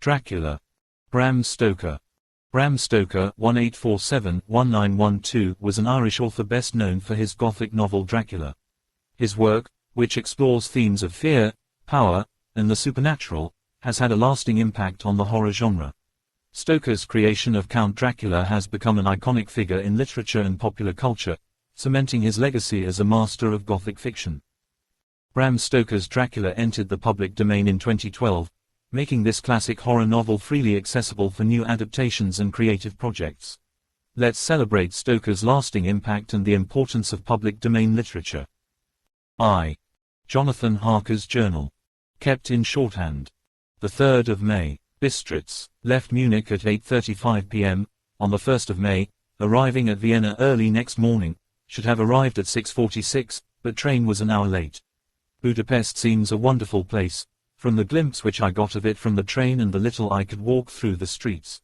Dracula. Bram Stoker. Bram Stoker (1847–1912) was an Irish author best known for his Gothic novel Dracula. His work, which explores themes of fear, power, and the supernatural, has had a lasting impact on the horror genre. Stoker's creation of Count Dracula has become an iconic figure in literature and popular culture, cementing his legacy as a master of Gothic fiction. Bram Stoker's Dracula entered the public domain in 2012, making this classic horror novel freely accessible for new adaptations and creative projects. Let's celebrate Stoker's lasting impact and the importance of public domain literature. I. Jonathan Harker's Journal. Kept in shorthand. The 3rd of May. Bistritz. Left Munich at 8:35 p.m. on the 1st of May, arriving at Vienna early next morning. Should have arrived at 6:46, but train was an hour late. Budapest seems a wonderful place, from the glimpse which I got of it from the train and the little I could walk through the streets.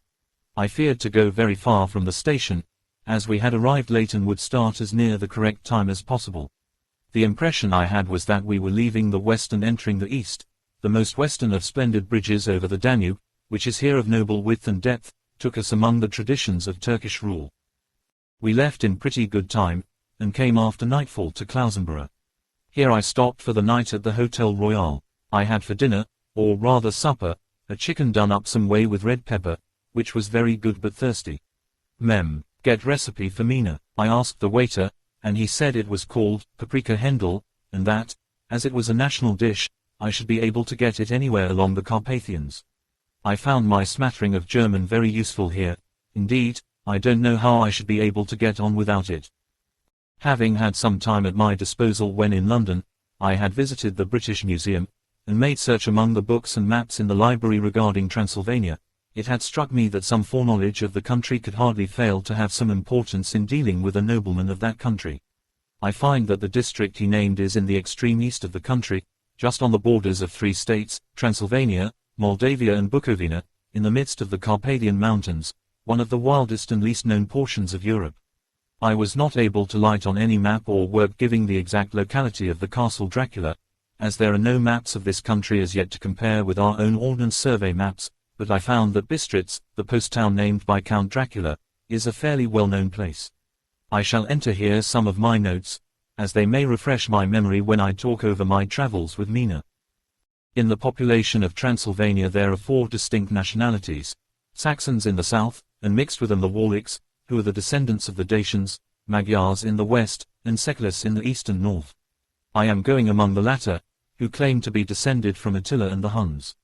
I feared to go very far from the station, as we had arrived late and would start as near the correct time as possible. The impression I had was that we were leaving the west and entering the east. The most western of splendid bridges over the Danube, which is here of noble width and depth, took us among the traditions of Turkish rule. We left in pretty good time, and came after nightfall to Klausenborough. Here I stopped for the night at the Hotel Royal. I had for dinner, or rather supper, a chicken done up some way with red pepper, which was very good but thirsty. Get recipe for Mina. I asked the waiter, and he said it was called paprika hendel, and that, as it was a national dish, I should be able to get it anywhere along the Carpathians. I found my smattering of German very useful here. Indeed, I don't know how I should be able to get on without it. Having had some time at my disposal when in London, I had visited the British Museum, and made search among the books and maps in the library regarding Transylvania. It had struck me that some foreknowledge of the country could hardly fail to have some importance in dealing with a nobleman of that country. I find that the district he named is in the extreme east of the country, just on the borders of 3 states, Transylvania, Moldavia and Bukovina, in the midst of the Carpathian Mountains, one of the wildest and least known portions of Europe. I was not able to light on any map or work giving the exact locality of the Castle Dracula, as there are no maps of this country as yet to compare with our own Ordnance Survey maps, but I found that Bistritz, the post town named by Count Dracula, is a fairly well-known place. I shall enter here some of my notes, as they may refresh my memory when I talk over my travels with Mina. In the population of Transylvania there are 4 distinct nationalities: Saxons in the south, and mixed with them the Wallachs, who are the descendants of the Dacians, Magyars in the west, and Seculists in the east and north. I am going among the latter, who claim to be descended from Attila and the Huns.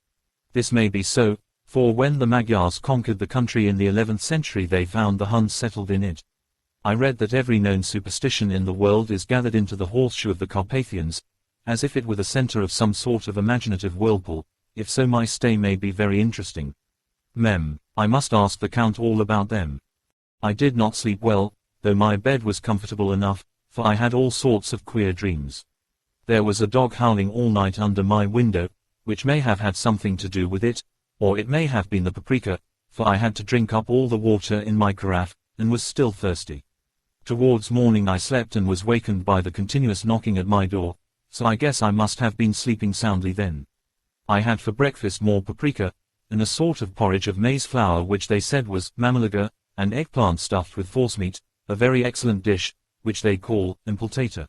This may be so, for when the Magyars conquered the country in the 11th century they found the Huns settled in it. I read that every known superstition in the world is gathered into the horseshoe of the Carpathians, as if it were the center of some sort of imaginative whirlpool. If so, my stay may be very interesting. I must ask the Count all about them. I did not sleep well, though my bed was comfortable enough, for I had all sorts of queer dreams. There was a dog howling all night under my window, which may have had something to do with it, or it may have been the paprika, for I had to drink up all the water in my carafe, and was still thirsty. Towards morning I slept and was wakened by the continuous knocking at my door, so I guess I must have been sleeping soundly then. I had for breakfast more paprika, and a sort of porridge of maize flour which they said was mamaliga, and eggplant stuffed with forcemeat, a very excellent dish, which they call impultata.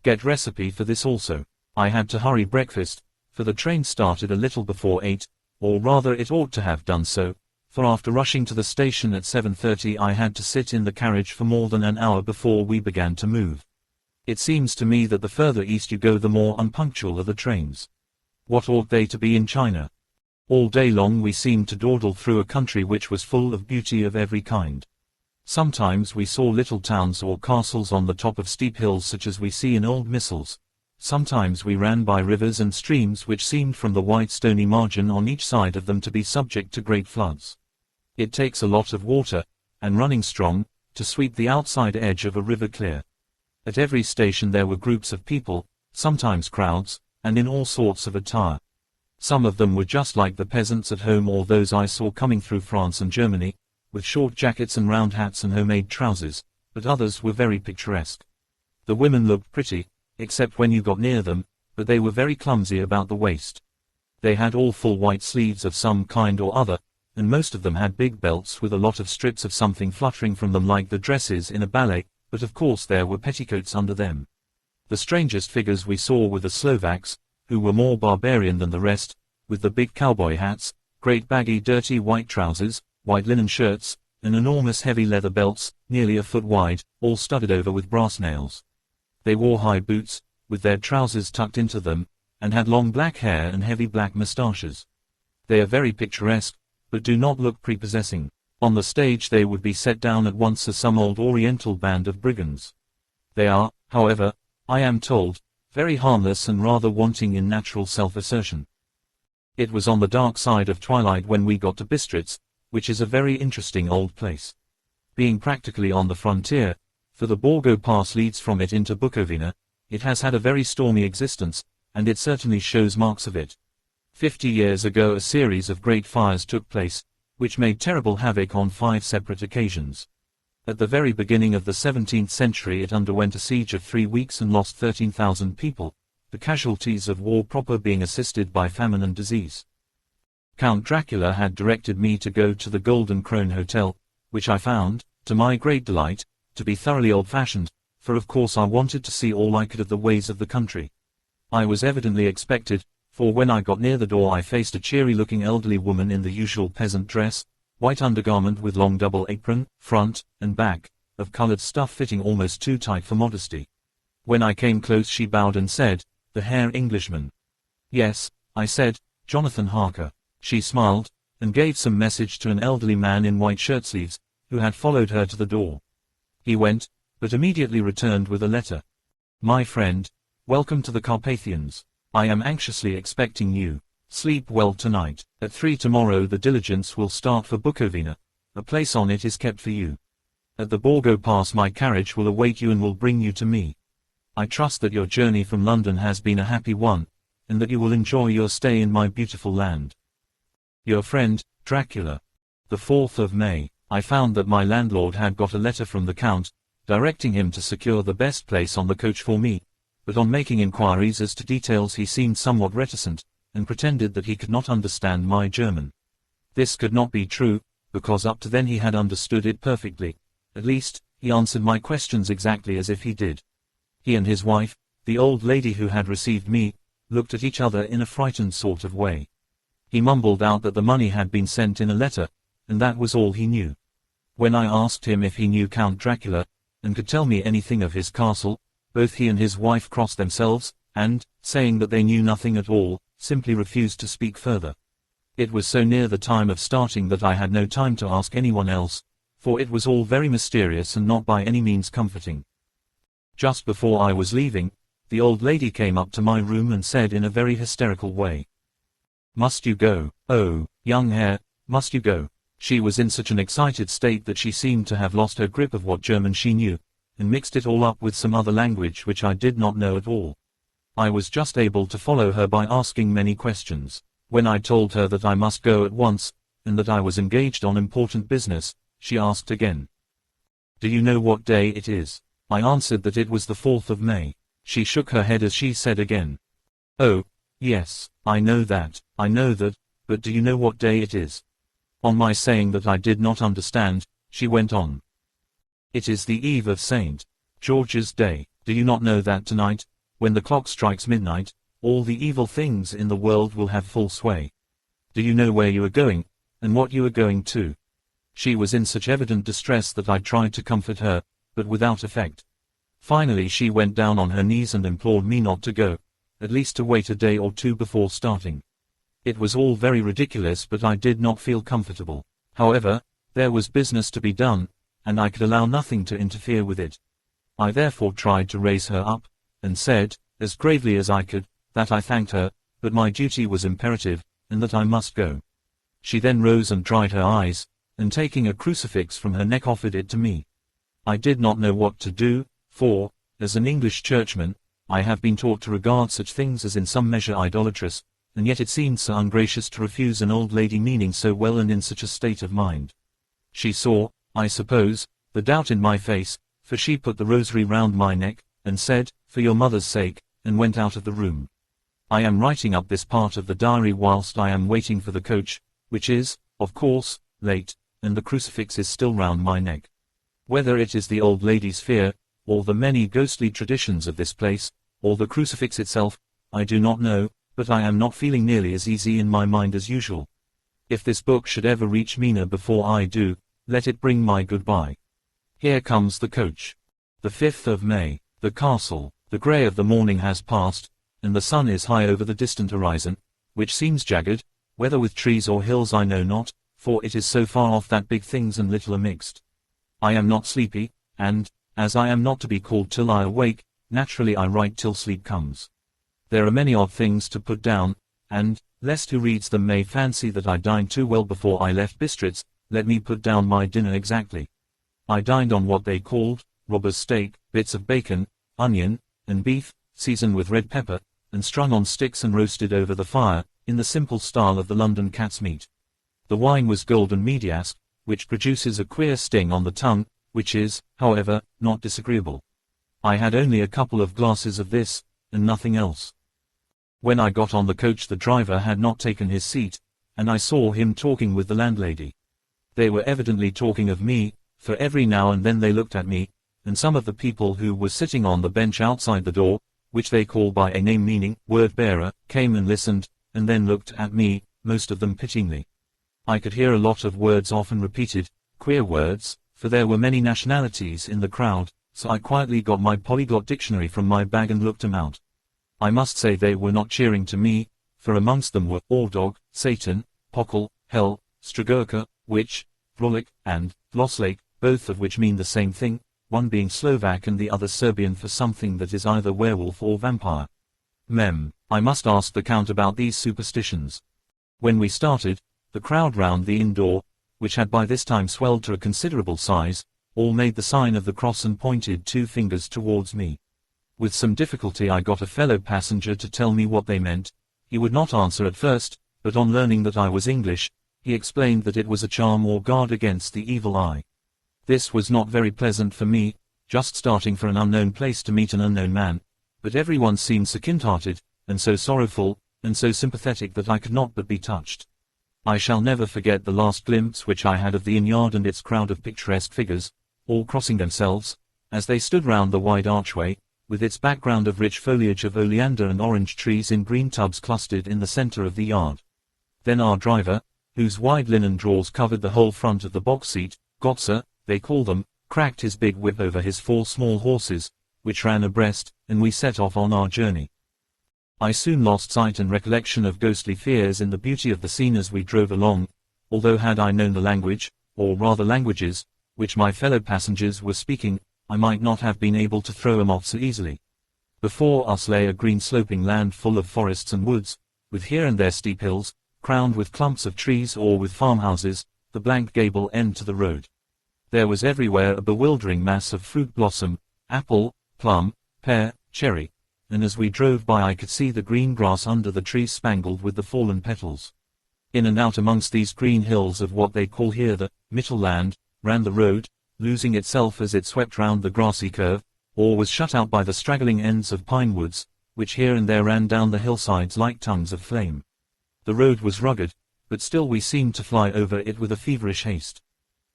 Get recipe for this also. I had to hurry breakfast, for the train started a little before 8, or rather it ought to have done so, for after rushing to the station at 7:30 I had to sit in the carriage for more than an hour before we began to move. It seems to me that the further east you go the more unpunctual are the trains. What ought they to be in China? All day long we seemed to dawdle through a country which was full of beauty of every kind. Sometimes we saw little towns or castles on the top of steep hills such as we see in old missals. Sometimes we ran by rivers and streams which seemed from the white stony margin on each side of them to be subject to great floods. It takes a lot of water, and running strong, to sweep the outside edge of a river clear. At every station there were groups of people, sometimes crowds, and in all sorts of attire. Some of them were just like the peasants at home or those I saw coming through France and Germany, with short jackets and round hats and homemade trousers, but others were very picturesque. The women looked pretty, except when you got near them, but they were very clumsy about the waist. They had all full white sleeves of some kind or other, and most of them had big belts with a lot of strips of something fluttering from them like the dresses in a ballet, but of course there were petticoats under them. The strangest figures we saw were the Slovaks, who were more barbarian than the rest, with the big cowboy hats, great baggy dirty white trousers, white linen shirts, and enormous heavy leather belts, nearly a foot wide, all studded over with brass nails. They wore high boots, with their trousers tucked into them, and had long black hair and heavy black moustaches. They are very picturesque, but do not look prepossessing. On the stage they would be set down at once as some old oriental band of brigands. They are, however, I am told, very harmless and rather wanting in natural self-assertion. It was on the dark side of twilight when we got to Bistritz, which is a very interesting old place. Being practically on the frontier, for the Borgo Pass leads from it into Bukovina, it has had a very stormy existence, and it certainly shows marks of it. 50 years ago a series of great fires took place, which made terrible havoc on 5 separate occasions. At the very beginning of the 17th century it underwent a siege of 3 weeks and lost 13,000 people, the casualties of war proper being assisted by famine and disease. Count Dracula had directed me to go to the Golden Krone Hotel, which I found, to my great delight, to be thoroughly old-fashioned, for of course I wanted to see all I could of the ways of the country. I was evidently expected, for when I got near the door I faced a cheery-looking elderly woman in the usual peasant dress, white undergarment with long double apron, front, and back, of colored stuff fitting almost too tight for modesty. When I came close she bowed and said, "The Herr Englishman." "Yes," I said, "Jonathan Harker." She smiled, and gave some message to an elderly man in white shirtsleeves, who had followed her to the door. He went, but immediately returned with a letter. "My friend, welcome to the Carpathians. I am anxiously expecting you. Sleep well tonight. At 3 tomorrow the diligence will start for Bukovina. A place on it is kept for you. At the Borgo Pass my carriage will await you and will bring you to me. I trust that your journey from London has been a happy one, and that you will enjoy your stay in my beautiful land. Your friend, Dracula." The 4th of May, I found that my landlord had got a letter from the Count, directing him to secure the best place on the coach for me, but on making inquiries as to details he seemed somewhat reticent, and pretended that he could not understand my German. This could not be true, because up to then he had understood it perfectly. At least, he answered my questions exactly as if he did. He and his wife, the old lady who had received me, looked at each other in a frightened sort of way. He mumbled out that the money had been sent in a letter, and that was all he knew. When I asked him if he knew Count Dracula, and could tell me anything of his castle, both he and his wife crossed themselves, and, saying that they knew nothing at all, simply refused to speak further. It was so near the time of starting that I had no time to ask anyone else, for it was all very mysterious and not by any means comforting. Just before I was leaving, the old lady came up to my room and said in a very hysterical way, "Must you go? Oh, young Herr, must you go?" She was in such an excited state that she seemed to have lost her grip of what German she knew, and mixed it all up with some other language which I did not know at all. I was just able to follow her by asking many questions. When I told her that I must go at once, and that I was engaged on important business, she asked again, "Do you know what day it is?" I answered that it was the 4th of May. She shook her head as she said again, "Oh, yes, I know that, but do you know what day it is?" On my saying that I did not understand, she went on, "It is the eve of St. George's Day. Do you not know that tonight, when the clock strikes midnight, all the evil things in the world will have full sway? Do you know where you are going, and what you are going to?" She was in such evident distress that I tried to comfort her, but without effect. Finally she went down on her knees and implored me not to go, at least to wait a day or two before starting. It was all very ridiculous, but I did not feel comfortable. However, there was business to be done, and I could allow nothing to interfere with it. I therefore tried to raise her up, and said, as gravely as I could, that I thanked her, but my duty was imperative, and that I must go. She then rose and dried her eyes, and taking a crucifix from her neck offered it to me. I did not know what to do, for, as an English churchman, I have been taught to regard such things as in some measure idolatrous, and yet it seemed so ungracious to refuse an old lady meaning so well and in such a state of mind. She saw, I suppose, the doubt in my face, for she put the rosary round my neck, and said, "For your mother's sake," and went out of the room. I am writing up this part of the diary whilst I am waiting for the coach, which is, of course, late, and the crucifix is still round my neck. Whether it is the old lady's fear, or the many ghostly traditions of this place, or the crucifix itself, I do not know, but I am not feeling nearly as easy in my mind as usual. If this book should ever reach Mina before I do, let it bring my goodbye. Here comes the coach. The 5th of May, the castle. The grey of the morning has passed, and the sun is high over the distant horizon, which seems jagged, whether with trees or hills I know not, for it is so far off that big things and little are mixed. I am not sleepy, and, as I am not to be called till I awake, naturally I write till sleep comes. There are many odd things to put down, and, lest who reads them may fancy that I dined too well before I left Bistritz, let me put down my dinner exactly. I dined on what they called robber's steak, bits of bacon, onion, and beef, seasoned with red pepper, and strung on sticks and roasted over the fire, in the simple style of the London cat's meat. The wine was golden mediask, which produces a queer sting on the tongue, which is, however, not disagreeable. I had only a couple of glasses of this, and nothing else. When I got on the coach the driver had not taken his seat, and I saw him talking with the landlady. They were evidently talking of me, for every now and then they looked at me, and some of the people who were sitting on the bench outside the door, which they call by a name meaning word-bearer, came and listened, and then looked at me, most of them pityingly. I could hear a lot of words often repeated, queer words, for there were many nationalities in the crowd, so I quietly got my polyglot dictionary from my bag and looked them out. I must say they were not cheering to me, for amongst them were Ordog, Satan, Pokel, Hell, Stragurka, Witch, Vrolik, and Vloslake, both of which mean the same thing, one being Slovak and the other Serbian for something that is either werewolf or vampire. I must ask the Count about these superstitions. When we started, the crowd round the inn door, which had by this time swelled to a considerable size, all made the sign of the cross and pointed 2 fingers towards me. With some difficulty I got a fellow passenger to tell me what they meant. He would not answer at first, but on learning that I was English, he explained that it was a charm or guard against the evil eye. This was not very pleasant for me, just starting for an unknown place to meet an unknown man, but everyone seemed so kind-hearted, and so sorrowful, and so sympathetic that I could not but be touched. I shall never forget the last glimpse which I had of the inn-yard and its crowd of picturesque figures, all crossing themselves, as they stood round the wide archway, with its background of rich foliage of oleander and orange trees in green tubs clustered in the centre of the yard. Then our driver, whose wide linen drawers covered the whole front of the box seat, Gotzer, they call them, cracked his big whip over his 4 small horses, which ran abreast, and we set off on our journey. I soon lost sight and recollection of ghostly fears in the beauty of the scene as we drove along, although had I known the language, or rather languages, which my fellow passengers were speaking, I might not have been able to throw them off so easily. Before us lay a green sloping land full of forests and woods, with here and there steep hills, crowned with clumps of trees or with farmhouses, the blank gable end to the road. There was everywhere a bewildering mass of fruit blossom, apple, plum, pear, cherry, and as we drove by I could see the green grass under the trees spangled with the fallen petals. In and out amongst these green hills of what they call here the Mittelland, ran the road, losing itself as it swept round the grassy curve, or was shut out by the straggling ends of pine woods, which here and there ran down the hillsides like tongues of flame. The road was rugged, but still we seemed to fly over it with a feverish haste.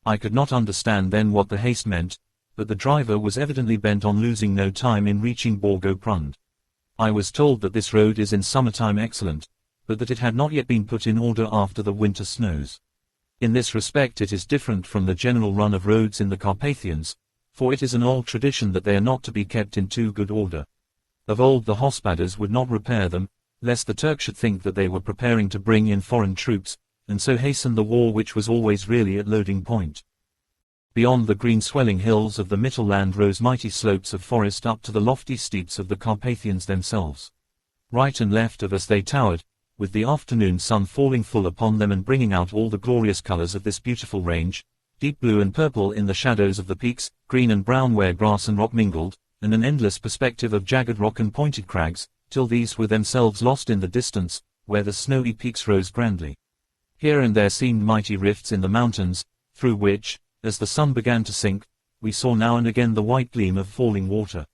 I could not understand then what the haste meant, but the driver was evidently bent on losing no time in reaching Borgo Prund. I was told that this road is in summertime excellent, but that it had not yet been put in order after the winter snows. In this respect it is different from the general run of roads in the Carpathians, for it is an old tradition that they are not to be kept in too good order. Of old the Hospodars would not repair them, lest the Turk should think that they were preparing to bring in foreign troops, and so hasten the war which was always really at loading point. Beyond the green swelling hills of the Mittelland rose mighty slopes of forest up to the lofty steeps of the Carpathians themselves. Right and left of us they towered, with the afternoon sun falling full upon them and bringing out all the glorious colors of this beautiful range, deep blue and purple in the shadows of the peaks, green and brown where grass and rock mingled, and an endless perspective of jagged rock and pointed crags, till these were themselves lost in the distance, where the snowy peaks rose grandly. Here and there seemed mighty rifts in the mountains, through which, as the sun began to sink, we saw now and again the white gleam of falling water.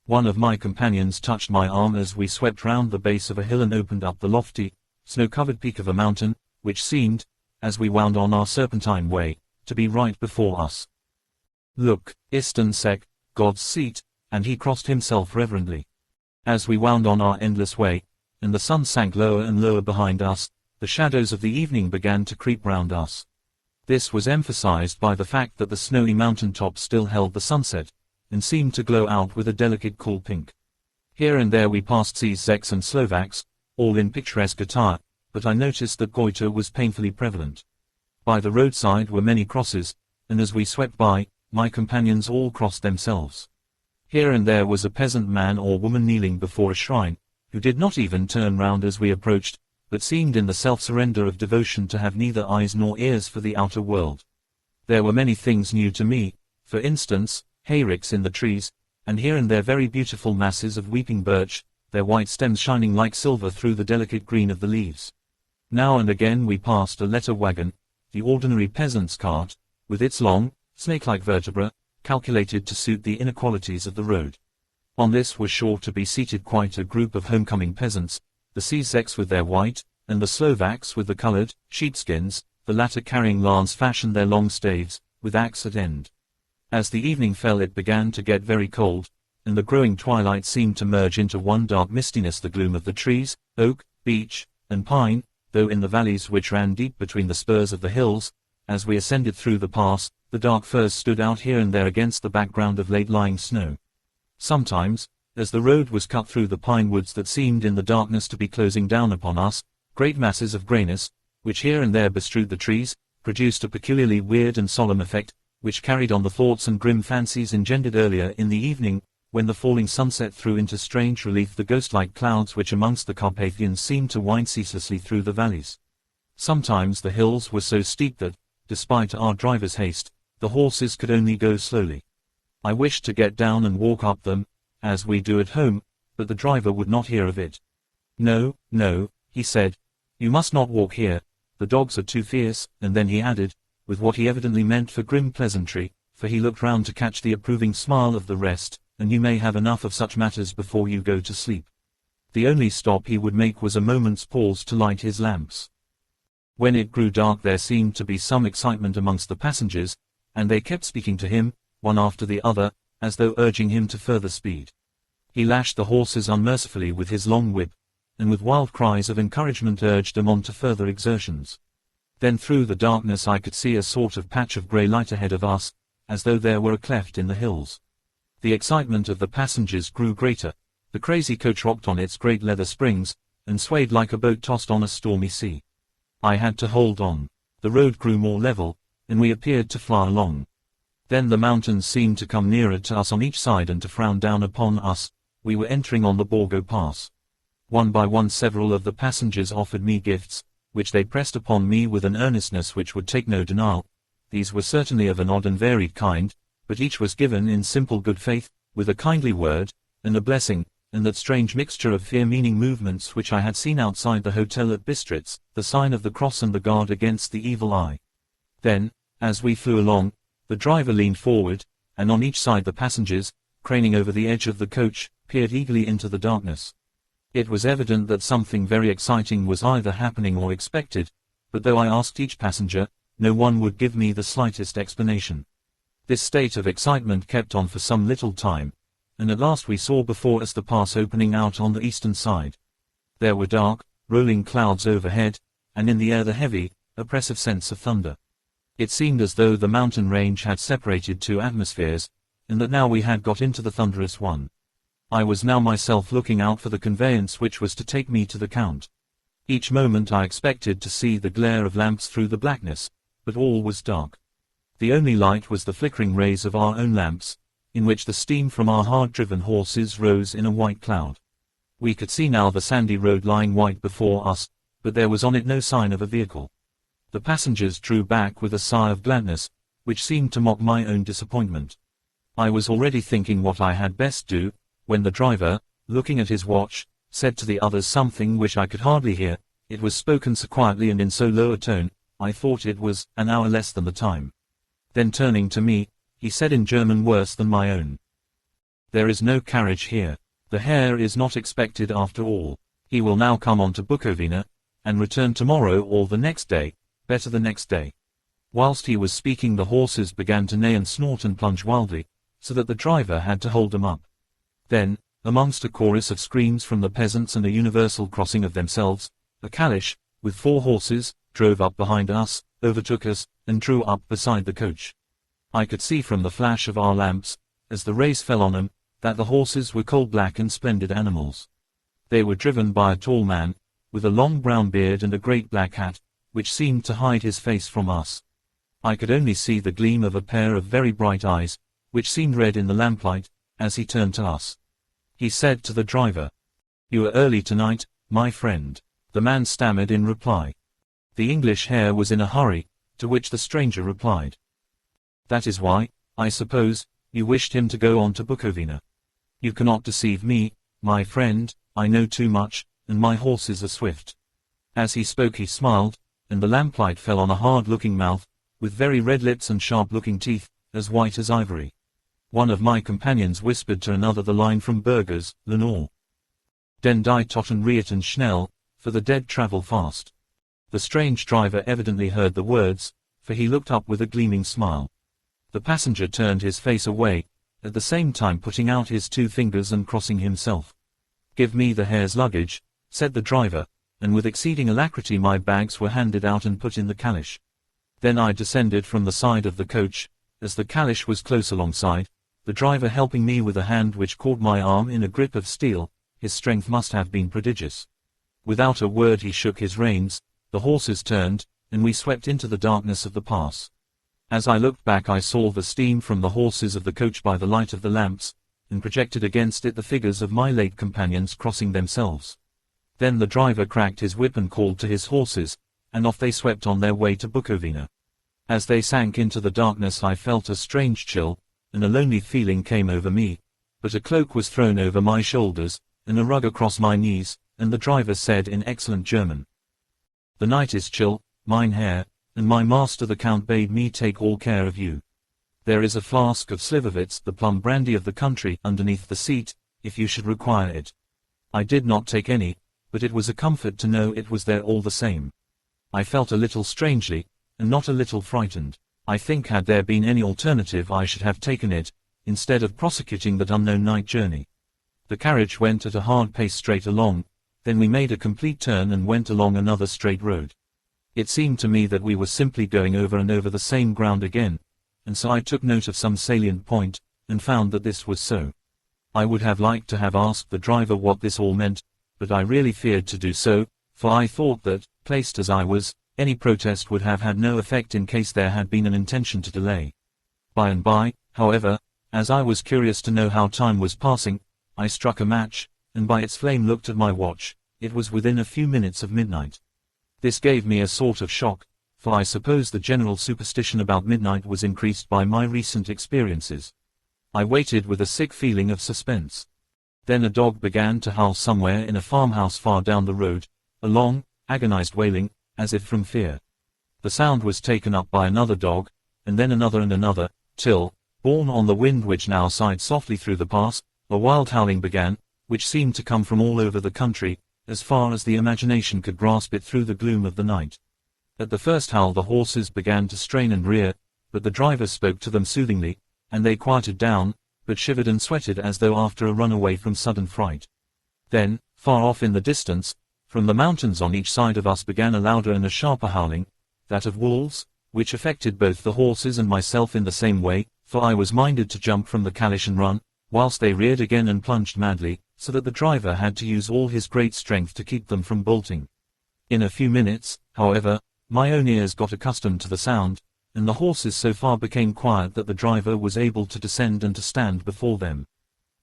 One of my companions touched my arm as we swept round the base of a hill and opened up the lofty, snow-covered peak of a mountain, which seemed, as we wound on our serpentine way, to be right before us. "Look, Istan Sek, God's seat," and he crossed himself reverently. As we wound on our endless way, and the sun sank lower and lower behind us, the shadows of the evening began to creep round us. This was emphasized by the fact that the snowy mountain tops still held the sunset, and seemed to glow out with a delicate cool pink. Here and there we passed Czechs and Slovaks, all in picturesque attire, but I noticed that goiter was painfully prevalent. By the roadside were many crosses, and as we swept by, my companions all crossed themselves. Here and there was a peasant man or woman kneeling before a shrine, who did not even turn round as we approached, but seemed in the self-surrender of devotion to have neither eyes nor ears for the outer world. There were many things new to me, for instance, hayricks in the trees, and here and there very beautiful masses of weeping birch, their white stems shining like silver through the delicate green of the leaves. Now and again we passed a letter wagon, the ordinary peasant's cart, with its long, snake-like vertebra, calculated to suit the inequalities of the road. On this was sure to be seated quite a group of homecoming peasants, the Czechs with their white, and the Slovaks with the colored, sheepskins, the latter carrying lance-fashion their long staves, with axe at end. As the evening fell it began to get very cold, and the growing twilight seemed to merge into one dark mistiness. The gloom of the trees, oak, beech, and pine, though in the valleys which ran deep between the spurs of the hills, as we ascended through the pass, the dark firs stood out here and there against the background of late-lying snow. Sometimes, as the road was cut through the pine woods that seemed in the darkness to be closing down upon us, great masses of greyness, which here and there bestrewed the trees, produced a peculiarly weird and solemn effect, which carried on the thoughts and grim fancies engendered earlier in the evening, when the falling sunset threw into strange relief the ghost-like clouds which amongst the Carpathians seemed to wind ceaselessly through the valleys. Sometimes the hills were so steep that, despite our driver's haste, the horses could only go slowly. I wished to get down and walk up them, as we do at home, but the driver would not hear of it. "No, no," he said, "you must not walk here, the dogs are too fierce," and then he added, with what he evidently meant for grim pleasantry, for he looked round to catch the approving smile of the rest, "and you may have enough of such matters before you go to sleep." The only stop he would make was a moment's pause to light his lamps. When it grew dark there seemed to be some excitement amongst the passengers, and they kept speaking to him, one after the other, as though urging him to further speed. He lashed the horses unmercifully with his long whip, and with wild cries of encouragement urged them on to further exertions. Then through the darkness I could see a sort of patch of grey light ahead of us, as though there were a cleft in the hills. The excitement of the passengers grew greater, the crazy coach rocked on its great leather springs, and swayed like a boat tossed on a stormy sea. I had to hold on. The road grew more level, and we appeared to fly along. Then the mountains seemed to come nearer to us on each side and to frown down upon us. We were entering on the Borgo Pass. One by one several of the passengers offered me gifts, which they pressed upon me with an earnestness which would take no denial. These were certainly of an odd and varied kind, but each was given in simple good faith, with a kindly word, and a blessing, and that strange mixture of fear-meaning movements which I had seen outside the hotel at Bistritz, the sign of the cross and the guard against the evil eye. Then, as we flew along, the driver leaned forward, and on each side the passengers, craning over the edge of the coach, peered eagerly into the darkness. It was evident that something very exciting was either happening or expected, but though I asked each passenger, no one would give me the slightest explanation. This state of excitement kept on for some little time, and at last we saw before us the pass opening out on the eastern side. There were dark, rolling clouds overhead, and in the air the heavy, oppressive sense of thunder. It seemed as though the mountain range had separated two atmospheres, and that now we had got into the thunderous one. I was now myself looking out for the conveyance which was to take me to the Count. Each moment I expected to see the glare of lamps through the blackness, but all was dark. The only light was the flickering rays of our own lamps, in which the steam from our hard-driven horses rose in a white cloud. We could see now the sandy road lying white before us, but there was on it no sign of a vehicle. The passengers drew back with a sigh of gladness, which seemed to mock my own disappointment. I was already thinking what I had best do, when the driver, looking at his watch, said to the others something which I could hardly hear. It was spoken so quietly and in so low a tone, I thought it was an hour less than the time. Then turning to me, he said in German worse than my own, There is no carriage here. The hare is not expected after all. He will now come on to Bukovina, and return tomorrow or the next day, better the next day." Whilst he was speaking, the horses began to neigh and snort and plunge wildly, so that the driver had to hold them up. Then, amongst a chorus of screams from the peasants and a universal crossing of themselves, a calash, with 4 horses, drove up behind us, overtook us, and drew up beside the coach. I could see from the flash of our lamps, as the rays fell on them, that the horses were coal-black and splendid animals. They were driven by a tall man, with a long brown beard and a great black hat, which seemed to hide his face from us. I could only see the gleam of a pair of very bright eyes, which seemed red in the lamplight, as he turned to us. He said to the driver, "You are early tonight, my friend." The man stammered in reply. The English hare was in a hurry, to which the stranger replied, "That is why, I suppose, you wished him to go on to Bukovina. You cannot deceive me, my friend, I know too much, and my horses are swift." As he spoke he smiled, and the lamplight fell on a hard-looking mouth, with very red lips and sharp-looking teeth, as white as ivory. One of my companions whispered to another the line from Burger's Lenore: "Den die Toten rieten schnell, for the dead travel fast." The strange driver evidently heard the words, for he looked up with a gleaming smile. The passenger turned his face away, at the same time putting out his 2 fingers and crossing himself. "Give me the hare's luggage," said the driver, and with exceeding alacrity my bags were handed out and put in the calash. Then I descended from the side of the coach, as the calash was close alongside, the driver helping me with a hand which caught my arm in a grip of steel. His strength must have been prodigious. Without a word he shook his reins, the horses turned, and we swept into the darkness of the pass. As I looked back I saw the steam from the horses of the coach by the light of the lamps, and projected against it the figures of my late companions crossing themselves. Then the driver cracked his whip and called to his horses, and off they swept on their way to Bukovina. As they sank into the darkness I felt a strange chill, and a lonely feeling came over me, but a cloak was thrown over my shoulders, and a rug across my knees, and the driver said in excellent German, "The night is chill, mein Herr, and my master the Count bade me take all care of you. There is a flask of Slivovitz, the plum brandy of the country, underneath the seat, if you should require it." I did not take any, but it was a comfort to know it was there all the same. I felt a little strangely, and not a little frightened. I think had there been any alternative I should have taken it, instead of prosecuting that unknown night journey. The carriage went at a hard pace straight along, then we made a complete turn and went along another straight road. It seemed to me that we were simply going over and over the same ground again, and so I took note of some salient point, and found that this was so. I would have liked to have asked the driver what this all meant, but I really feared to do so, for I thought that, placed as I was, any protest would have had no effect in case there had been an intention to delay. By and by, however, as I was curious to know how time was passing, I struck a match, and by its flame looked at my watch. It was within a few minutes of midnight. This gave me a sort of shock, for I suppose the general superstition about midnight was increased by my recent experiences. I waited with a sick feeling of suspense. Then a dog began to howl somewhere in a farmhouse far down the road, a long, agonized wailing, as if from fear. The sound was taken up by another dog, and then another, till, borne on the wind which now sighed softly through the pass, a wild howling began, which seemed to come from all over the country, as far as the imagination could grasp it through the gloom of the night. At the first howl the horses began to strain and rear, but the driver spoke to them soothingly, and they quieted down, but shivered and sweated as though after a run away from sudden fright. Then, far off in the distance, from the mountains on each side of us began a louder and a sharper howling, that of wolves, which affected both the horses and myself in the same way, for I was minded to jump from the calash and run, whilst they reared again and plunged madly, so that the driver had to use all his great strength to keep them from bolting. In a few minutes, however, my own ears got accustomed to the sound, and the horses so far became quiet that the driver was able to descend and to stand before them.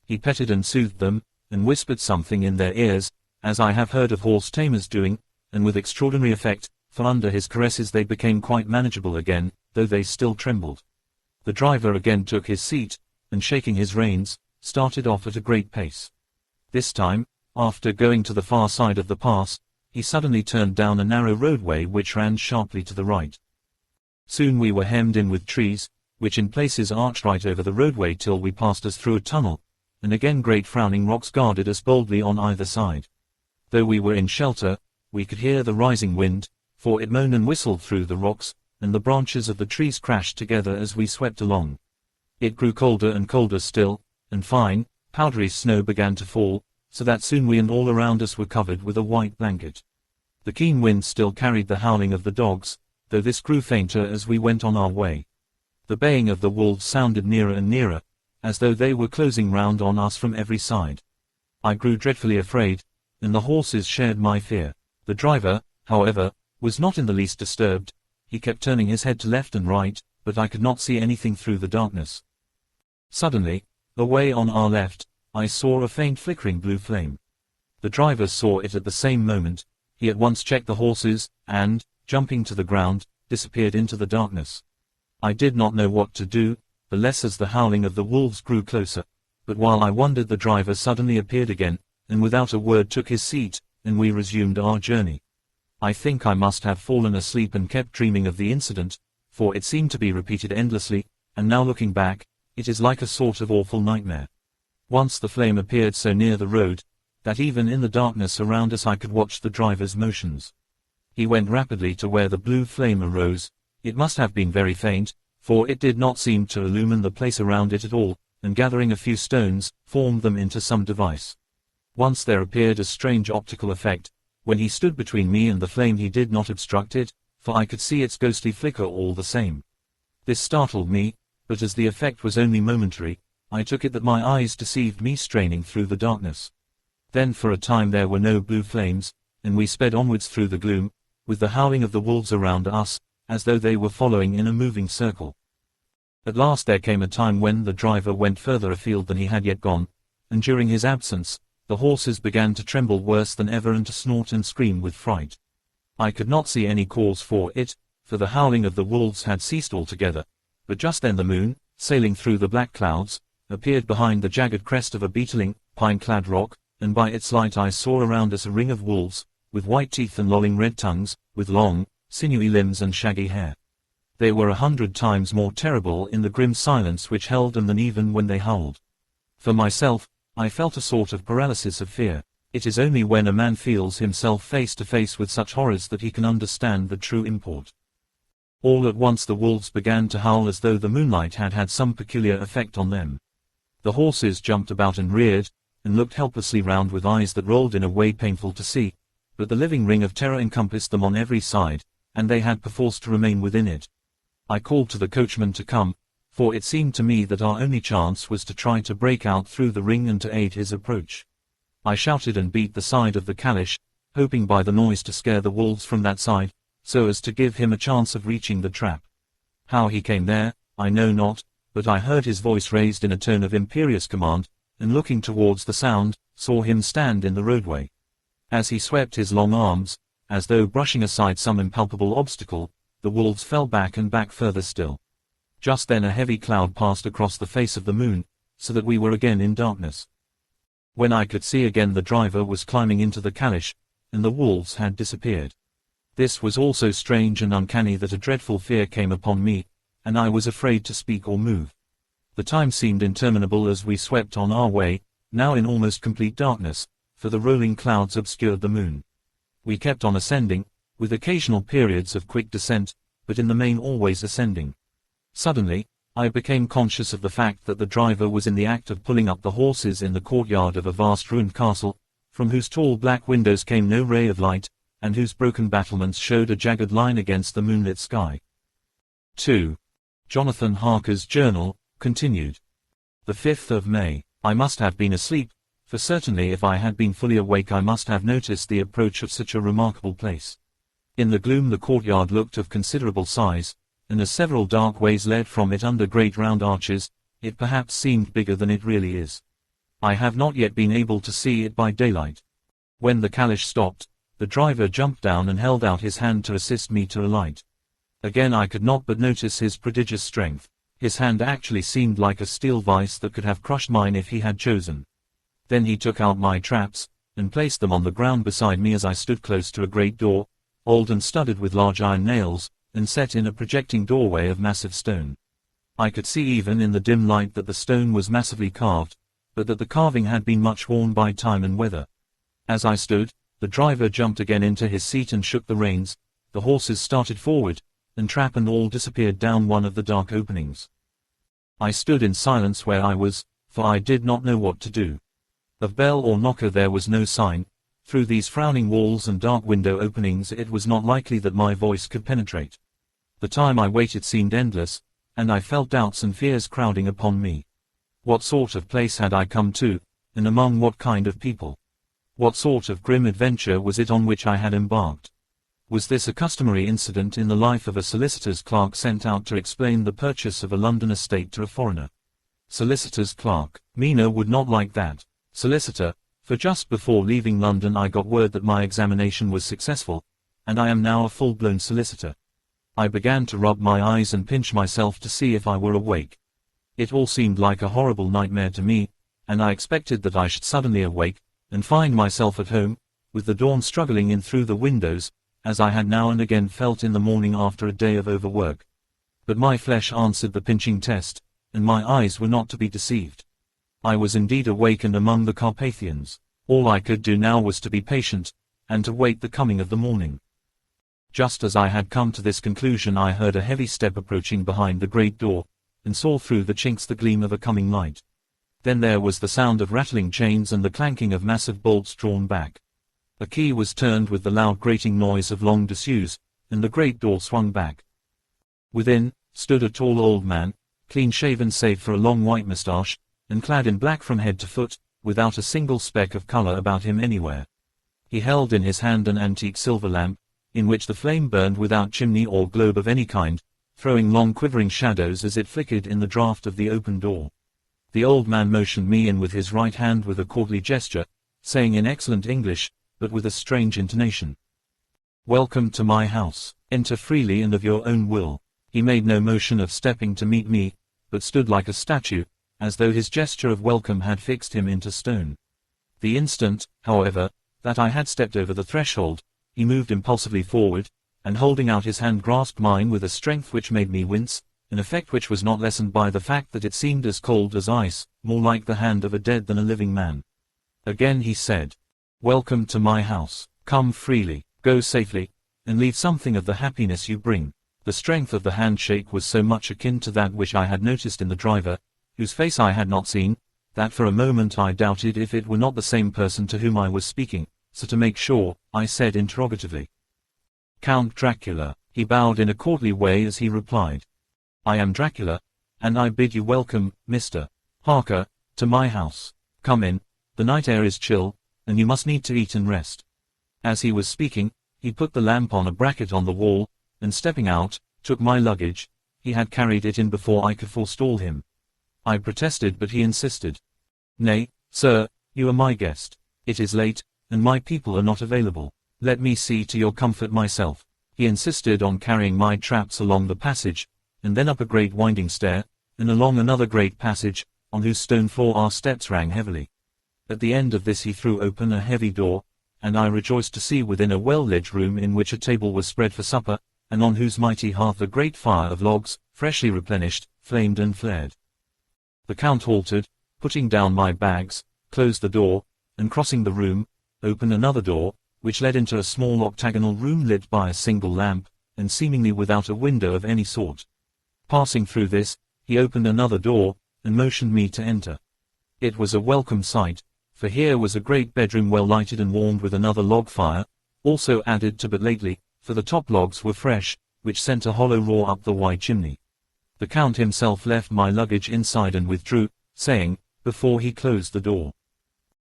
He petted and soothed them, and whispered something in their ears, as I have heard of horse tamers doing, and with extraordinary effect, for under his caresses they became quite manageable again, though they still trembled. The driver again took his seat, and shaking his reins, started off at a great pace. This time, after going to the far side of the pass, he suddenly turned down a narrow roadway which ran sharply to the right. Soon we were hemmed in with trees, which in places arched right over the roadway till we passed us through a tunnel, and again great frowning rocks guarded us boldly on either side. Though we were in shelter, we could hear the rising wind, for it moaned and whistled through the rocks, and the branches of the trees crashed together as we swept along. It grew colder and colder still, and fine, powdery snow began to fall, so that soon we and all around us were covered with a white blanket. The keen wind still carried the howling of the dogs, though this grew fainter as we went on our way. The baying of the wolves sounded nearer and nearer, as though they were closing round on us from every side. I grew dreadfully afraid, and the horses shared my fear. The driver, however, was not in the least disturbed. He kept turning his head to left and right, but I could not see anything through the darkness. Suddenly, away on our left, I saw a faint flickering blue flame. The driver saw it at the same moment. He at once checked the horses, and, jumping to the ground, disappeared into the darkness. I did not know what to do, the less as the howling of the wolves grew closer, but while I wondered the driver suddenly appeared again, and without a word took his seat, and we resumed our journey. I think I must have fallen asleep and kept dreaming of the incident, for it seemed to be repeated endlessly, and now looking back, it is like a sort of awful nightmare. Once the flame appeared so near the road, that even in the darkness around us I could watch the driver's motions. He went rapidly to where the blue flame arose. It must have been very faint, for it did not seem to illumine the place around it at all, and gathering a few stones, formed them into some device. Once there appeared a strange optical effect. When he stood between me and the flame he did not obstruct it, for I could see its ghostly flicker all the same. This startled me, but as the effect was only momentary, I took it that my eyes deceived me straining through the darkness. Then for a time there were no blue flames, and we sped onwards through the gloom, with the howling of the wolves around us, as though they were following in a moving circle. At last there came a time when the driver went further afield than he had yet gone, and during his absence, the horses began to tremble worse than ever and to snort and scream with fright. I could not see any cause for it, for the howling of the wolves had ceased altogether, but just then the moon, sailing through the black clouds, appeared behind the jagged crest of a beetling, pine-clad rock, and by its light I saw around us a ring of wolves, with white teeth and lolling red tongues, with long, sinewy limbs and shaggy hair. They were 100 times more terrible in the grim silence which held them than even when they howled. For myself, I felt a sort of paralysis of fear. It is only when a man feels himself face to face with such horrors that he can understand the true import. All at once the wolves began to howl as though the moonlight had had some peculiar effect on them. The horses jumped about and reared, and looked helplessly round with eyes that rolled in a way painful to see, but the living ring of terror encompassed them on every side, and they had perforce to remain within it. I called to the coachman to come, for it seemed to me that our only chance was to try to break out through the ring and to aid his approach. I shouted and beat the side of the calash, hoping by the noise to scare the wolves from that side, so as to give him a chance of reaching the trap. How he came there, I know not, but I heard his voice raised in a tone of imperious command, and looking towards the sound, saw him stand in the roadway. As he swept his long arms, as though brushing aside some impalpable obstacle, the wolves fell back and back further still. Just then a heavy cloud passed across the face of the moon, so that we were again in darkness. When I could see again the driver was climbing into the calash, and the wolves had disappeared. This was all so strange and uncanny that a dreadful fear came upon me, and I was afraid to speak or move. The time seemed interminable as we swept on our way, now in almost complete darkness, for the rolling clouds obscured the moon. We kept on ascending, with occasional periods of quick descent, but in the main always ascending. Suddenly, I became conscious of the fact that the driver was in the act of pulling up the horses in the courtyard of a vast ruined castle, from whose tall black windows came no ray of light, and whose broken battlements showed a jagged line against the moonlit sky. 2. Jonathan Harker's Journal, continued. The 5th of May. I must have been asleep, for certainly if I had been fully awake I must have noticed the approach of such a remarkable place. In the gloom the courtyard looked of considerable size, and as several dark ways led from it under great round arches, it perhaps seemed bigger than it really is. I have not yet been able to see it by daylight. When the calash stopped, the driver jumped down and held out his hand to assist me to alight. Again I could not but notice his prodigious strength. His hand actually seemed like a steel vice that could have crushed mine if he had chosen. Then he took out my traps, and placed them on the ground beside me as I stood close to a great door, old and studded with large iron nails, and set in a projecting doorway of massive stone. I could see even in the dim light that the stone was massively carved, but that the carving had been much worn by time and weather. As I stood, the driver jumped again into his seat and shook the reins, the horses started forward, and trap and all disappeared down one of the dark openings. I stood in silence where I was, for I did not know what to do. Of bell or knocker there was no sign. Through these frowning walls and dark window openings it was not likely that my voice could penetrate. The time I waited seemed endless, and I felt doubts and fears crowding upon me. What sort of place had I come to, and among what kind of people? What sort of grim adventure was it on which I had embarked? Was this a customary incident in the life of a solicitor's clerk sent out to explain the purchase of a London estate to a foreigner? Solicitor's clerk. Mina would not like that. Solicitor, for just before leaving London I got word that my examination was successful, and I am now a full-blown solicitor. I began to rub my eyes and pinch myself to see if I were awake. It all seemed like a horrible nightmare to me, and I expected that I should suddenly awake, and find myself at home, with the dawn struggling in through the windows, as I had now and again felt in the morning after a day of overwork. But my flesh answered the pinching test, and my eyes were not to be deceived. I was indeed awake and among the Carpathians. All I could do now was to be patient, and to wait the coming of the morning. Just as I had come to this conclusion I heard a heavy step approaching behind the great door, and saw through the chinks the gleam of a coming light. Then there was the sound of rattling chains and the clanking of massive bolts drawn back. A key was turned with the loud grating noise of long disuse, and the great door swung back. Within, stood a tall old man, clean-shaven save for a long white moustache, and clad in black from head to foot, without a single speck of color about him anywhere. He held in his hand an antique silver lamp, in which the flame burned without chimney or globe of any kind, throwing long quivering shadows as it flickered in the draught of the open door. The old man motioned me in with his right hand with a courtly gesture, saying in excellent English, but with a strange intonation, "Welcome to my house. Enter freely and of your own will." He made no motion of stepping to meet me, but stood like a statue, as though his gesture of welcome had fixed him into stone. The instant, however, that I had stepped over the threshold, he moved impulsively forward, and holding out his hand grasped mine with a strength which made me wince, an effect which was not lessened by the fact that it seemed as cold as ice, more like the hand of a dead than a living man. Again he said, "Welcome to my house. Come freely, go safely, and leave something of the happiness you bring." The strength of the handshake was so much akin to that which I had noticed in the driver, whose face I had not seen, that for a moment I doubted if it were not the same person to whom I was speaking, so to make sure, I said interrogatively, "Count Dracula." He bowed in a courtly way as he replied, "I am Dracula, and I bid you welcome, Mr. Harker, to my house. Come in, the night air is chill, and you must need to eat and rest." As he was speaking, he put the lamp on a bracket on the wall, and stepping out, took my luggage. He had carried it in before I could forestall him. I protested but he insisted. "Nay, sir, you are my guest. It is late, and my people are not available. Let me see to your comfort myself." He insisted on carrying my traps along the passage, and then up a great winding stair, and along another great passage, on whose stone floor our steps rang heavily. At the end of this he threw open a heavy door, and I rejoiced to see within a well-lit room in which a table was spread for supper, and on whose mighty hearth a great fire of logs, freshly replenished, flamed and flared. The Count halted, putting down my bags, closed the door, and crossing the room, opened another door, which led into a small octagonal room lit by a single lamp, and seemingly without a window of any sort. Passing through this, he opened another door, and motioned me to enter. It was a welcome sight, for here was a great bedroom well lighted and warmed with another log fire, also added to but lately, for the top logs were fresh, which sent a hollow roar up the wide chimney. The Count himself left my luggage inside and withdrew, saying, before he closed the door,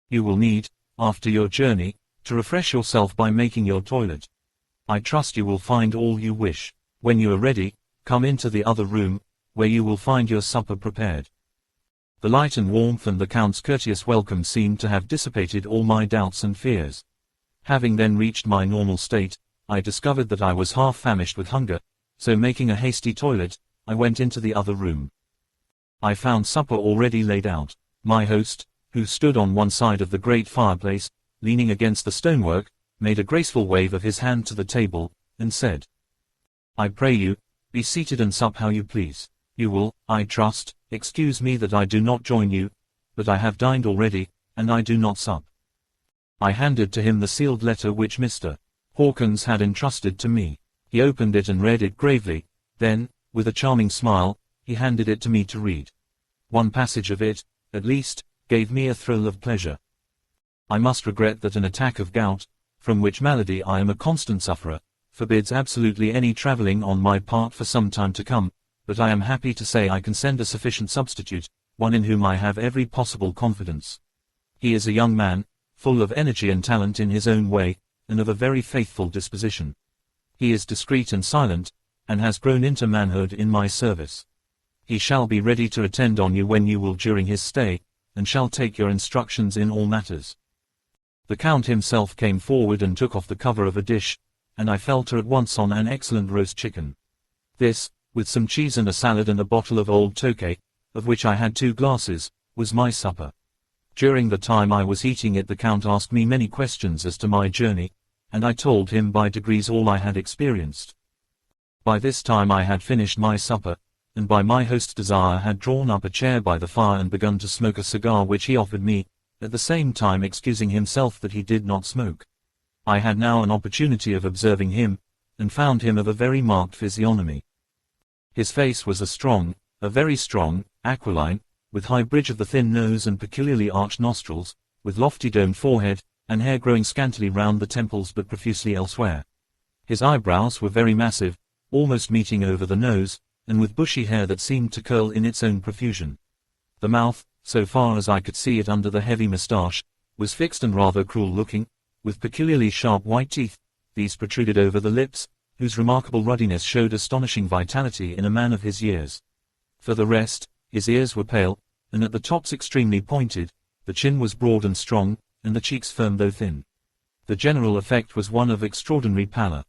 "You will need, after your journey, to refresh yourself by making your toilet. I trust you will find all you wish. When you are ready, come into the other room, where you will find your supper prepared." The light and warmth and the Count's courteous welcome seemed to have dissipated all my doubts and fears. Having then reached my normal state, I discovered that I was half famished with hunger, so making a hasty toilet, I went into the other room. I found supper already laid out. My host, who stood on one side of the great fireplace, leaning against the stonework, made a graceful wave of his hand to the table, and said, "I pray you, be seated and sup how you please. You will, I trust, excuse me that I do not join you, but I have dined already, and I do not sup." I handed to him the sealed letter which Mr. Hawkins had entrusted to me. He opened it and read it gravely, then, with a charming smile, he handed it to me to read. One passage of it, at least, gave me a thrill of pleasure. "I must regret that an attack of gout, from which malady I am a constant sufferer, forbids absolutely any traveling on my part for some time to come, but I am happy to say I can send a sufficient substitute, one in whom I have every possible confidence. He is a young man, full of energy and talent in his own way, and of a very faithful disposition. He is discreet and silent, and has grown into manhood in my service. He shall be ready to attend on you when you will during his stay, and shall take your instructions in all matters." The Count himself came forward and took off the cover of a dish, and I fell to at once on an excellent roast chicken. This, with some cheese and a salad and a bottle of old Tokay, of which I had 2 glasses, was my supper. During the time I was eating it the Count asked me many questions as to my journey, and I told him by degrees all I had experienced. By this time I had finished my supper, and by my host's desire had drawn up a chair by the fire and begun to smoke a cigar which he offered me, at the same time excusing himself that he did not smoke. I had now an opportunity of observing him, and found him of a very marked physiognomy. His face was a very strong, aquiline, with high bridge of the thin nose and peculiarly arched nostrils, with lofty domed forehead, and hair growing scantily round the temples but profusely elsewhere. His eyebrows were very massive, almost meeting over the nose, and with bushy hair that seemed to curl in its own profusion. The mouth, so far as I could see it under the heavy moustache, was fixed and rather cruel-looking, with peculiarly sharp white teeth. These protruded over the lips, whose remarkable ruddiness showed astonishing vitality in a man of his years. For the rest, his ears were pale, and at the tops extremely pointed, the chin was broad and strong, and the cheeks firm though thin. The general effect was one of extraordinary pallor.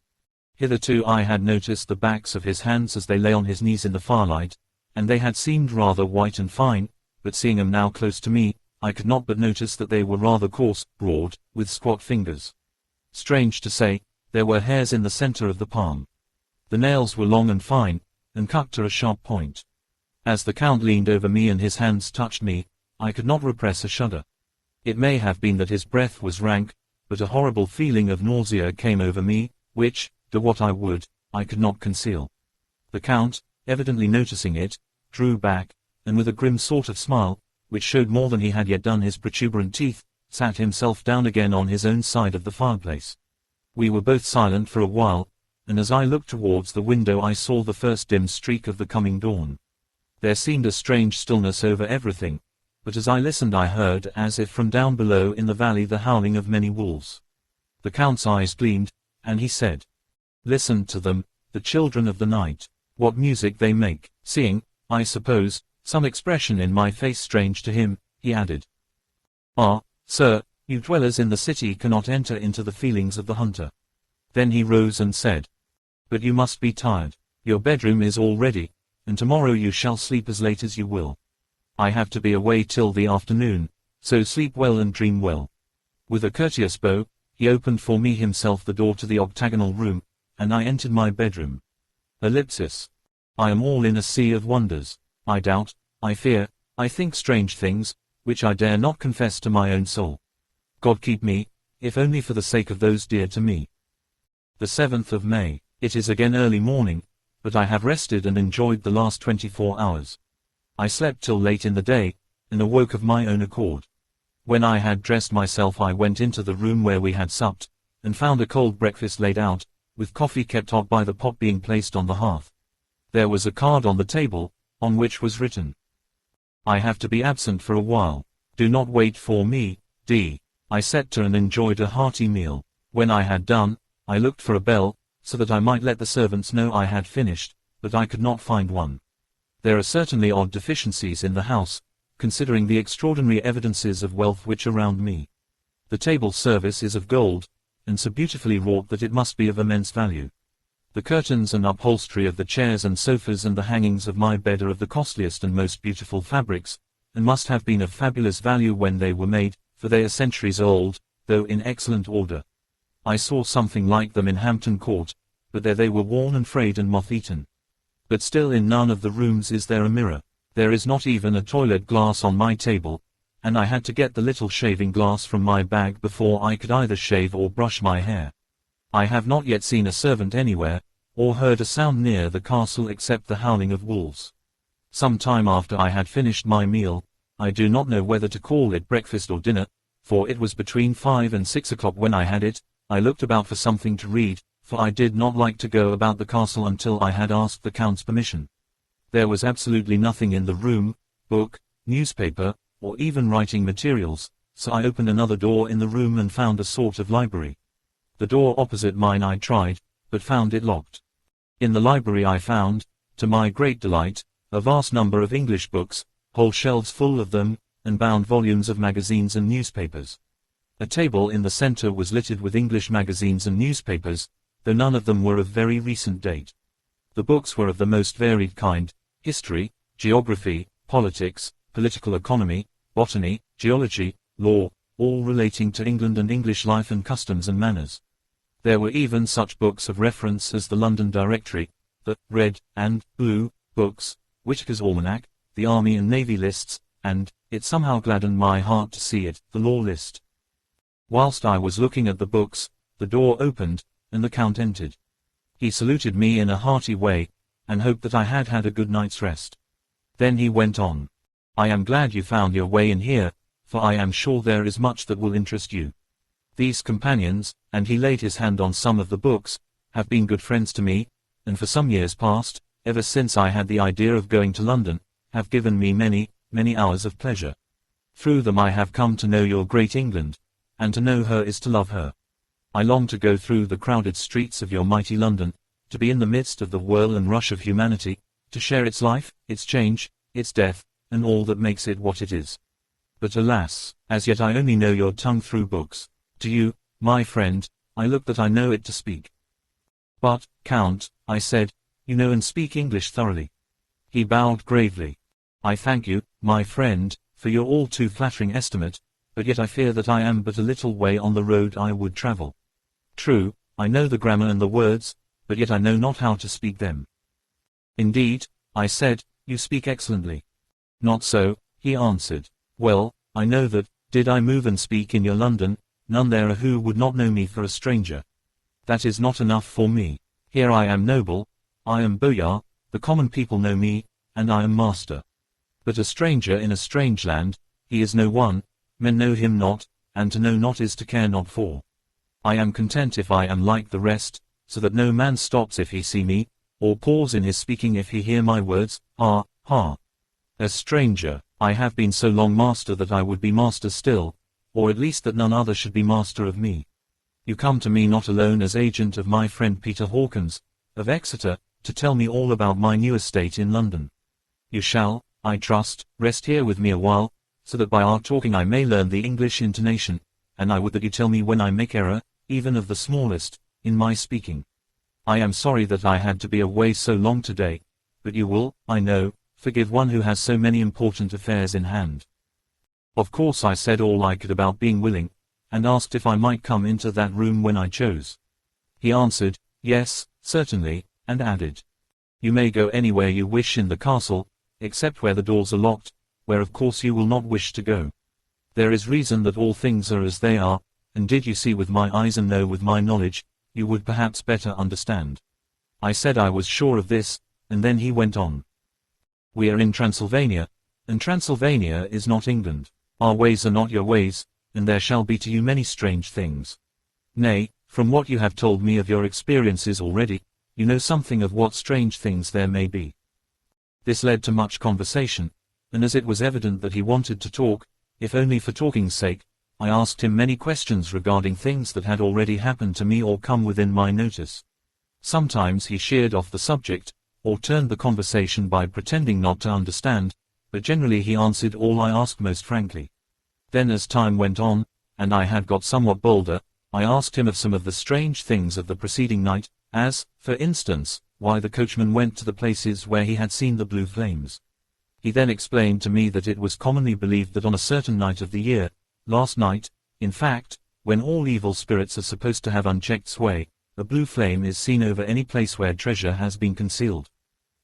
Hitherto I had noticed the backs of his hands as they lay on his knees in the firelight, and they had seemed rather white and fine, but seeing them now close to me, I could not but notice that they were rather coarse, broad, with squat fingers. Strange to say, there were hairs in the center of the palm. The nails were long and fine, and cut to a sharp point. As the Count leaned over me and his hands touched me, I could not repress a shudder. It may have been that his breath was rank, but a horrible feeling of nausea came over me, which, do what I would, I could not conceal. The Count, evidently noticing it, drew back, and with a grim sort of smile, which showed more than he had yet done his protuberant teeth, sat himself down again on his own side of the fireplace. We were both silent for a while, and as I looked towards the window I saw the first dim streak of the coming dawn. There seemed a strange stillness over everything, but as I listened I heard as if from down below in the valley the howling of many wolves. The Count's eyes gleamed, and he said, "Listen to them, the children of the night. What music they make." Seeing, I suppose, some expression in my face strange to him, he added, "Ah, sir, you dwellers in the city cannot enter into the feelings of the hunter." Then he rose and said, "But you must be tired. Your bedroom is all ready, and tomorrow you shall sleep as late as you will. I have to be away till the afternoon, so sleep well and dream well." With a courteous bow, he opened for me himself the door to the octagonal room, and I entered my bedroom. Ellipsis. I am all in a sea of wonders. I doubt, I fear, I think strange things, which I dare not confess to my own soul. God keep me, if only for the sake of those dear to me. The 7th of May. It is again early morning, but I have rested and enjoyed the last 24 hours. I slept till late in the day, and awoke of my own accord. When I had dressed myself I went into the room where we had supped, and found a cold breakfast laid out, with coffee kept hot by the pot being placed on the hearth. There was a card on the table, on which was written, "I have to be absent for a while. Do not wait for me, D." I sat to and enjoyed a hearty meal. When I had done, I looked for a bell, so that I might let the servants know I had finished, but I could not find one. There are certainly odd deficiencies in the house, considering the extraordinary evidences of wealth which are round me. The table service is of gold, and so beautifully wrought that it must be of immense value. The curtains and upholstery of the chairs and sofas and the hangings of my bed are of the costliest and most beautiful fabrics, and must have been of fabulous value when they were made, for they are centuries old, though in excellent order. I saw something like them in Hampton Court, but there they were worn and frayed and moth-eaten. But still in none of the rooms is there a mirror. There is not even a toilet glass on my table, and I had to get the little shaving glass from my bag before I could either shave or brush my hair. I have not yet seen a servant anywhere, or heard a sound near the castle except the howling of wolves. Some time after I had finished my meal, I do not know whether to call it breakfast or dinner, for it was between 5 and 6 o'clock when I had it. I looked about for something to read, for I did not like to go about the castle until I had asked the Count's permission. There was absolutely nothing in the room, book, newspaper, or even writing materials, so I opened another door in the room and found a sort of library. The door opposite mine I tried, but found it locked. In the library I found, to my great delight, a vast number of English books, whole shelves full of them, and bound volumes of magazines and newspapers. A table in the center was littered with English magazines and newspapers, though none of them were of very recent date. The books were of the most varied kind: history, geography, politics, political economy, botany, geology, law, all relating to England and English life and customs and manners. There were even such books of reference as the London Directory, the Red and Blue books, Whitaker's Almanac, the Army and Navy lists, and, it somehow gladdened my heart to see it, the Law List. Whilst I was looking at the books, the door opened, and the Count entered. He saluted me in a hearty way, and hoped that I had had a good night's rest. Then he went on. "I am glad you found your way in here, for I am sure there is much that will interest you. These companions," and he laid his hand on some of the books, "have been good friends to me, and for some years past, ever since I had the idea of going to London, have given me many, many hours of pleasure. Through them I have come to know your great England, and to know her is to love her. I long to go through the crowded streets of your mighty London, to be in the midst of the whirl and rush of humanity, to share its life, its change, its death, and all that makes it what it is. But alas, as yet I only know your tongue through books. To you, my friend, I look that I know it to speak." "But, Count," I said, "you know and speak English thoroughly." He bowed gravely. "I thank you, my friend, for your all too flattering estimate, but yet I fear that I am but a little way on the road I would travel. True, I know the grammar and the words, but yet I know not how to speak them." "Indeed," I said, "you speak excellently." "Not so," he answered. "Well, I know that, did I move and speak in your London, none there are who would not know me for a stranger. That is not enough for me. Here I am noble, I am boyar, the common people know me, and I am master. But a stranger in a strange land, he is no one, men know him not, and to know not is to care not for. I am content if I am like the rest, so that no man stops if he see me, or pause in his speaking if he hear my words. Ha, ha. A stranger, I have been so long master that I would be master still, or at least that none other should be master of me. You come to me not alone as agent of my friend Peter Hawkins, of Exeter, to tell me all about my new estate in London. You shall, I trust, rest here with me a while, so that by our talking I may learn the English intonation, and I would that you tell me when I make error, even of the smallest, in my speaking. I am sorry that I had to be away so long today, but you will, I know, forgive one who has so many important affairs in hand." Of course I said all I could about being willing, and asked if I might come into that room when I chose. He answered, "Yes, certainly," and added, "You may go anywhere you wish in the castle, except where the doors are locked, where of course you will not wish to go. There is reason that all things are as they are, and did you see with my eyes and know with my knowledge, you would perhaps better understand." I said I was sure of this, and then he went on. "We are in Transylvania, and Transylvania is not England. Our ways are not your ways, and there shall be to you many strange things. Nay, from what you have told me of your experiences already, you know something of what strange things there may be." This led to much conversation, and as it was evident that he wanted to talk, if only for talking's sake, I asked him many questions regarding things that had already happened to me or come within my notice. Sometimes he sheered off the subject, or turned the conversation by pretending not to understand, but generally he answered all I asked most frankly. Then as time went on, and I had got somewhat bolder, I asked him of some of the strange things of the preceding night, as, for instance, why the coachman went to the places where he had seen the blue flames. He then explained to me that it was commonly believed that on a certain night of the year, last night, in fact, when all evil spirits are supposed to have unchecked sway, a blue flame is seen over any place where treasure has been concealed.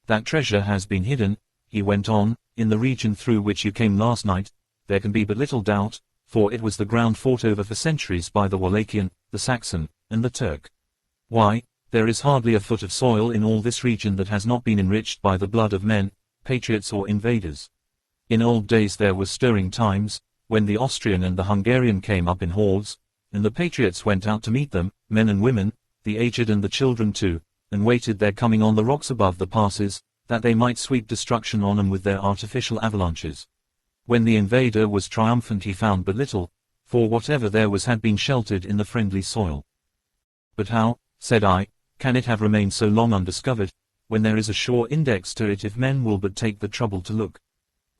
That treasure has been hidden, he went on, in the region through which you came last night, there can be but little doubt, for it was the ground fought over for centuries by the Wallachian, the Saxon, and the Turk. Why, there is hardly a foot of soil in all this region that has not been enriched by the blood of men, patriots or invaders. In old days there were stirring times, when the Austrian and the Hungarian came up in hordes, and the patriots went out to meet them, men and women, the aged and the children too, and waited their coming on the rocks above the passes, that they might sweep destruction on them with their artificial avalanches. When the invader was triumphant he found but little, for whatever there was had been sheltered in the friendly soil. But how, said I, can it have remained so long undiscovered, when there is a sure index to it if men will but take the trouble to look?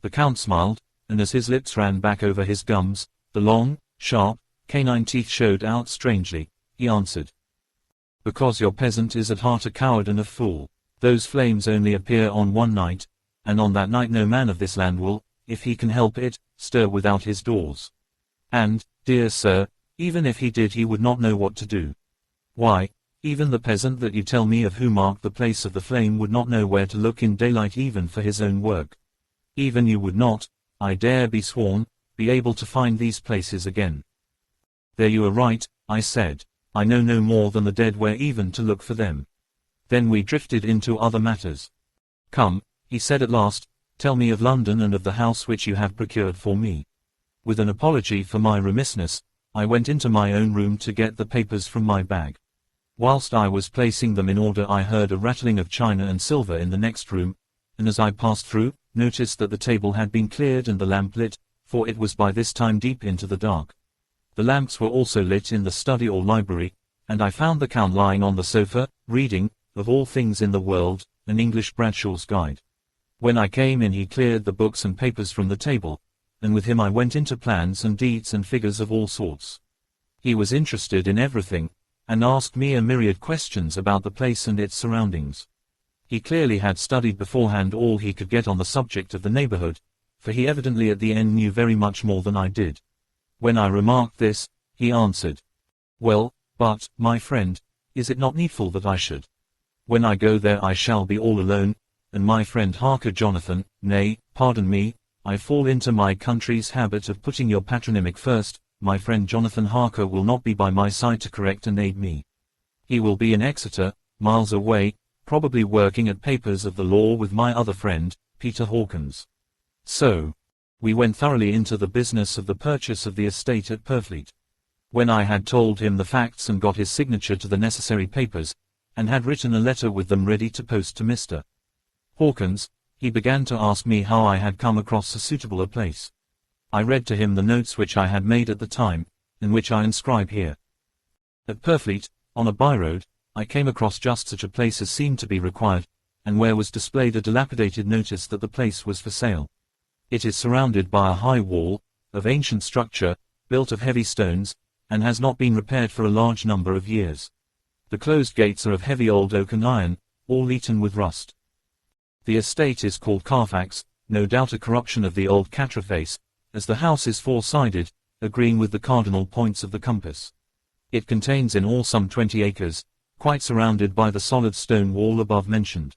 The Count smiled, and as his lips ran back over his gums, the long, sharp, canine teeth showed out strangely, he answered. Because your peasant is at heart a coward and a fool. Those flames only appear on one night, and on that night no man of this land will, if he can help it, stir without his doors. And, dear sir, even if he did he would not know what to do. Why, even the peasant that you tell me of who marked the place of the flame would not know where to look in daylight even for his own work. Even you would not, I dare be sworn, be able to find these places again. There you are right, I said. I know no more than the dead where even to look for them. Then we drifted into other matters. Come, he said at last, tell me of London and of the house which you have procured for me. With an apology for my remissness, I went into my own room to get the papers from my bag. Whilst I was placing them in order I heard a rattling of china and silver in the next room, and as I passed through, noticed that the table had been cleared and the lamp lit, for it was by this time deep into the dark. The lamps were also lit in the study or library, and I found the Count lying on the sofa, reading, of all things in the world, an English Bradshaw's Guide. When I came in he cleared the books and papers from the table, and with him I went into plans and deeds and figures of all sorts. He was interested in everything, and asked me a myriad questions about the place and its surroundings. He clearly had studied beforehand all he could get on the subject of the neighborhood, for he evidently at the end knew very much more than I did. When I remarked this, he answered, well, but, my friend, is it not needful that I should? When I go there I shall be all alone, and my friend Harker Jonathan, nay, pardon me, I fall into my country's habit of putting your patronymic first, my friend Jonathan Harker will not be by my side to correct and aid me. He will be in Exeter, miles away, probably working at papers of the law with my other friend, Peter Hawkins. So, we went thoroughly into the business of the purchase of the estate at Purfleet. When I had told him the facts and got his signature to the necessary papers, and had written a letter with them ready to post to Mr. Hawkins, he began to ask me how I had come across so suitable a place. I read to him the notes which I had made at the time, and which I inscribe here. At Purfleet, on a by-road, I came across just such a place as seemed to be required, and where was displayed a dilapidated notice that the place was for sale. It is surrounded by a high wall, of ancient structure, built of heavy stones, and has not been repaired for a large number of years. The closed gates are of heavy old oak and iron, all eaten with rust. The estate is called Carfax, no doubt a corruption of the old Catraface, as the house is four-sided, agreeing with the cardinal points of the compass. It contains in all some 20 acres, quite surrounded by the solid stone wall above mentioned.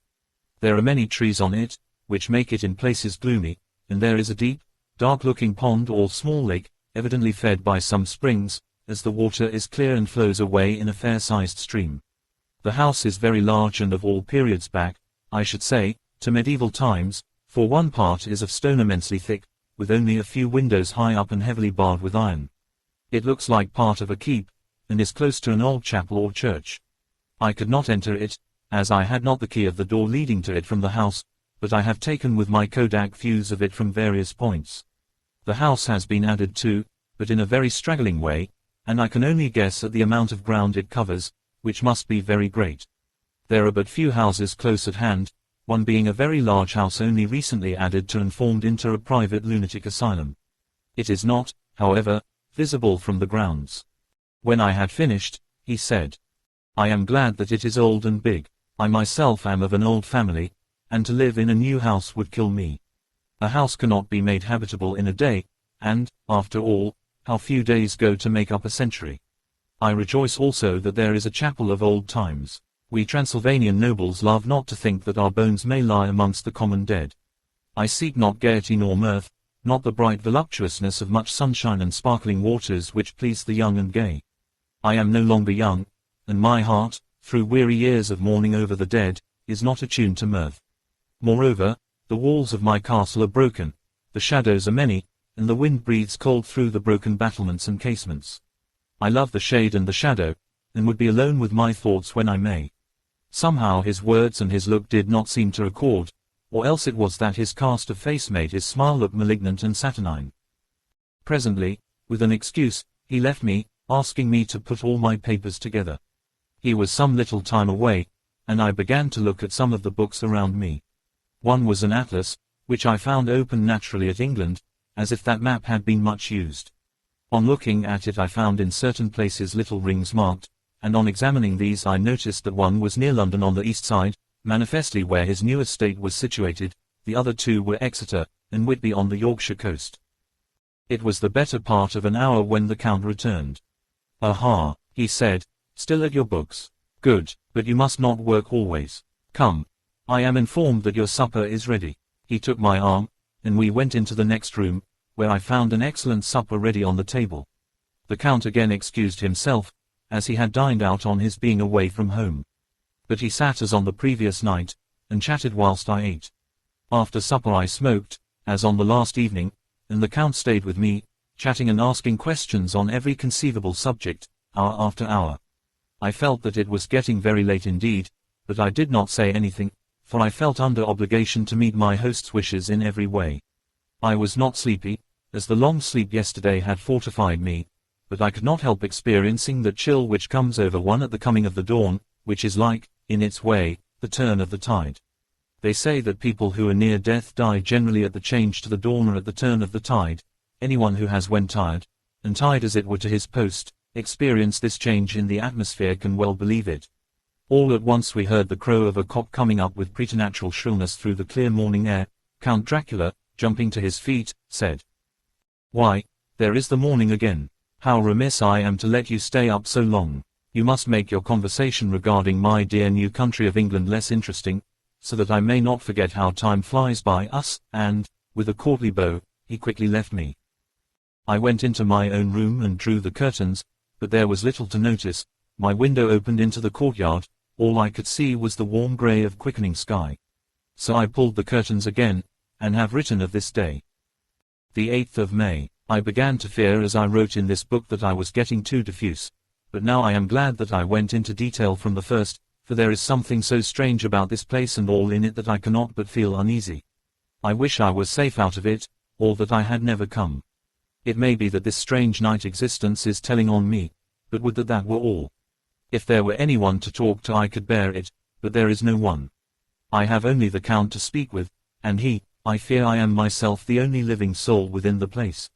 There are many trees on it, which make it in places gloomy, and there is a deep, dark-looking pond or small lake, evidently fed by some springs, as the water is clear and flows away in a fair-sized stream. The house is very large and of all periods back, I should say, to medieval times, for one part is of stone immensely thick, with only a few windows high up and heavily barred with iron. It looks like part of a keep, and is close to an old chapel or church. I could not enter it, as I had not the key of the door leading to it from the house, but I have taken with my kodak views of it from various points. The house has been added to, but in a very straggling way, and I can only guess at the amount of ground it covers, which must be very great. There are but few houses close at hand, one being a very large house only recently added to and formed into a private lunatic asylum. It is not, however, visible from the grounds. When I had finished, he said, I am glad that it is old and big. I myself am of an old family, and to live in a new house would kill me. A house cannot be made habitable in a day, and, after all, how few days go to make up a century. I rejoice also that there is a chapel of old times. We Transylvanian nobles love not to think that our bones may lie amongst the common dead. I seek not gaiety nor mirth, not the bright voluptuousness of much sunshine and sparkling waters which please the young and gay. I am no longer young, and my heart, through weary years of mourning over the dead, is not attuned to mirth. Moreover, the walls of my castle are broken, the shadows are many, and the wind breathes cold through the broken battlements and casements. I love the shade and the shadow, and would be alone with my thoughts when I may. Somehow his words and his look did not seem to accord, or else it was that his cast of face made his smile look malignant and saturnine. Presently, with an excuse, he left me, asking me to put all my papers together. He was some little time away, and I began to look at some of the books around me. One was an atlas, which I found open naturally at England, as if that map had been much used. On looking at it I found in certain places little rings marked, and on examining these I noticed that one was near London on the east side, manifestly where his new estate was situated, the other two were Exeter, and Whitby on the Yorkshire coast. It was the better part of an hour when the Count returned. "Aha," he said, "still at your books. Good, but you must not work always. Come. I am informed that your supper is ready." He took my arm, and we went into the next room, where I found an excellent supper ready on the table. The Count again excused himself, as he had dined out on his being away from home. But he sat as on the previous night, and chatted whilst I ate. After supper I smoked, as on the last evening, and the Count stayed with me, chatting and asking questions on every conceivable subject, hour after hour. I felt that it was getting very late indeed, but I did not say anything, for I felt under obligation to meet my host's wishes in every way. I was not sleepy, as the long sleep yesterday had fortified me, but I could not help experiencing that chill which comes over one at the coming of the dawn, which is like, in its way, the turn of the tide. They say that people who are near death die generally at the change to the dawn or at the turn of the tide. Anyone who has when tired, and tied as it were to his post, experienced this change in the atmosphere can well believe it. All at once we heard the crow of a cock coming up with preternatural shrillness through the clear morning air. Count Dracula, jumping to his feet, said, "Why, there is the morning again. How remiss I am to let you stay up so long. You must make your conversation regarding my dear new country of England less interesting, so that I may not forget how time flies by us," and, with a courtly bow, he quickly left me. I went into my own room and drew the curtains, but there was little to notice. My window opened into the courtyard, all I could see was the warm grey of quickening sky. So I pulled the curtains again, and have written of this day. The 8th of May. I began to fear as I wrote in this book that I was getting too diffuse, but now I am glad that I went into detail from the first, for there is something so strange about this place and all in it that I cannot but feel uneasy. I wish I was safe out of it, or that I had never come. It may be that this strange night existence is telling on me, but would that that were all. If there were anyone to talk to I could bear it, but there is no one. I have only the Count to speak with, and I fear I am myself the only living soul within the place.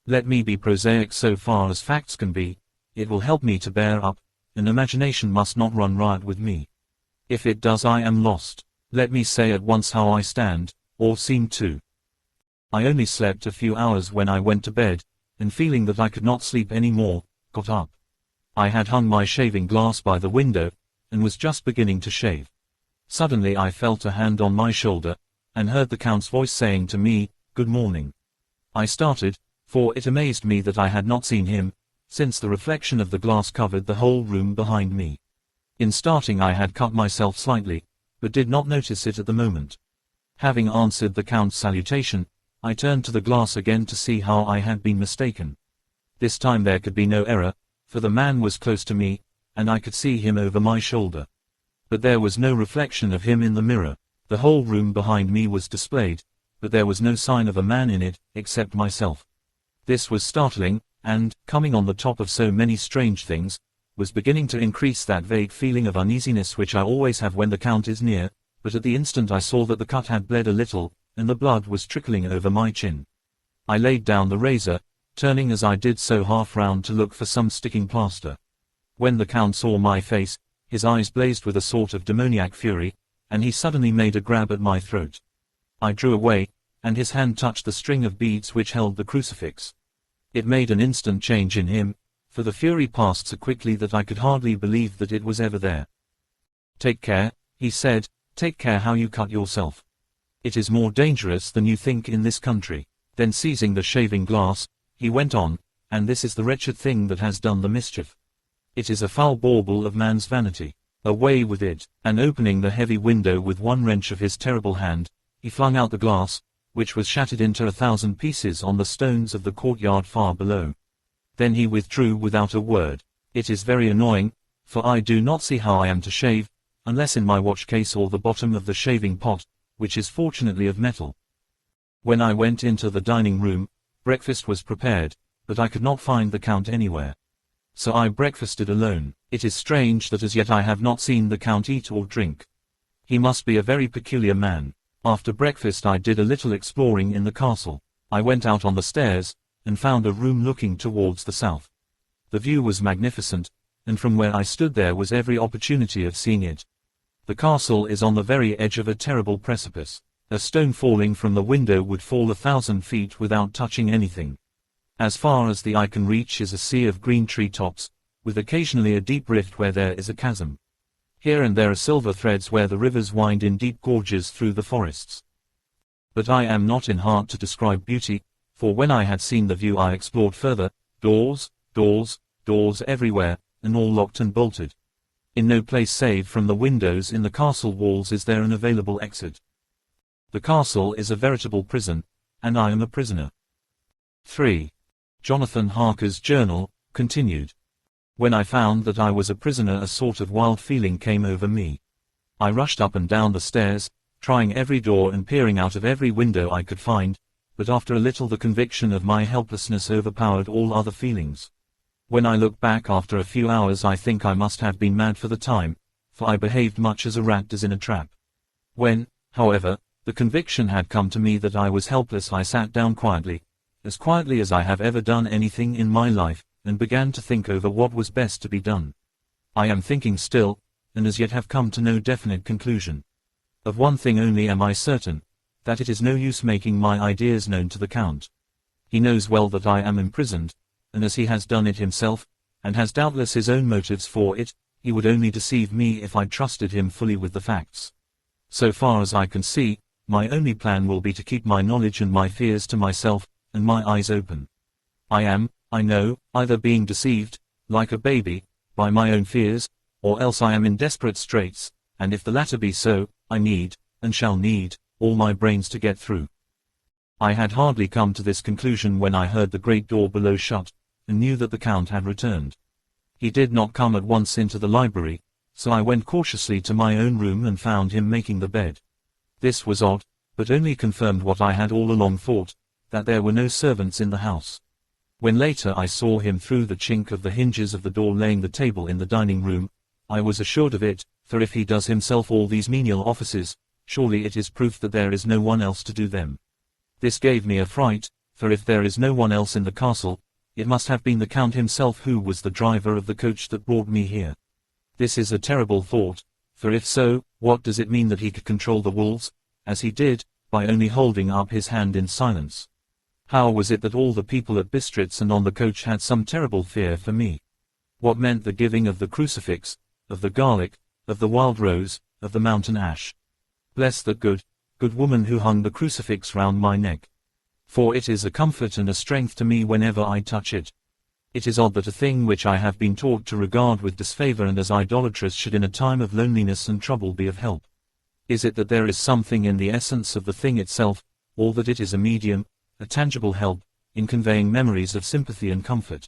Let me be prosaic so far as facts can be, it will help me to bear up, and imagination must not run riot with me. If it does I am lost. Let me say at once how I stand, or seem to. I only slept a few hours when I went to bed, and feeling that I could not sleep any more, got up. I had hung my shaving glass by the window, and was just beginning to shave. Suddenly I felt a hand on my shoulder, and heard the Count's voice saying to me, "Good morning." I started, for it amazed me that I had not seen him, since the reflection of the glass covered the whole room behind me. In starting I had cut myself slightly, but did not notice it at the moment. Having answered the Count's salutation, I turned to the glass again to see how I had been mistaken. This time there could be no error, for the man was close to me, and I could see him over my shoulder. But there was no reflection of him in the mirror. The whole room behind me was displayed, but there was no sign of a man in it, except myself. This was startling, and, coming on the top of so many strange things, was beginning to increase that vague feeling of uneasiness which I always have when the Count is near, but at the instant I saw that the cut had bled a little, and the blood was trickling over my chin. I laid down the razor, turning as I did so half round to look for some sticking plaster. When the Count saw my face, his eyes blazed with a sort of demoniac fury, and he suddenly made a grab at my throat. I drew away, and his hand touched the string of beads which held the crucifix. It made an instant change in him, for the fury passed so quickly that I could hardly believe that it was ever there. "Take care," he said, "take care how you cut yourself. It is more dangerous than you think in this country. Then seizing the shaving glass, he went on, "And this is the wretched thing that has done the mischief. It is a foul bauble of man's vanity. Away with it," and opening the heavy window with one wrench of his terrible hand, he flung out the glass, which was shattered into 1,000 pieces on the stones of the courtyard far below. Then he withdrew without a word. It is very annoying, for I do not see how I am to shave, unless in my watch case or the bottom of the shaving pot, which is fortunately of metal. When I went into the dining room, breakfast was prepared, but I could not find the Count anywhere. So I breakfasted alone. It is strange that as yet I have not seen the Count eat or drink. He must be a very peculiar man. After breakfast I did a little exploring in the castle. I went out on the stairs, and found a room looking towards the south. The view was magnificent, and from where I stood there was every opportunity of seeing it. The castle is on the very edge of a terrible precipice. A stone falling from the window would fall 1,000 feet without touching anything. As far as the eye can reach is a sea of green tree tops, with occasionally a deep rift where there is a chasm. Here and there are silver threads where the rivers wind in deep gorges through the forests. But I am not in heart to describe beauty, for when I had seen the view I explored further, doors, doors, doors everywhere, and all locked and bolted. In no place save from the windows in the castle walls is there an available exit. The castle is a veritable prison, and I am a prisoner. 3. Jonathan Harker's journal, continued. When I found that I was a prisoner, a sort of wild feeling came over me. I rushed up and down the stairs, trying every door and peering out of every window I could find, but after a little the conviction of my helplessness overpowered all other feelings. When I look back after a few hours I think I must have been mad for the time, for I behaved much as a rat does in a trap. When, however, the conviction had come to me that I was helpless, I sat down quietly as I have ever done anything in my life, and began to think over what was best to be done. I am thinking still, and as yet have come to no definite conclusion. Of one thing only am I certain, that it is no use making my ideas known to the Count. He knows well that I am imprisoned, and as he has done it himself, and has doubtless his own motives for it, he would only deceive me if I trusted him fully with the facts. So far as I can see, my only plan will be to keep my knowledge and my fears to myself, and my eyes open. I am, I know, either being deceived, like a baby, by my own fears, or else I am in desperate straits, and if the latter be so, I need, and shall need, all my brains to get through. I had hardly come to this conclusion when I heard the great door below shut, and knew that the Count had returned. He did not come at once into the library, so I went cautiously to my own room and found him making the bed. This was odd, but only confirmed what I had all along thought, that there were no servants in the house. When later I saw him through the chink of the hinges of the door laying the table in the dining room, I was assured of it, for if he does himself all these menial offices, surely it is proof that there is no one else to do them. This gave me a fright, for if there is no one else in the castle, it must have been the Count himself who was the driver of the coach that brought me here. This is a terrible thought, for if so, what does it mean that he could control the wolves, as he did, by only holding up his hand in silence? How was it that all the people at Bistritz and on the coach had some terrible fear for me? What meant the giving of the crucifix, of the garlic, of the wild rose, of the mountain ash? Bless the good woman who hung the crucifix round my neck. For it is a comfort and a strength to me whenever I touch it. It is odd that a thing which I have been taught to regard with disfavor and as idolatrous should in a time of loneliness and trouble be of help. Is it that there is something in the essence of the thing itself, or that it is a medium, a tangible help, in conveying memories of sympathy and comfort?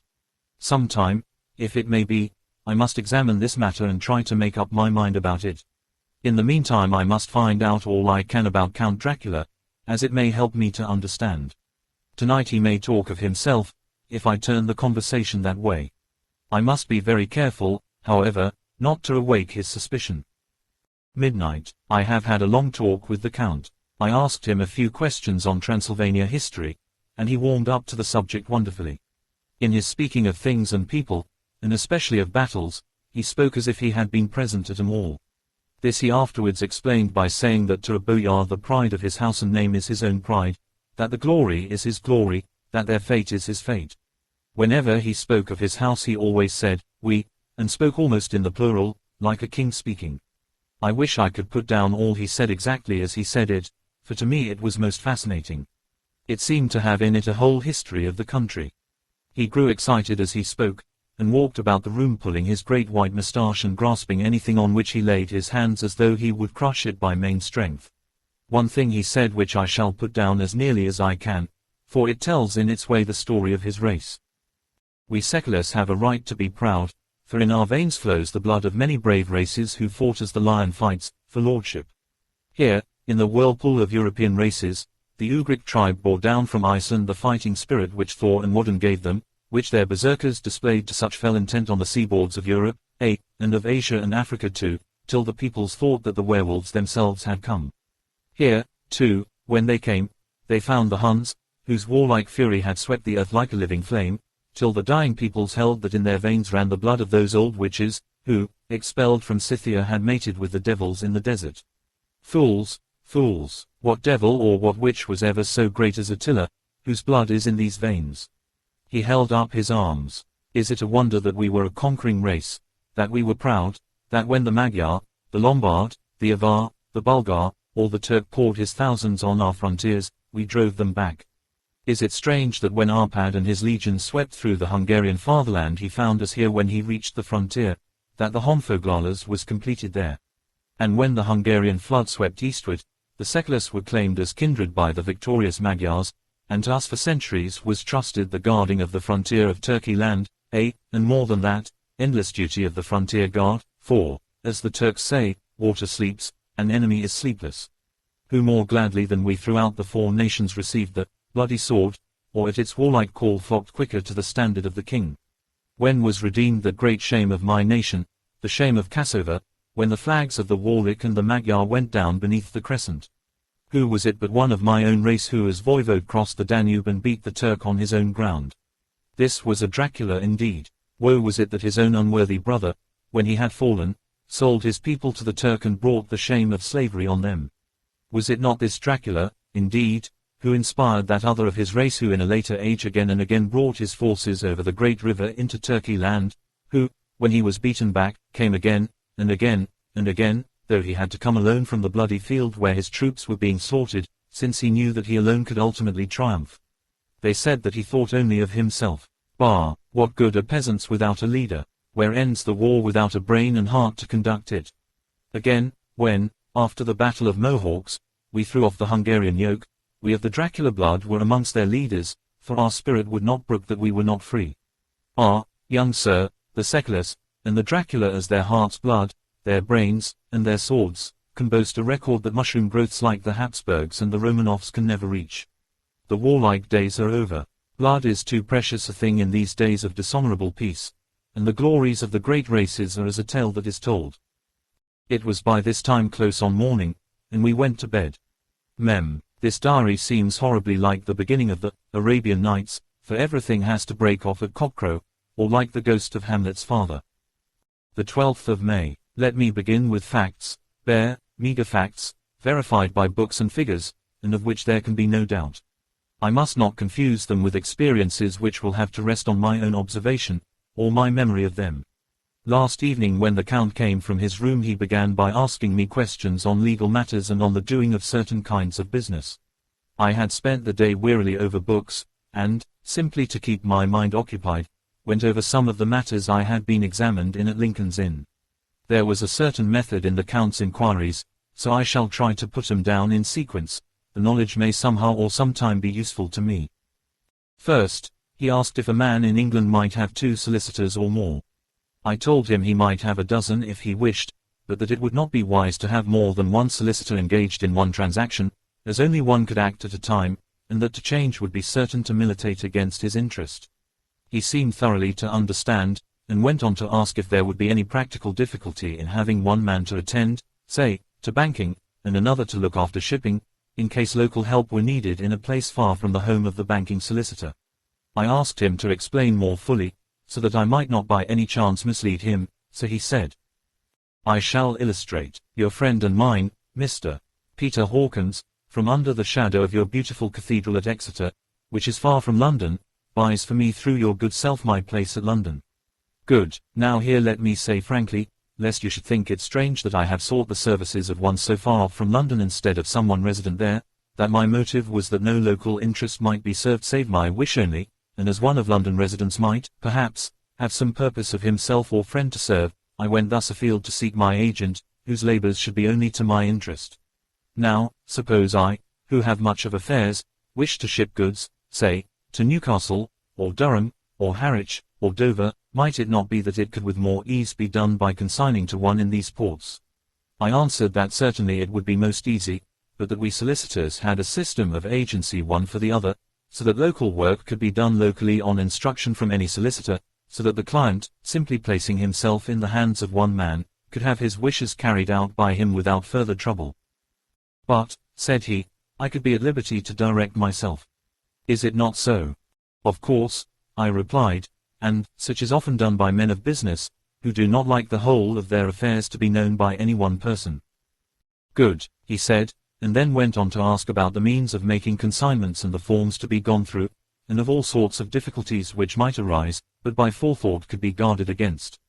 Sometime, if it may be, I must examine this matter and try to make up my mind about it. In the meantime I must find out all I can about Count Dracula, as it may help me to understand. Tonight he may talk of himself, if I turn the conversation that way. I must be very careful, however, not to awake his suspicion. Midnight. I have had a long talk with the Count. I asked him a few questions on Transylvania history, and he warmed up to the subject wonderfully. In his speaking of things and people, and especially of battles, he spoke as if he had been present at them all. This he afterwards explained by saying that to a boyar the pride of his house and name is his own pride, that the glory is his glory, that their fate is his fate. Whenever he spoke of his house he always said, we, and spoke almost in the plural, like a king speaking. I wish I could put down all he said exactly as he said it, for to me it was most fascinating. It seemed to have in it a whole history of the country. He grew excited as he spoke, and walked about the room pulling his great white moustache and grasping anything on which he laid his hands as though he would crush it by main strength. One thing he said which I shall put down as nearly as I can, for it tells in its way the story of his race. We seculars have a right to be proud, for in our veins flows the blood of many brave races who fought as the lion fights, for lordship. Here, in the whirlpool of European races, the Ugric tribe bore down from Iceland the fighting spirit which Thor and Woden gave them, which their berserkers displayed to such fell intent on the seaboards of Europe, and of Asia and Africa too, till the peoples thought that the werewolves themselves had come. Here, too, when they came, they found the Huns, whose warlike fury had swept the earth like a living flame, till the dying peoples held that in their veins ran the blood of those old witches, who, expelled from Scythia had mated with the devils in the desert. Fools, fools, what devil or what witch was ever so great as Attila, whose blood is in these veins? He held up his arms. Is it a wonder that we were a conquering race, that we were proud, that when the Magyar, the Lombard, the Avar, the Bulgar, or the Turk poured his thousands on our frontiers, we drove them back? Is it strange that when Arpad and his legions swept through the Hungarian fatherland he found us here when he reached the frontier, that the Honfoglalas was completed there? And when the Hungarian flood swept eastward, the seculars were claimed as kindred by the victorious Magyars, and to us for centuries was trusted the guarding of the frontier of Turkey land, and more than that, endless duty of the frontier guard, for, as the Turks say, water sleeps, an enemy is sleepless. Who more gladly than we throughout the four nations received the bloody sword, or at its warlike call flocked quicker to the standard of the king? When was redeemed the great shame of my nation, the shame of Cassova, when the flags of the Warlic and the Magyar went down beneath the crescent? Who was it but one of my own race who as voivode crossed the Danube and beat the Turk on his own ground? This was a Dracula indeed. Woe was it that his own unworthy brother, when he had fallen, sold his people to the Turk and brought the shame of slavery on them. Was it not this Dracula, indeed, who inspired that other of his race who in a later age again and again brought his forces over the great river into Turkey land, who, when he was beaten back, came again, and again, and again, though he had to come alone from the bloody field where his troops were being slaughtered, since he knew that he alone could ultimately triumph? They said that he thought only of himself. Bah, what good are peasants without a leader? Where ends the war without a brain and heart to conduct it? Again, when, after the Battle of Mohawks, we threw off the Hungarian yoke, we of the Dracula blood were amongst their leaders, for our spirit would not brook that we were not free. Ah, young sir, the seculars, and the Dracula as their heart's blood, their brains, and their swords, can boast a record that mushroom growths like the Habsburgs and the Romanovs can never reach. The warlike days are over. Blood is too precious a thing in these days of dishonorable peace, and the glories of the great races are as a tale that is told. It was by this time close on morning, and we went to bed. Mem. This diary seems horribly like the beginning of the Arabian Nights, for everything has to break off at cockcrow, or like the ghost of Hamlet's father. The 12th of May. Let me begin with facts, bare, meager facts, verified by books and figures, and of which there can be no doubt. I must not confuse them with experiences which will have to rest on my own observation, or my memory of them. Last evening when the Count came from his room he began by asking me questions on legal matters and on the doing of certain kinds of business. I had spent the day wearily over books, and, simply to keep my mind occupied, went over some of the matters I had been examined in at Lincoln's Inn. There was a certain method in the Count's inquiries, so I shall try to put them down in sequence. The knowledge may somehow or sometime be useful to me. First, he asked if a man in England might have 2 solicitors or more. I told him he might have a dozen if he wished, but that it would not be wise to have more than 1 solicitor engaged in one transaction, as only one could act at a time, and that to change would be certain to militate against his interest. He seemed thoroughly to understand, and went on to ask if there would be any practical difficulty in having one man to attend, say, to banking, and another to look after shipping, in case local help were needed in a place far from the home of the banking solicitor. I asked him to explain more fully, so that I might not by any chance mislead him, so he said, I shall illustrate. Your friend and mine, Mr. Peter Hawkins, from under the shadow of your beautiful cathedral at Exeter, which is far from London, buys for me through your good self my place at London. Good. Now here let me say frankly, lest you should think it strange that I have sought the services of one so far off from London instead of someone resident there, that my motive was that no local interest might be served save my wish only, and as one of London residents might, perhaps, have some purpose of himself or friend to serve, I went thus afield to seek my agent, whose labours should be only to my interest. Now, suppose I, who have much of affairs, wish to ship goods, say, to Newcastle, or Durham, or Harwich, or Dover, might it not be that it could with more ease be done by consigning to one in these ports? I answered that certainly it would be most easy, but that we solicitors had a system of agency one for the other, so that local work could be done locally on instruction from any solicitor, so that the client, simply placing himself in the hands of one man, could have his wishes carried out by him without further trouble. But, said he, I could be at liberty to direct myself. Is it not so? Of course, I replied, and such is often done by men of business, who do not like the whole of their affairs to be known by any one person. Good, he said, and then went on to ask about the means of making consignments and the forms to be gone through, and of all sorts of difficulties which might arise, but by forethought could be guarded against.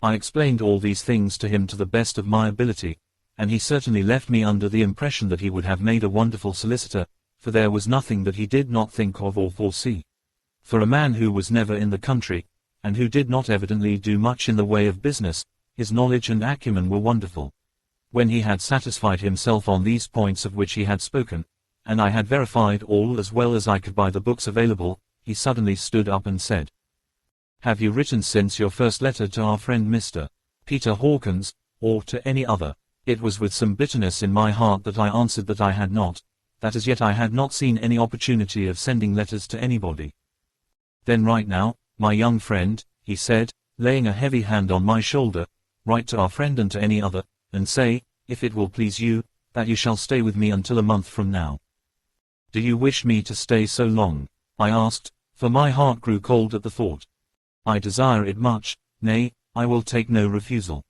I explained all these things to him to the best of my ability, and he certainly left me under the impression that he would have made a wonderful solicitor, for there was nothing that he did not think of or foresee. For a man who was never in the country, and who did not evidently do much in the way of business, his knowledge and acumen were wonderful. When he had satisfied himself on these points of which he had spoken, and I had verified all as well as I could by the books available, he suddenly stood up and said, "Have you written since your first letter to our friend Mr. Peter Hawkins, or to any other?" It was with some bitterness in my heart that I answered that I had not, that as yet I had not seen any opportunity of sending letters to anybody. "Then write now, my young friend," he said, laying a heavy hand on my shoulder, "write to our friend and to any other, and say, if it will please you, that you shall stay with me until a month from now." "Do you wish me to stay so long?" I asked, for my heart grew cold at the thought. "I desire it much, nay, I will take no refusal.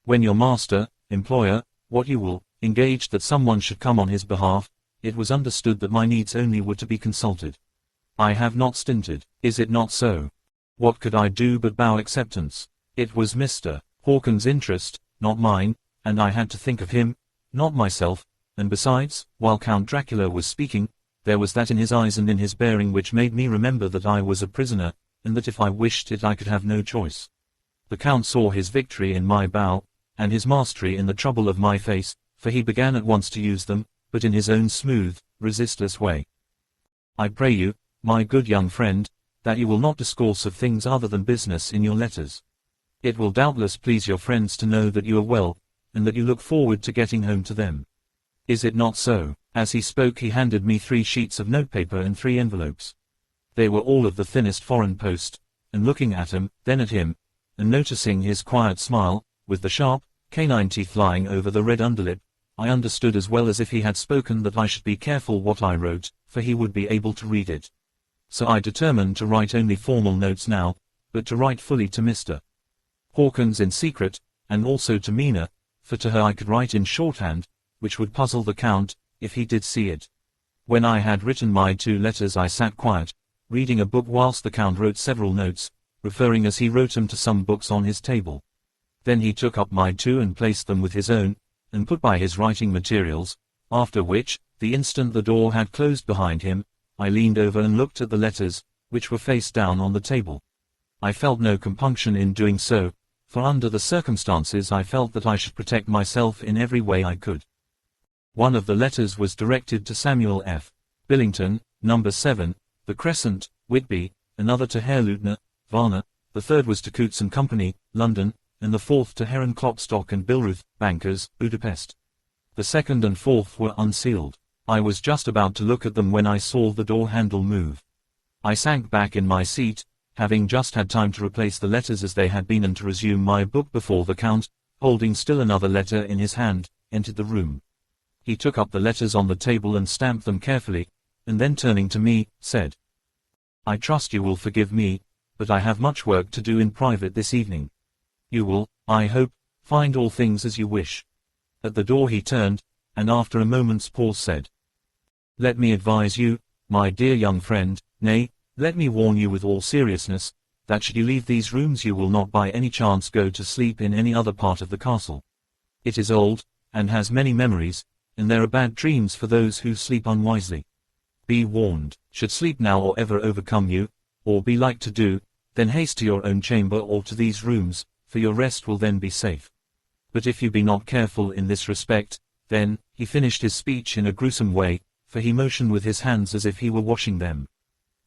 When your master, employer, what you will, engaged that someone should come on his behalf, it was understood that my needs only were to be consulted. I have not stinted, is it not so? What could I do but bow acceptance? It was Mr. Hawkins' interest, not mine, and I had to think of him, not myself, and besides, while Count Dracula was speaking, there was that in his eyes and in his bearing which made me remember that I was a prisoner, and that if I wished it I could have no choice. The Count saw his victory in my bow, and his mastery in the trouble of my face, for he began at once to use them, but in his own smooth, resistless way. "I pray you, my good young friend, that you will not discourse of things other than business in your letters. It will doubtless please your friends to know that you are well, and that you look forward to getting home to them. Is it not so?" As he spoke he handed me 3 sheets of notepaper and 3 envelopes. They were all of the thinnest foreign post, and looking at him, then at him, and noticing his quiet smile, with the sharp, canine teeth lying over the red underlip, I understood as well as if he had spoken that I should be careful what I wrote, for he would be able to read it. So I determined to write only formal notes now, but to write fully to Mr. Hawkins in secret, and also to Mina, for to her I could write in shorthand, which would puzzle the Count, if he did see it. When I had written my 2 letters I sat quiet, reading a book whilst the Count wrote several notes, referring as he wrote them to some books on his table. Then he took up my 2 and placed them with his own, and put by his writing materials, after which, the instant the door had closed behind him, I leaned over and looked at the letters, which were face down on the table. I felt no compunction in doing so, for under the circumstances I felt that I should protect myself in every way I could. One of the letters was directed to Samuel F. Billington, No. 7, The Crescent, Whitby, another to Herr Lieutenant Varner, the third was to Coutts and Company, London, and the fourth to Heron Klopstock and Bilruth, bankers, Budapest. The second and fourth were unsealed. I was just about to look at them when I saw the door handle move. I sank back in my seat, having just had time to replace the letters as they had been and to resume my book before the Count, holding still another letter in his hand, entered the room. He took up the letters on the table and stamped them carefully, and then turning to me, said, "I trust you will forgive me, but I have much work to do in private this evening. You will, I hope, find all things as you wish." At the door he turned, and after a moment's pause said, "Let me advise you, my dear young friend, nay, let me warn you with all seriousness, that should you leave these rooms you will not by any chance go to sleep in any other part of the castle. It is old, and has many memories, and there are bad dreams for those who sleep unwisely. Be warned, should sleep now or ever overcome you, or be like to do, then haste to your own chamber or to these rooms, for your rest will then be safe. But if you be not careful in this respect, then, he finished his speech in a gruesome way, for he motioned with his hands as if he were washing them.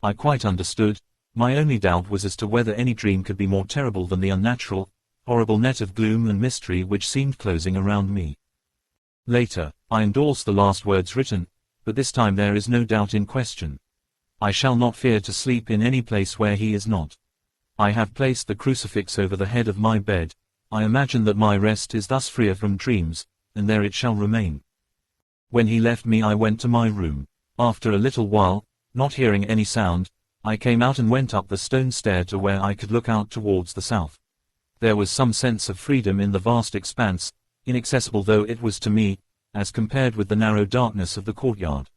I quite understood. My only doubt was as to whether any dream could be more terrible than the unnatural, horrible net of gloom and mystery which seemed closing around me. Later, I endorsed the last words written, but this time there is no doubt in question. I shall not fear to sleep in any place where he is not. I have placed the crucifix over the head of my bed. I imagine that my rest is thus freer from dreams, and there it shall remain. When he left me I went to my room. After a little while, not hearing any sound, I came out and went up the stone stair to where I could look out towards the south. There was some sense of freedom in the vast expanse, inaccessible though it was to me, as compared with the narrow darkness of the courtyard.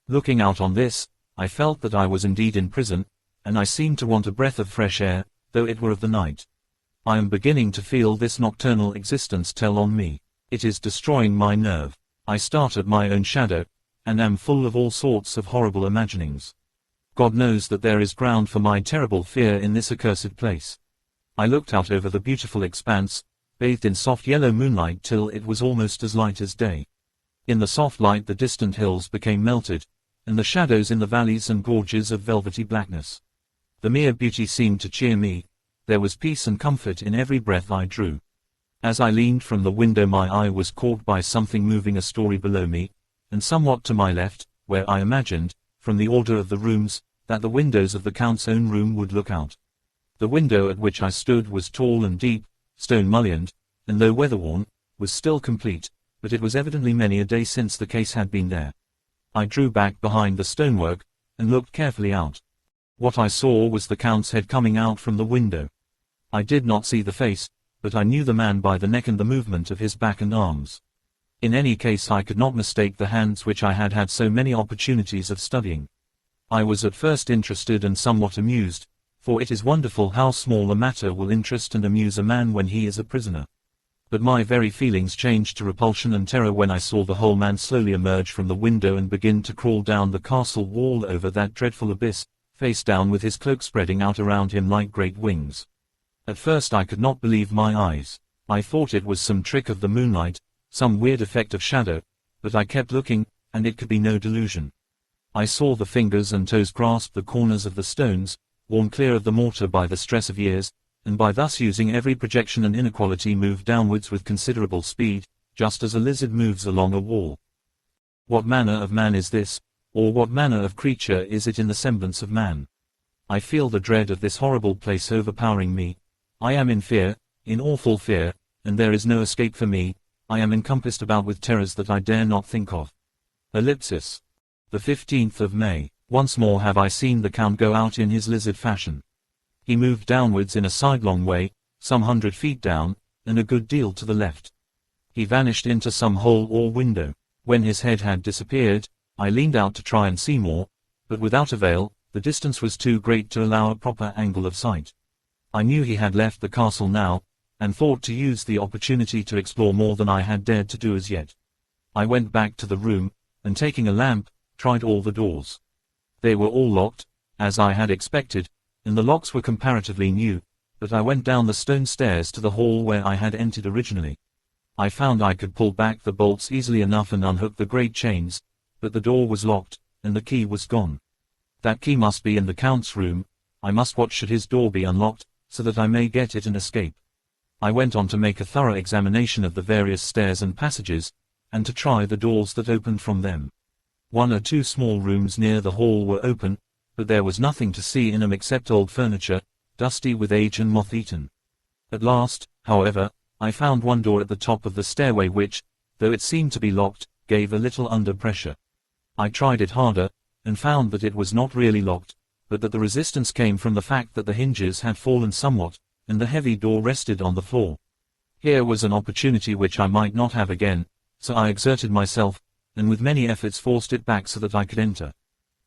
Looking out on this, I felt that I was indeed in prison, and I seemed to want a breath of fresh air, though it were of the night. I am beginning to feel this nocturnal existence tell on me. It is destroying my nerve. I start at my own shadow, and am full of all sorts of horrible imaginings. God knows that there is ground for my terrible fear in this accursed place. I looked out over the beautiful expanse, bathed in soft yellow moonlight till it was almost as light as day. In the soft light the distant hills became melted, and the shadows in the valleys and gorges of velvety blackness. The mere beauty seemed to cheer me. There was peace and comfort in every breath I drew. As I leaned from the window my eye was caught by something moving a story below me, and somewhat to my left, where I imagined, from the order of the rooms, that the windows of the Count's own room would look out. The window at which I stood was tall and deep, stone-mullioned, and though weather-worn, was still complete, but it was evidently many a day since the case had been there. I drew back behind the stonework, and looked carefully out. What I saw was the Count's head coming out from the window. I did not see the face, but I knew the man by the neck and the movement of his back and arms. In any case I could not mistake the hands which I had had so many opportunities of studying. I was at first interested and somewhat amused, for it is wonderful how small a matter will interest and amuse a man when he is a prisoner. But my very feelings changed to repulsion and terror when I saw the whole man slowly emerge from the window and begin to crawl down the castle wall over that dreadful abyss, face down with his cloak spreading out around him like great wings. At first I could not believe my eyes. I thought it was some trick of the moonlight, some weird effect of shadow, but I kept looking, and it could be no delusion. I saw the fingers and toes grasp the corners of the stones, worn clear of the mortar by the stress of years, and by thus using every projection and inequality move downwards with considerable speed, just as a lizard moves along a wall. What manner of man is this, or what manner of creature is it in the semblance of man? I feel the dread of this horrible place overpowering me. I am in fear, in awful fear, and there is no escape for me. I am encompassed about with terrors that I dare not think of. Ellipsis. The 15th of May. Once more have I seen the Count go out in his lizard fashion. He moved downwards in a sidelong way, some 100 feet down, and a good deal to the left. He vanished into some hole or window. When his head had disappeared, I leaned out to try and see more, but without avail. The distance was too great to allow a proper angle of sight. I knew he had left the castle now, and thought to use the opportunity to explore more than I had dared to do as yet. I went back to the room, and taking a lamp, tried all the doors. They were all locked, as I had expected, and the locks were comparatively new, but I went down the stone stairs to the hall where I had entered originally. I found I could pull back the bolts easily enough and unhook the great chains, but the door was locked, and the key was gone. That key must be in the Count's room. I must watch should his door be unlocked, so that I may get it and escape. I went on to make a thorough examination of the various stairs and passages, and to try the doors that opened from them. One or two small rooms near the hall were open, but there was nothing to see in them except old furniture, dusty with age and moth-eaten. At last, however, I found one door at the top of the stairway which, though it seemed to be locked, gave a little under pressure. I tried it harder, and found that it was not really locked, but that the resistance came from the fact that the hinges had fallen somewhat, and the heavy door rested on the floor. Here was an opportunity which I might not have again, so I exerted myself, and with many efforts forced it back so that I could enter.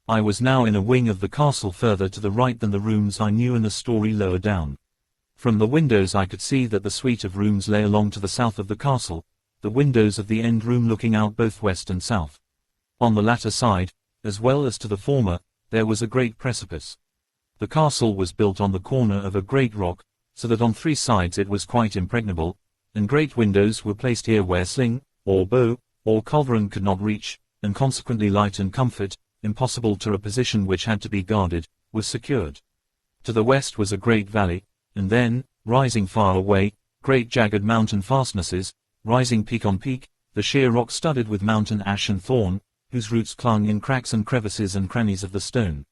I was now in a wing of the castle further to the right than the rooms I knew and a story lower down. From the windows I could see that the suite of rooms lay along to the south of the castle, the windows of the end room looking out both west and south. On the latter side, as well as to the former, there was a great precipice. The castle was built on the corner of a great rock, so that on 3 sides it was quite impregnable, and great windows were placed here where sling, or bow, or culverin could not reach, and consequently light and comfort, impossible to a position which had to be guarded, was secured. To the west was a great valley, and then, rising far away, great jagged mountain fastnesses, rising peak on peak, the sheer rock studded with mountain ash and thorn, whose roots clung in cracks and crevices and crannies of the stone.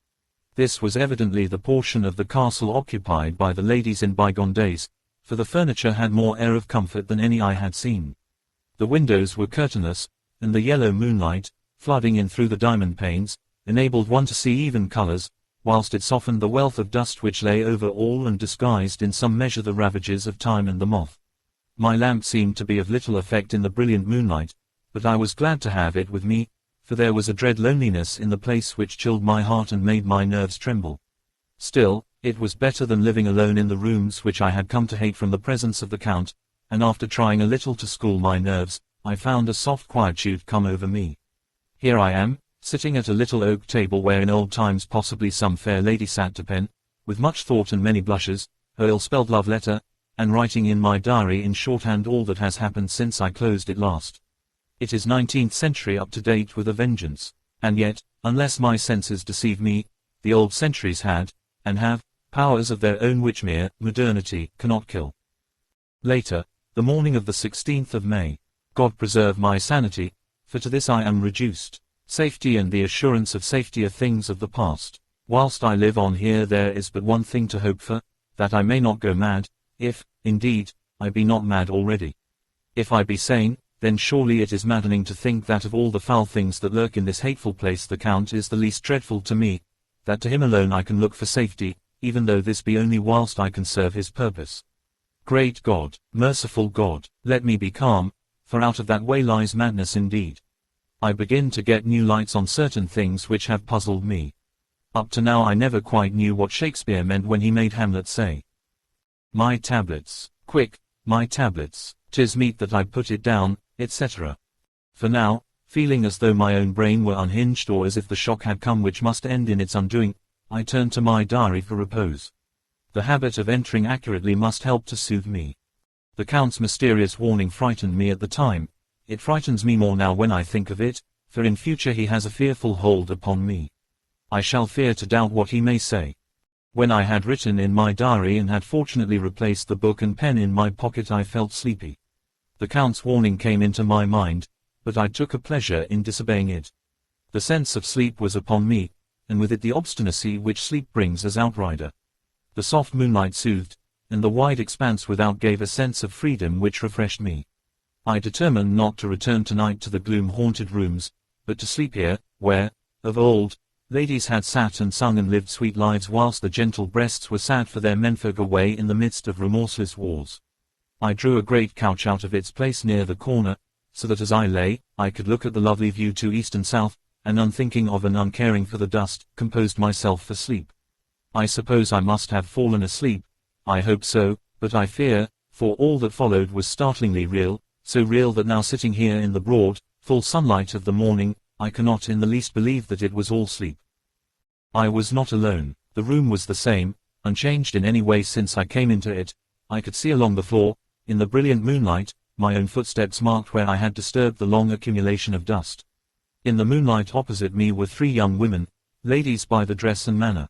This was evidently the portion of the castle occupied by the ladies in bygone days, for the furniture had more air of comfort than any I had seen. The windows were curtainless, and the yellow moonlight, flooding in through the diamond panes, enabled one to see even colors, whilst it softened the wealth of dust which lay over all and disguised in some measure the ravages of time and the moth. My lamp seemed to be of little effect in the brilliant moonlight, but I was glad to have it with me, for there was a dread loneliness in the place which chilled my heart and made my nerves tremble. Still, it was better than living alone in the rooms which I had come to hate from the presence of the Count, and after trying a little to school my nerves, I found a soft quietude come over me. Here I am, sitting at a little oak table where in old times possibly some fair lady sat to pen, with much thought and many blushes, her ill-spelled love letter, and writing in my diary in shorthand all that has happened since I closed it last. It is 19th century up to date with a vengeance, and yet, unless my senses deceive me, the old centuries had, and have, powers of their own which mere modernity cannot kill. Later, the morning of the 16th of May. God preserve my sanity, for to this I am reduced. Safety and the assurance of safety are things of the past. Whilst I live on here there is but one thing to hope for, that I may not go mad, if, indeed, I be not mad already. If I be sane, then surely it is maddening to think that of all the foul things that lurk in this hateful place the Count is the least dreadful to me, that to him alone I can look for safety, even though this be only whilst I can serve his purpose. Great God, merciful God, let me be calm, for out of that way lies madness indeed. I begin to get new lights on certain things which have puzzled me. Up to now I never quite knew what Shakespeare meant when he made Hamlet say, "My tablets, quick, my tablets, 'tis meet that I put it down," etc. For now, feeling as though my own brain were unhinged or as if the shock had come which must end in its undoing, I turned to my diary for repose. The habit of entering accurately must help to soothe me. The Count's mysterious warning frightened me at the time. It frightens me more now when I think of it, for in future he has a fearful hold upon me. I shall fear to doubt what he may say. When I had written in my diary and had fortunately replaced the book and pen in my pocket I felt sleepy. The Count's warning came into my mind, but I took a pleasure in disobeying it. The sense of sleep was upon me, and with it the obstinacy which sleep brings as outrider. The soft moonlight soothed, and the wide expanse without gave a sense of freedom which refreshed me. I determined not to return tonight to the gloom-haunted rooms, but to sleep here, where, of old, ladies had sat and sung and lived sweet lives whilst the gentle breasts were sad for their menfolk away in the midst of remorseless wars. I drew a great couch out of its place near the corner, so that as I lay, I could look at the lovely view to east and south, and unthinking of and uncaring for the dust, composed myself for sleep. I suppose I must have fallen asleep. I hope so, but I fear, for all that followed was startlingly real, so real that now sitting here in the broad, full sunlight of the morning, I cannot in the least believe that it was all sleep. I was not alone. The room was the same, unchanged in any way since I came into it. I could see along the floor, in the brilliant moonlight, my own footsteps marked where I had disturbed the long accumulation of dust. In the moonlight opposite me were 3 young women, ladies by the dress and manner.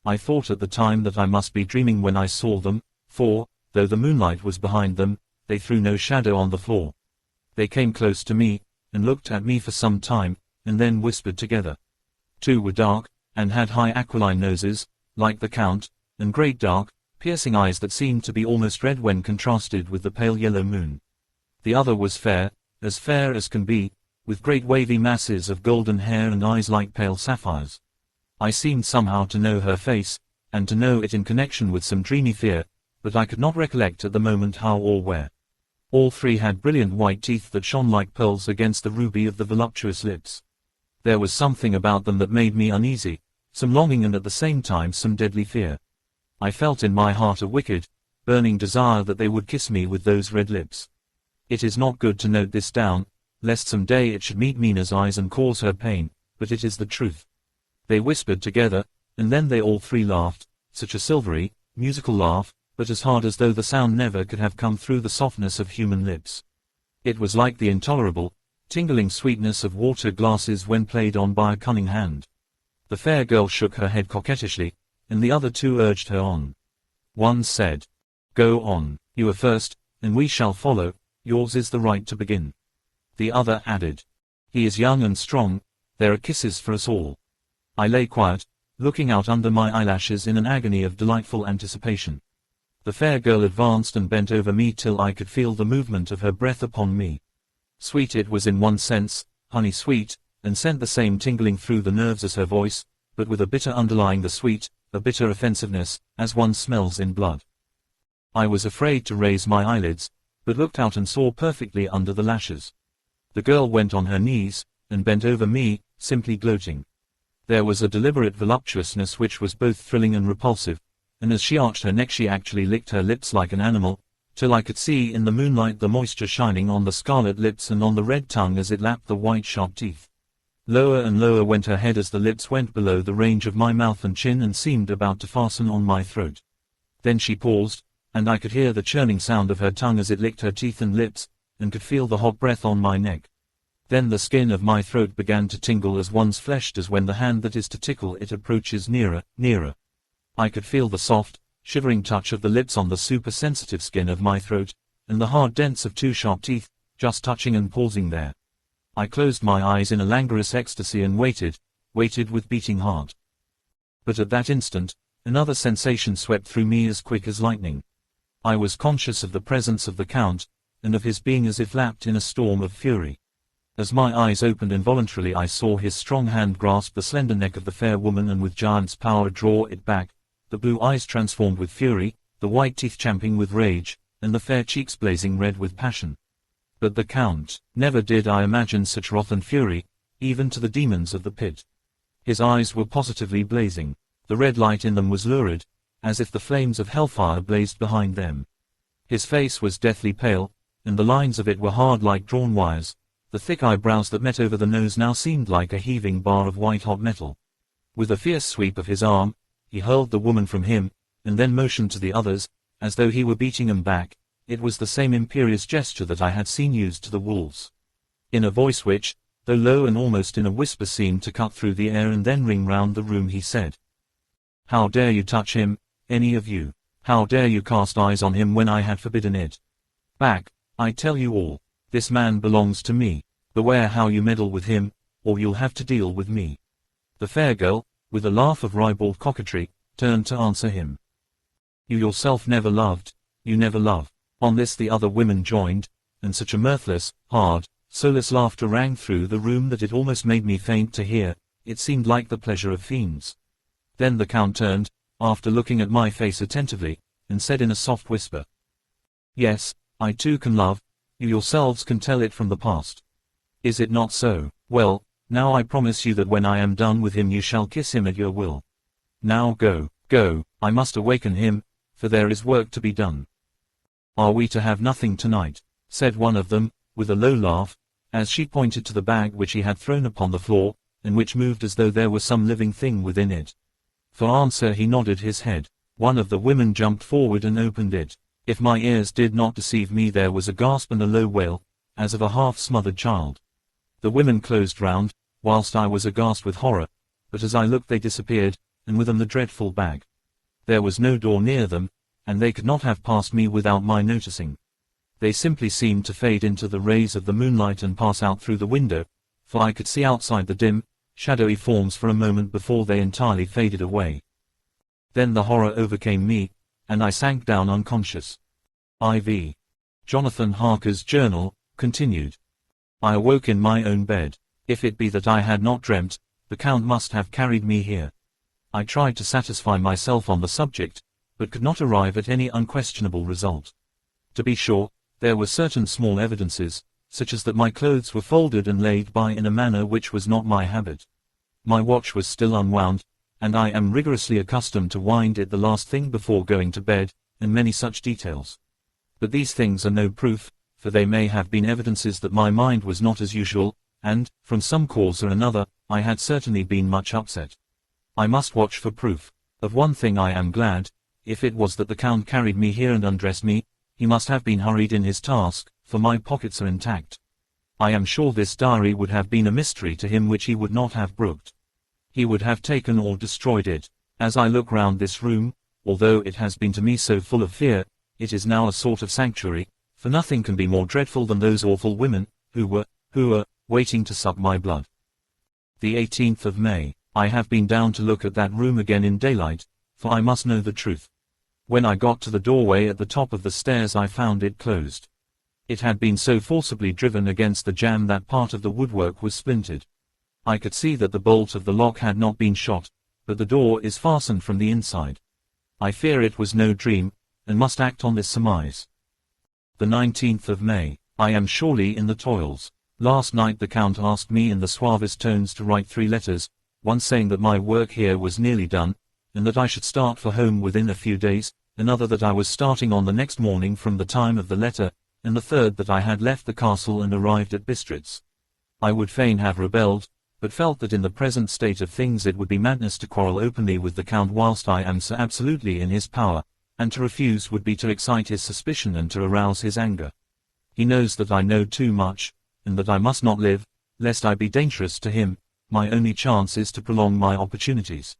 I thought at the time that I must be dreaming when I saw them, for, though the moonlight was behind them, they threw no shadow on the floor. They came close to me, and looked at me for some time, and then whispered together. 2 were dark, and had high aquiline noses, like the Count, and great dark, piercing eyes that seemed to be almost red when contrasted with the pale yellow moon. The other was fair as can be, with great wavy masses of golden hair and eyes like pale sapphires. I seemed somehow to know her face, and to know it in connection with some dreamy fear, but I could not recollect at the moment how or where. All 3 had brilliant white teeth that shone like pearls against the ruby of the voluptuous lips. There was something about them that made me uneasy, some longing and at the same time some deadly fear. I felt in my heart a wicked, burning desire that they would kiss me with those red lips. It is not good to note this down, lest some day it should meet Mina's eyes and cause her pain, but it is the truth. They whispered together, and then they all three laughed, such a silvery, musical laugh, but as hard as though the sound never could have come through the softness of human lips. It was like the intolerable, tingling sweetness of water glasses when played on by a cunning hand. The fair girl shook her head coquettishly, and the other two urged her on. One said, "Go on, you are first, and we shall follow, yours is the right to begin." The other added, "He is young and strong, there are kisses for us all." I lay quiet, looking out under my eyelashes in an agony of delightful anticipation. The fair girl advanced and bent over me till I could feel the movement of her breath upon me. Sweet it was in one sense, honey sweet, and sent the same tingling through the nerves as her voice, but with a bitter underlying the sweet, a bitter offensiveness, as one smells in blood. I was afraid to raise my eyelids, but looked out and saw perfectly under the lashes. The girl went on her knees, and bent over me, simply gloating. There was a deliberate voluptuousness which was both thrilling and repulsive, and as she arched her neck she actually licked her lips like an animal, till I could see in the moonlight the moisture shining on the scarlet lips and on the red tongue as it lapped the white sharp teeth. Lower and lower went her head as the lips went below the range of my mouth and chin and seemed about to fasten on my throat. Then she paused, and I could hear the churning sound of her tongue as it licked her teeth and lips, and could feel the hot breath on my neck. Then the skin of my throat began to tingle as one's flesh does when the hand that is to tickle it approaches nearer, nearer. I could feel the soft, shivering touch of the lips on the super-sensitive skin of my throat, and the hard dents of two sharp teeth, just touching and pausing there. I closed my eyes in a languorous ecstasy and waited with beating heart. But at that instant, another sensation swept through me as quick as lightning. I was conscious of the presence of the Count, and of his being as if lapped in a storm of fury. As my eyes opened involuntarily I saw his strong hand grasp the slender neck of the fair woman and with giant's power draw it back, the blue eyes transformed with fury, the white teeth champing with rage, and the fair cheeks blazing red with passion. But the Count, never did I imagine such wrath and fury, even to the demons of the pit. His eyes were positively blazing, the red light in them was lurid, as if the flames of hellfire blazed behind them. His face was deathly pale, and the lines of it were hard like drawn wires, the thick eyebrows that met over the nose now seemed like a heaving bar of white-hot metal. With a fierce sweep of his arm, he hurled the woman from him, and then motioned to the others, as though he were beating them back. It was the same imperious gesture that I had seen used to the wolves. In a voice which, though low and almost in a whisper seemed to cut through the air and then ring round the room he said, "How dare you touch him, any of you? How dare you cast eyes on him when I had forbidden it? Back, I tell you all, this man belongs to me. Beware how you meddle with him, or you'll have to deal with me." The fair girl, with a laugh of ribald coquetry, turned to answer him. "You yourself never loved, you never love." On this the other women joined, and such a mirthless, hard, soulless laughter rang through the room that it almost made me faint to hear. It seemed like the pleasure of fiends. Then the Count turned, after looking at my face attentively, and said in a soft whisper, "Yes, I too can love, you yourselves can tell it from the past. Is it not so? Well, now I promise you that when I am done with him you shall kiss him at your will. Now go, go, I must awaken him, for there is work to be done." "Are we to have nothing tonight?" said one of them, with a low laugh, as she pointed to the bag which he had thrown upon the floor, and which moved as though there were some living thing within it. For answer he nodded his head. One of the women jumped forward and opened it. If my ears did not deceive me there was a gasp and a low wail, as of a half-smothered child. The women closed round, whilst I was aghast with horror, but as I looked they disappeared, and with them the dreadful bag. There was no door near them, and they could not have passed me without my noticing. They simply seemed to fade into the rays of the moonlight and pass out through the window, for I could see outside the dim, shadowy forms for a moment before they entirely faded away. Then the horror overcame me, and I sank down unconscious. IV. Jonathan Harker's journal, continued. I awoke in my own bed. If it be that I had not dreamt, the Count must have carried me here. I tried to satisfy myself on the subject, but could not arrive at any unquestionable result. To be sure, there were certain small evidences, such as that my clothes were folded and laid by in a manner which was not my habit. My watch was still unwound, and I am rigorously accustomed to wind it the last thing before going to bed, and many such details. But these things are no proof, for they may have been evidences that my mind was not as usual, and, from some cause or another, I had certainly been much upset. I must watch for proof. Of one thing I am glad, if it was that the Count carried me here and undressed me, he must have been hurried in his task, for my pockets are intact. I am sure this diary would have been a mystery to him which he would not have brooked. He would have taken or destroyed it. As I look round this room, although it has been to me so full of fear, it is now a sort of sanctuary, for nothing can be more dreadful than those awful women, who were, waiting to suck my blood. The 18th of May. I have been down to look at that room again in daylight, for I must know the truth. When I got to the doorway at the top of the stairs I found it closed. It had been so forcibly driven against the jamb that part of the woodwork was splintered. I could see that the bolt of the lock had not been shot, but the door is fastened from the inside. I fear it was no dream, and must act on this surmise. The 19th of May. I am surely in the toils. Last night the Count asked me in the suavest tones to write 3 letters, one saying that my work here was nearly done, and that I should start for home within a few days, another that I was starting on the next morning from the time of the letter, and the third that I had left the castle and arrived at Bistritz. I would fain have rebelled, but felt that in the present state of things it would be madness to quarrel openly with the Count whilst I am so absolutely in his power, and to refuse would be to excite his suspicion and to arouse his anger. He knows that I know too much, and that I must not live, lest I be dangerous to him. My only chance is to prolong my opportunities.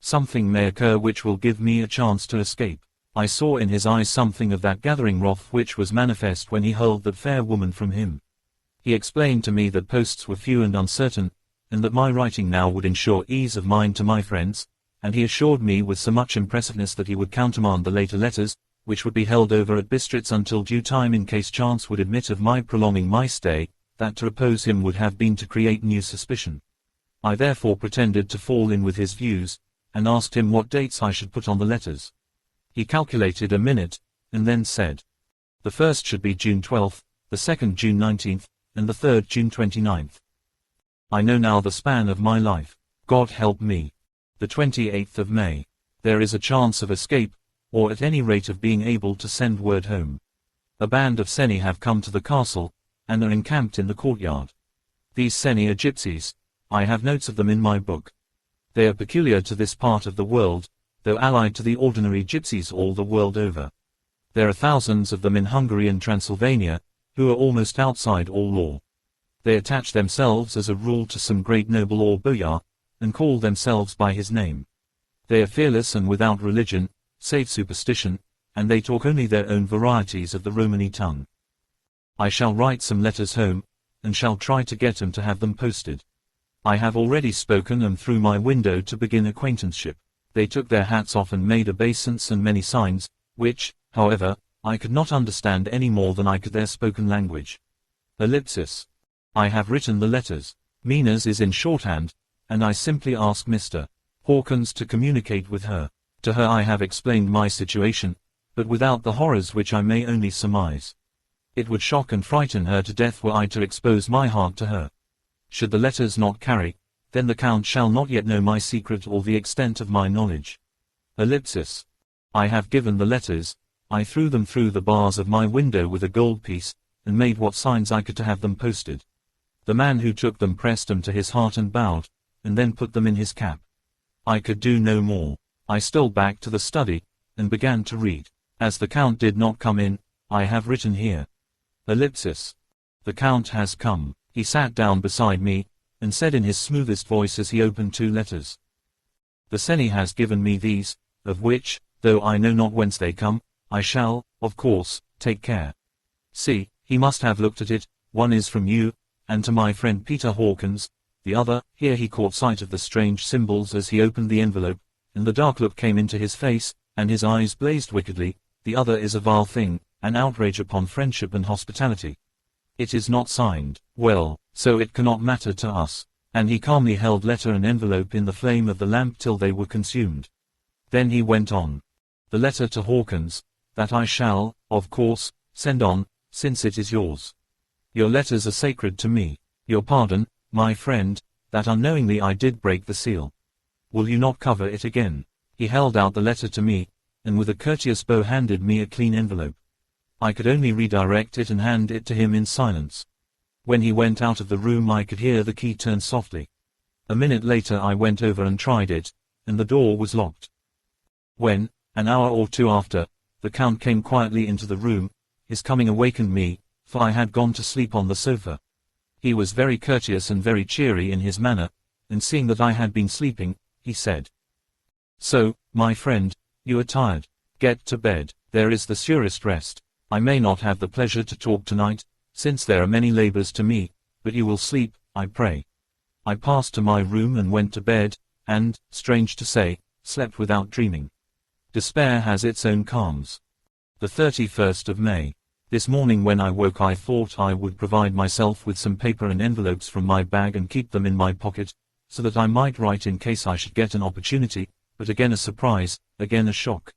Something may occur which will give me a chance to escape. I saw in his eyes something of that gathering wrath which was manifest when he hurled that fair woman from him. He explained to me that posts were few and uncertain, and that my writing now would ensure ease of mind to my friends, and he assured me with so much impressiveness that he would countermand the later letters, which would be held over at Bistritz until due time in case chance would admit of my prolonging my stay, that to oppose him would have been to create new suspicion. I therefore pretended to fall in with his views, and asked him what dates I should put on the letters. He calculated a minute, and then said, "The first should be June 12th, the second June 19th, and the third June 29th. I know now the span of my life. God help me." The 28th of May. There is a chance of escape, or at any rate of being able to send word home. A band of Seni have come to the castle, and are encamped in the courtyard. These Seni are gypsies. I have notes of them in my book. They are peculiar to this part of the world, though allied to the ordinary gypsies all the world over. There are thousands of them in Hungary and Transylvania, who are almost outside all law. They attach themselves as a rule to some great noble or boyar, and call themselves by his name. They are fearless and without religion, save superstition, and they talk only their own varieties of the Romany tongue. I shall write some letters home, and shall try to get them to have them posted. I have already spoken them through my window to begin acquaintanceship. They took their hats off and made obeisance and many signs, which, however, I could not understand any more than I could their spoken language. Ellipsis. I have written the letters. Mina's is in shorthand, and I simply ask Mr. Hawkins to communicate with her. To her I have explained my situation, but without the horrors which I may only surmise. It would shock and frighten her to death were I to expose my heart to her. Should the letters not carry, then the Count shall not yet know my secret or the extent of my knowledge. Ellipsis. I have given the letters. I threw them through the bars of my window with a gold piece, and made what signs I could to have them posted. The man who took them pressed them to his heart and bowed, and then put them in his cap. I could do no more. I stole back to the study, and began to read. As the Count did not come in, I have written here. Ellipsis. The Count has come. He sat down beside me, and said in his smoothest voice as he opened 2 letters. The Seni has given me these, of which, though I know not whence they come, I shall, of course, take care. See, he must have looked at it. One is from you, and to my friend Peter Hawkins, the other, here he caught sight of the strange symbols as he opened the envelope, and the dark look came into his face, and his eyes blazed wickedly. The other is a vile thing, an outrage upon friendship and hospitality. It is not signed. Well, so it cannot matter to us. And he calmly held letter and envelope in the flame of the lamp till they were consumed. Then he went on. The letter to Hawkins, that I shall, of course, send on, since it is yours. Your letters are sacred to me. Your pardon, my friend, that unknowingly I did break the seal. Will you not cover it again? He held out the letter to me, and with a courteous bow handed me a clean envelope. I could only redirect it and hand it to him in silence. When he went out of the room I could hear the key turn softly. A minute later I went over and tried it, and the door was locked. When, an hour or two after, the Count came quietly into the room, his coming awakened me, for I had gone to sleep on the sofa. He was very courteous and very cheery in his manner, and seeing that I had been sleeping, he said, "So, my friend, you are tired. Get to bed. There is the surest rest. I may not have the pleasure to talk tonight, since there are many labors to me, but you will sleep, I pray." I passed to my room and went to bed, and, strange to say, slept without dreaming. Despair has its own calms. The 31st of May. This morning when I woke I thought I would provide myself with some paper and envelopes from my bag and keep them in my pocket, so that I might write in case I should get an opportunity, but again a surprise, again a shock.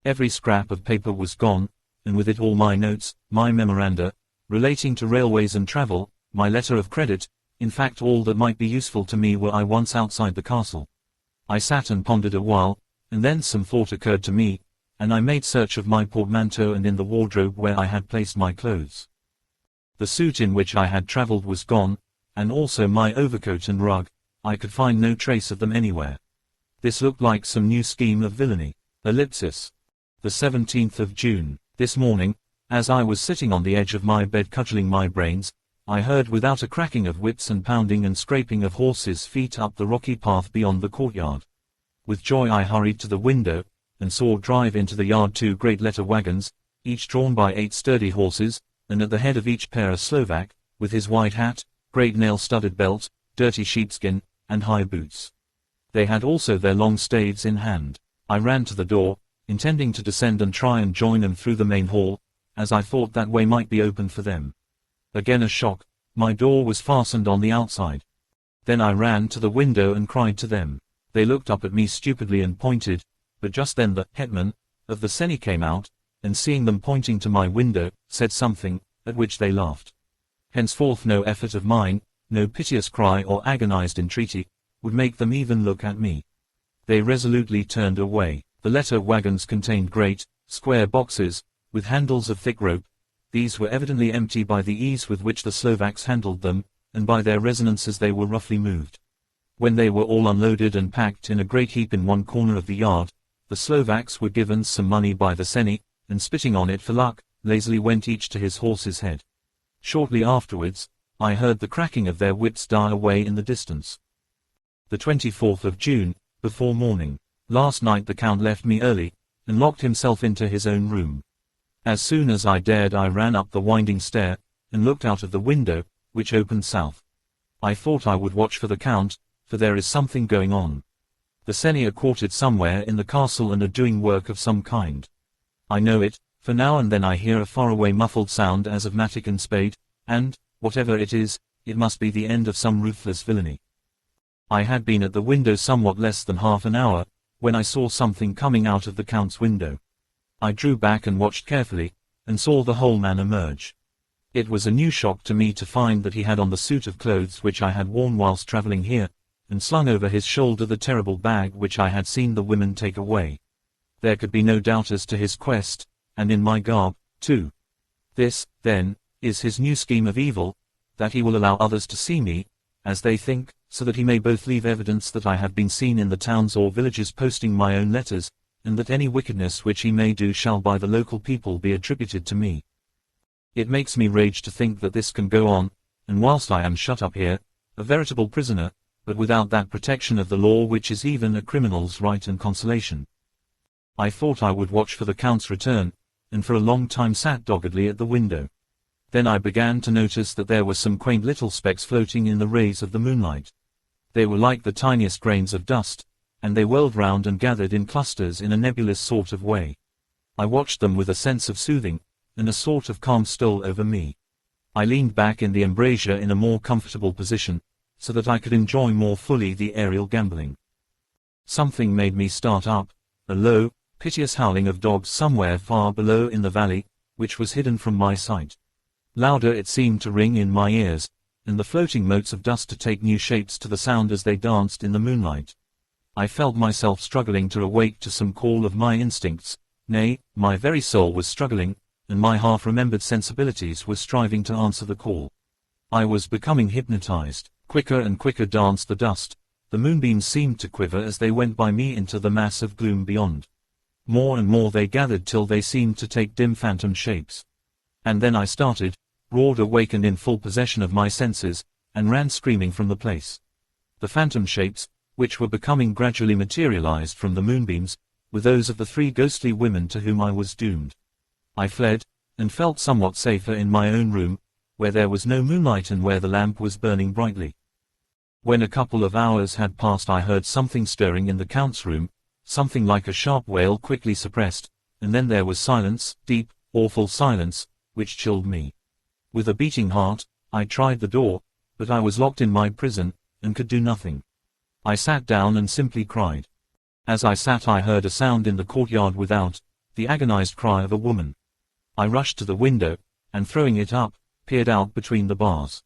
Every scrap of paper was gone, and with it all my notes, my memoranda, relating to railways and travel, my letter of credit, in fact all that might be useful to me were I once outside the castle. I sat and pondered a while, and then some thought occurred to me, and I made search of my portmanteau and in the wardrobe where I had placed my clothes. The suit in which I had travelled was gone, and also my overcoat and rug. I could find no trace of them anywhere. This looked like some new scheme of villainy. Ellipsis. The 17th of June. This morning, as I was sitting on the edge of my bed cudgelling my brains, I heard without a cracking of whips and pounding and scraping of horses' feet up the rocky path beyond the courtyard. With joy I hurried to the window, and saw drive into the yard 2 great letter wagons, each drawn by 8 sturdy horses, and at the head of each pair a Slovak, with his wide hat, great nail-studded belt, dirty sheepskin, and high boots. They had also their long staves in hand. I ran to the door, intending to descend and try and join them through the main hall, as I thought that way might be opened for them. Again a shock, my door was fastened on the outside. Then I ran to the window and cried to them. They looked up at me stupidly and pointed, but just then the hetman of the Seni came out, and seeing them pointing to my window, said something, at which they laughed. Henceforth no effort of mine, no piteous cry or agonized entreaty, would make them even look at me. They resolutely turned away. The letter wagons contained great, square boxes, with handles of thick rope. These were evidently empty by the ease with which the Slovaks handled them, and by their resonances they were roughly moved. When they were all unloaded and packed in a great heap in one corner of the yard, the Slovaks were given some money by the Seni, and spitting on it for luck, lazily went each to his horse's head. Shortly afterwards, I heard the cracking of their whips die away in the distance. The 24th of June, before morning. Last night the Count left me early, and locked himself into his own room. As soon as I dared I ran up the winding stair, and looked out of the window, which opened south. I thought I would watch for the Count, for there is something going on. The Seni are quartered somewhere in the castle and are doing work of some kind. I know it, for now and then I hear a faraway muffled sound as of mattock and spade, and, whatever it is, it must be the end of some ruthless villainy. I had been at the window somewhat less than half an hour, when I saw something coming out of the Count's window. I drew back and watched carefully, and saw the whole man emerge. It was a new shock to me to find that he had on the suit of clothes which I had worn whilst travelling here, and slung over his shoulder the terrible bag which I had seen the women take away. There could be no doubt as to his quest, and in my garb, too. This, then, is his new scheme of evil, that he will allow others to see me, as they think, so that he may both leave evidence that I have been seen in the towns or villages posting my own letters, and that any wickedness which he may do shall by the local people be attributed to me. It makes me rage to think that this can go on, and whilst I am shut up here, a veritable prisoner, but without that protection of the law which is even a criminal's right and consolation. I thought I would watch for the Count's return, and for a long time sat doggedly at the window. Then I began to notice that there were some quaint little specks floating in the rays of the moonlight. They were like the tiniest grains of dust, and they whirled round and gathered in clusters in a nebulous sort of way. I watched them with a sense of soothing, and a sort of calm stole over me. I leaned back in the embrasure in a more comfortable position, so that I could enjoy more fully the aerial gambling. Something made me start up, a low, piteous howling of dogs somewhere far below in the valley, which was hidden from my sight. Louder it seemed to ring in my ears, and the floating motes of dust to take new shapes to the sound as they danced in the moonlight. I felt myself struggling to awake to some call of my instincts, nay, my very soul was struggling, and my half-remembered sensibilities were striving to answer the call. I was becoming hypnotized. Quicker and quicker danced the dust. The moonbeams seemed to quiver as they went by me into the mass of gloom beyond. More and more they gathered till they seemed to take dim phantom shapes. And then I started, roared awake and in full possession of my senses, and ran screaming from the place. The phantom shapes, which were becoming gradually materialized from the moonbeams, were those of the 3 ghostly women to whom I was doomed. I fled, and felt somewhat safer in my own room, where there was no moonlight and where the lamp was burning brightly. When a couple of hours had passed I heard something stirring in the Count's room, something like a sharp wail quickly suppressed, and then there was silence, deep, awful silence, which chilled me. With a beating heart, I tried the door, but I was locked in my prison, and could do nothing. I sat down and simply cried. As I sat I heard a sound in the courtyard without, the agonized cry of a woman. I rushed to the window, and throwing it up, peered out between the bars.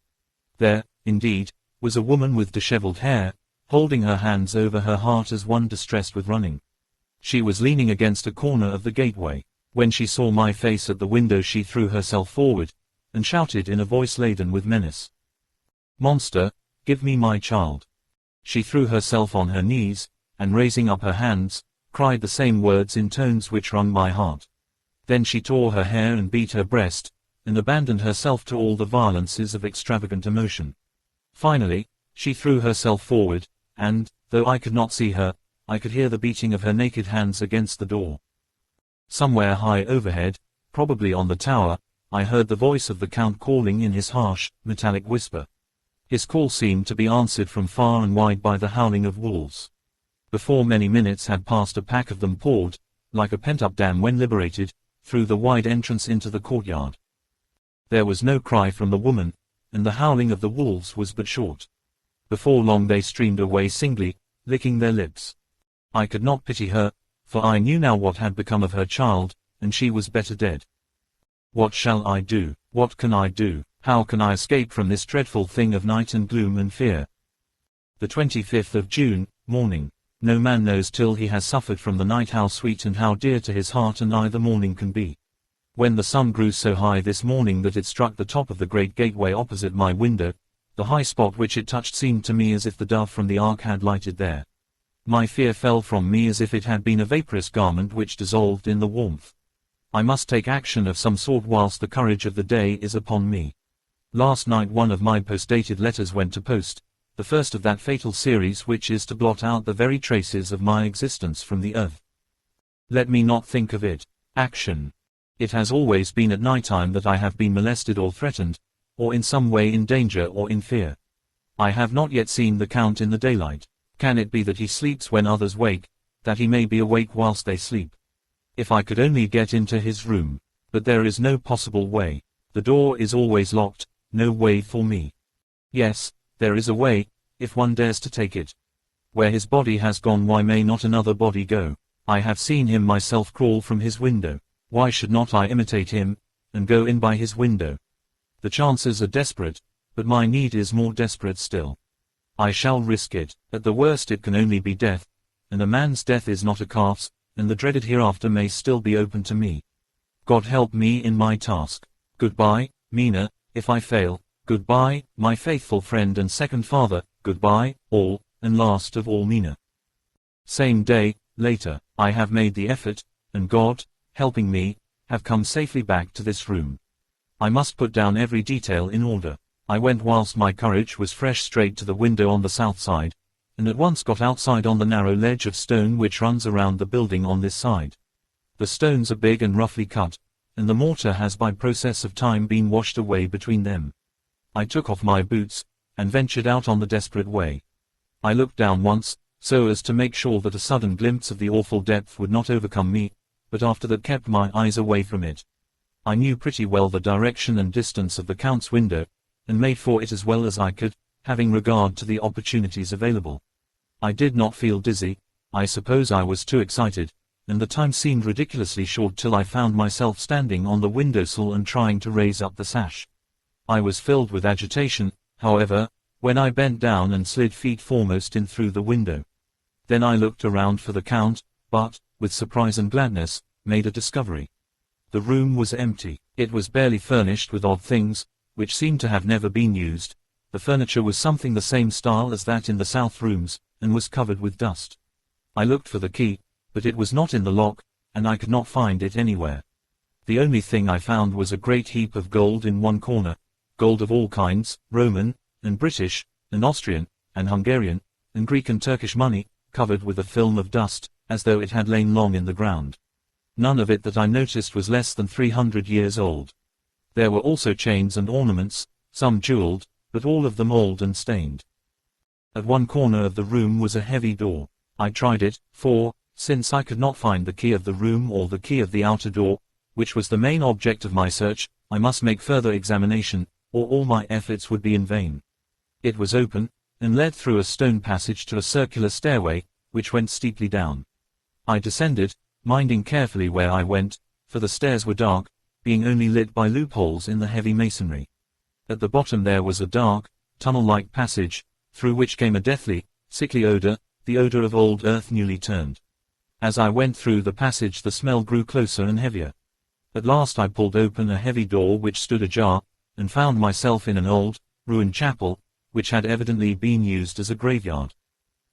There, indeed, was a woman with disheveled hair, holding her hands over her heart as one distressed with running. She was leaning against a corner of the gateway. When she saw my face at the window she threw herself forward, and shouted in a voice laden with menace. "Monster, give me my child." She threw herself on her knees, and raising up her hands, cried the same words in tones which wrung my heart. Then she tore her hair and beat her breast, and abandoned herself to all the violences of extravagant emotion. Finally, she threw herself forward, and, though I could not see her, I could hear the beating of her naked hands against the door. Somewhere high overhead, probably on the tower, I heard the voice of the Count calling in his harsh, metallic whisper. His call seemed to be answered from far and wide by the howling of wolves. Before many minutes had passed a pack of them poured, like a pent-up dam when liberated, through the wide entrance into the courtyard. There was no cry from the woman, and the howling of the wolves was but short. Before long they streamed away singly, licking their lips. I could not pity her, for I knew now what had become of her child, and she was better dead. What shall I do? What can I do? How can I escape from this dreadful thing of night and gloom and fear? The 25th of June, morning. No man knows till he has suffered from the night how sweet and how dear to his heart and eye the morning can be. When the sun grew so high this morning that it struck the top of the great gateway opposite my window, the high spot which it touched seemed to me as if the dove from the ark had lighted there. My fear fell from me as if it had been a vaporous garment which dissolved in the warmth. I must take action of some sort whilst the courage of the day is upon me. Last night one of my post-dated letters went to post, the first of that fatal series which is to blot out the very traces of my existence from the earth. Let me not think of it. Action. It has always been at night time that I have been molested or threatened, or in some way in danger or in fear. I have not yet seen the Count in the daylight. Can it be that he sleeps when others wake, that he may be awake whilst they sleep? If I could only get into his room. But there is no possible way. The door is always locked, no way for me. Yes, there is a way, if one dares to take it. Where his body has gone, why may not another body go? I have seen him myself crawl from his window. Why should not I imitate him, and go in by his window? The chances are desperate, but my need is more desperate still. I shall risk it. At the worst it can only be death, and a man's death is not a calf's, and the dreaded hereafter may still be open to me. God help me in my task. Goodbye, Mina, if I fail. Goodbye, my faithful friend and second father. Goodbye, all, and last of all Mina. Same day, later. I have made the effort, and God, helping me, have come safely back to this room. I must put down every detail in order. I went whilst my courage was fresh straight to the window on the south side, and at once got outside on the narrow ledge of stone which runs around the building on this side. The stones are big and roughly cut, and the mortar has by process of time been washed away between them. I took off my boots, and ventured out on the desperate way. I looked down once, so as to make sure that a sudden glimpse of the awful depth would not overcome me, but after that kept my eyes away from it. I knew pretty well the direction and distance of the Count's window, and made for it as well as I could, having regard to the opportunities available. I did not feel dizzy. I suppose I was too excited, and the time seemed ridiculously short till I found myself standing on the windowsill and trying to raise up the sash. I was filled with agitation, however, when I bent down and slid feet foremost in through the window. Then I looked around for the Count, but, with surprise and gladness, made a discovery. The room was empty. It was barely furnished with odd things, which seemed to have never been used. The furniture was something the same style as that in the south rooms, and was covered with dust. I looked for the key, but it was not in the lock, and I could not find it anywhere. The only thing I found was a great heap of gold in one corner, gold of all kinds, Roman, and British, and Austrian, and Hungarian, and Greek and Turkish money, covered with a film of dust, as though it had lain long in the ground. None of it that I noticed was less than 300 years old. There were also chains and ornaments, some jeweled, but all of them old and stained. At one corner of the room was a heavy door. I tried it, for, since I could not find the key of the room or the key of the outer door, which was the main object of my search, I must make further examination, or all my efforts would be in vain. It was open, and led through a stone passage to a circular stairway, which went steeply down. I descended, minding carefully where I went, for the stairs were dark, being only lit by loopholes in the heavy masonry. At the bottom there was a dark, tunnel-like passage, through which came a deathly, sickly odor, the odor of old earth newly turned. As I went through the passage the smell grew closer and heavier. At last I pulled open a heavy door which stood ajar, and found myself in an old, ruined chapel, which had evidently been used as a graveyard.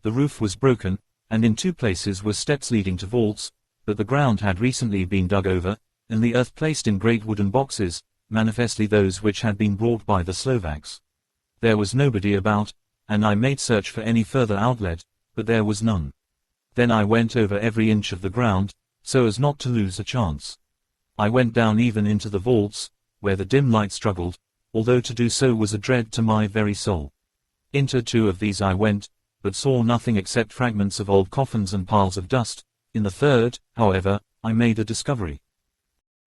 The roof was broken, and in two places were steps leading to vaults, but the ground had recently been dug over, and the earth placed in great wooden boxes, manifestly those which had been brought by the Slovaks. There was nobody about, and I made search for any further outlet, but there was none. Then I went over every inch of the ground, so as not to lose a chance. I went down even into the vaults, where the dim light struggled, although to do so was a dread to my very soul. Into two of these I went, but saw nothing except fragments of old coffins and piles of dust. In the third, however, I made a discovery.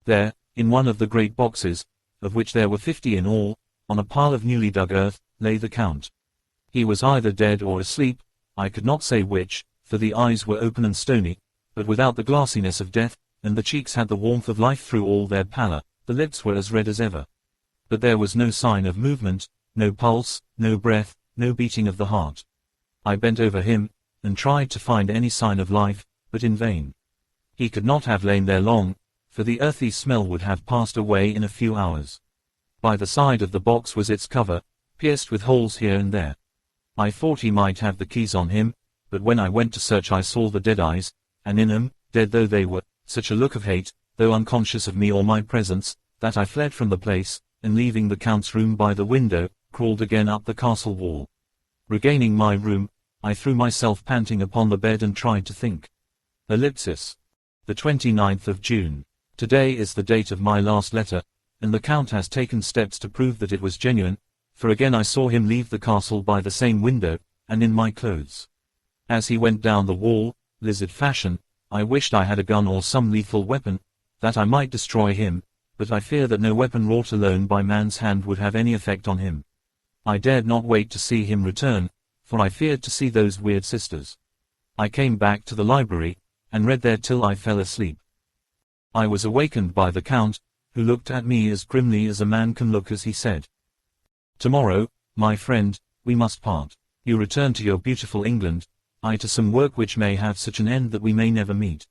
There, in one of the great boxes, of which there were 50 in all, on a pile of newly dug earth, lay the Count. He was either dead or asleep, I could not say which, for the eyes were open and stony, but without the glassiness of death, and the cheeks had the warmth of life through all their pallor, the lips were as red as ever. But there was no sign of movement, no pulse, no breath, no beating of the heart. I bent over him, and tried to find any sign of life, but in vain. He could not have lain there long, for the earthy smell would have passed away in a few hours. By the side of the box was its cover, pierced with holes here and there. I thought he might have the keys on him, but when I went to search I saw the dead eyes, and in them, dead though they were, such a look of hate, though unconscious of me or my presence, that I fled from the place, and leaving the Count's room by the window, crawled again up the castle wall. Regaining my room, I threw myself panting upon the bed and tried to think. Ellipsis. The 29th of June. Today is the date of my last letter, and the Count has taken steps to prove that it was genuine, for again I saw him leave the castle by the same window, and in my clothes. As he went down the wall, lizard fashion, I wished I had a gun or some lethal weapon, that I might destroy him, but I fear that no weapon wrought alone by man's hand would have any effect on him. I dared not wait to see him return, for I feared to see those weird sisters. I came back to the library, and read there till I fell asleep. I was awakened by the Count, who looked at me as grimly as a man can look as he said, "Tomorrow, my friend, we must part. You return to your beautiful England, I to some work which may have such an end that we may never meet.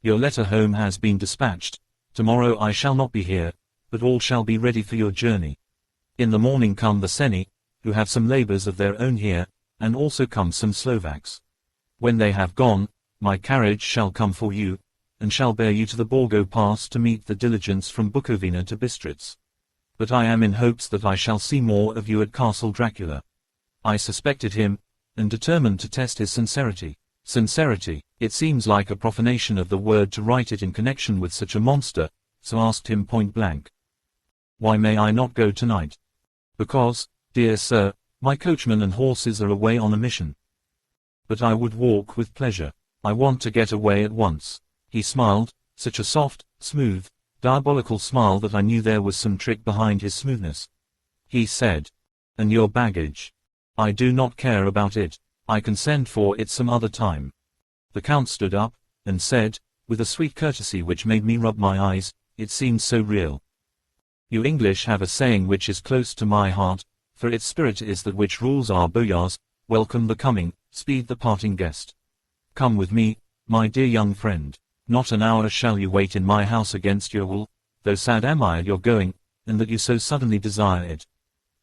Your letter home has been dispatched. Tomorrow I shall not be here, but all shall be ready for your journey. In the morning come the Seni, who have some labors of their own here, and also come some Slovaks. When they have gone, my carriage shall come for you, and shall bear you to the Borgo Pass to meet the diligence from Bukovina to Bistritz. But I am in hopes that I shall see more of you at Castle Dracula." I suspected him, and determined to test his sincerity. Sincerity, it seems like a profanation of the word to write it in connection with such a monster, so asked him point blank, "Why may I not go tonight?" "Because, dear sir, my coachman and horses are away on a mission." "But I would walk with pleasure. I want to get away at once." He smiled, such a soft, smooth, diabolical smile that I knew there was some trick behind his smoothness. He said, "And your baggage?" "I do not care about it. I can send for it some other time." The Count stood up, and said, with a sweet courtesy which made me rub my eyes, it seemed so real, "You English have a saying which is close to my heart, for its spirit is that which rules our boyars, welcome the coming, speed the parting guest. Come with me, my dear young friend. Not an hour shall you wait in my house against your will, though sad am I at your going, and that you so suddenly desire it.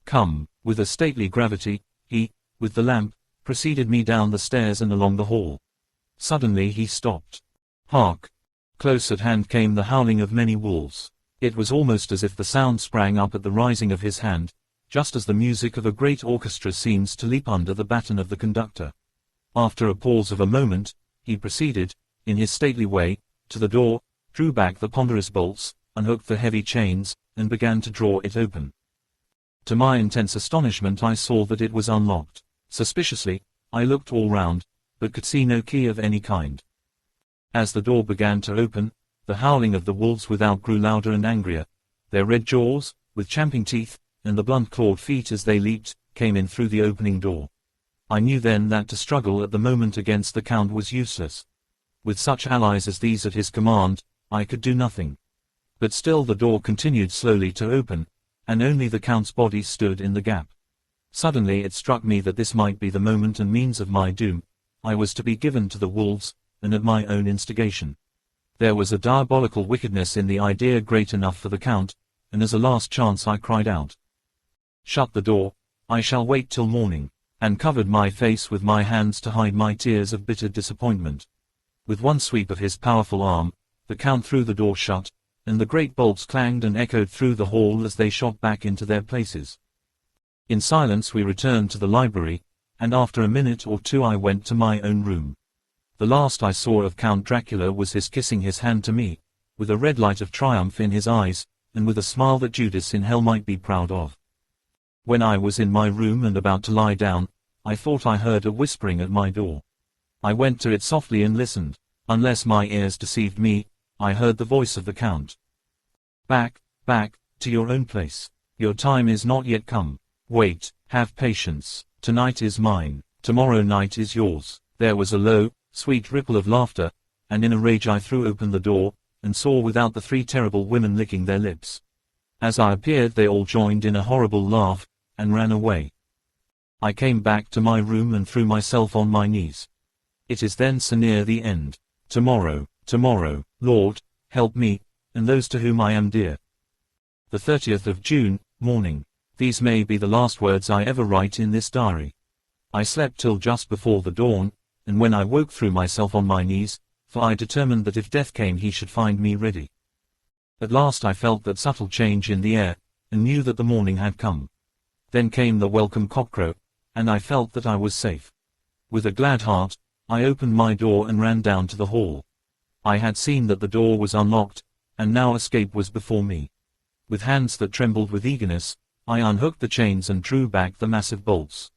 Come." With a stately gravity, he, with the lamp, preceded me down the stairs and along the hall. Suddenly he stopped. Hark! Close at hand came the howling of many wolves. It was almost as if the sound sprang up at the rising of his hand, just as the music of a great orchestra seems to leap under the baton of the conductor. After a pause of a moment, he proceeded, in his stately way, to the door, drew back the ponderous bolts, unhooked the heavy chains, and began to draw it open. To my intense astonishment I saw that it was unlocked. Suspiciously, I looked all round, but could see no key of any kind. As the door began to open, the howling of the wolves without grew louder and angrier. Their red jaws, with champing teeth, and the blunt-clawed feet as they leaped, came in through the opening door. I knew then that to struggle at the moment against the Count was useless. With such allies as these at his command, I could do nothing. But still the door continued slowly to open, and only the Count's body stood in the gap. Suddenly it struck me that this might be the moment and means of my doom. I was to be given to the wolves, and at my own instigation. There was a diabolical wickedness in the idea great enough for the Count, and as a last chance I cried out, "Shut the door, I shall wait till morning," and covered my face with my hands to hide my tears of bitter disappointment. With one sweep of his powerful arm, the Count threw the door shut, and the great bolts clanged and echoed through the hall as they shot back into their places. In silence we returned to the library, and after a minute or two I went to my own room. The last I saw of Count Dracula was his kissing his hand to me, with a red light of triumph in his eyes, and with a smile that Judas in hell might be proud of. When I was in my room and about to lie down, I thought I heard a whispering at my door. I went to it softly and listened. Unless my ears deceived me, I heard the voice of the Count. "Back, back, to your own place. Your time is not yet come. Wait, have patience. Tonight is mine, tomorrow night is yours." There was a low, sweet ripple of laughter, and in a rage I threw open the door, and saw without the three terrible women licking their lips. As I appeared they all joined in a horrible laugh, and ran away. I came back to my room and threw myself on my knees. It is then so near the end. Tomorrow, Lord, help me, and those to whom I am dear. The 30th of June, morning. These may be the last words I ever write in this diary. I slept till just before the dawn, and when I woke threw myself on my knees, for I determined that if death came he should find me ready. At last I felt that subtle change in the air, and knew that the morning had come. Then came the welcome cockcrow, and I felt that I was safe. With a glad heart, I opened my door and ran down to the hall. I had seen that the door was unlocked, and now escape was before me. With hands that trembled with eagerness, I unhooked the chains and drew back the massive bolts.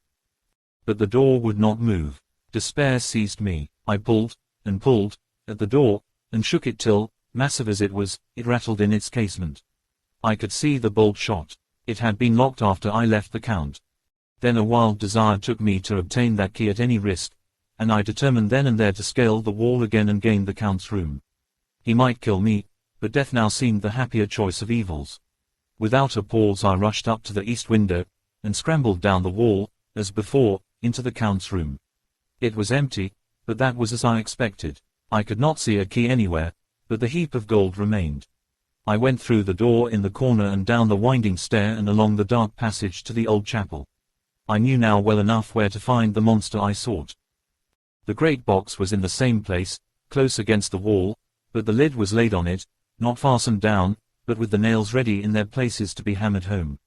But the door would not move. Despair seized me. I pulled, and pulled, at the door, and shook it till, massive as it was, it rattled in its casement. I could see the bolt shot. It had been locked after I left the Count. Then a wild desire took me to obtain that key at any risk, and I determined then and there to scale the wall again and gain the Count's room. He might kill me, but death now seemed the happier choice of evils. Without a pause I rushed up to the east window, and scrambled down the wall, as before, into the Count's room. It was empty, but that was as I expected. I could not see a key anywhere, but the heap of gold remained. I went through the door in the corner and down the winding stair and along the dark passage to the old chapel. I knew now well enough where to find the monster I sought. The great box was in the same place, close against the wall, but the lid was laid on it, not fastened down, but with the nails ready in their places to be hammered home.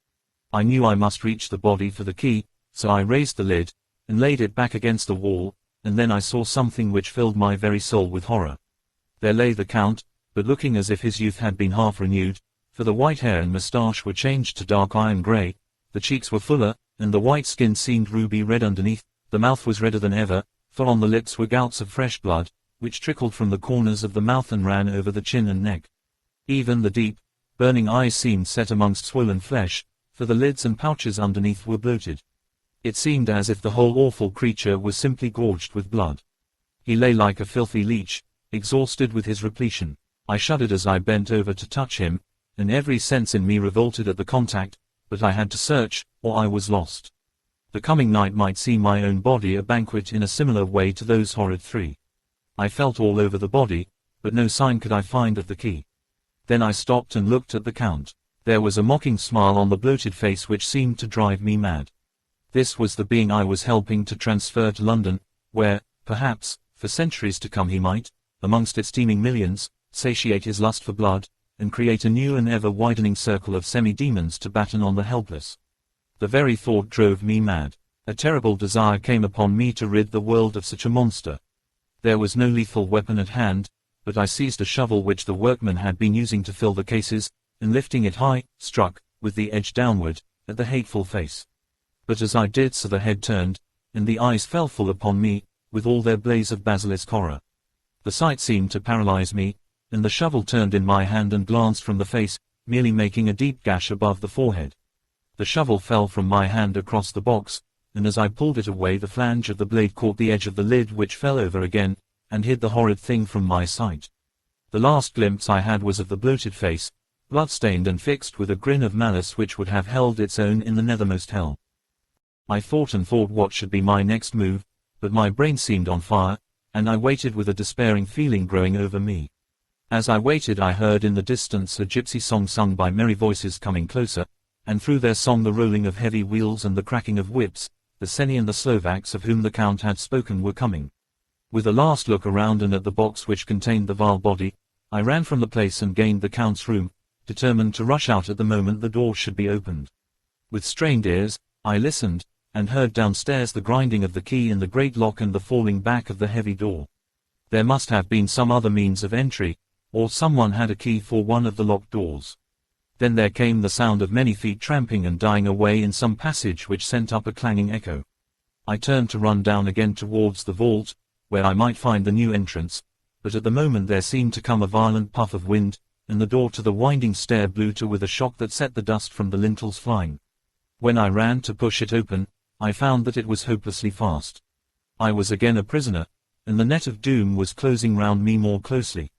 I knew I must reach the body for the key, so I raised the lid, and laid it back against the wall, and then I saw something which filled my very soul with horror. There lay the Count, but looking as if his youth had been half renewed, for the white hair and moustache were changed to dark iron grey, the cheeks were fuller, and the white skin seemed ruby red underneath, the mouth was redder than ever, for on the lips were gouts of fresh blood, which trickled from the corners of the mouth and ran over the chin and neck. Even the deep, burning eyes seemed set amongst swollen flesh, for the lids and pouches underneath were bloated. It seemed as if the whole awful creature was simply gorged with blood. He lay like a filthy leech, exhausted with his repletion. I shuddered as I bent over to touch him, and every sense in me revolted at the contact, but I had to search, or I was lost. The coming night might see my own body a banquet in a similar way to those horrid three. I felt all over the body, but no sign could I find of the key. Then I stopped and looked at the Count. There was a mocking smile on the bloated face which seemed to drive me mad. This was the being I was helping to transfer to London, where, perhaps, for centuries to come he might, amongst its teeming millions, satiate his lust for blood, and create a new and ever-widening circle of semi-demons to batten on the helpless. The very thought drove me mad. A terrible desire came upon me to rid the world of such a monster. There was no lethal weapon at hand, but I seized a shovel which the workmen had been using to fill the cases, and lifting it high, struck, with the edge downward, at the hateful face. But as I did so the head turned, and the eyes fell full upon me, with all their blaze of basilisk horror. The sight seemed to paralyze me, and the shovel turned in my hand and glanced from the face, merely making a deep gash above the forehead. The shovel fell from my hand across the box, and as I pulled it away the flange of the blade caught the edge of the lid which fell over again, and hid the horrid thing from my sight. The last glimpse I had was of the bloated face, blood-stained and fixed with a grin of malice which would have held its own in the nethermost hell. I thought and thought what should be my next move, but my brain seemed on fire, and I waited with a despairing feeling growing over me. As I waited I heard in the distance a gypsy song sung by merry voices coming closer, and through their song the rolling of heavy wheels and the cracking of whips. The Seni and the Slovaks of whom the Count had spoken were coming. With a last look around and at the box which contained the vile body, I ran from the place and gained the Count's room, determined to rush out at the moment the door should be opened. With strained ears, I listened, and heard downstairs the grinding of the key in the great lock and the falling back of the heavy door. There must have been some other means of entry, or someone had a key for one of the locked doors. Then there came the sound of many feet tramping and dying away in some passage which sent up a clanging echo. I turned to run down again towards the vault, where I might find the new entrance, but at the moment there seemed to come a violent puff of wind, and the door to the winding stair blew to with a shock that set the dust from the lintels flying. When I ran to push it open, I found that it was hopelessly fast. I was again a prisoner, and the net of doom was closing round me more closely.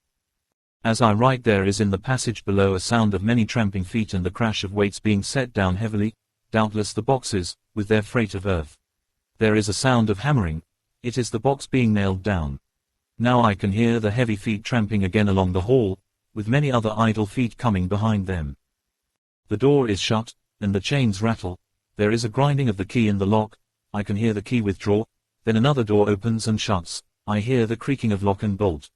As I write there is in the passage below a sound of many tramping feet and the crash of weights being set down heavily, doubtless the boxes, with their freight of earth. There is a sound of hammering, it is the box being nailed down. Now I can hear the heavy feet tramping again along the hall, with many other idle feet coming behind them. The door is shut, and the chains rattle, there is a grinding of the key in the lock, I can hear the key withdraw, then another door opens and shuts, I hear the creaking of lock and bolt.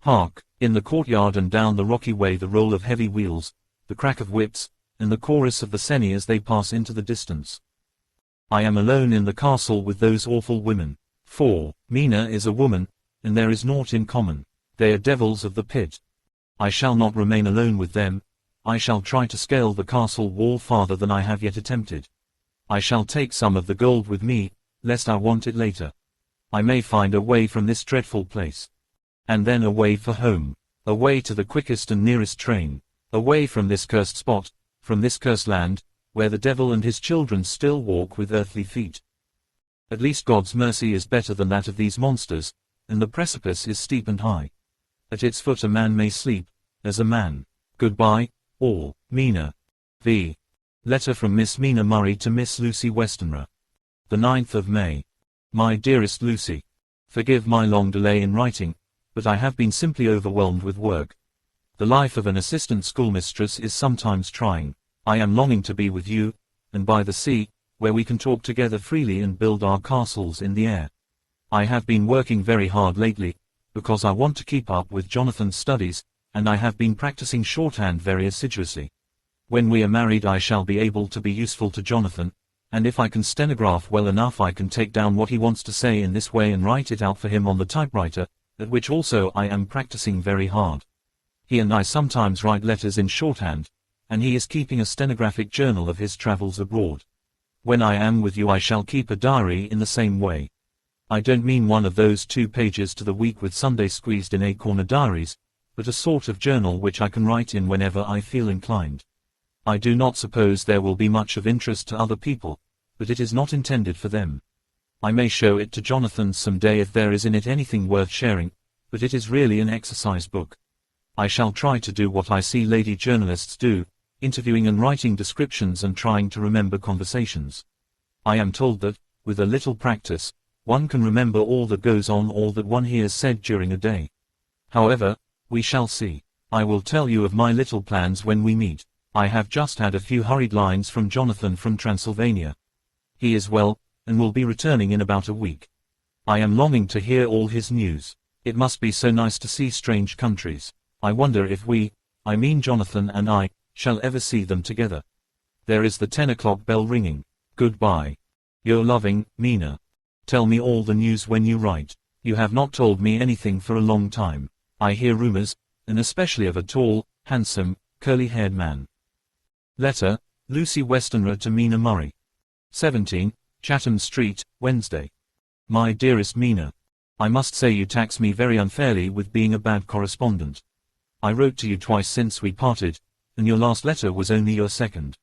Hark! In the courtyard and down the rocky way the roll of heavy wheels, the crack of whips, and the chorus of the Seni as they pass into the distance. I am alone in the castle with those awful women. For Mina is a woman, and there is naught in common. They are devils of the pit. I shall not remain alone with them. I shall try to scale the castle wall farther than I have yet attempted. I shall take some of the gold with me, lest I want it later. I may find a way from this dreadful place. And then away for home, away to the quickest and nearest train, away from this cursed spot, from this cursed land, where the devil and his children still walk with earthly feet. At least God's mercy is better than that of these monsters, and the precipice is steep and high. At its foot a man may sleep, as a man. Goodbye, all. Mina. V. Letter from Miss Mina Murray to Miss Lucy Westenra. The 9th of May. My dearest Lucy. Forgive my long delay in writing, but I have been simply overwhelmed with work. The life of an assistant schoolmistress is sometimes trying. I am longing to be with you, and by the sea, where we can talk together freely and build our castles in the air. I have been working very hard lately, because I want to keep up with Jonathan's studies, and I have been practicing shorthand very assiduously. When we are married I shall be able to be useful to Jonathan, and if I can stenograph well enough I can take down what he wants to say in this way and write it out for him on the typewriter, at which also I am practicing very hard. He and I sometimes write letters in shorthand, and he is keeping a stenographic journal of his travels abroad. When I am with you I shall keep a diary in the same way. I don't mean one of those 2 pages to the week with Sunday squeezed in 8-corner diaries, but a sort of journal which I can write in whenever I feel inclined. I do not suppose there will be much of interest to other people, but it is not intended for them. I may show it to Jonathan some day if there is in it anything worth sharing, but it is really an exercise book. I shall try to do what I see lady journalists do, interviewing and writing descriptions and trying to remember conversations. I am told that, with a little practice, one can remember all that goes on, all that one hears said during a day. However, we shall see. I will tell you of my little plans when we meet. I have just had a few hurried lines from Jonathan from Transylvania. He is well, and will be returning in about a week. I am longing to hear all his news. It must be so nice to see strange countries. I wonder if we, I mean Jonathan and I, shall ever see them together. There is the 10 o'clock bell ringing. Goodbye. Your loving, Mina. Tell me all the news when you write. You have not told me anything for a long time. I hear rumors, and especially of a tall, handsome, curly-haired man. Letter, Lucy Westenra to Mina Murray. 17, Chatham Street, Wednesday. My dearest Mina. I must say you tax me very unfairly with being a bad correspondent. I wrote to you twice since we parted, and your last letter was only your second.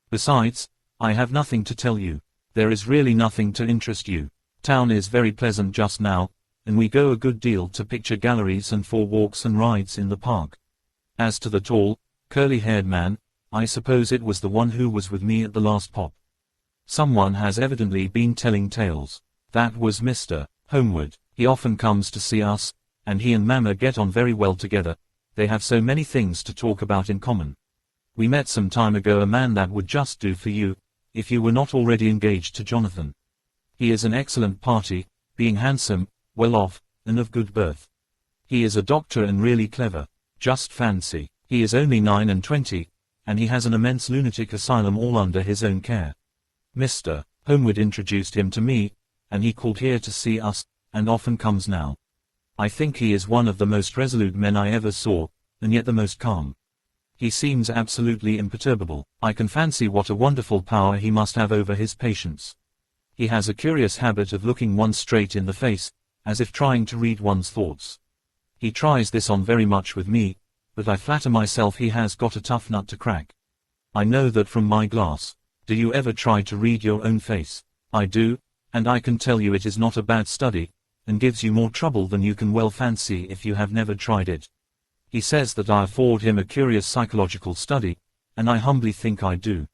Besides, I have nothing to tell you. There is really nothing to interest you. Town is very pleasant just now, and we go a good deal to picture galleries and for walks and rides in the park. As to the tall, curly-haired man, I suppose it was the one who was with me at the last pop. Someone has evidently been telling tales. That was Mr. Homewood. He often comes to see us, and he and Mamma get on very well together. They have so many things to talk about in common. We met some time ago a man that would just do for you, if you were not already engaged to Jonathan. He is an excellent party, being handsome, well off, and of good birth. He is a doctor and really clever. Just fancy, he is only 29, and he has an immense lunatic asylum all under his own care. Mr. Homewood introduced him to me, and he called here to see us, and often comes now. I think he is one of the most resolute men I ever saw, and yet the most calm. He seems absolutely imperturbable. I can fancy what a wonderful power he must have over his patients. He has a curious habit of looking one straight in the face, as if trying to read one's thoughts. He tries this on very much with me, but I flatter myself he has got a tough nut to crack. I know that from my glass. Do you ever try to read your own face? I do, and I can tell you it is not a bad study, and gives you more trouble than you can well fancy if you have never tried it. He says that I afford him a curious psychological study, and I humbly think I do.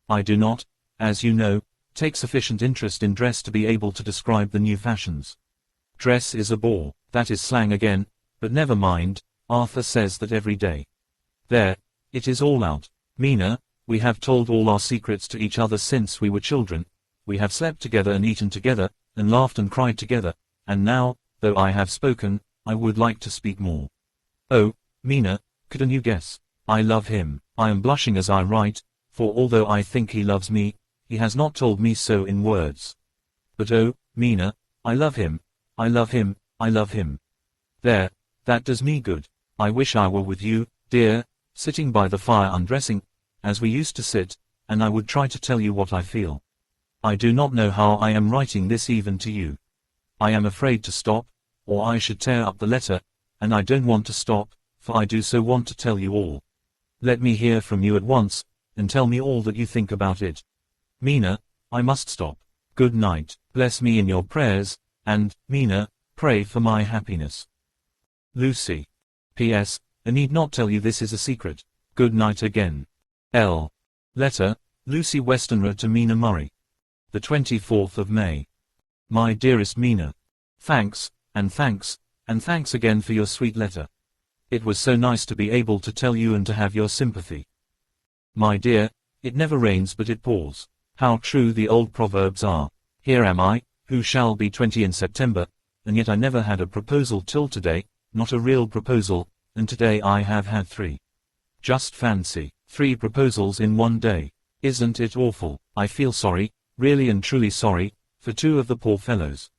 I do not, as you know, take sufficient interest in dress to be able to describe the new fashions. Dress is a bore, that is slang again, but never mind, Arthur says that every day. There, it is all out. Mina, we have told all our secrets to each other since we were children. We have slept together and eaten together, and laughed and cried together, and now, though I have spoken, I would like to speak more. Oh, Mina, couldn't you guess? I love him. I am blushing as I write, for although I think he loves me, he has not told me so in words. But oh, Mina, I love him, I love him, I love him. There, that does me good. I wish I were with you, dear, sitting by the fire undressing, as we used to sit, and I would try to tell you what I feel. I do not know how I am writing this even to you. I am afraid to stop, or I should tear up the letter, and I don't want to stop, for I do so want to tell you all. Let me hear from you at once, and tell me all that you think about it. Mina, I must stop. Good night. Bless me in your prayers, and, Mina, pray for my happiness. Lucy. P.S. I need not tell you this is a secret. Good night again. L. Letter, Lucy Westenra to Mina Murray. The 24th of May. My dearest Mina. Thanks, and thanks, and thanks again for your sweet letter. It was so nice to be able to tell you and to have your sympathy. My dear, it never rains but it pours. How true the old proverbs are. Here am I, who shall be 20 in September, and yet I never had a proposal till today, not a real proposal, and today I have had 3. Just fancy, 3 proposals in one day. Isn't it awful? I feel sorry, really and truly sorry, for 2 of the poor fellows.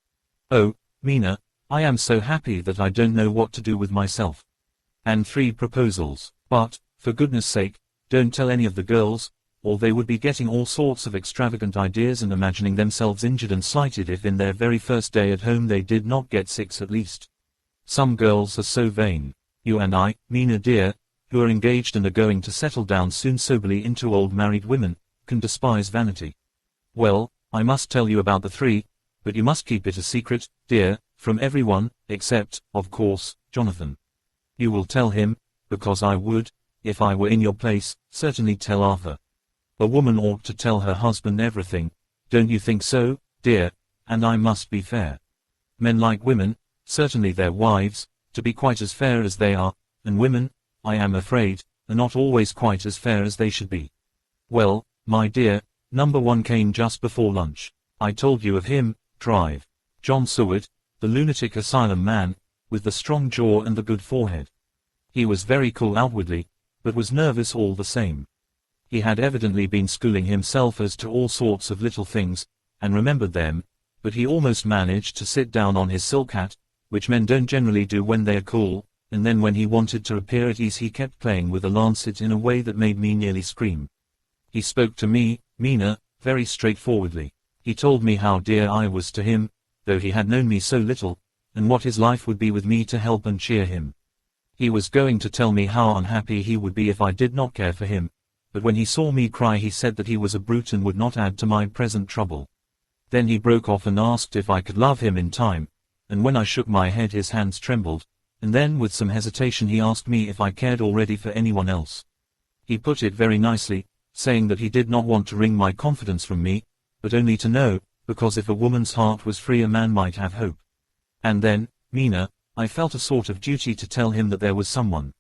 Oh, Mina, I am so happy that I don't know what to do with myself. And 3 proposals. But, for goodness sake, don't tell any of the girls, or they would be getting all sorts of extravagant ideas and imagining themselves injured and slighted if in their very first day at home they did not get 6 at least. Some girls are so vain. You and I, Mina dear, who are engaged and are going to settle down soon soberly into old married women, can despise vanity. Well, I must tell you about the 3, but you must keep it a secret, dear, from everyone, except, of course, Jonathan. You will tell him, because I would, if I were in your place, certainly tell Arthur. A woman ought to tell her husband everything, don't you think so, dear? And I must be fair. Men like women, certainly their wives, to be quite as fair as they are, and women, I am afraid, are not always quite as fair as they should be. Well, my dear, number 1 came just before lunch. I told you of him, Drive. John Seward, the lunatic asylum man, with the strong jaw and the good forehead. He was very cool outwardly, but was nervous all the same. He had evidently been schooling himself as to all sorts of little things, and remembered them, but he almost managed to sit down on his silk hat, which men don't generally do when they are cool, and then when he wanted to appear at ease he kept playing with a lancet in a way that made me nearly scream. He spoke to me, Mina, very straightforwardly. He told me how dear I was to him, though he had known me so little, and what his life would be with me to help and cheer him. He was going to tell me how unhappy he would be if I did not care for him, but when he saw me cry he said that he was a brute and would not add to my present trouble. Then he broke off and asked if I could love him in time, and when I shook my head his hands trembled, and then with some hesitation he asked me if I cared already for anyone else. He put it very nicely, saying that he did not want to wring my confidence from me, but only to know, because if a woman's heart was free a man might have hope. And then, Mina, I felt a sort of duty to tell him that there was someone.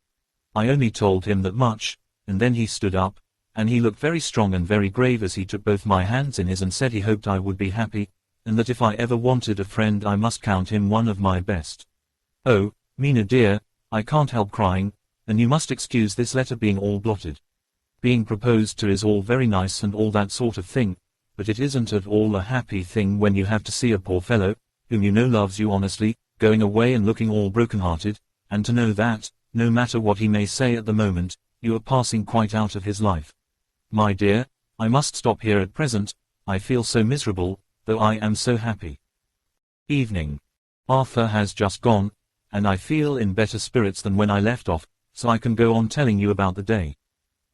I only told him that much, and then he stood up, and he looked very strong and very grave as he took both my hands in his and said he hoped I would be happy, and that if I ever wanted a friend I must count him one of my best. Oh, Mina dear, I can't help crying, and you must excuse this letter being all blotted. Being proposed to is all very nice and all that sort of thing, but it isn't at all a happy thing when you have to see a poor fellow, whom you know loves you honestly, going away and looking all broken-hearted, and to know that, no matter what he may say at the moment, you are passing quite out of his life. My dear, I must stop here at present, I feel so miserable, though I am so happy. Evening. Arthur has just gone, and I feel in better spirits than when I left off, so I can go on telling you about the day.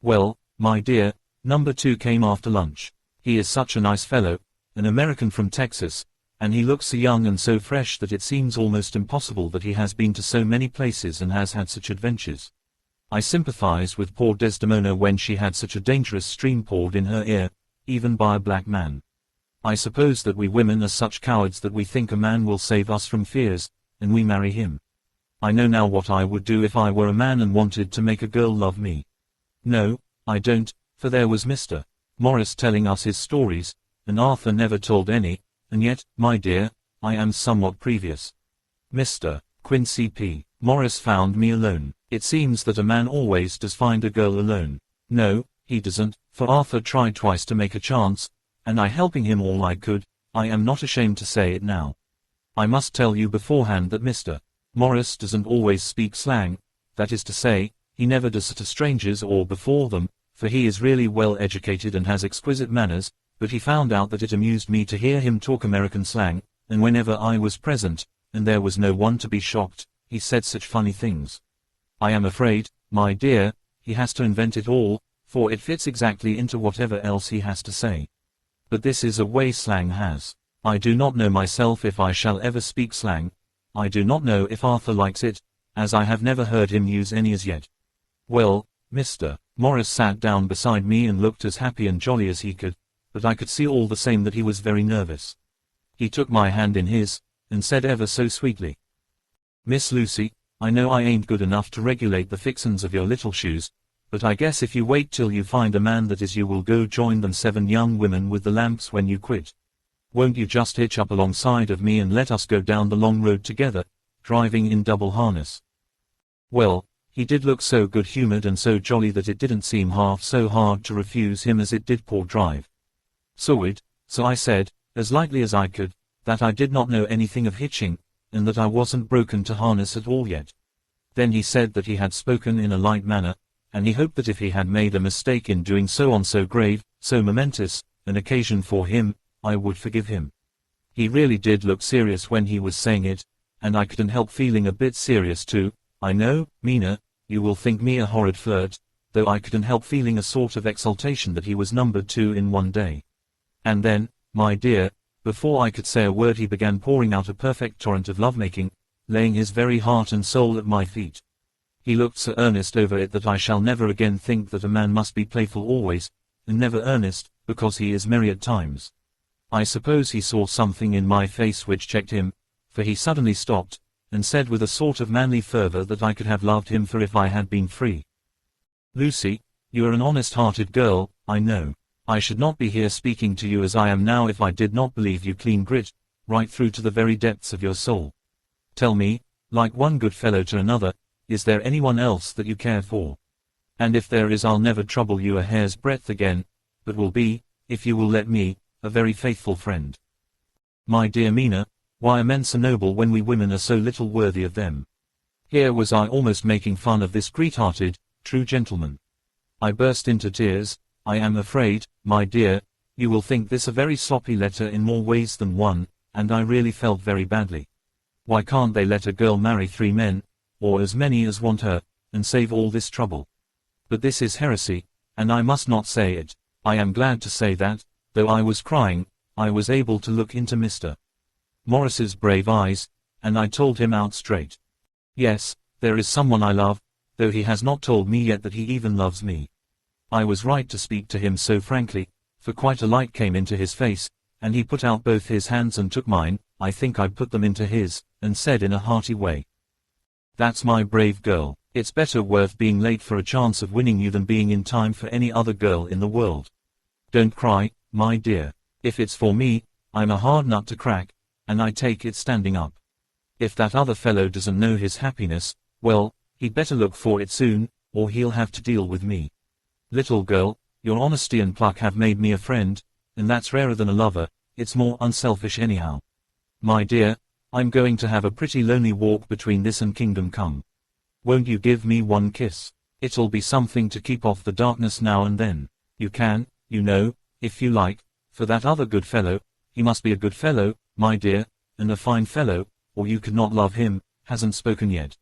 Well, my dear, number 2 came after lunch. He is such a nice fellow, an American from Texas, and he looks so young and so fresh that it seems almost impossible that he has been to so many places and has had such adventures. I sympathize with poor Desdemona when she had such a dangerous stream poured in her ear, even by a black man. I suppose that we women are such cowards that we think a man will save us from fears, and we marry him. I know now what I would do if I were a man and wanted to make a girl love me. No, I don't, for there was Mr. Morris telling us his stories, and Arthur never told any, and yet, my dear, I am somewhat previous. Mr. Quincy P. Morris found me alone. It seems that a man always does find a girl alone. No, he doesn't, for Arthur tried twice to make a chance, and I helping him all I could. I am not ashamed to say it now. I must tell you beforehand that Mr. Morris doesn't always speak slang, that is to say, he never does to strangers or before them, for he is really well educated and has exquisite manners, but he found out that it amused me to hear him talk American slang, and whenever I was present, and there was no one to be shocked, he said such funny things. I am afraid, my dear, he has to invent it all, for it fits exactly into whatever else he has to say. But this is a way slang has. I do not know myself if I shall ever speak slang. I do not know if Arthur likes it, as I have never heard him use any as yet. Well, Mr. Morris sat down beside me and looked as happy and jolly as he could, but I could see all the same that he was very nervous. He took my hand in his, and said ever so sweetly, "Miss Lucy, I know I ain't good enough to regulate the fixins of your little shoes, but I guess if you wait till you find a man that is you will go join them 7 young women with the lamps when you quit. Won't you just hitch up alongside of me and let us go down the long road together, driving in double harness?" Well, he did look so good-humored and so jolly that it didn't seem half so hard to refuse him as it did poor Drive. So I said, as lightly as I could, that I did not know anything of hitching, and that I wasn't broken to harness at all yet. Then he said that he had spoken in a light manner, and he hoped that if he had made a mistake in doing so on so grave, so momentous, an occasion for him, I would forgive him. He really did look serious when he was saying it, and I couldn't help feeling a bit serious too. I know, Mina, you will think me a horrid flirt, though I couldn't help feeling a sort of exultation that he was number 2 in one day. And then, my dear, before I could say a word he began pouring out a perfect torrent of lovemaking, laying his very heart and soul at my feet. He looked so earnest over it that I shall never again think that a man must be playful always, and never earnest, because he is merry at times. I suppose he saw something in my face which checked him, for he suddenly stopped, and said with a sort of manly fervor that I could have loved him for if I had been free. Lucy, you are an honest-hearted girl, I know. I should not be here speaking to you as I am now if I did not believe you clean grit, right through to the very depths of your soul. Tell me, like one good fellow to another, is there anyone else that you care for? And if there is, I'll never trouble you a hair's breadth again, but will be, if you will let me, a very faithful friend. My dear Mina, why are men so noble when we women are so little worthy of them? Here was I almost making fun of this great-hearted, true gentleman. I burst into tears. I am afraid, my dear, you will think this a very sloppy letter in more ways than one, and I really felt very badly. Why can't they let a girl marry 3 men, or as many as want her, and save all this trouble? But this is heresy, and I must not say it. I am glad to say that, though I was crying, I was able to look into Mr. Morris's brave eyes, and I told him out straight. Yes, there is someone I love, though he has not told me yet that he even loves me. I was right to speak to him so frankly, for quite a light came into his face, and he put out both his hands and took mine, I think I put them into his, and said in a hearty way, "That's my brave girl. It's better worth being late for a chance of winning you than being in time for any other girl in the world. Don't cry, my dear. If it's for me, I'm a hard nut to crack, and I take it standing up. If that other fellow doesn't know his happiness, well, he'd better look for it soon, or he'll have to deal with me. Little girl, your honesty and pluck have made me a friend, and that's rarer than a lover, it's more unselfish anyhow. My dear, I'm going to have a pretty lonely walk between this and Kingdom Come. Won't you give me one kiss? It'll be something to keep off the darkness now and then. You can, you know, if you like, for that other good fellow, he must be a good fellow, my dear, and a fine fellow, or you could not love him, hasn't spoken yet.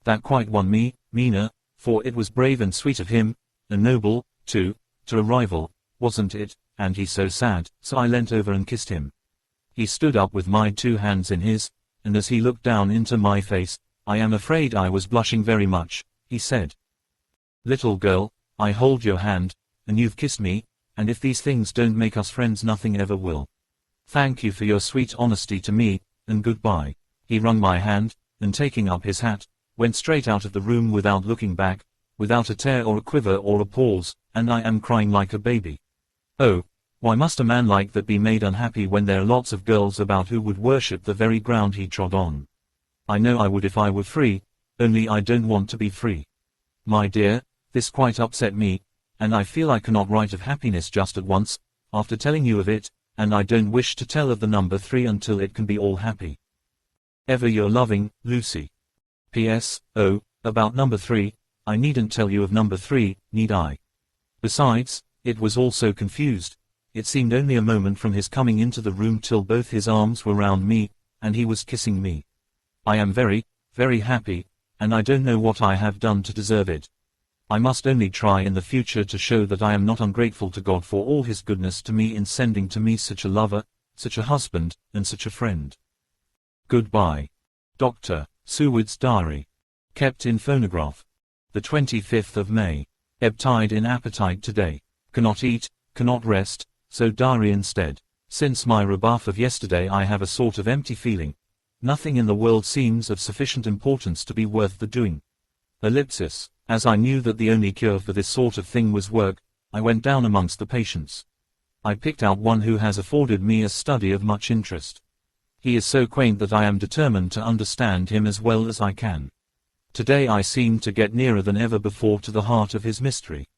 That quite won me, Mina, for it was brave and sweet of him, and noble, too, to a rival, wasn't it, and he's so sad, so I leant over and kissed him. He stood up with my 2 hands in his, and as he looked down into my face, I am afraid I was blushing very much, he said, "Little girl, I hold your hand, and you've kissed me, and if these things don't make us friends nothing ever will. Thank you for your sweet honesty to me, and goodbye." He wrung my hand, and taking up his hat, went straight out of the room without looking back, without a tear or a quiver or a pause, and I am crying like a baby. Oh, why must a man like that be made unhappy when there are lots of girls about who would worship the very ground he trod on? I know I would if I were free, only I don't want to be free. My dear, this quite upset me, and I feel I cannot write of happiness just at once, after telling you of it, and I don't wish to tell of the number 3 until it can be all happy. Ever your loving, Lucy. P.S. Oh, about number 3, I needn't tell you of number 3, need I? Besides, it was all so confused. It seemed only a moment from his coming into the room till both his arms were round me, and he was kissing me. I am very, very happy, and I don't know what I have done to deserve it. I must only try in the future to show that I am not ungrateful to God for all his goodness to me in sending to me such a lover, such a husband, and such a friend. Goodbye. Dr. Seward's Diary. Kept in phonograph. The 25th of May. Ebbtide in appetite today. Cannot eat, cannot rest, so diary instead. Since my rebuff of yesterday I have a sort of empty feeling. Nothing in the world seems of sufficient importance to be worth the doing. Ellipsis. As I knew that the only cure for this sort of thing was work, I went down amongst the patients. I picked out one who has afforded me a study of much interest. He is so quaint that I am determined to understand him as well as I can. Today I seemed to get nearer than ever before to the heart of his mystery.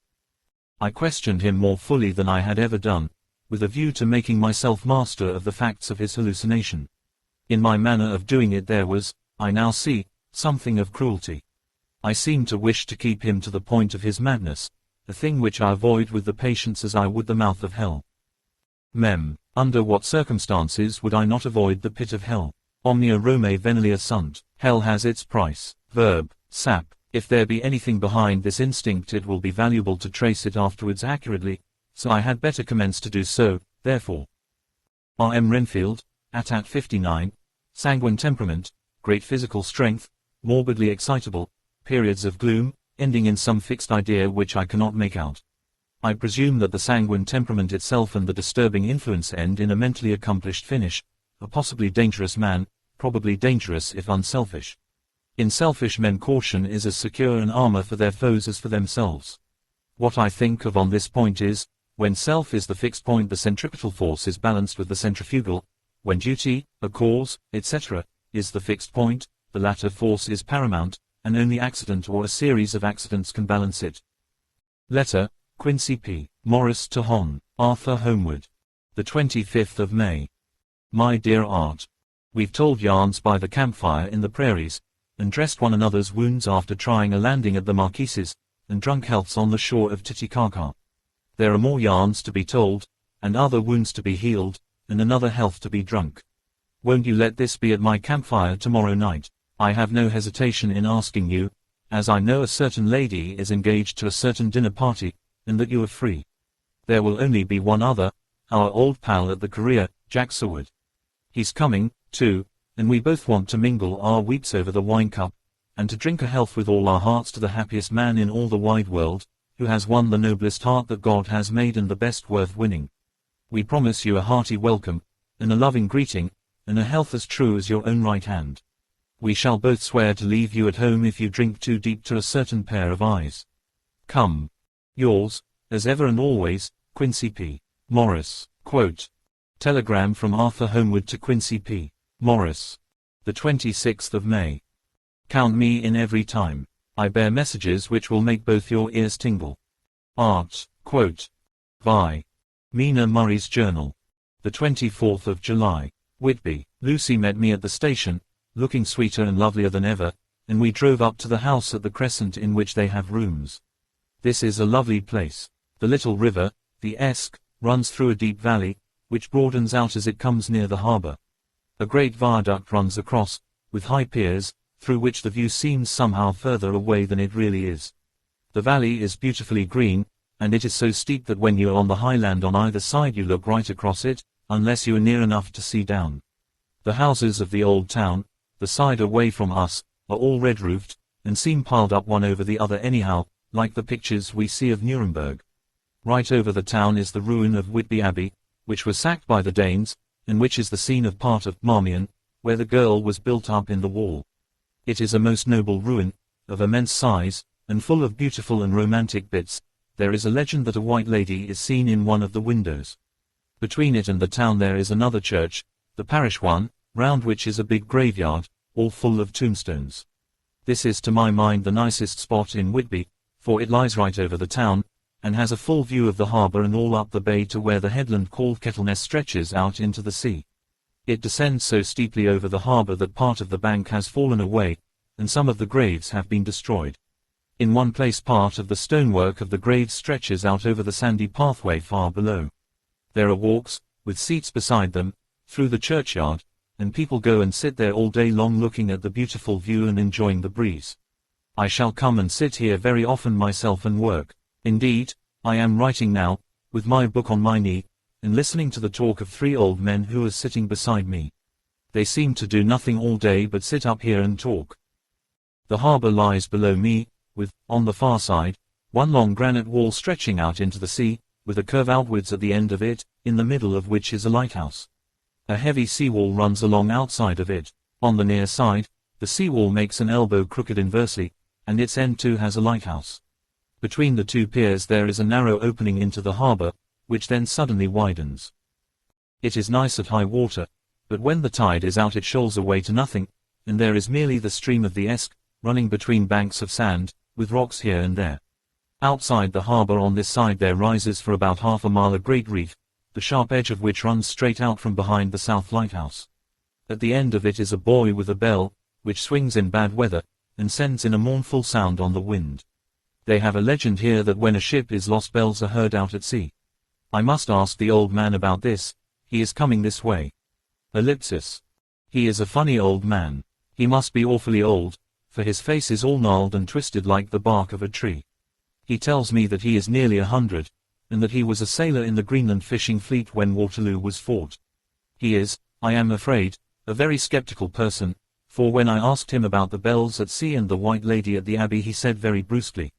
I questioned him more fully than I had ever done, with a view to making myself master of the facts of his hallucination. In my manner of doing it there was, I now see, something of cruelty. I seemed to wish to keep him to the point of his madness, a thing which I avoid with the patients as I would the mouth of hell. Mem. Under what circumstances would I not avoid the pit of hell? Omnia Romae Venilia sunt. Hell has its price. Verb. Sap. If there be anything behind this instinct it will be valuable to trace it afterwards accurately, so I had better commence to do so, therefore. R. M. Renfield, at 59, sanguine temperament, great physical strength, morbidly excitable, periods of gloom, ending in some fixed idea which I cannot make out. I presume that the sanguine temperament itself and the disturbing influence end in a mentally accomplished finish, a possibly dangerous man, probably dangerous if unselfish. In selfish men caution is as secure an armor for their foes as for themselves. What I think of on this point is, when self is the fixed point the centripetal force is balanced with the centrifugal, when duty, a cause, etc., is the fixed point, the latter force is paramount, and only accident or a series of accidents can balance it. Letter, Quincy P. Morris to Hon. Arthur Homewood. The 25th of May. My dear Art. We've told yarns by the campfire in the prairies, and dressed one another's wounds after trying a landing at the Marquises, and drunk healths on the shore of Titicaca. There are more yarns to be told, and other wounds to be healed, and another health to be drunk. Won't you let this be at my campfire tomorrow night? I have no hesitation in asking you, as I know a certain lady is engaged to a certain dinner party, and that you are free. There will only be one other, our old pal at the Korea, Jack Seward. He's coming, too, and we both want to mingle our weeps over the wine cup, and to drink a health with all our hearts to the happiest man in all the wide world, who has won the noblest heart that God has made and the best worth winning. We promise you a hearty welcome, and a loving greeting, and a health as true as your own right hand. We shall both swear to leave you at home if you drink too deep to a certain pair of eyes. Come. Yours, as ever and always, Quincy P. Morris. Quote. Telegram from Arthur Homewood to Quincy P. Morris. The 26th of May. Count me in every time. I bear messages which will make both your ears tingle. Art. Quote. Vi. Mina Murray's Journal. The 24th of July. Whitby. Lucy met me at the station, looking sweeter and lovelier than ever, and we drove up to the house at the Crescent in which they have rooms. This is a lovely place. The little river, the Esk, runs through a deep valley, which broadens out as it comes near the harbour. A great viaduct runs across, with high piers, through which the view seems somehow further away than it really is. The valley is beautifully green, and it is so steep that when you are on the high land on either side you look right across it, unless you are near enough to see down. The houses of the old town, the side away from us, are all red-roofed, and seem piled up one over the other anyhow, like the pictures we see of Nuremberg. Right over the town is the ruin of Whitby Abbey, which was sacked by the Danes, and which is the scene of part of Marmion, where the girl was built up in the wall. It is a most noble ruin, of immense size, and full of beautiful and romantic bits. There is a legend that a white lady is seen in one of the windows. Between it and the town there is another church, the parish one, round which is a big graveyard, all full of tombstones. This is to my mind the nicest spot in Whitby, for it lies right over the town, and has a full view of the harbour and all up the bay to where the headland called Kettleness stretches out into the sea. It descends so steeply over the harbour that part of the bank has fallen away, and some of the graves have been destroyed. In one place part of the stonework of the graves stretches out over the sandy pathway far below. There are walks, with seats beside them, through the churchyard, and people go and sit there all day long looking at the beautiful view and enjoying the breeze. I shall come and sit here very often myself and work. Indeed, I am writing now, with my book on my knee, and listening to the talk of three old men who are sitting beside me. They seem to do nothing all day but sit up here and talk. The harbour lies below me, with, on the far side, one long granite wall stretching out into the sea, with a curve outwards at the end of it, in the middle of which is a lighthouse. A heavy seawall runs along outside of it. On the near side, the seawall makes an elbow crooked inversely, and its end too has a lighthouse. Between the two piers there is a narrow opening into the harbour, which then suddenly widens. It is nice at high water, but when the tide is out it shoals away to nothing, and there is merely the stream of the Esk, running between banks of sand, with rocks here and there. Outside the harbour on this side there rises for about half a mile a great reef, the sharp edge of which runs straight out from behind the south lighthouse. At the end of it is a buoy with a bell, which swings in bad weather, and sends in a mournful sound on the wind. They have a legend here that when a ship is lost bells are heard out at sea. I must ask the old man about this, he is coming this way. Ellipsis. He is a funny old man. He must be awfully old, for his face is all gnarled and twisted like the bark of a tree. He tells me that he is nearly 100, and that he was a sailor in the Greenland fishing fleet when Waterloo was fought. He is, I am afraid, a very sceptical person, for when I asked him about the bells at sea and the white lady at the Abbey he said very brusquely,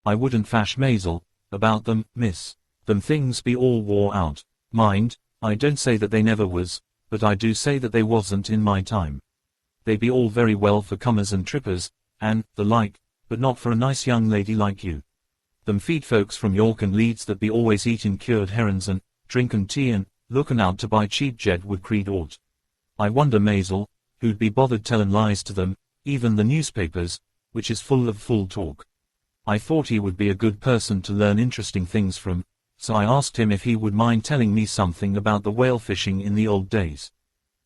"I wouldn't fash mazel about them, miss. Them things be all wore out. Mind, I don't say that they never was, but I do say that they wasn't in my time. They be all very well for comers and trippers, and the like, but not for a nice young lady like you. Them feed folks from York and Leeds that be always eatin' cured herrins and drinkin' tea and lookin' out to buy cheap jet would creed aught. I wonder, Maisel, who'd be bothered tellin' lies to them, even the newspapers, which is full of fool talk. I thought he would be a good person to learn interesting things from, so I asked him if he would mind telling me something about the whale fishing in the old days.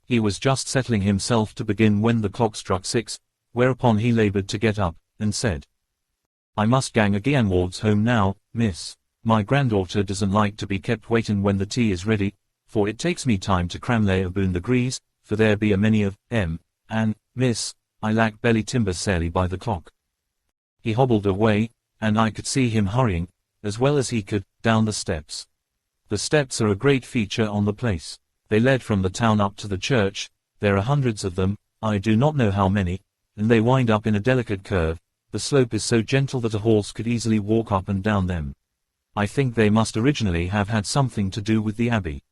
He was just settling himself to begin when the clock struck 6, whereupon he labored to get up, and said, "I must gang again wards home now, miss. My granddaughter doesn't like to be kept waitin' when the tea is ready, for it takes me time to cram lay aboon the grease, for there be a many of 'em, and, miss, I lack belly timber sairly by the clock." He hobbled away, and I could see him hurrying, as well as he could, down the steps. The steps are a great feature on the place. They led from the town up to the church. There are hundreds of them, I do not know how many, and they wind up in a delicate curve. The slope is so gentle that a horse could easily walk up and down them. I think they must originally have had something to do with the abbey.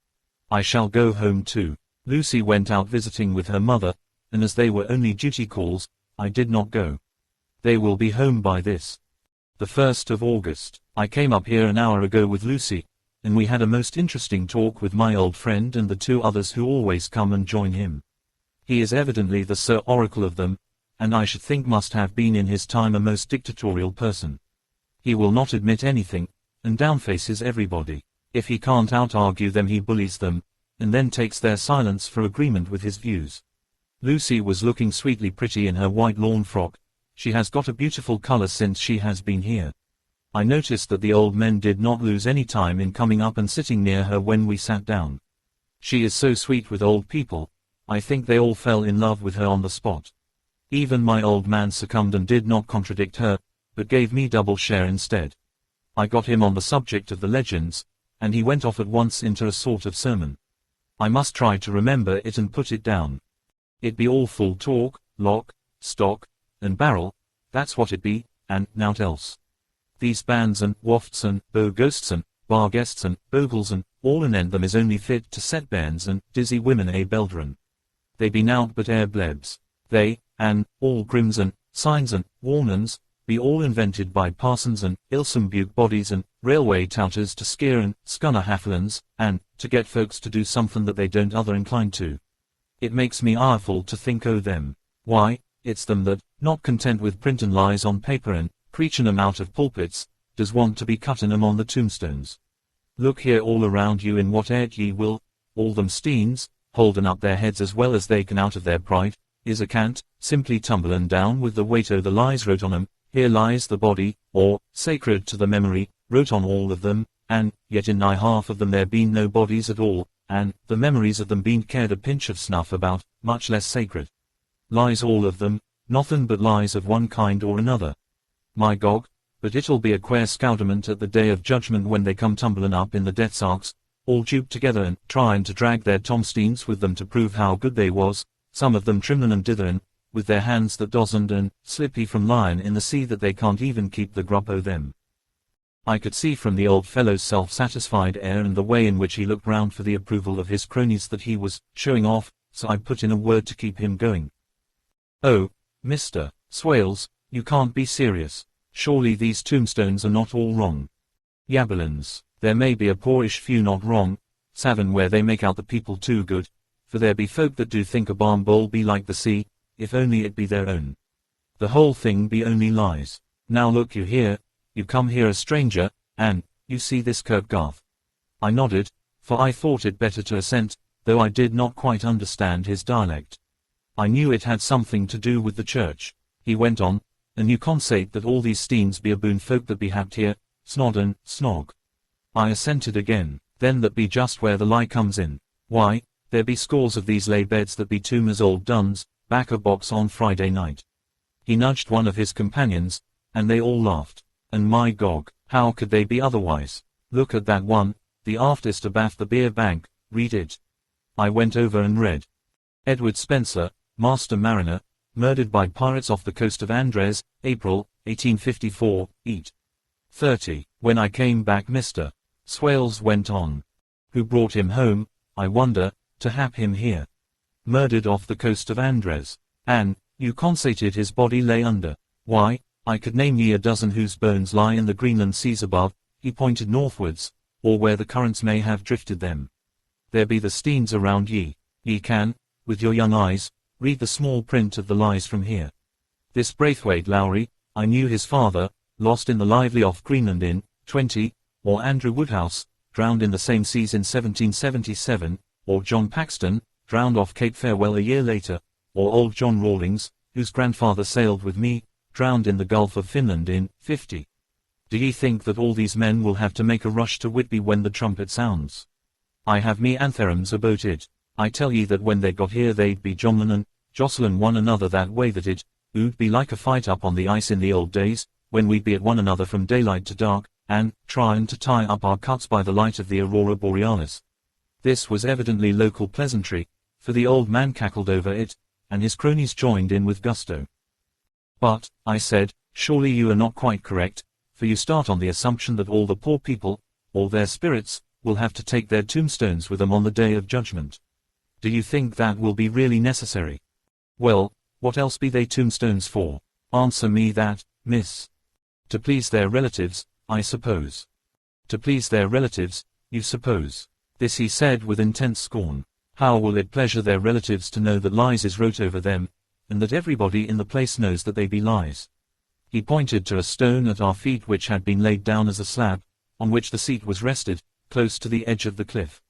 I shall go home too. Lucy went out visiting with her mother, and as they were only duty calls, I did not go. They will be home by the 1st of August. I came up here an hour ago with Lucy, and we had a most interesting talk with my old friend and the 2 others who always come and join him. He is evidently the Sir Oracle of them, and I should think must have been in his time a most dictatorial person. He will not admit anything, and downfaces everybody. If he can't out-argue them he bullies them, and then takes their silence for agreement with his views. Lucy was looking sweetly pretty in her white lawn frock. She has got a beautiful color since she has been here. I noticed that the old men did not lose any time in coming up and sitting near her when we sat down. She is so sweet with old people, I think they all fell in love with her on the spot. Even my old man succumbed and did not contradict her, but gave me double share instead. I got him on the subject of the legends, and he went off at once into a sort of sermon. I must try to remember it and put it down. It be all full talk, lock, stock, and barrel, that's what it be, and nowt else. These bands and wafts and bow ghosts and bar guests and bogles and all anent them is only fit to set bairns and dizzy women belderen. They be nowt but air blebs. They, and all grims and signs and warnings, be all invented by parsons and ilsome buke bodies and railway touters to skeer and scunner hafflins, and to get folks to do somethin' that they don't other inclined to. It makes me ireful to think o' them. Why, it's them that, not content with printin' lies on paper and preachin' 'em out of pulpits, does want to be cuttin' 'em on the tombstones. Look here all around you in what ye will, all them steens, holdin' up their heads as well as they can out of their pride, is a cant, simply tumblin' down with the weight o' the lies wrote on 'em. Here lies the body, or, sacred to the memory, wrote on all of them, and, yet in nigh half of them there been no bodies at all, and, the memories of them bean't cared a pinch of snuff about, much less sacred. Lies all of them, nothin' but lies of one kind or another. My gog, but it'll be a quare scowdament at the day of judgment when they come tumblin' up in the death's arks, all duped together and tryin' to drag their tomsteens with them to prove how good they was, some of them trimlin' and ditherin', with their hands that doesn't and slippy from lyin' in the sea that they can't even keep the grub o' them. I could see from the old fellow's self-satisfied air and the way in which he looked round for the approval of his cronies that he was showing off, so I put in a word to keep him going. "Oh, Mr. Swales, you can't be serious. Surely these tombstones are not all wrong." "Yabberlins, there may be a poorish few not wrong, savin where they make out the people too good, for there be folk that do think a barn bowl be like the sea, if only it be their own. The whole thing be only lies. Now look you here, you come here a stranger, and, you see this Kirkgarth." I nodded, for I thought it better to assent, though I did not quite understand his dialect. I knew it had something to do with the church. He went on, "And you consate that all these steens be aboon folk that be happed here, snod and snog." I assented again. "Then that be just where the lie comes in. Why, there be scores of these lay beds that be tomb as old duns, back a box on Friday night." He nudged one of his companions, and they all laughed. And my gog, how could they be otherwise? Look at that one, the aftest abaft the beer bank, read it. I went over and read. "Edward Spencer, Master Mariner, murdered by pirates off the coast of Andres, April, 1854, eat. 30. When I came back Mr. Swales went on. Who brought him home, I wonder, to hap him here. Murdered off the coast of Andres. And, you constated his body lay under. Why, I could name ye a dozen whose bones lie in the Greenland seas above, he pointed northwards, or where the currents may have drifted them. There be the steens around ye. Ye can, with your young eyes, read the small print of the lies from here. This Braithwaite Lowry, I knew his father, lost in the lively off Greenland in, 20, or Andrew Woodhouse, drowned in the same seas in 1777, or John Paxton, drowned off Cape Farewell a year later, or old John Rawlings, whose grandfather sailed with me, drowned in the Gulf of Finland in, 50. Do ye think that all these men will have to make a rush to Whitby when the trumpet sounds? I have me antherums about it. I tell ye that when they got here they'd be jostling one another that way that it would be like a fight up on the ice in the old days, when we'd be at one another from daylight to dark, and tryin' to tie up our cuts by the light of the aurora borealis. This was evidently local pleasantry, for the old man cackled over it, and his cronies joined in with gusto. But, I said, surely you are not quite correct, for you start on the assumption that all the poor people, all their spirits, will have to take their tombstones with them on the day of judgment. Do you think that will be really necessary? Well, what else be they tombstones for? Answer me that, miss. To please their relatives, I suppose. To please their relatives, you suppose. This he said with intense scorn. How will it pleasure their relatives to know that lies is wrote over them, and that everybody in the place knows that they be lies? He pointed to a stone at our feet which had been laid down as a slab, on which the seat was rested, close to the edge of the cliff.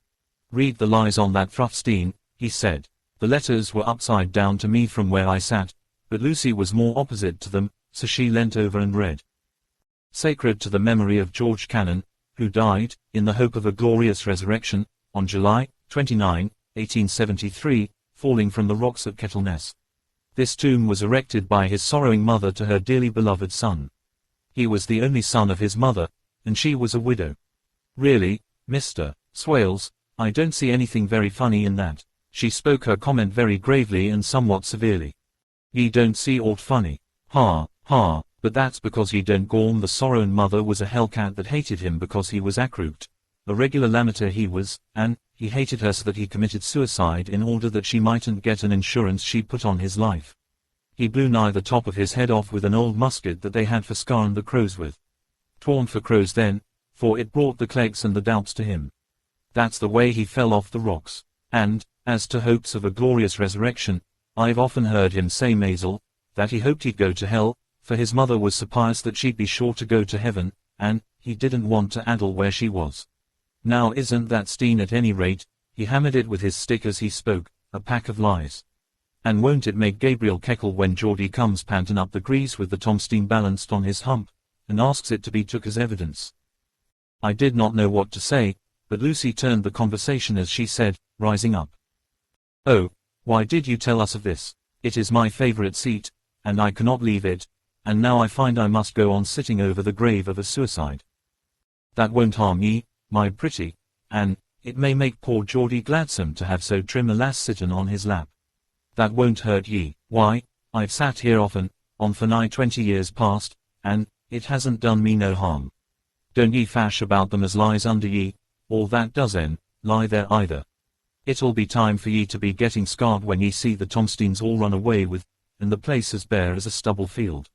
Read the lies on that rough steen, he said. The letters were upside down to me from where I sat, but Lucy was more opposite to them, so she leant over and read. Sacred to the memory of George Cannon, who died, in the hope of a glorious resurrection, on July 29, 1873, falling from the rocks at Kettleness. This tomb was erected by his sorrowing mother to her dearly beloved son. He was the only son of his mother, and she was a widow. Really, Mr. Swales, I don't see anything very funny in that. She spoke her comment very gravely and somewhat severely. Ye don't see aught funny. Ha, ha, but that's because ye don't gorm. The sorrowing mother was a hellcat that hated him because he was accrued. A regular lamenter he was, and he hated her so that he committed suicide in order that she mightn't get an insurance she put on his life. He blew nigh the top of his head off with an old musket that they had for scaring the crows with. Torn for crows then, for it brought the clegs and the doubts to him. That's the way he fell off the rocks. And, as to hopes of a glorious resurrection, I've often heard him say, Maisel, that he hoped he'd go to hell, for his mother was so pious that she'd be sure to go to heaven, and he didn't want to addle where she was. Now isn't that Steen at any rate, he hammered it with his stick as he spoke, a pack of lies. And won't it make Gabriel keckle when Geordie comes pantin' up the grease with the Tom Steen balanced on his hump, and asks it to be took as evidence? I did not know what to say, but Lucy turned the conversation as she said, rising up. Oh, why did you tell us of this? It is my favorite seat, and I cannot leave it, and now I find I must go on sitting over the grave of a suicide. That won't harm ye, my pretty, and it may make poor Geordie gladsome to have so trim a lass sittin' on his lap. That won't hurt ye. Why, I've sat here often, on for nigh 20 years past, and it hasn't done me no harm. Don't ye fash about them as lies under ye, or that doesn't lie there either. It'll be time for ye to be getting scarred when ye see the Tomsteens all run away with, and the place as bare as a stubble field.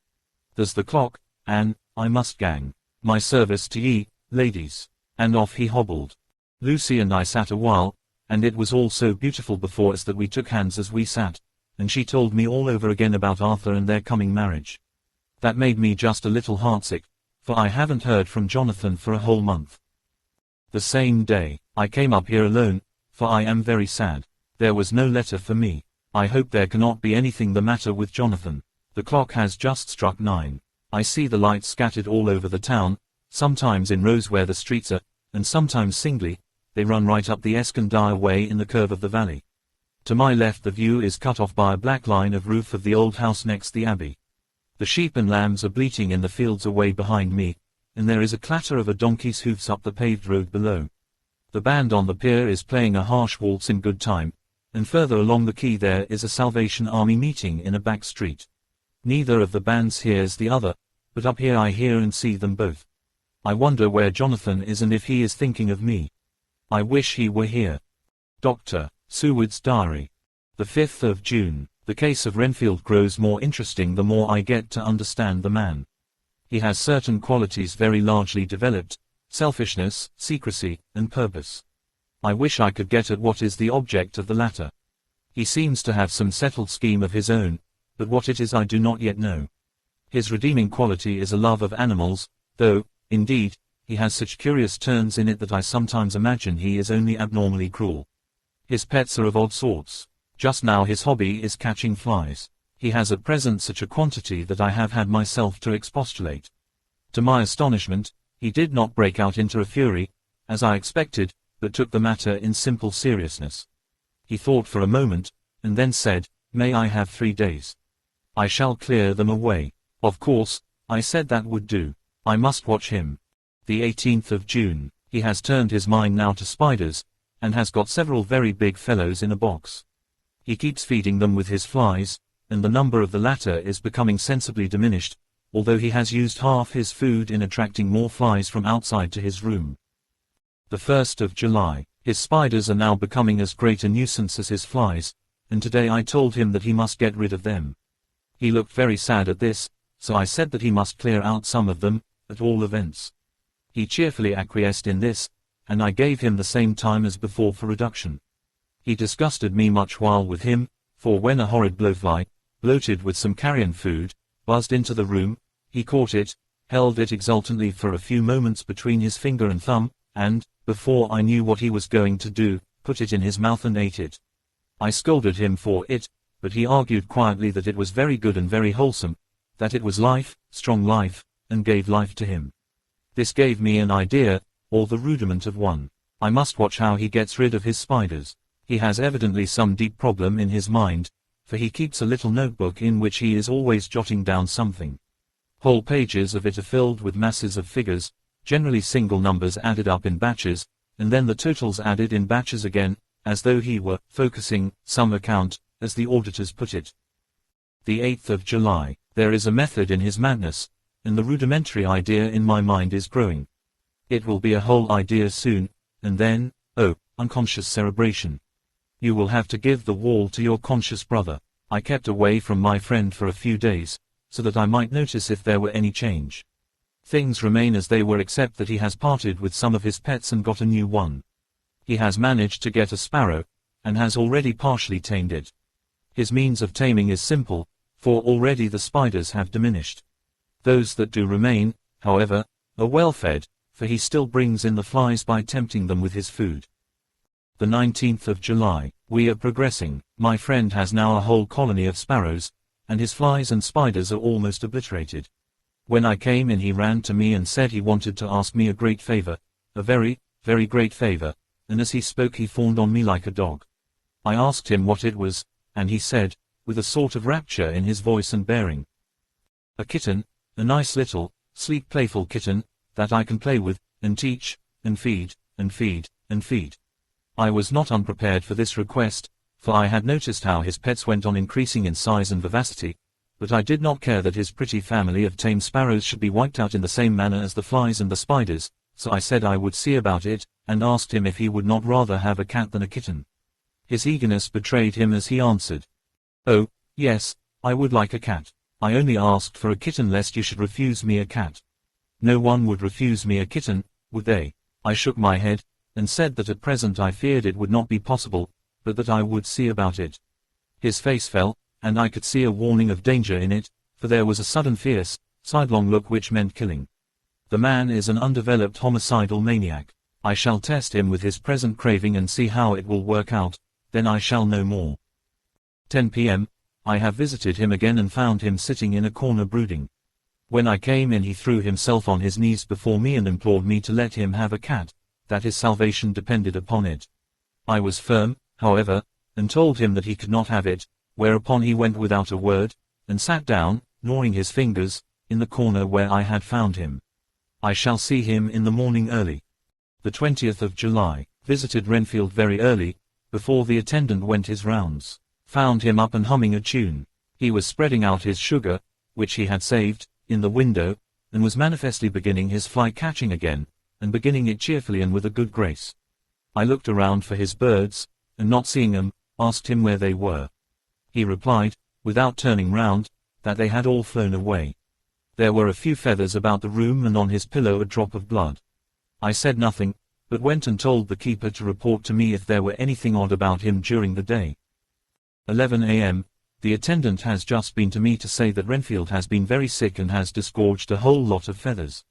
There's the clock, and I must gang. My service to ye, ladies. And off he hobbled. Lucy and I sat a while, and it was all so beautiful before us that we took hands as we sat, and she told me all over again about Arthur and their coming marriage. That made me just a little heartsick, for I haven't heard from Jonathan for a whole month. The same day, I came up here alone, for I am very sad. There was no letter for me. I hope there cannot be anything the matter with Jonathan. The clock has just struck 9. I see the lights scattered all over the town, sometimes in rows where the streets are, and sometimes singly. They run right up the Eskandire way in the curve of the valley. To my left the view is cut off by a black line of roof of the old house next the abbey. The sheep and lambs are bleating in the fields away behind me, and there is a clatter of a donkey's hoofs up the paved road below. The band on the pier is playing a harsh waltz in good time, and further along the quay there is a Salvation Army meeting in a back street. Neither of the bands hears the other, but up here I hear and see them both. I wonder where Jonathan is and if he is thinking of me. I wish he were here. Doctor, Seward's Diary. The 5th of June. The case of Renfield grows more interesting the more I get to understand the man. He has certain qualities very largely developed: selfishness, secrecy, and purpose. I wish I could get at what is the object of the latter. He seems to have some settled scheme of his own, but what it is I do not yet know. His redeeming quality is a love of animals, though, indeed, he has such curious turns in it that I sometimes imagine he is only abnormally cruel. His pets are of odd sorts. Just now his hobby is catching flies. He has at present such a quantity that I have had myself to expostulate. To my astonishment, he did not break out into a fury, as I expected, but took the matter in simple seriousness. He thought for a moment, and then said, "May I have 3 days? I shall clear them away." Of course, I said that would do. I must watch him. The 18th of June. He has turned his mind now to spiders, and has got several very big fellows in a box. He keeps feeding them with his flies, and the number of the latter is becoming sensibly diminished, although he has used half his food in attracting more flies from outside to his room. The 1st of July. His spiders are now becoming as great a nuisance as his flies, and today I told him that he must get rid of them. He looked very sad at this, so I said that he must clear out some of them, at all events. He cheerfully acquiesced in this, and I gave him the same time as before for reduction. He disgusted me much while with him, for when a horrid blowfly, bloated with some carrion food, buzzed into the room, he caught it, held it exultantly for a few moments between his finger and thumb, and, before I knew what he was going to do, put it in his mouth and ate it. I scolded him for it, but he argued quietly that it was very good and very wholesome, that it was life, strong life, and gave life to him. This gave me an idea, or the rudiment of one. I must watch how he gets rid of his spiders. He has evidently some deep problem in his mind, for he keeps a little notebook in which he is always jotting down something. Whole pages of it are filled with masses of figures, generally single numbers added up in batches, and then the totals added in batches again, as though he were focusing some account, as the auditors put it. The 8th of July. There is a method in his madness, and the rudimentary idea in my mind is growing. It will be a whole idea soon, and then, oh, unconscious cerebration. You will have to give the wall to your conscious brother. I kept away from my friend for a few days, so that I might notice if there were any change. Things remain as they were except that he has parted with some of his pets and got a new one. He has managed to get a sparrow, and has already partially tamed it. His means of taming is simple, for already the spiders have diminished. Those that do remain, however, are well fed, for he still brings in the flies by tempting them with his food. The 19th of July. We are progressing. My friend has now a whole colony of sparrows, and his flies and spiders are almost obliterated. When I came in he ran to me and said he wanted to ask me a great favor, a very, very great favor, and as he spoke he fawned on me like a dog. I asked him what it was, and he said, with a sort of rapture in his voice and bearing, "A kitten, a nice little, sleek playful kitten, that I can play with, and teach, and feed, and feed, and feed." I was not unprepared for this request, for I had noticed how his pets went on increasing in size and vivacity, but I did not care that his pretty family of tame sparrows should be wiped out in the same manner as the flies and the spiders, so I said I would see about it, and asked him if he would not rather have a cat than a kitten. His eagerness betrayed him as he answered, "Oh, yes, I would like a cat. I only asked for a kitten lest you should refuse me a cat." No one would refuse me a kitten, would they? I shook my head, and said that at present I feared it would not be possible, but that I would see about it. His face fell, and I could see a warning of danger in it, for there was a sudden fierce, sidelong look which meant killing. The man is an undeveloped homicidal maniac. I shall test him with his present craving and see how it will work out, then I shall know more. 10 p.m. I have visited him again and found him sitting in a corner brooding. When I came in he threw himself on his knees before me and implored me to let him have a cat, that his salvation depended upon it. I was firm, however, and told him that he could not have it, whereupon he went without a word, and sat down, gnawing his fingers, in the corner where I had found him. I shall see him in the morning early. The 20th of July. Visited Renfield very early, before the attendant went his rounds. Found him up and humming a tune. He was spreading out his sugar, which he had saved, in the window, and was manifestly beginning his fly-catching again, and beginning it cheerfully and with a good grace. I looked around for his birds, and not seeing them, asked him where they were. He replied, without turning round, that they had all flown away. There were a few feathers about the room and on his pillow a drop of blood. I said nothing, but went and told the keeper to report to me if there were anything odd about him during the day. 11 a.m. The attendant has just been to me to say that Renfield has been very sick and has disgorged a whole lot of feathers.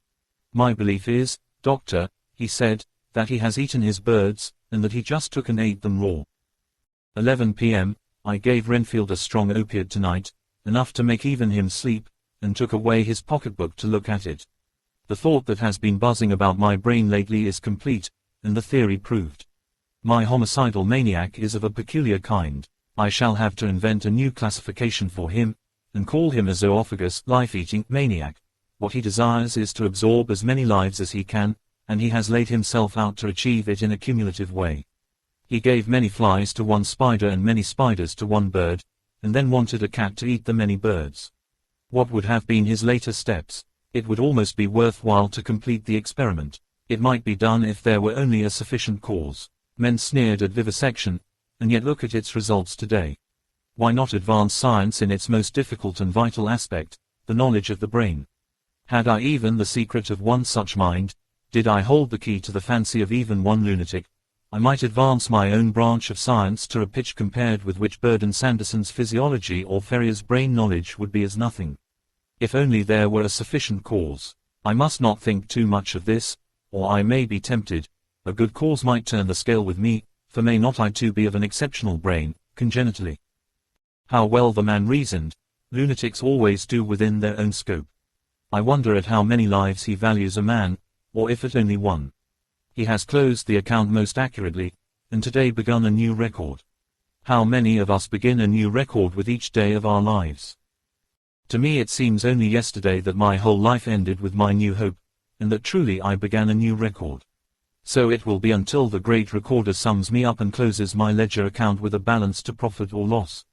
My belief is, doctor, he said, that he has eaten his birds, and that he just took and ate them raw. 11 p.m. I gave Renfield a strong opiate tonight, enough to make even him sleep, and took away his pocketbook to look at it. The thought that has been buzzing about my brain lately is complete, and the theory proved. My homicidal maniac is of a peculiar kind. I shall have to invent a new classification for him, and call him a zoophagous, life-eating maniac. What he desires is to absorb as many lives as he can, and he has laid himself out to achieve it in a cumulative way. He gave many flies to one spider and many spiders to one bird, and then wanted a cat to eat the many birds. What would have been his later steps? It would almost be worthwhile to complete the experiment. It might be done if there were only a sufficient cause. Men sneered at vivisection, and yet look at its results today. Why not advance science in its most difficult and vital aspect, the knowledge of the brain? Had I even the secret of one such mind, did I hold the key to the fancy of even one lunatic, I might advance my own branch of science to a pitch compared with which Burdon Sanderson's physiology or Ferriar's brain knowledge would be as nothing. If only there were a sufficient cause. I must not think too much of this, or I may be tempted. A good cause might turn the scale with me, for may not I too be of an exceptional brain, congenitally? How well the man reasoned. Lunatics always do within their own scope. I wonder at how many lives he values a man, or if at only one. He has closed the account most accurately, and today begun a new record. How many of us begin a new record with each day of our lives? To me it seems only yesterday that my whole life ended with my new hope, and that truly I began a new record. So it will be until the great recorder sums me up and closes my ledger account with a balance to profit or loss.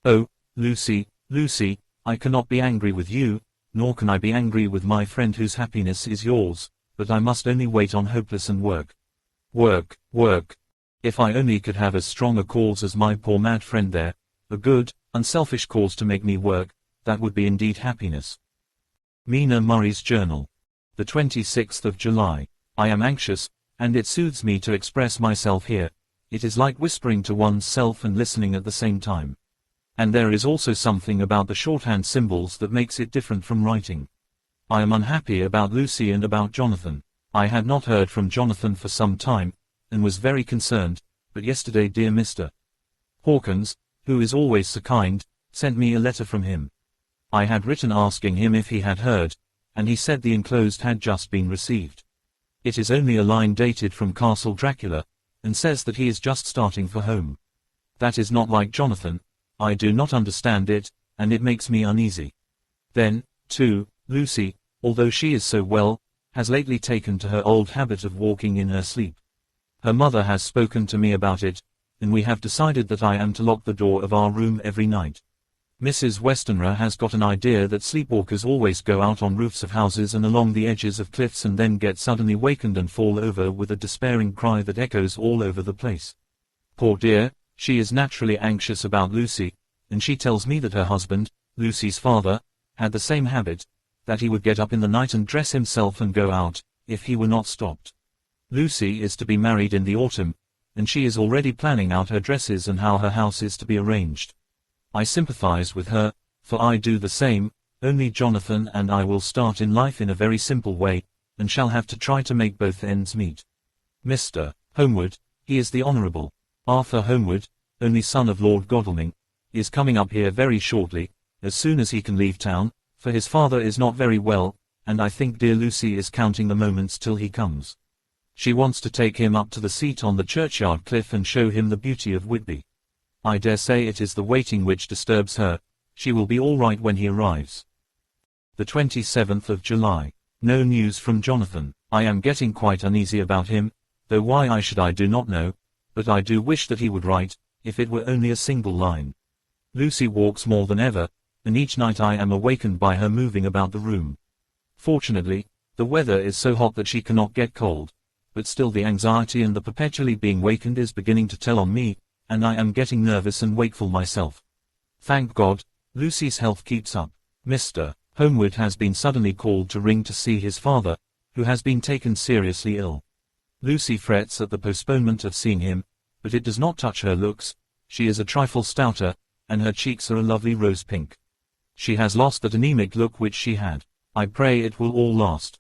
Oh, Lucy, Lucy, I cannot be angry with you, nor can I be angry with my friend whose happiness is yours, but I must only wait on hopeless and work. Work, work. If I only could have as strong a cause as my poor mad friend there, a good, unselfish cause to make me work, that would be indeed happiness. Mina Murray's Journal. The 26th of July. I am anxious, and it soothes me to express myself here. It is like whispering to one's self and listening at the same time. And there is also something about the shorthand symbols that makes it different from writing. I am unhappy about Lucy and about Jonathan. I had not heard from Jonathan for some time, and was very concerned, but yesterday dear Mr. Hawkins, who is always so kind, sent me a letter from him. I had written asking him if he had heard, and he said the enclosed had just been received. It is only a line dated from Castle Dracula, and says that he is just starting for home. That is not like Jonathan. I do not understand it, and it makes me uneasy. Then, too, Lucy, although she is so well, has lately taken to her old habit of walking in her sleep. Her mother has spoken to me about it, and we have decided that I am to lock the door of our room every night. Mrs. Westenra has got an idea that sleepwalkers always go out on roofs of houses and along the edges of cliffs and then get suddenly wakened and fall over with a despairing cry that echoes all over the place. Poor dear, she is naturally anxious about Lucy, and she tells me that her husband, Lucy's father, had the same habit, that he would get up in the night and dress himself and go out, if he were not stopped. Lucy is to be married in the autumn, and she is already planning out her dresses and how her house is to be arranged. I sympathize with her, for I do the same, only Jonathan and I will start in life in a very simple way, and shall have to try to make both ends meet. Mr. Homewood, he is the Honourable Arthur Homewood, only son of Lord Godalming, is coming up here very shortly, as soon as he can leave town, for his father is not very well, and I think dear Lucy is counting the moments till he comes. She wants to take him up to the seat on the churchyard cliff and show him the beauty of Whitby. I dare say it is the waiting which disturbs her. She will be all right when he arrives. The 27th of July. No news from Jonathan. I am getting quite uneasy about him, though why I should I do not know, but I do wish that he would write, if it were only a single line. Lucy walks more than ever, and each night I am awakened by her moving about the room. Fortunately, the weather is so hot that she cannot get cold, but still the anxiety and the perpetually being wakened is beginning to tell on me, and I am getting nervous and wakeful myself. Thank God, Lucy's health keeps up. Mr. Homewood has been suddenly called to ring to see his father, who has been taken seriously ill. Lucy frets at the postponement of seeing him, but it does not touch her looks. She is a trifle stouter, and her cheeks are a lovely rose pink. She has lost that anemic look which she had. I pray it will all last.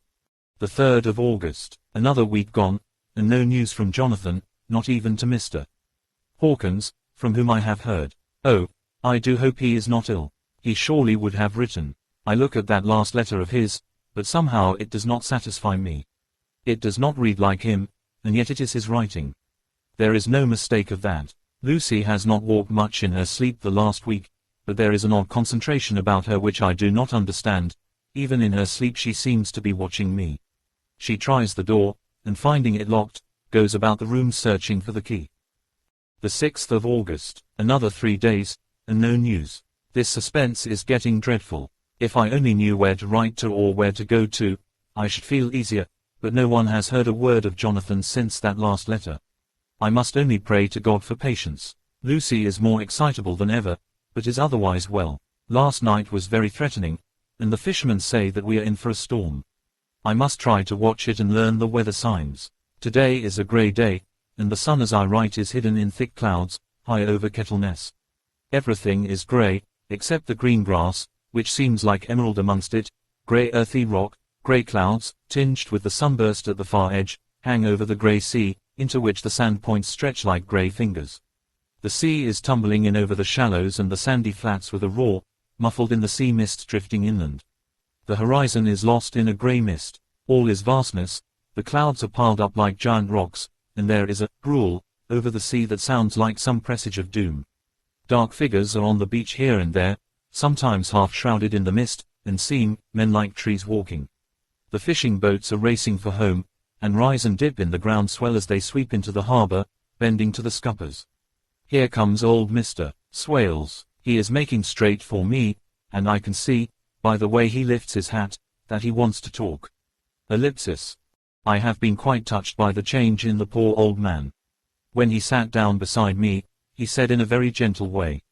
The 3rd of August, another week gone, and no news from Jonathan, not even to Mr. Hawkins, from whom I have heard. Oh, I do hope he is not ill. He surely would have written. I look at that last letter of his, but somehow it does not satisfy me. It does not read like him, and yet it is his writing. There is no mistake of that. Lucy has not walked much in her sleep the last week, but there is an odd concentration about her which I do not understand. Even in her sleep she seems to be watching me. She tries the door, and finding it locked, goes about the room searching for the key. The 6th of August, another 3 days, and no news. This suspense is getting dreadful. If I only knew where to write to or where to go to, I should feel easier, but no one has heard a word of Jonathan since that last letter. I must only pray to God for patience. Lucy is more excitable than ever, but is otherwise well. Last night was very threatening, and the fishermen say that we are in for a storm. I must try to watch it and learn the weather signs. Today is a grey day, and the sun as I write is hidden in thick clouds, high over Kettleness. Everything is grey, except the green grass, which seems like emerald amongst it, grey earthy rock, grey clouds, tinged with the sunburst at the far edge, hang over the grey sea, into which the sand points stretch like grey fingers. The sea is tumbling in over the shallows and the sandy flats with a roar, muffled in the sea mist drifting inland. The horizon is lost in a grey mist. All is vastness, the clouds are piled up like giant rocks, and there is a growl over the sea that sounds like some presage of doom. Dark figures are on the beach here and there, sometimes half shrouded in the mist, and seem men like trees walking. The fishing boats are racing for home, and rise and dip in the ground swell as they sweep into the harbour, bending to the scuppers. Here comes old Mr. Swales. He is making straight for me, and I can see, by the way he lifts his hat, that he wants to talk. Ellipsis. I have been quite touched by the change in the poor old man. When he sat down beside me, he said in a very gentle way,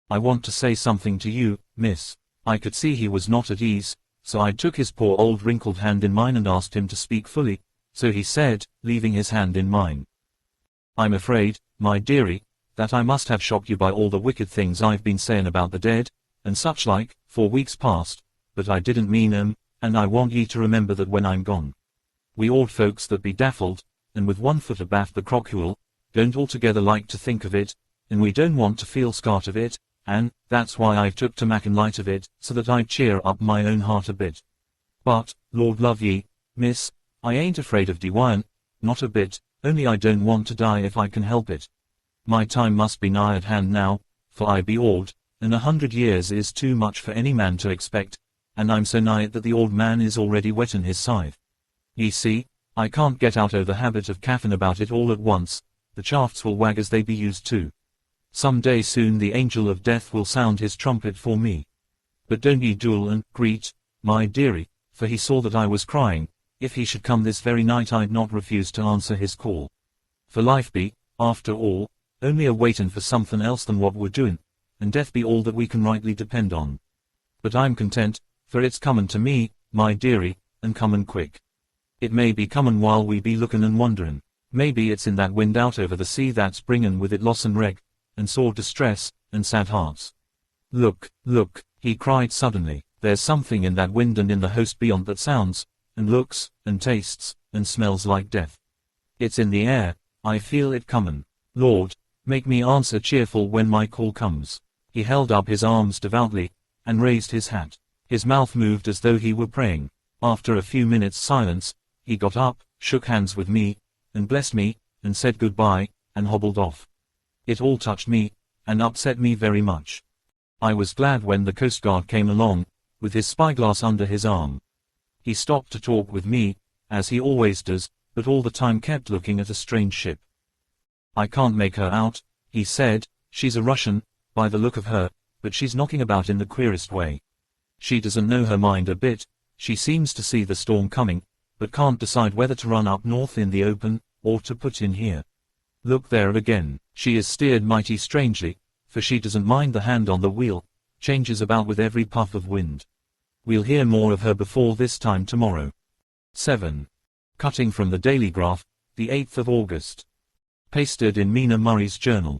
"I want to say something to you, miss." I could see he was not at ease, so I took his poor old wrinkled hand in mine and asked him to speak fully, so he said, leaving his hand in mine, "I'm afraid, my dearie, that I must have shocked you by all the wicked things I've been sayin' about the dead, and such like, for weeks past, but I didn't mean 'em, and I want ye to remember that when I'm gone. We old folks that be daffled, and with one foot abaft the crockhule, don't altogether like to think of it, and we don't want to feel scart of it, and that's why I've took to makin' light of it, so that I'd cheer up my own heart a bit. But, Lord love ye, miss, I ain't afraid of dewyin', not a bit, only I don't want to die if I can help it. My time must be nigh at hand now, for I be old, and 100 years is too much for any man to expect, and I'm so nigh it that the old man is already whettin' his scythe. Ye see, I can't get out o' the habit of caffin' about it all at once, the shafts will wag as they be used to. Some day soon the angel of death will sound his trumpet for me. But don't ye duel and greet, my dearie, for he saw that I was crying. If he should come this very night I'd not refuse to answer his call. For life be, after all, only a waitin' for somethin' else than what we're doin', and death be all that we can rightly depend on. But I'm content, for it's comin' to me, my dearie, and comin' quick. It may be comin' while we be lookin' and wonderin'. Maybe it's in that wind out over the sea that's bringin' with it loss and wreck, and sore distress, and sad hearts. Look, look, he cried suddenly, there's something in that wind and in the host beyond that sounds, and looks, and tastes, and smells like death. It's in the air, I feel it comin'. Lord, make me answer cheerful when my call comes. He held up his arms devoutly, and raised his hat. His mouth moved as though he were praying. After a few minutes' silence, he got up, shook hands with me, and blessed me, and said goodbye, and hobbled off. It all touched me, and upset me very much. I was glad when the Coast Guard came along, with his spyglass under his arm. He stopped to talk with me, as he always does, but all the time kept looking at a strange ship. "I can't make her out," he said. "She's a Russian, by the look of her, but she's knocking about in the queerest way. She doesn't know her mind a bit. She seems to see the storm coming, but can't decide whether to run up north in the open, or to put in here. Look there again. She is steered mighty strangely, for she doesn't mind the hand on the wheel, changes about with every puff of wind. We'll hear more of her before this time tomorrow. 7. Cutting from the Daily Graph, the 8th of August. Pasted in Mina Murray's journal.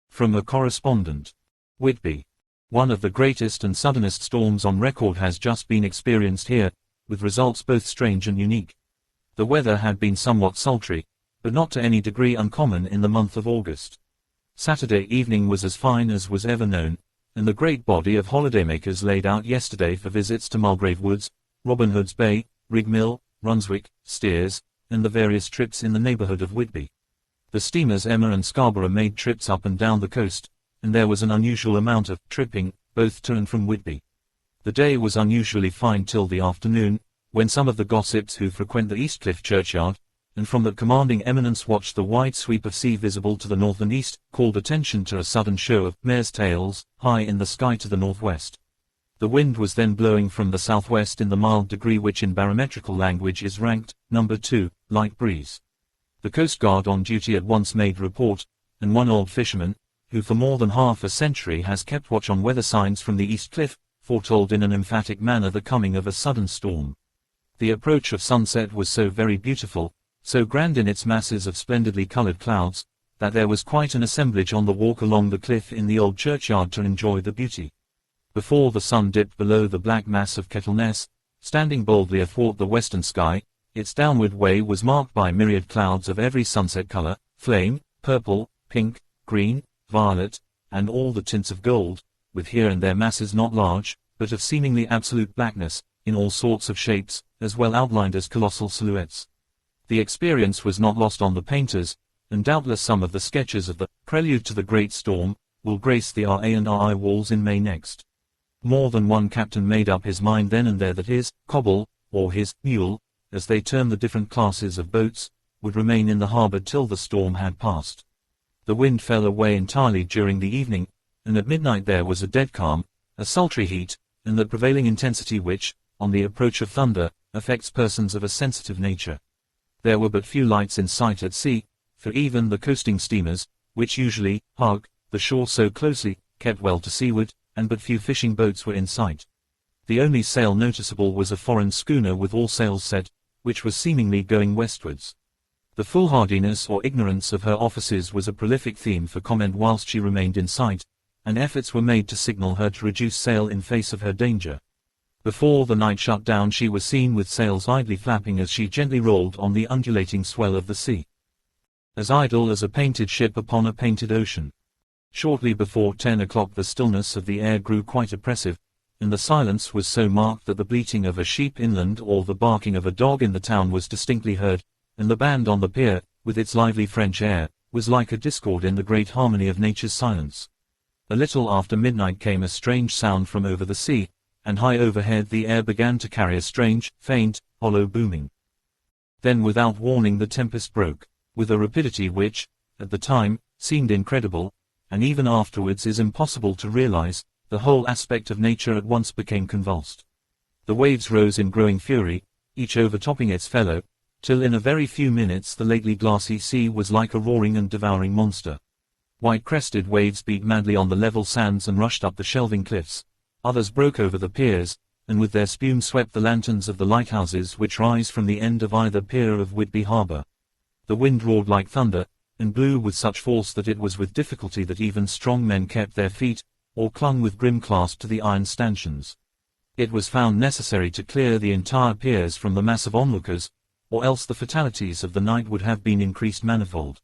From a correspondent. Whitby. One of the greatest and suddenest storms on record has just been experienced here, with results both strange and unique. The weather had been somewhat sultry, but not to any degree uncommon in the month of August. Saturday evening was as fine as was ever known, and the great body of holidaymakers laid out yesterday for visits to Mulgrave Woods, Robin Hood's Bay, Rig Mill, Runswick, Steers, and the various trips in the neighbourhood of Whitby. The steamers Emma and Scarborough made trips up and down the coast, and there was an unusual amount of tripping, both to and from Whitby. The day was unusually fine till the afternoon, when some of the gossips who frequent the Eastcliff churchyard, and from that commanding eminence watched the wide sweep of sea visible to the north and east, called attention to a sudden show of mares' tails, high in the sky to the northwest. The wind was then blowing from the southwest in the mild degree which in barometrical language is ranked, number 2, light breeze. The Coast Guard on duty at once made report, and one old fisherman, who for more than half a century has kept watch on weather signs from the East Cliff, foretold in an emphatic manner the coming of a sudden storm. The approach of sunset was so very beautiful, so grand in its masses of splendidly coloured clouds, that there was quite an assemblage on the walk along the cliff in the old churchyard to enjoy the beauty. Before the sun dipped below the black mass of Kettleness, standing boldly athwart the western sky, its downward way was marked by myriad clouds of every sunset colour, flame, purple, pink, green, violet, and all the tints of gold, with here and there masses not large, but of seemingly absolute blackness, in all sorts of shapes, as well outlined as colossal silhouettes. The experience was not lost on the painters, and doubtless some of the sketches of the Prelude to the Great Storm will grace the R.A.&I. walls in May next. More than one captain made up his mind then and there that his cobble, or his mule, as they term the different classes of boats, would remain in the harbour till the storm had passed. The wind fell away entirely during the evening, and at midnight there was a dead calm, a sultry heat, and that prevailing intensity which, on the approach of thunder, affects persons of a sensitive nature. There were but few lights in sight at sea, for even the coasting steamers, which usually hug the shore so closely, kept well to seaward, and but few fishing boats were in sight. The only sail noticeable was a foreign schooner with all sails set, which was seemingly going westwards. The foolhardiness or ignorance of her officers was a prolific theme for comment whilst she remained in sight, and efforts were made to signal her to reduce sail in face of her danger. Before the night shut down she was seen with sails idly flapping as she gently rolled on the undulating swell of the sea. As idle as a painted ship upon a painted ocean. Shortly before 10 o'clock the stillness of the air grew quite oppressive, and the silence was so marked that the bleating of a sheep inland or the barking of a dog in the town was distinctly heard, and the band on the pier, with its lively French air, was like a discord in the great harmony of nature's silence. A little after midnight came a strange sound from over the sea, and high overhead the air began to carry a strange, faint, hollow booming. Then without warning the tempest broke, with a rapidity which, at the time, seemed incredible, and even afterwards is impossible to realize. The whole aspect of nature at once became convulsed. The waves rose in growing fury, each overtopping its fellow, till in a very few minutes the lately glassy sea was like a roaring and devouring monster. White-crested waves beat madly on the level sands and rushed up the shelving cliffs. Others broke over the piers, and with their spume swept the lanterns of the lighthouses which rise from the end of either pier of Whitby harbour. The wind roared like thunder, and blew with such force that it was with difficulty that even strong men kept their feet, or clung with grim clasp to the iron stanchions. It was found necessary to clear the entire piers from the mass of onlookers, or else the fatalities of the night would have been increased manifold.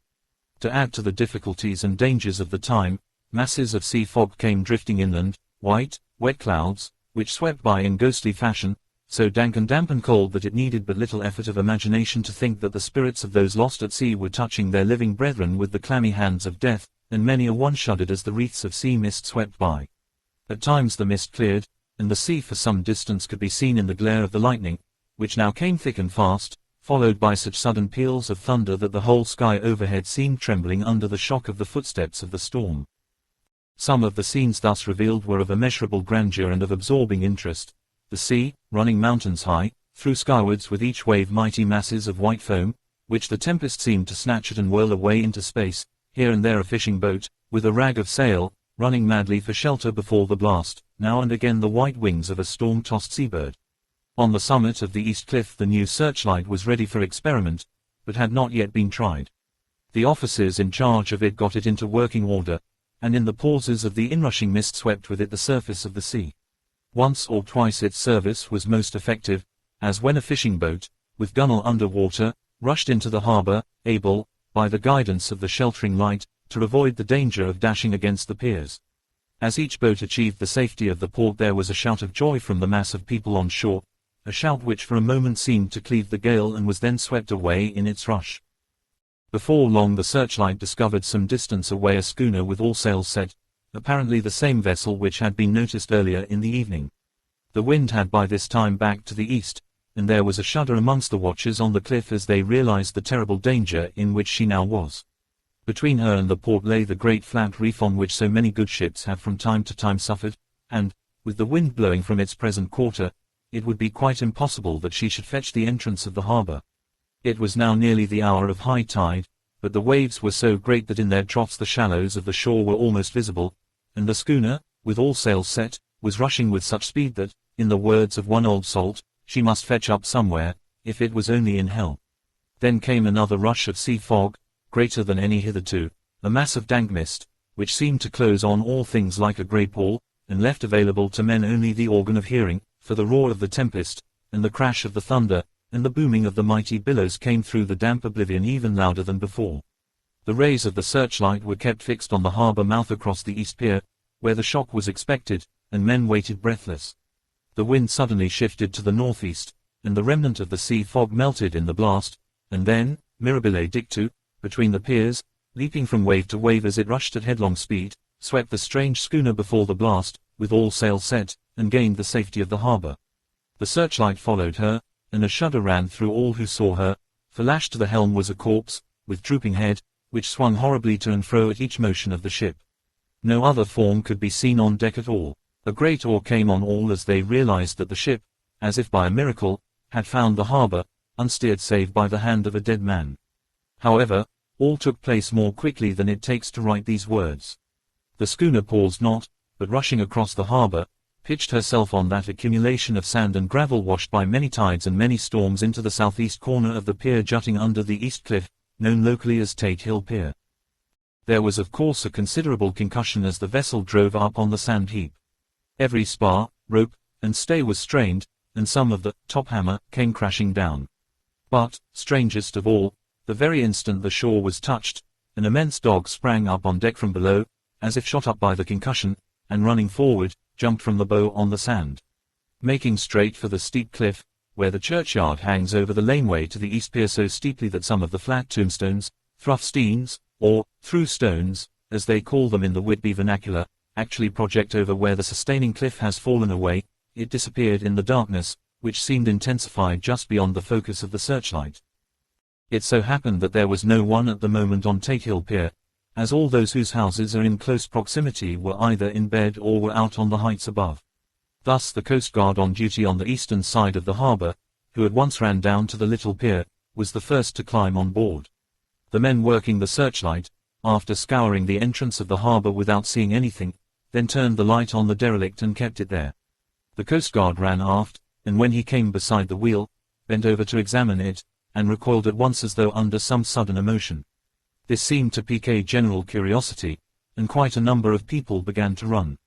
To add to the difficulties and dangers of the time, masses of sea fog came drifting inland, white, wet clouds, which swept by in ghostly fashion, so dank and damp and cold that it needed but little effort of imagination to think that the spirits of those lost at sea were touching their living brethren with the clammy hands of death, and many a one shuddered as the wreaths of sea mist swept by. At times the mist cleared, and the sea for some distance could be seen in the glare of the lightning, which now came thick and fast, followed by such sudden peals of thunder that the whole sky overhead seemed trembling under the shock of the footsteps of the storm. Some of the scenes thus revealed were of immeasurable grandeur and of absorbing interest. The sea, running mountains high, threw skywards with each wave mighty masses of white foam, which the tempest seemed to snatch at and whirl away into space, here and there a fishing boat, with a rag of sail, running madly for shelter before the blast, now and again the white wings of a storm-tossed seabird. On the summit of the east cliff the new searchlight was ready for experiment, but had not yet been tried. The officers in charge of it got it into working order, and in the pauses of the inrushing mist swept with it the surface of the sea. Once or twice its service was most effective, as when a fishing boat, with gunwale under water, rushed into the harbor, able, by the guidance of the sheltering light, to avoid the danger of dashing against the piers. As each boat achieved the safety of the port there was a shout of joy from the mass of people on shore, a shout which for a moment seemed to cleave the gale and was then swept away in its rush. Before long the searchlight discovered some distance away a schooner with all sails set, apparently the same vessel which had been noticed earlier in the evening. The wind had by this time backed to the east, and there was a shudder amongst the watchers on the cliff as they realized the terrible danger in which she now was. Between her and the port lay the great flat reef on which so many good ships have from time to time suffered, and, with the wind blowing from its present quarter, it would be quite impossible that she should fetch the entrance of the harbor. It was now nearly the hour of high tide, but the waves were so great that in their troughs the shallows of the shore were almost visible, and the schooner, with all sails set, was rushing with such speed that, in the words of one old salt, she must fetch up somewhere, if it was only in hell. Then came another rush of sea fog, greater than any hitherto, a mass of dank mist, which seemed to close on all things like a grey pall, and left available to men only the organ of hearing, for the roar of the tempest, and the crash of the thunder, and the booming of the mighty billows came through the damp oblivion even louder than before. The rays of the searchlight were kept fixed on the harbor mouth across the east pier, where the shock was expected, and men waited breathless. The wind suddenly shifted to the northeast, and the remnant of the sea fog melted in the blast, and then, mirabile dictu, between the piers, leaping from wave to wave as it rushed at headlong speed, swept the strange schooner before the blast, with all sail set, and gained the safety of the harbor. The searchlight followed her, and a shudder ran through all who saw her, for lashed to the helm was a corpse, with drooping head, which swung horribly to and fro at each motion of the ship. No other form could be seen on deck at all. A great awe came on all as they realized that the ship, as if by a miracle, had found the harbor, unsteered save by the hand of a dead man. However, all took place more quickly than it takes to write these words. The schooner paused not, but rushing across the harbor, pitched herself on that accumulation of sand and gravel washed by many tides and many storms into the southeast corner of the pier jutting under the east cliff, known locally as Tate Hill Pier. There was of course a considerable concussion as the vessel drove up on the sand heap. Every spar, rope, and stay was strained, and some of the top hammer came crashing down. But, strangest of all, the very instant the shore was touched, an immense dog sprang up on deck from below, as if shot up by the concussion, and running forward, jumped from the bow on the sand. Making straight for the steep cliff, where the churchyard hangs over the laneway to the east pier so steeply that some of the flat tombstones, thruff-steens, or through stones, as they call them in the Whitby vernacular, actually project over where the sustaining cliff has fallen away, it disappeared in the darkness, which seemed intensified just beyond the focus of the searchlight. It so happened that there was no one at the moment on Tate Hill Pier, as all those whose houses are in close proximity were either in bed or were out on the heights above. Thus the Coast Guard on duty on the eastern side of the harbor, who at once ran down to the little pier, was the first to climb on board. The men working the searchlight, after scouring the entrance of the harbor without seeing anything, then turned the light on the derelict and kept it there. The Coast Guard ran aft, and when he came beside the wheel, bent over to examine it, and recoiled at once as though under some sudden emotion. This seemed to pique a general curiosity, and quite a number of people began to run.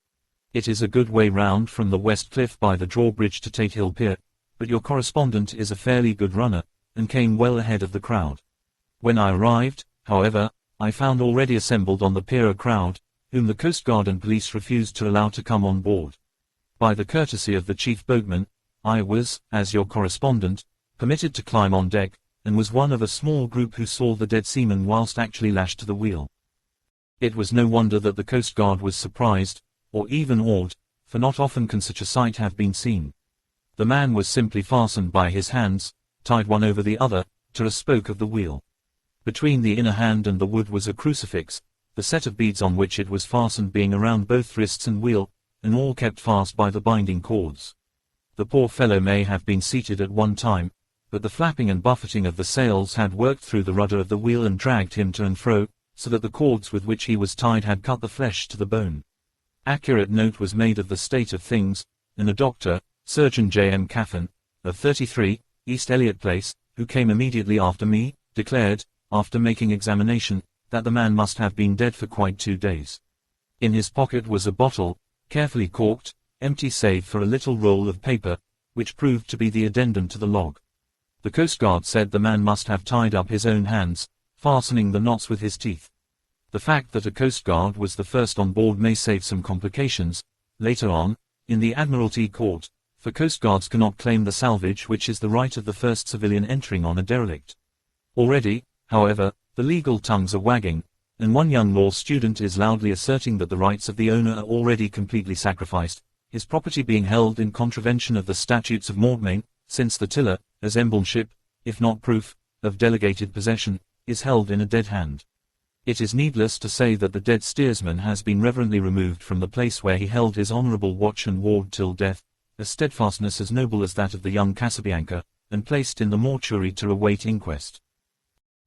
It is a good way round from the west cliff by the drawbridge to Tate Hill Pier, but your correspondent is a fairly good runner, and came well ahead of the crowd. When I arrived, however, I found already assembled on the pier a crowd, whom the Coast Guard and police refused to allow to come on board. By the courtesy of the chief boatman, I was, as your correspondent, permitted to climb on deck, and was one of a small group who saw the dead seaman whilst actually lashed to the wheel. It was no wonder that the Coast Guard was surprised, or even awed, for not often can such a sight have been seen. The man was simply fastened by his hands, tied one over the other, to a spoke of the wheel. Between the inner hand and the wood was a crucifix, the set of beads on which it was fastened being around both wrists and wheel, and all kept fast by the binding cords. The poor fellow may have been seated at one time, but the flapping and buffeting of the sails had worked through the rudder of the wheel and dragged him to and fro, so that the cords with which he was tied had cut the flesh to the bone. Accurate note was made of the state of things, and a doctor, Surgeon J.M. Caffin, of 33, East Elliot Place, who came immediately after me, declared, after making examination, that the man must have been dead for quite 2 days. In his pocket was a bottle, carefully corked, empty save for a little roll of paper, which proved to be the addendum to the log. The Coast Guard said the man must have tied up his own hands, fastening the knots with his teeth. The fact that a Coast Guard was the first on board may save some complications, later on, in the Admiralty Court, for Coast Guards cannot claim the salvage which is the right of the first civilian entering on a derelict. Already, however, the legal tongues are wagging, and one young law student is loudly asserting that the rights of the owner are already completely sacrificed, his property being held in contravention of the statutes of Mortmain, since the tiller, as emblemship, if not proof, of delegated possession, is held in a dead hand. It is needless to say that the dead steersman has been reverently removed from the place where he held his honourable watch and ward till death, a steadfastness as noble as that of the young Casabianca, and placed in the mortuary to await inquest.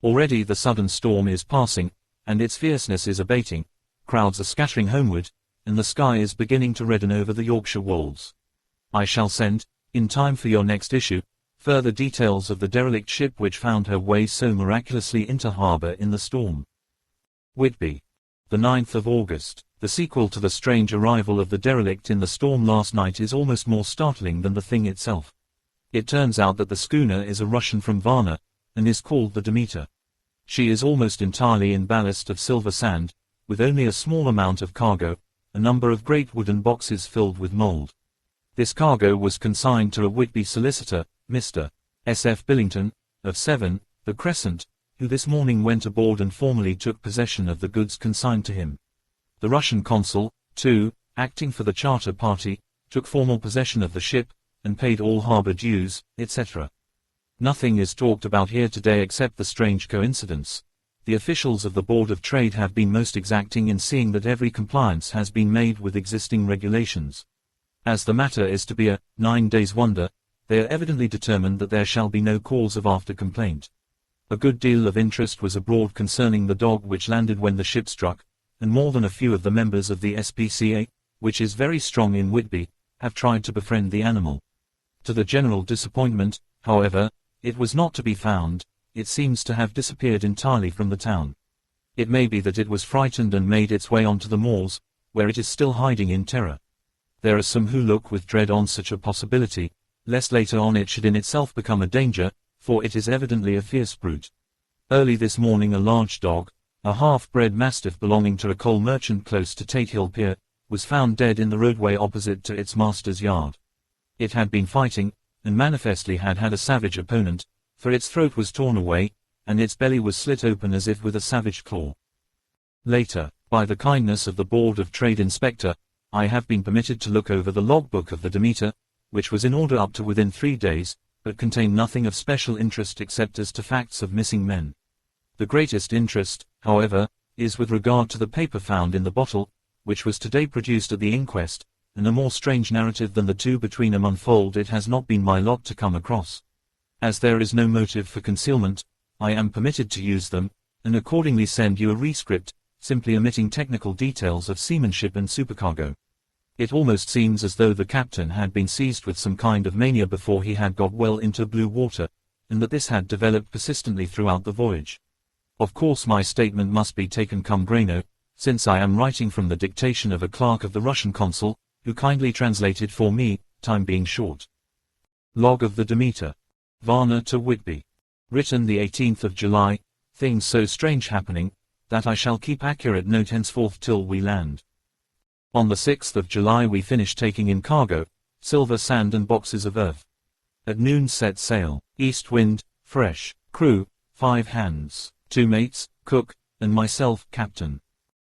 Already the sudden storm is passing, and its fierceness is abating, crowds are scattering homeward, and the sky is beginning to redden over the Yorkshire wolds. I shall send, in time for your next issue, further details of the derelict ship which found her way so miraculously into harbour in the storm. Whitby. The 9th of August. The sequel to the strange arrival of the derelict in the storm last night is almost more startling than the thing itself. It turns out that the schooner is a Russian from Varna, and is called the Demeter. She is almost entirely in ballast of silver sand, with only a small amount of cargo, a number of great wooden boxes filled with mould. This cargo was consigned to a Whitby solicitor, Mr. S.F. Billington, of 7, the Crescent, who this morning went aboard and formally took possession of the goods consigned to him. The Russian consul, too, acting for the charter party, took formal possession of the ship, and paid all harbour dues, etc. Nothing is talked about here today except the strange coincidence. The officials of the Board of Trade have been most exacting in seeing that every compliance has been made with existing regulations. As the matter is to be a 9 days' wonder, they are evidently determined that there shall be no cause of after complaint. A good deal of interest was abroad concerning the dog which landed when the ship struck, and more than a few of the members of the SPCA, which is very strong in Whitby, have tried to befriend the animal. To the general disappointment, however, it was not to be found. It seems to have disappeared entirely from the town. It may be that it was frightened and made its way onto the moors, where it is still hiding in terror. There are some who look with dread on such a possibility, lest later on it should in itself become a danger, for it is evidently a fierce brute. Early this morning a large dog, a half-bred mastiff belonging to a coal merchant close to Tate Hill Pier, was found dead in the roadway opposite to its master's yard. It had been fighting, and manifestly had had a savage opponent, for its throat was torn away, and its belly was slit open as if with a savage claw. Later, by the kindness of the Board of Trade Inspector, I have been permitted to look over the logbook of the Demeter, which was in order up to within 3 days, but contained nothing of special interest except as to facts of missing men. The greatest interest, however, is with regard to the paper found in the bottle, which was today produced at the inquest, and a more strange narrative than the two between them unfold it has not been my lot to come across. As there is no motive for concealment, I am permitted to use them, and accordingly send you a rescript, simply omitting technical details of seamanship and supercargo. It almost seems as though the captain had been seized with some kind of mania before he had got well into blue water, and that this had developed persistently throughout the voyage. Of course my statement must be taken cum grano, since I am writing from the dictation of a clerk of the Russian consul, who kindly translated for me, time being short. Log of the Demeter. Varna to Whitby. Written the 18th of July, things so strange happening, that I shall keep accurate note henceforth till we land. On the 6th of July we finished taking in cargo, silver sand and boxes of earth. At noon set sail, east wind, fresh, crew, 5 hands, 2 mates, cook, and myself, captain.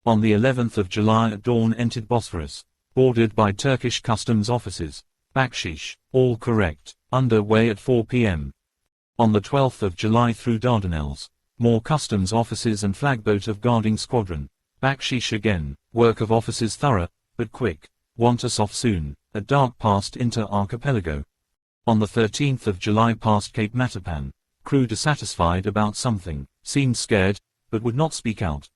On the 11th of July at dawn entered Bosphorus, boarded by Turkish customs officers. Bakshish, all correct, under way at 4 p.m. On the 12th of July through Dardanelles, more customs officers and flagboat of guarding squadron. Bakshish again, work of officers thorough, but quick, want us off soon. At dark passed Inter Archipelago. On the 13th of July past Cape Matapan. Crew dissatisfied about something, seemed scared, but would not speak out.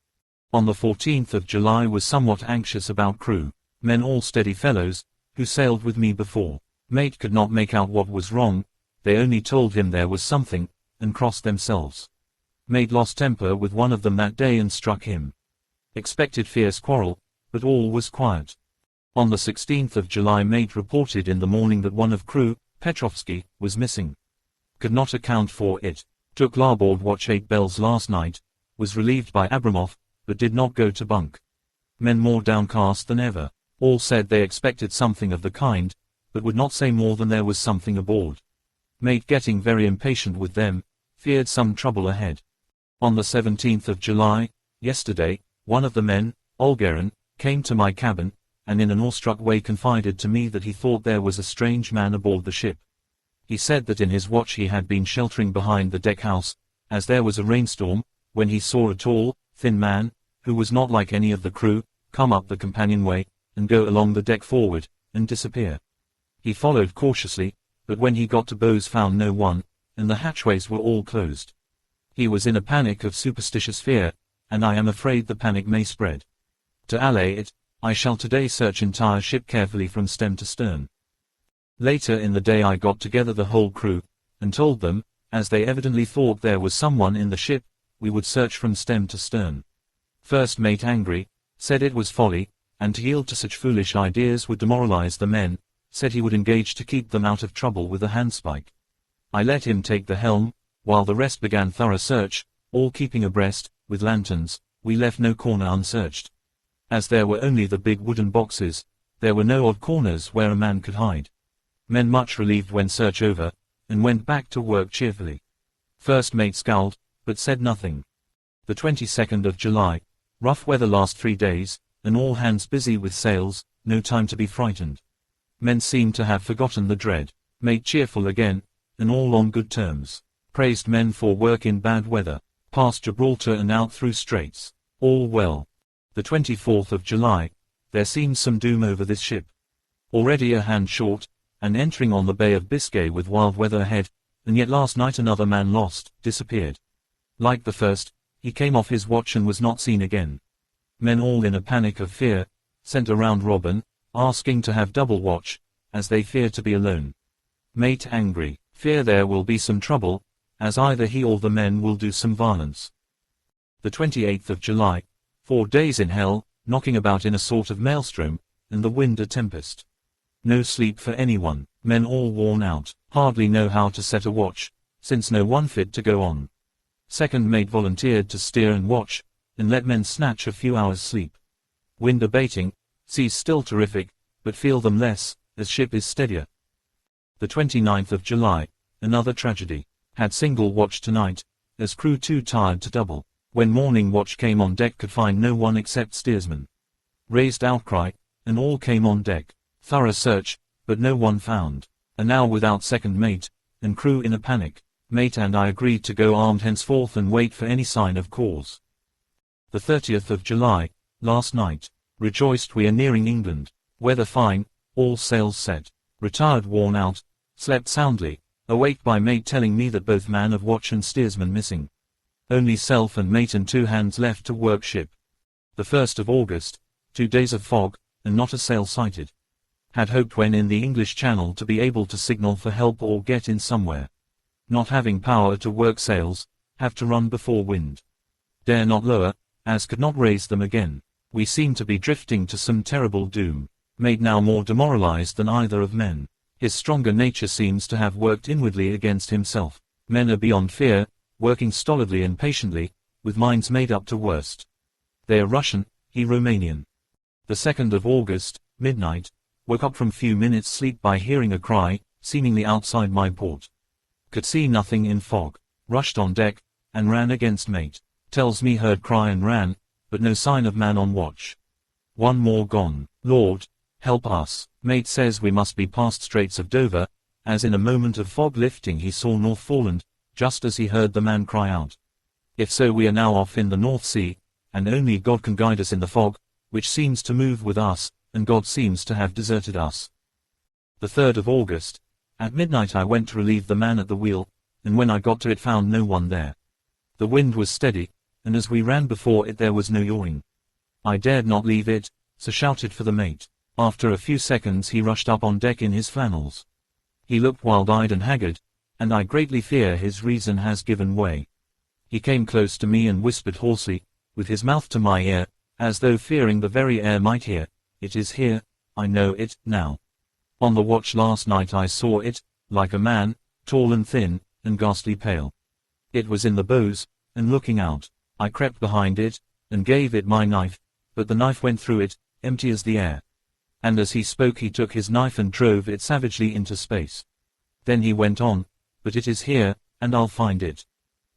On the 14th of July was somewhat anxious about crew, men all steady fellows, who sailed with me before. Mate could not make out what was wrong, they only told him there was something, and crossed themselves. Mate lost temper with one of them that day and struck him. Expected fierce quarrel, but all was quiet. On the 16th of July mate reported in the morning that one of crew, Petrovsky, was missing. Could not account for it. Took larboard watch 8 bells last night, was relieved by Abramov, but did not go to bunk. Men more downcast than ever. All said they expected something of the kind, but would not say more than there was something aboard. Mate getting very impatient with them, feared some trouble ahead. On the 17th of July, yesterday, one of the men, Olgarin, came to my cabin, and in an awestruck way confided to me that he thought there was a strange man aboard the ship. He said that in his watch he had been sheltering behind the deck house, as there was a rainstorm, when he saw a tall, thin man, who was not like any of the crew, come up the companionway, and go along the deck forward, and disappear. He followed cautiously, but when he got to bows found no one, and the hatchways were all closed. He was in a panic of superstitious fear, and I am afraid the panic may spread. To allay it, I shall today search entire ship carefully from stem to stern. Later in the day I got together the whole crew, and told them, as they evidently thought there was someone in the ship, we would search from stem to stern. First mate angry, said it was folly, and to yield to such foolish ideas would demoralize the men, said he would engage to keep them out of trouble with a handspike. I let him take the helm, while the rest began thorough search, all keeping abreast, with lanterns. We left no corner unsearched. As there were only the big wooden boxes, there were no odd corners where a man could hide. Men much relieved when search over, and went back to work cheerfully. First mate scowled, but said nothing. The 22nd of July, rough weather last 3 days, and all hands busy with sails, no time to be frightened. Men seemed to have forgotten the dread. Mate cheerful again, and all on good terms. Praised men for work in bad weather. Past Gibraltar and out through straits. All well. The 24th of July, there seems some doom over this ship. Already a hand short, and entering on the Bay of Biscay with wild weather ahead, and yet last night another man lost, disappeared. Like the first, he came off his watch and was not seen again. Men all in a panic of fear, sent around Robin, asking to have double watch, as they fear to be alone. Mate angry, fear there will be some trouble, as either he or the men will do some violence. The 28th of July, 4 days in hell, knocking about in a sort of maelstrom, and the wind a tempest. No sleep for anyone, men all worn out, hardly know how to set a watch, since no one fit to go on. Second mate volunteered to steer and watch, and let men snatch a few hours sleep. Wind abating, seas still terrific, but feel them less, as ship is steadier. The 29th of July, another tragedy. Had single watch tonight, as crew too tired to double. When morning watch came on deck could find no one except steersman. Raised outcry, and all came on deck. Thorough search, but no one found. And now without second mate, and crew in a panic. Mate and I agreed to go armed henceforth and wait for any sign of cause. The 30th of July, last night. Rejoiced we are nearing England. Weather fine, all sails set. Retired worn out, slept soundly, awake by mate telling me that both man of watch and steersman missing. Only self and mate and 2 hands left to work ship. The 1st of August, 2 days of fog, and not a sail sighted. Had hoped when in the English Channel to be able to signal for help or get in somewhere. Not having power to work sails, have to run before wind. Dare not lower, as could not raise them again. We seem to be drifting to some terrible doom. Mate now more demoralized than either of men. His stronger nature seems to have worked inwardly against himself. Men are beyond fear, working stolidly and patiently, with minds made up to worst. They are Russian, he Romanian. The 2nd of August, midnight, woke up from few minutes sleep by hearing a cry, seemingly outside my port. Could see nothing in fog. Rushed on deck, and ran against mate. Tells me heard cry and ran, but no sign of man on watch. One more gone. Lord, help us. Mate says we must be past Straits of Dover, as in a moment of fog lifting he saw Northforeland, just as he heard the man cry out. If so we are now off in the North Sea, and only God can guide us in the fog, which seems to move with us, and God seems to have deserted us. The 3rd of August, At midnight I went to relieve the man at the wheel, and when I got to it found no one there. The wind was steady, and as we ran before it there was no yawing. I dared not leave it, so shouted for the mate. After a few seconds he rushed up on deck in his flannels. He looked wild-eyed and haggard, and I greatly fear his reason has given way. He came close to me and whispered hoarsely, with his mouth to my ear, as though fearing the very air might hear, "It is here, I know it, now. On the watch last night I saw it, like a man, tall and thin, and ghastly pale. It was in the bows, and looking out. I crept behind it, and gave it my knife, but the knife went through it, empty as the air." And as he spoke he took his knife and drove it savagely into space. Then he went on, "But it is here, and I'll find it.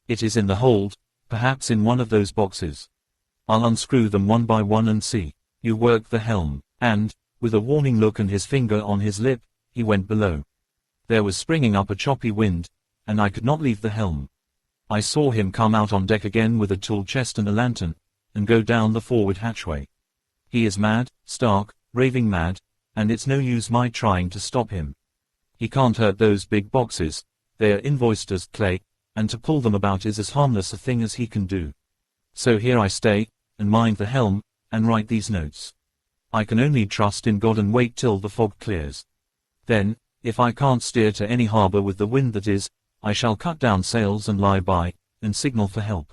It is in the hold, perhaps in one of those boxes. I'll unscrew them one by one and see. You work the helm." And, with a warning look and his finger on his lip, he went below. There was springing up a choppy wind, and I could not leave the helm. I saw him come out on deck again with a tool chest and a lantern, and go down the forward hatchway. He is mad, stark, raving mad, and it's no use my trying to stop him. He can't hurt those big boxes, they are invoiced as clay, and to pull them about is as harmless a thing as he can do. So here I stay, and mind the helm, and write these notes. I can only trust in God and wait till the fog clears. Then, if I can't steer to any harbor with the wind that is, I shall cut down sails and lie by, and signal for help.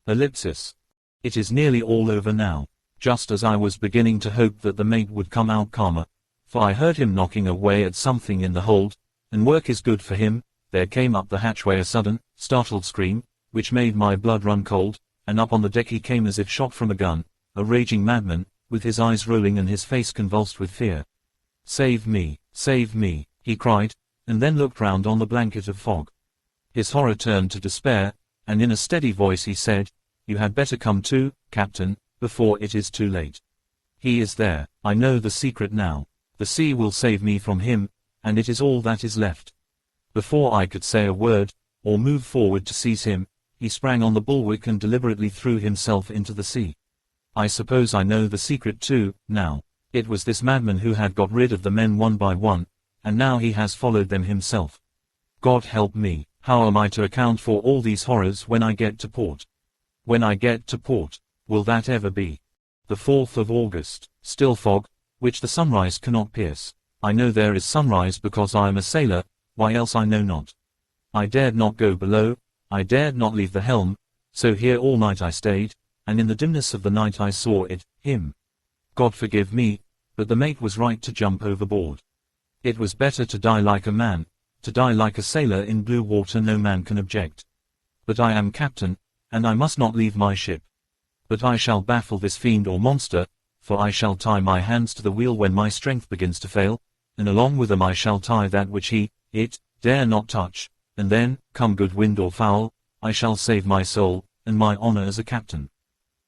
Ellipsis. It is nearly all over now. Just as I was beginning to hope that the mate would come out calmer, for I heard him knocking away at something in the hold, and work is good for him, there came up the hatchway a sudden, startled scream, which made my blood run cold, and up on the deck he came as if shot from a gun, a raging madman, with his eyes rolling and his face convulsed with fear. "Save me, he cried, and then looked round on the blanket of fog. His horror turned to despair, and in a steady voice he said, "You had better come to, Captain, before it is too late. He is there, I know the secret now. The sea will save me from him, and it is all that is left." Before I could say a word, or move forward to seize him, he sprang on the bulwark and deliberately threw himself into the sea. I suppose I know the secret too, now. It was this madman who had got rid of the men one by one, and now he has followed them himself. God help me, how am I to account for all these horrors when I get to port? When I get to port, will that ever be? The 4th of August, still fog, which the sunrise cannot pierce. I know there is sunrise because I am a sailor, why else I know not. I dared not go below, I dared not leave the helm, so here all night I stayed, and in the dimness of the night I saw it, him. God forgive me, but the mate was right to jump overboard. It was better to die like a man, to die like a sailor in blue water no man can object. But I am captain, and I must not leave my ship. But I shall baffle this fiend or monster, for I shall tie my hands to the wheel when my strength begins to fail, and along with them I shall tie that which it, dare not touch, and then, come good wind or foul, I shall save my soul, and my honor as a captain.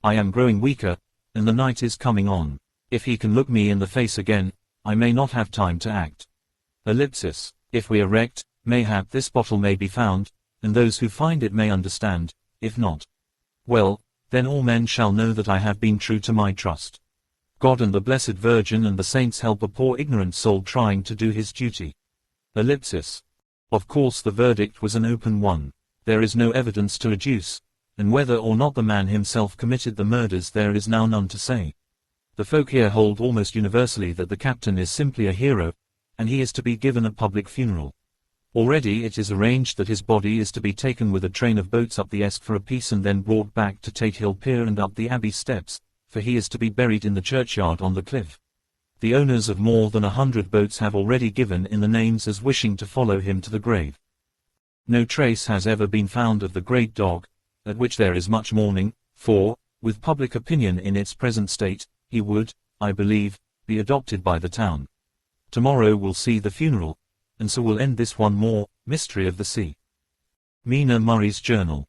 I am growing weaker, and the night is coming on. If he can look me in the face again, I may not have time to act. Ellipsis. If we are wrecked, mayhap this bottle may be found, and those who find it may understand, if not, well, then all men shall know that I have been true to my trust. God and the Blessed Virgin and the saints help a poor ignorant soul trying to do his duty. Ellipsis. Of course the verdict was an open one. There is no evidence to adduce, and whether or not the man himself committed the murders there is now none to say. The folk here hold almost universally that the captain is simply a hero, and he is to be given a public funeral. Already it is arranged that his body is to be taken with a train of boats up the Esk for a piece and then brought back to Tate Hill Pier and up the Abbey steps, for he is to be buried in the churchyard on the cliff. The owners of more than 100 boats have already given in the names as wishing to follow him to the grave. No trace has ever been found of the great dog, at which there is much mourning, for, with public opinion in its present state, he would, I believe, be adopted by the town. Tomorrow will see the funeral, and so will end this one more mystery of the sea. Mina Murray's Journal.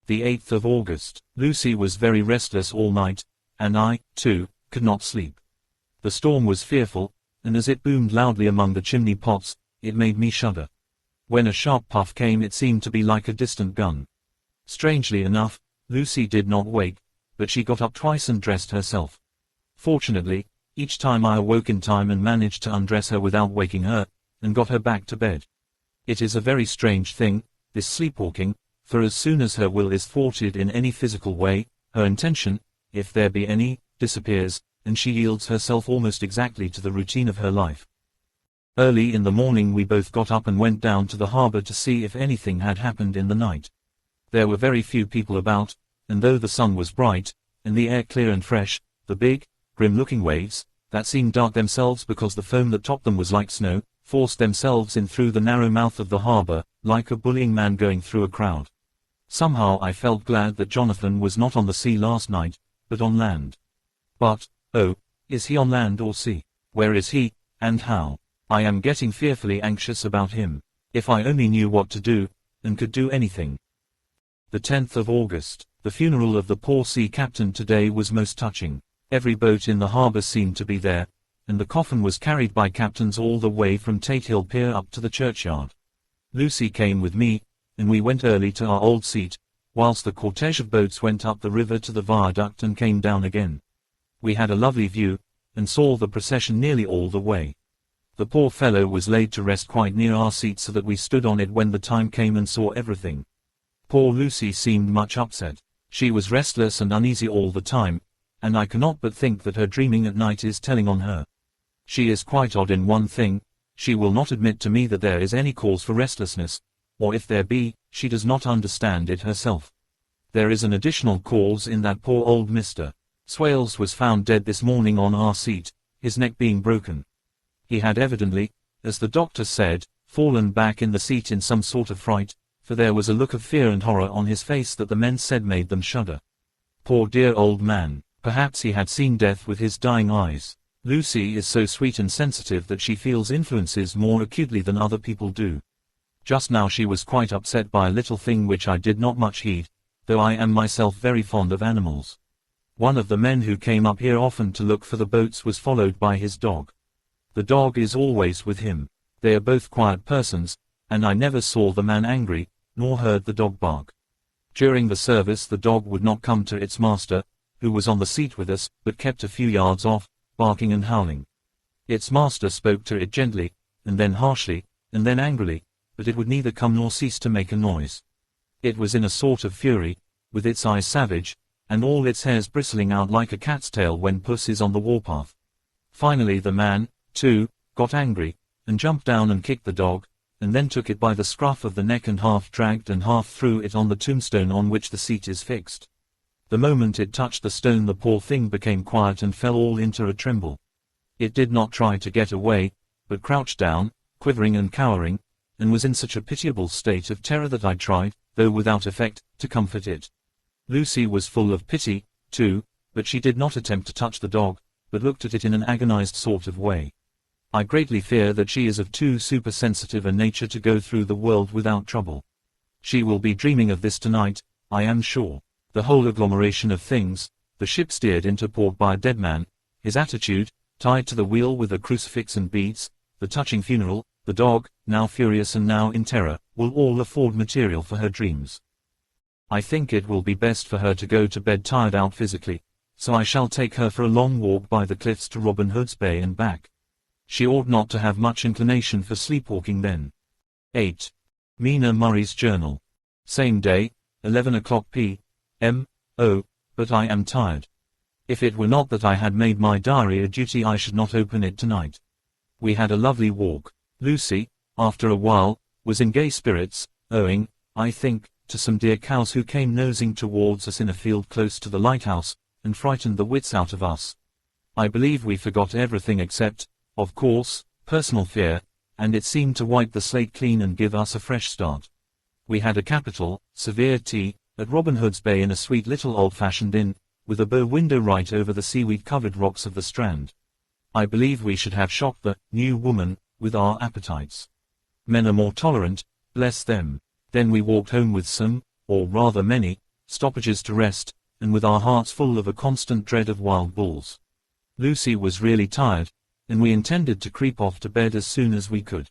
The 8th of August. Lucy was very restless all night, and I, too, could not sleep. The storm was fearful, and as it boomed loudly among the chimney pots, it made me shudder. When a sharp puff came it seemed to be like a distant gun. Strangely enough, Lucy did not wake, but she got up twice and dressed herself. Fortunately, each time I awoke in time and managed to undress her without waking her, and got her back to bed. It is a very strange thing, this sleepwalking, for as soon as her will is thwarted in any physical way, her intention, if there be any, disappears, and she yields herself almost exactly to the routine of her life. Early in the morning we both got up and went down to the harbor to see if anything had happened in the night. There were very few people about, and though the sun was bright, and the air clear and fresh, the big, grim-looking waves, that seemed dark themselves because the foam that topped them was like snow, forced themselves in through the narrow mouth of the harbor, like a bullying man going through a crowd. Somehow I felt glad that Jonathan was not on the sea last night, but on land. But, oh, is he on land or sea? Where is he, and how? I am getting fearfully anxious about him. If I only knew what to do, and could do anything. The 10th of August, the funeral of the poor sea captain today was most touching. Every boat in the harbor seemed to be there, and the coffin was carried by captains all the way from Tate Hill Pier up to the churchyard. Lucy came with me, and we went early to our old seat, whilst the cortege of boats went up the river to the viaduct and came down again. We had a lovely view, and saw the procession nearly all the way. The poor fellow was laid to rest quite near our seat so that we stood on it when the time came and saw everything. Poor Lucy seemed much upset. She was restless and uneasy all the time, and I cannot but think that her dreaming at night is telling on her. She is quite odd in one thing, she will not admit to me that there is any cause for restlessness, or if there be, she does not understand it herself. There is an additional cause in that poor old Mr. Swales was found dead this morning on our seat, his neck being broken. He had evidently, as the doctor said, fallen back in the seat in some sort of fright, for there was a look of fear and horror on his face that the men said made them shudder. Poor dear old man, perhaps he had seen death with his dying eyes. Lucy is so sweet and sensitive that she feels influences more acutely than other people do. Just now she was quite upset by a little thing which I did not much heed, though I am myself very fond of animals. One of the men who came up here often to look for the boats was followed by his dog. The dog is always with him. They are both quiet persons, and I never saw the man angry, nor heard the dog bark. During the service the dog would not come to its master, who was on the seat with us, but kept a few yards off, barking and howling. Its master spoke to it gently, and then harshly, and then angrily, but it would neither come nor cease to make a noise. It was in a sort of fury, with its eyes savage, and all its hairs bristling out like a cat's tail when puss is on the warpath. Finally the man, too, got angry, and jumped down and kicked the dog, and then took it by the scruff of the neck and half dragged and half threw it on the tombstone on which the seat is fixed. The moment it touched the stone the poor thing became quiet and fell all into a tremble. It did not try to get away, but crouched down, quivering and cowering, and was in such a pitiable state of terror that I tried, though without effect, to comfort it. Lucy was full of pity, too, but she did not attempt to touch the dog, but looked at it in an agonized sort of way. I greatly fear that she is of too supersensitive a nature to go through the world without trouble. She will be dreaming of this tonight, I am sure. The whole agglomeration of things, the ship steered into port by a dead man, his attitude, tied to the wheel with a crucifix and beads, the touching funeral, the dog, now furious and now in terror, will all afford material for her dreams. I think it will be best for her to go to bed tired out physically, so I shall take her for a long walk by the cliffs to Robin Hood's Bay and back. She ought not to have much inclination for sleepwalking then. 8. Mina Murray's Journal. Same day, 11 o'clock p.m. Oh, but I am tired. If it were not that I had made my diary a duty I should not open it tonight. We had a lovely walk. Lucy, after a while, was in gay spirits, owing, I think, to some dear cows who came nosing towards us in a field close to the lighthouse, and frightened the wits out of us. I believe we forgot everything except, of course, personal fear, and it seemed to wipe the slate clean and give us a fresh start. We had a capital, severe tea, at Robin Hood's Bay in a sweet little old-fashioned inn, with a bow window right over the seaweed-covered rocks of the Strand. I believe we should have shocked the new woman with our appetites. Men are more tolerant, bless them. Then we walked home with some, or rather many, stoppages to rest, and with our hearts full of a constant dread of wild bulls. Lucy was really tired, and we intended to creep off to bed as soon as we could.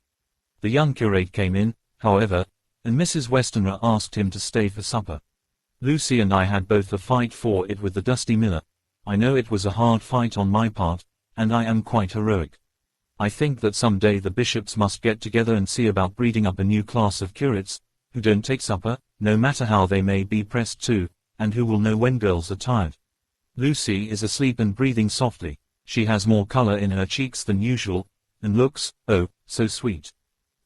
The young curate came in, however, and Mrs. Westenra asked him to stay for supper. Lucy and I had both a fight for it with the dusty miller. I know it was a hard fight on my part, and I am quite heroic. I think that some day the bishops must get together and see about breeding up a new class of curates, who don't take supper, no matter how they may be pressed to, and who will know when girls are tired. Lucy is asleep and breathing softly. She has more color in her cheeks than usual, and looks, oh, so sweet.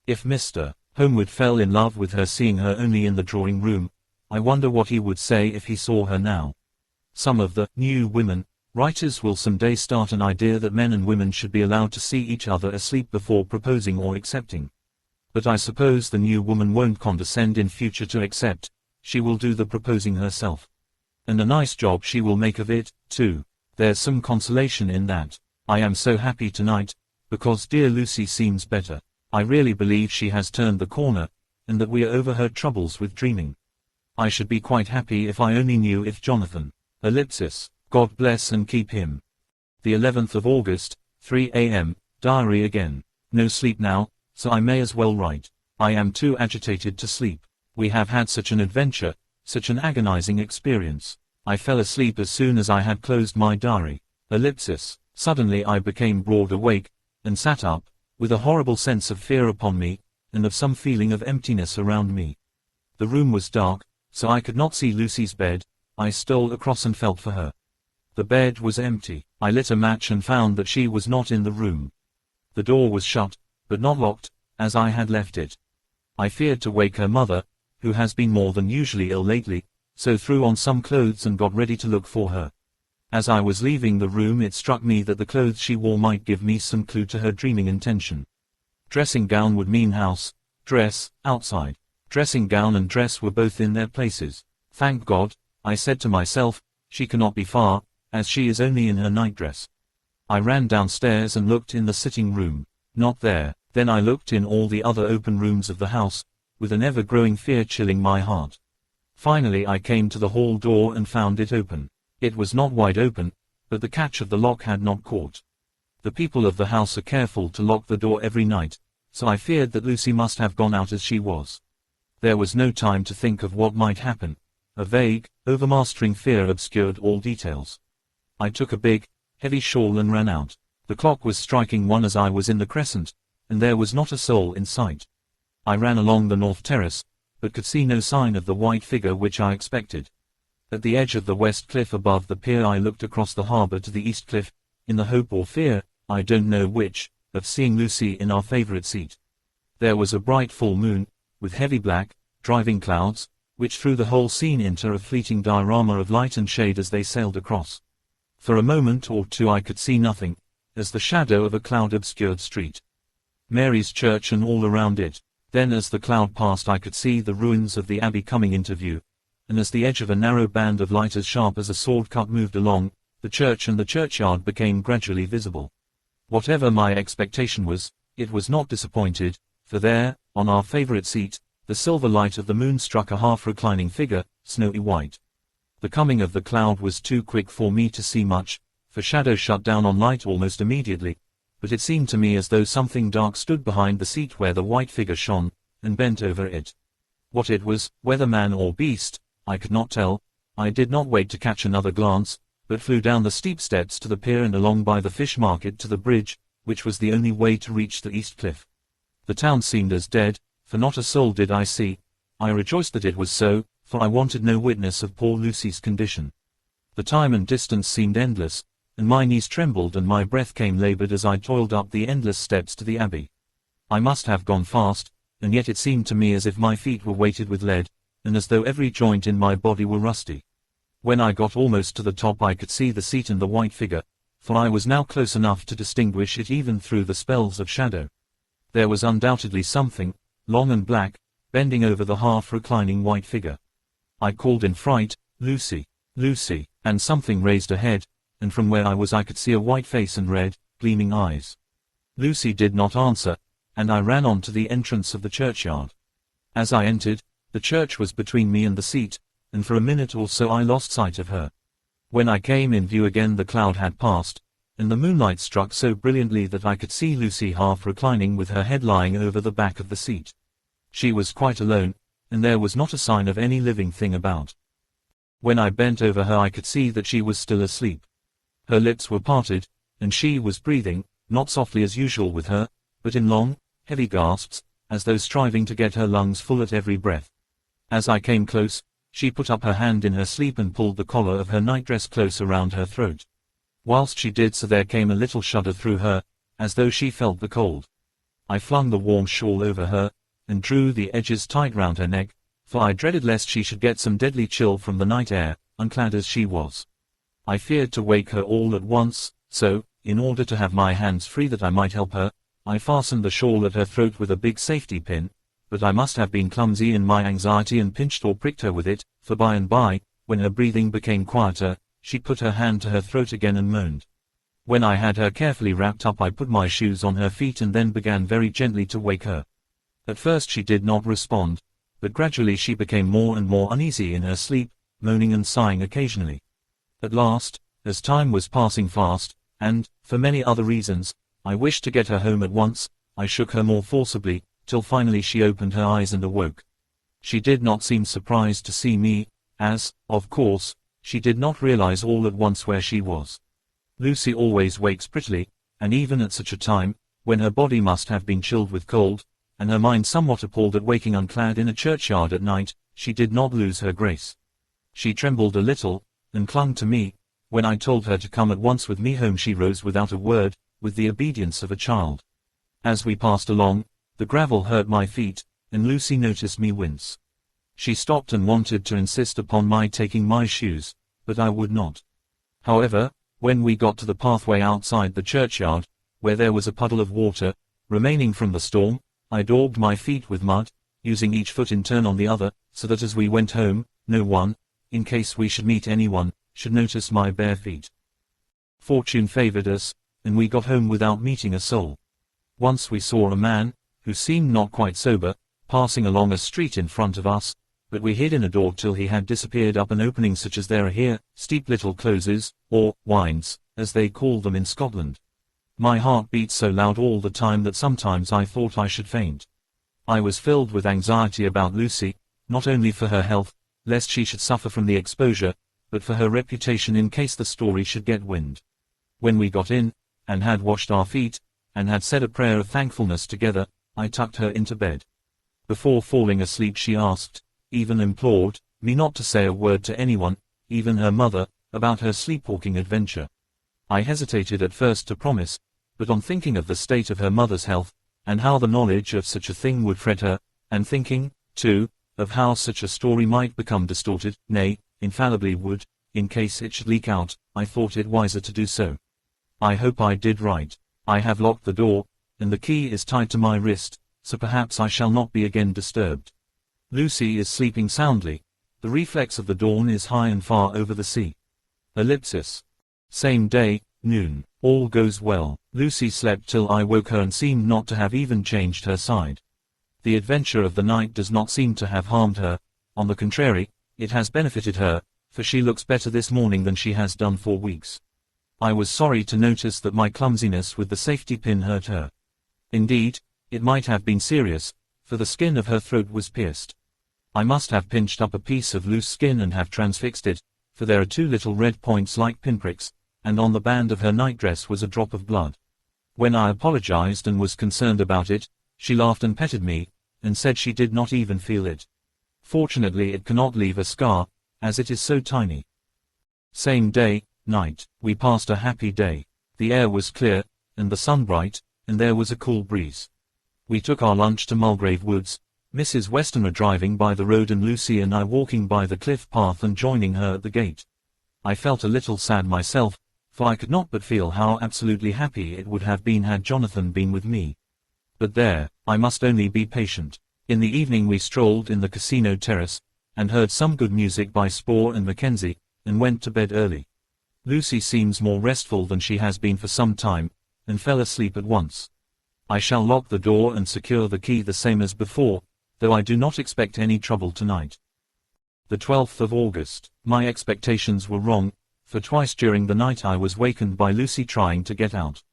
If Mr. Homewood fell in love with her seeing her only in the drawing room, I wonder what he would say if he saw her now. Some of the new women writers will someday start an idea that men and women should be allowed to see each other asleep before proposing or accepting. But I suppose the new woman won't condescend in future to accept, she will do the proposing herself. And a nice job she will make of it, too. There's some consolation in that. I am so happy tonight, because dear Lucy seems better. I really believe she has turned the corner, and that we are over her troubles with dreaming. I should be quite happy if I only knew if Jonathan, ellipsis, God bless and keep him. The 11th of August, 3 a.m., diary again. No sleep now, so I may as well write. I am too agitated to sleep. We have had such an adventure, such an agonizing experience. I fell asleep as soon as I had closed my diary. Ellipsis. Suddenly I became broad awake, and sat up, with a horrible sense of fear upon me, and of some feeling of emptiness around me. The room was dark, so I could not see Lucy's bed. I stole across and felt for her. The bed was empty. I lit a match and found that she was not in the room. The door was shut, but not locked, as I had left it. I feared to wake her mother, who has been more than usually ill lately, so threw on some clothes and got ready to look for her. As I was leaving the room it struck me that the clothes she wore might give me some clue to her dreaming intention. Dressing gown would mean house, dress, outside. Dressing gown and dress were both in their places. Thank God, I said to myself, she cannot be far, as she is only in her nightdress. I ran downstairs and looked in the sitting room. Not there. Then I looked in all the other open rooms of the house, with an ever-growing fear chilling my heart. Finally I came to the hall door and found it open. It was not wide open, but the catch of the lock had not caught. The people of the house are careful to lock the door every night, so I feared that Lucy must have gone out as she was. There was no time to think of what might happen. A vague, overmastering fear obscured all details. I took a big, heavy shawl and ran out. The clock was striking 1 as I was in the crescent, and there was not a soul in sight. I ran along the north terrace, but could see no sign of the white figure which I expected. At the edge of the west cliff above the pier I looked across the harbour to the east cliff, in the hope or fear, I don't know which, of seeing Lucy in our favourite seat. There was a bright full moon, with heavy black, driving clouds, which threw the whole scene into a fleeting diorama of light and shade as they sailed across. For a moment or two I could see nothing, as the shadow of a cloud-obscured street. Mary's church and all around it. Then as the cloud passed I could see the ruins of the abbey coming into view, and as the edge of a narrow band of light as sharp as a sword cut moved along, the church and the churchyard became gradually visible. Whatever my expectation was, it was not disappointed, for there, on our favourite seat, the silver light of the moon struck a half-reclining figure, snowy white. The coming of the cloud was too quick for me to see much, for shadow shut down on light almost immediately, but it seemed to me as though something dark stood behind the seat where the white figure shone, and bent over it. What it was, whether man or beast, I could not tell. I did not wait to catch another glance, but flew down the steep steps to the pier and along by the fish market to the bridge, which was the only way to reach the east cliff. The town seemed as dead, for not a soul did I see. I rejoiced that it was so, for I wanted no witness of poor Lucy's condition. The time and distance seemed endless, and my knees trembled and my breath came laboured as I toiled up the endless steps to the abbey. I must have gone fast, and yet it seemed to me as if my feet were weighted with lead, and as though every joint in my body were rusty. When I got almost to the top I could see the seat and the white figure, for I was now close enough to distinguish it even through the spells of shadow. There was undoubtedly something, long and black, bending over the half-reclining white figure. I called in fright, "Lucy, Lucy," and something raised a head, and from where I was I could see a white face and red, gleaming eyes. Lucy did not answer, and I ran on to the entrance of the churchyard. As I entered, the church was between me and the seat, and for a minute or so I lost sight of her. When I came in view again the cloud had passed, and the moonlight struck so brilliantly that I could see Lucy half reclining with her head lying over the back of the seat. She was quite alone, and there was not a sign of any living thing about. When I bent over her I could see that she was still asleep. Her lips were parted, and she was breathing, not softly as usual with her, but in long, heavy gasps, as though striving to get her lungs full at every breath. As I came close, she put up her hand in her sleep and pulled the collar of her nightdress close around her throat. Whilst she did so there came a little shudder through her, as though she felt the cold. I flung the warm shawl over her, and drew the edges tight round her neck, for I dreaded lest she should get some deadly chill from the night air, unclad as she was. I feared to wake her all at once, so, in order to have my hands free that I might help her, I fastened the shawl at her throat with a big safety pin, but I must have been clumsy in my anxiety and pinched or pricked her with it, for by and by, when her breathing became quieter, she put her hand to her throat again and moaned. When I had her carefully wrapped up I put my shoes on her feet and then began very gently to wake her. At first she did not respond, but gradually she became more and more uneasy in her sleep, moaning and sighing occasionally. At last, as time was passing fast, and, for many other reasons, I wished to get her home at once, I shook her more forcibly, till finally she opened her eyes and awoke. She did not seem surprised to see me, as, of course, she did not realize all at once where she was. Lucy always wakes prettily, and even at such a time, when her body must have been chilled with cold, and her mind somewhat appalled at waking unclad in a churchyard at night, she did not lose her grace. She trembled a little, and clung to me. When I told her to come at once with me home she rose without a word, with the obedience of a child. As we passed along, the gravel hurt my feet, and Lucy noticed me wince. She stopped and wanted to insist upon my taking my shoes, but I would not. However, when we got to the pathway outside the churchyard, where there was a puddle of water, remaining from the storm, I daubed my feet with mud, using each foot in turn on the other, so that as we went home, no one, in case we should meet anyone, should notice my bare feet. Fortune favored us, and we got home without meeting a soul. Once we saw a man, who seemed not quite sober, passing along a street in front of us, but we hid in a door till he had disappeared up an opening such as there are here, steep little closes, or winds, as they call them in Scotland. My heart beat so loud all the time that sometimes I thought I should faint. I was filled with anxiety about Lucy, not only for her health, lest she should suffer from the exposure, but for her reputation in case the story should get wind. When we got in, and had washed our feet, and had said a prayer of thankfulness together, I tucked her into bed. Before falling asleep she asked, even implored, me not to say a word to anyone, even her mother, about her sleepwalking adventure. I hesitated at first to promise, but on thinking of the state of her mother's health, and how the knowledge of such a thing would fret her, and thinking, too, of how such a story might become distorted, nay, infallibly would, in case it should leak out, I thought it wiser to do so. I hope I did right. I have locked the door, and the key is tied to my wrist, so perhaps I shall not be again disturbed. Lucy is sleeping soundly. The reflex of the dawn is high and far over the sea. Ellipsis. Same day, noon. All goes well. Lucy slept till I woke her and seemed not to have even changed her side. The adventure of the night does not seem to have harmed her. On the contrary, it has benefited her, for she looks better this morning than she has done for weeks. I was sorry to notice that my clumsiness with the safety pin hurt her. Indeed, it might have been serious, for the skin of her throat was pierced. I must have pinched up a piece of loose skin and have transfixed it, for there are two little red points like pinpricks, and on the band of her nightdress was a drop of blood. When I apologized and was concerned about it, she laughed and petted me, and said she did not even feel it. Fortunately it cannot leave a scar, as it is so tiny. Same day, night. We passed a happy day. The air was clear, and the sun bright, and there was a cool breeze. We took our lunch to Mulgrave Woods, Mrs. Westenra driving by the road and Lucy and I walking by the cliff path and joining her at the gate. I felt a little sad myself, for I could not but feel how absolutely happy it would have been had Jonathan been with me. But there, I must only be patient. In the evening we strolled in the casino terrace, and heard some good music by Spohr and Mackenzie, and went to bed early. Lucy seems more restful than she has been for some time, and fell asleep at once. I shall lock the door and secure the key the same as before, though I do not expect any trouble tonight. The 12th of August. My expectations were wrong, for twice during the night I was wakened by Lucy trying to get out.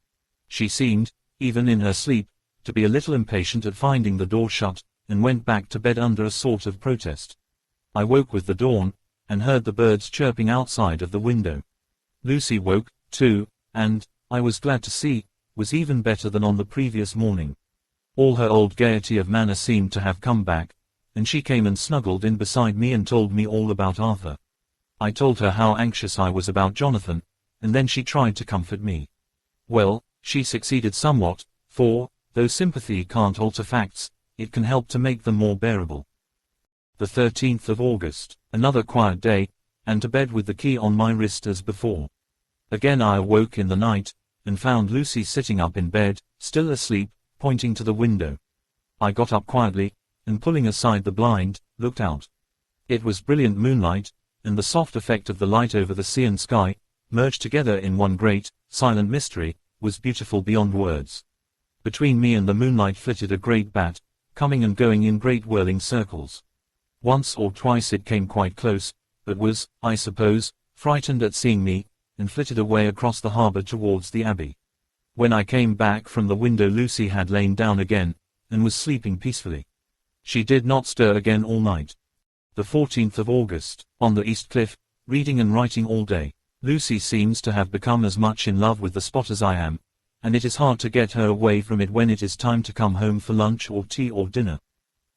She seemed, even in her sleep, to be a little impatient at finding the door shut, and went back to bed under a sort of protest. I woke with the dawn, and heard the birds chirping outside of the window. Lucy woke, too, and, I was glad to see, was even better than on the previous morning. All her old gaiety of manner seemed to have come back, and she came and snuggled in beside me and told me all about Arthur. I told her how anxious I was about Jonathan, and then she tried to comfort me. Well, she succeeded somewhat, for, though sympathy can't alter facts, it can help to make them more bearable. The 13th of August, another quiet day, and to bed with the key on my wrist as before. Again I awoke in the night, and found Lucy sitting up in bed, still asleep, pointing to the window. I got up quietly, and pulling aside the blind, looked out. It was brilliant moonlight, and the soft effect of the light over the sea and sky, merged together in one great, silent mystery, was beautiful beyond words. Between me and the moonlight flitted a great bat, coming and going in great whirling circles. Once or twice it came quite close, but was, I suppose, frightened at seeing me, and flitted away across the harbor towards the abbey. When I came back from the window Lucy had lain down again, and was sleeping peacefully. She did not stir again all night. The 14th of August, on the East Cliff, reading and writing all day. Lucy seems to have become as much in love with the spot as I am, and it is hard to get her away from it when it is time to come home for lunch or tea or dinner.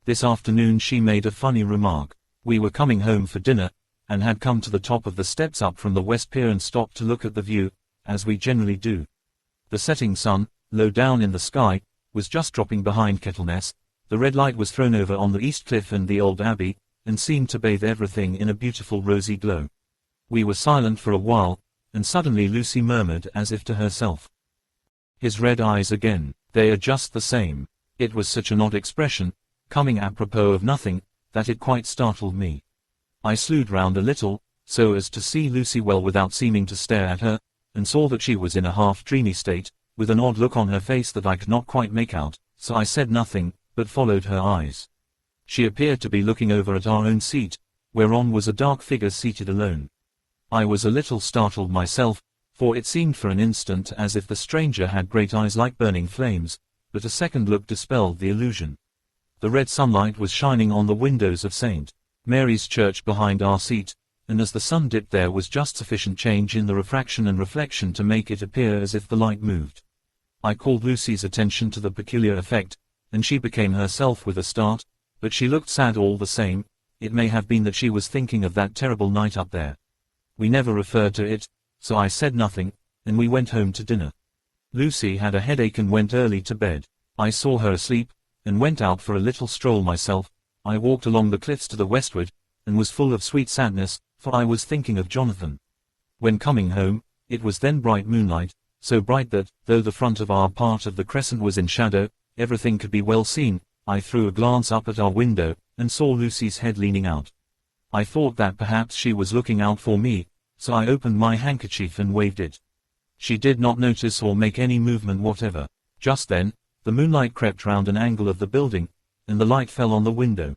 This afternoon she made a funny remark. We were coming home for dinner, and had come to the top of the steps up from the West Pier and stopped to look at the view, as we generally do. The setting sun, low down in the sky, was just dropping behind Kettleness. The red light was thrown over on the East Cliff and the old abbey, and seemed to bathe everything in a beautiful rosy glow. We were silent for a while, and suddenly Lucy murmured as if to herself. His red eyes again, they are just the same. It was such an odd expression, coming apropos of nothing, that it quite startled me. I slewed round a little, so as to see Lucy well without seeming to stare at her, and saw that she was in a half-dreamy state, with an odd look on her face that I could not quite make out, so I said nothing, but followed her eyes. She appeared to be looking over at our own seat, whereon was a dark figure seated alone. I was a little startled myself, for it seemed for an instant as if the stranger had great eyes like burning flames, but a second look dispelled the illusion. The red sunlight was shining on the windows of St. Mary's Church behind our seat, and as the sun dipped there was just sufficient change in the refraction and reflection to make it appear as if the light moved. I called Lucy's attention to the peculiar effect, and she became herself with a start, but she looked sad all the same. It may have been that she was thinking of that terrible night up there. We never referred to it, so I said nothing, and we went home to dinner. Lucy had a headache and went early to bed. I saw her asleep, and went out for a little stroll myself. I walked along the cliffs to the westward, and was full of sweet sadness, for I was thinking of Jonathan. When coming home, it was then bright moonlight, so bright that, though the front of our part of the crescent was in shadow, everything could be well seen. I threw a glance up at our window, and saw Lucy's head leaning out. I thought that perhaps she was looking out for me, so I opened my handkerchief and waved it. She did not notice or make any movement whatever. Just then, the moonlight crept round an angle of the building, and the light fell on the window.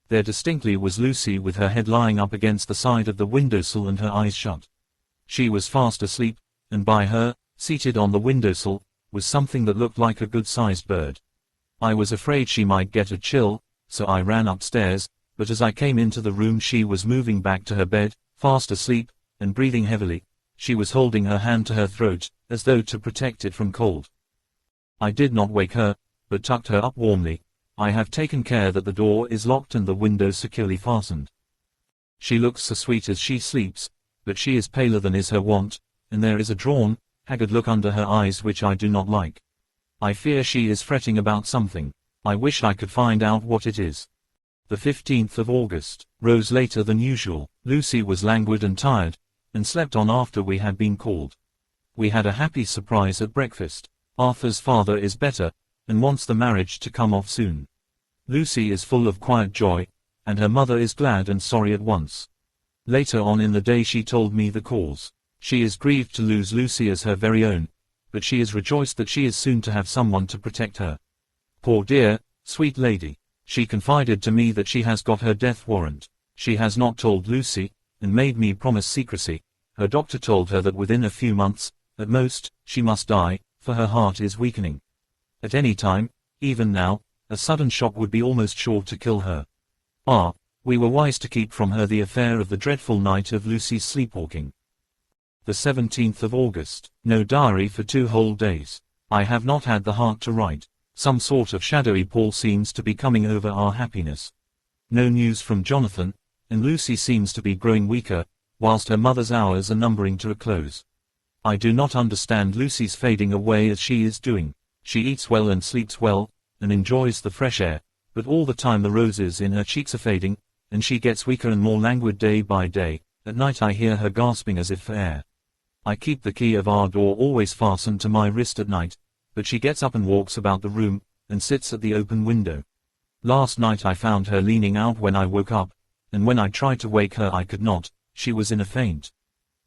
There distinctly was Lucy with her head lying up against the side of the windowsill and her eyes shut. She was fast asleep, and by her, seated on the windowsill, was something that looked like a good-sized bird. I was afraid she might get a chill, so I ran upstairs, but as I came into the room she was moving back to her bed, fast asleep, and breathing heavily. She was holding her hand to her throat, as though to protect it from cold. I did not wake her, but tucked her up warmly. I have taken care that the door is locked and the windows securely fastened. She looks so sweet as she sleeps, but she is paler than is her wont, and there is a drawn, haggard look under her eyes which I do not like. I fear she is fretting about something. I wish I could find out what it is. The 15th of August, rose later than usual. Lucy was languid and tired, and slept on after we had been called. We had a happy surprise at breakfast. Arthur's father is better, and wants the marriage to come off soon. Lucy is full of quiet joy, and her mother is glad and sorry at once. Later on in the day she told me the cause. She is grieved to lose Lucy as her very own, but she is rejoiced that she is soon to have someone to protect her. Poor dear, sweet lady. She confided to me that she has got her death warrant. She has not told Lucy, and made me promise secrecy. Her doctor told her that within a few months, at most, she must die, for her heart is weakening. At any time, even now, a sudden shock would be almost sure to kill her. We were wise to keep from her the affair of the dreadful night of Lucy's sleepwalking. The 17th of August, no diary for 2 whole days. I have not had the heart to write. Some sort of shadowy pall seems to be coming over our happiness. No news from Jonathan, and Lucy seems to be growing weaker, whilst her mother's hours are numbering to a close. I do not understand Lucy's fading away as she is doing. She eats well and sleeps well, and enjoys the fresh air, but all the time the roses in her cheeks are fading, and she gets weaker and more languid day by day. At night I hear her gasping as if for air. I keep the key of our door always fastened to my wrist at night, but she gets up and walks about the room, and sits at the open window. Last night I found her leaning out when I woke up, and when I tried to wake her I could not, she was in a faint.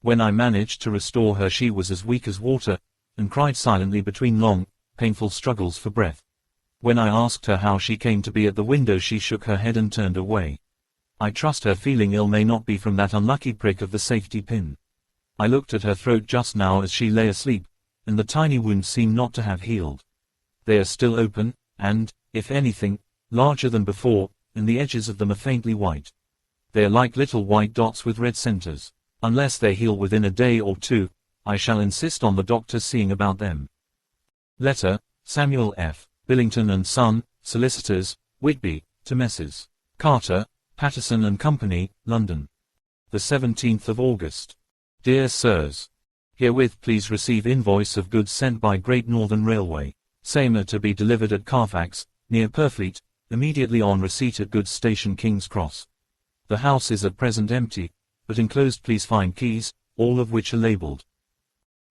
When I managed to restore her she was as weak as water, and cried silently between long, painful struggles for breath. When I asked her how she came to be at the window she shook her head and turned away. I trust her feeling ill may not be from that unlucky prick of the safety pin. I looked at her throat just now as she lay asleep, and the tiny wounds seem not to have healed. They are still open, and, if anything, larger than before, and the edges of them are faintly white. They are like little white dots with red centers. Unless they heal within a day or two, I shall insist on the doctor seeing about them. Letter, Samuel F. Billington and Son, Solicitors, Whitby, to Messrs. Carter, Patterson and Company, London. The 17th of August. Dear Sirs. Herewith please receive invoice of goods sent by Great Northern Railway. Same are to be delivered at Carfax, near Purfleet, immediately on receipt at goods station King's Cross. The house is at present empty, but enclosed please find keys, all of which are labeled.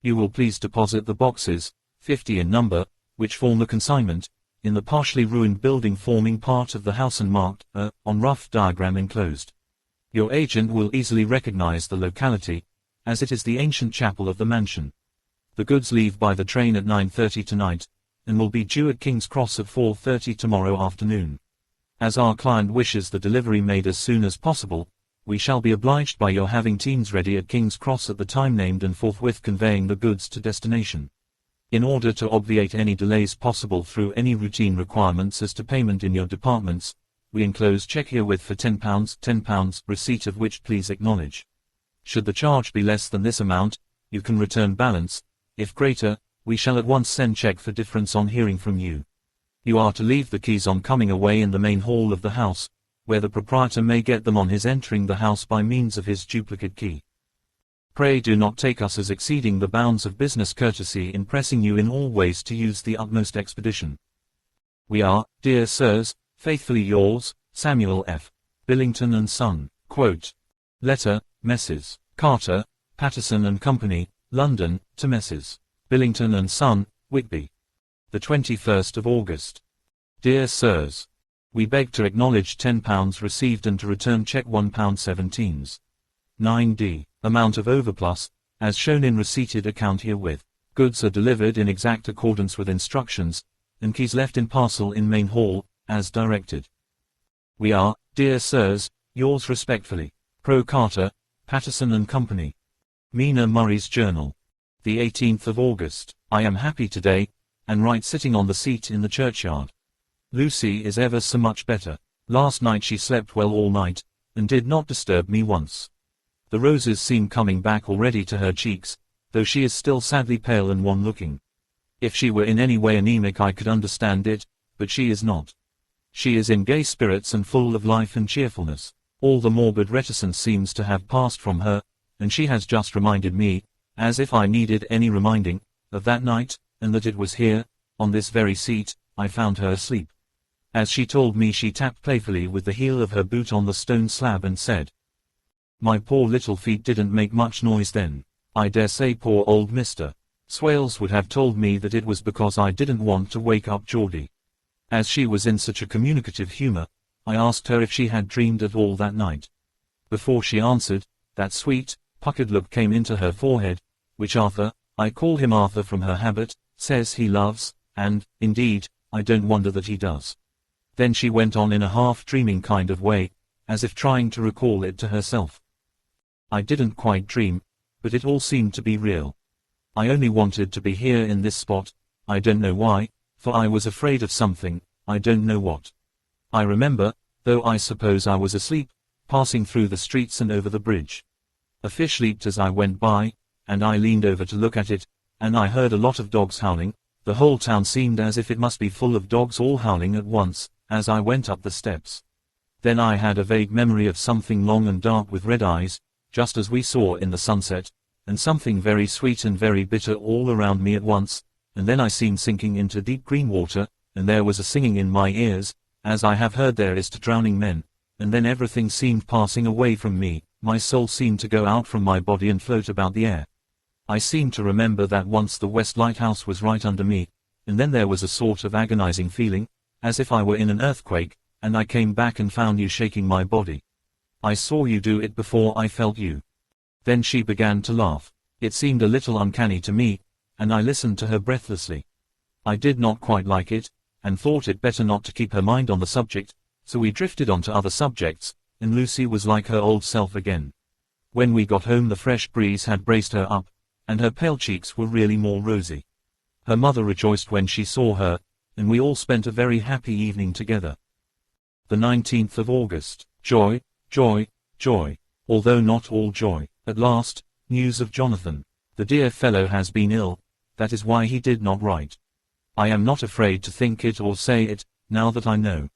You will please deposit the boxes, 50 in number, which form the consignment, in the partially ruined building forming part of the house and marked, on rough diagram enclosed. Your agent will easily recognize the locality, as it is the ancient chapel of the mansion. The goods leave by the train at 9:30 tonight, and will be due at King's Cross at 4:30 tomorrow afternoon. As our client wishes the delivery made as soon as possible, we shall be obliged by your having teams ready at King's Cross at the time named and forthwith conveying the goods to destination. In order to obviate any delays possible through any routine requirements as to payment in your departments, we enclose check herewith for £10, receipt of which please acknowledge. Should the charge be less than this amount, you can return balance. If greater, we shall at once send check for difference on hearing from you. You are to leave the keys on coming away in the main hall of the house, where the proprietor may get them on his entering the house by means of his duplicate key. Pray do not take us as exceeding the bounds of business courtesy in pressing you in all ways to use the utmost expedition. We are, dear sirs, faithfully yours, Samuel F. Billington and Son. Quote. Letter, Messrs. Carter, Patterson and Company, London, to Messrs. Billington and Son, Whitby. The 21st of August. Dear sirs. We beg to acknowledge £10 received and to return check £1.17. 9d. Amount of overplus, as shown in receipted account herewith. Goods are delivered in exact accordance with instructions, and keys left in parcel in main hall, as directed. We are, dear sirs, yours respectfully, Pro Carter, Patterson and Company. Mina Murray's Journal. The 18th of August. I am happy today, and right sitting on the seat in the churchyard. Lucy is ever so much better. Last night she slept well all night, and did not disturb me once. The roses seem coming back already to her cheeks, though she is still sadly pale and wan-looking. If she were in any way anemic I could understand it, but she is not. She is in gay spirits and full of life and cheerfulness. All the morbid reticence seems to have passed from her, and she has just reminded me, as if I needed any reminding, of that night, and that it was here, on this very seat, I found her asleep. As she told me she tapped playfully with the heel of her boot on the stone slab and said, "My poor little feet didn't make much noise then. I dare say poor old Mr. Swales would have told me that it was because I didn't want to wake up Geordie." As she was in such a communicative humor, I asked her if she had dreamed at all that night. Before she answered, that sweet, puckered look came into her forehead, which Arthur, I call him Arthur from her habit, says he loves, and, indeed, I don't wonder that he does. Then she went on in a half-dreaming kind of way, as if trying to recall it to herself. I didn't quite dream, but it all seemed to be real. I only wanted to be here in this spot, I don't know why, for I was afraid of something, I don't know what. I remember, though I suppose I was asleep, passing through the streets and over the bridge. A fish leaped as I went by, and I leaned over to look at it, and I heard a lot of dogs howling, The whole town seemed as if it must be full of dogs all howling at once, as I went up the steps. Then I had a vague memory of something long and dark with red eyes, just as we saw in the sunset, and something very sweet and very bitter all around me at once, and then I seemed sinking into deep green water, and there was a singing in my ears, as I have heard there is to drowning men, and then everything seemed passing away from me, my soul seemed to go out from my body and float about the air. I seemed to remember that once the West Lighthouse was right under me, and then there was a sort of agonizing feeling, as if I were in an earthquake, and I came back and found you shaking my body. I saw you do it before I felt you. Then she began to laugh. It seemed a little uncanny to me, and I listened to her breathlessly. I did not quite like it, and thought it better not to keep her mind on the subject, so we drifted on to other subjects, and Lucy was like her old self again. When we got home the fresh breeze had braced her up, and her pale cheeks were really more rosy. Her mother rejoiced when she saw her, and we all spent a very happy evening together. The 19th of August. Joy, joy, joy. Although not all joy. At last, news of Jonathan. The dear fellow has been ill, that is why he did not write. I am not afraid to think it or say it, now that I know.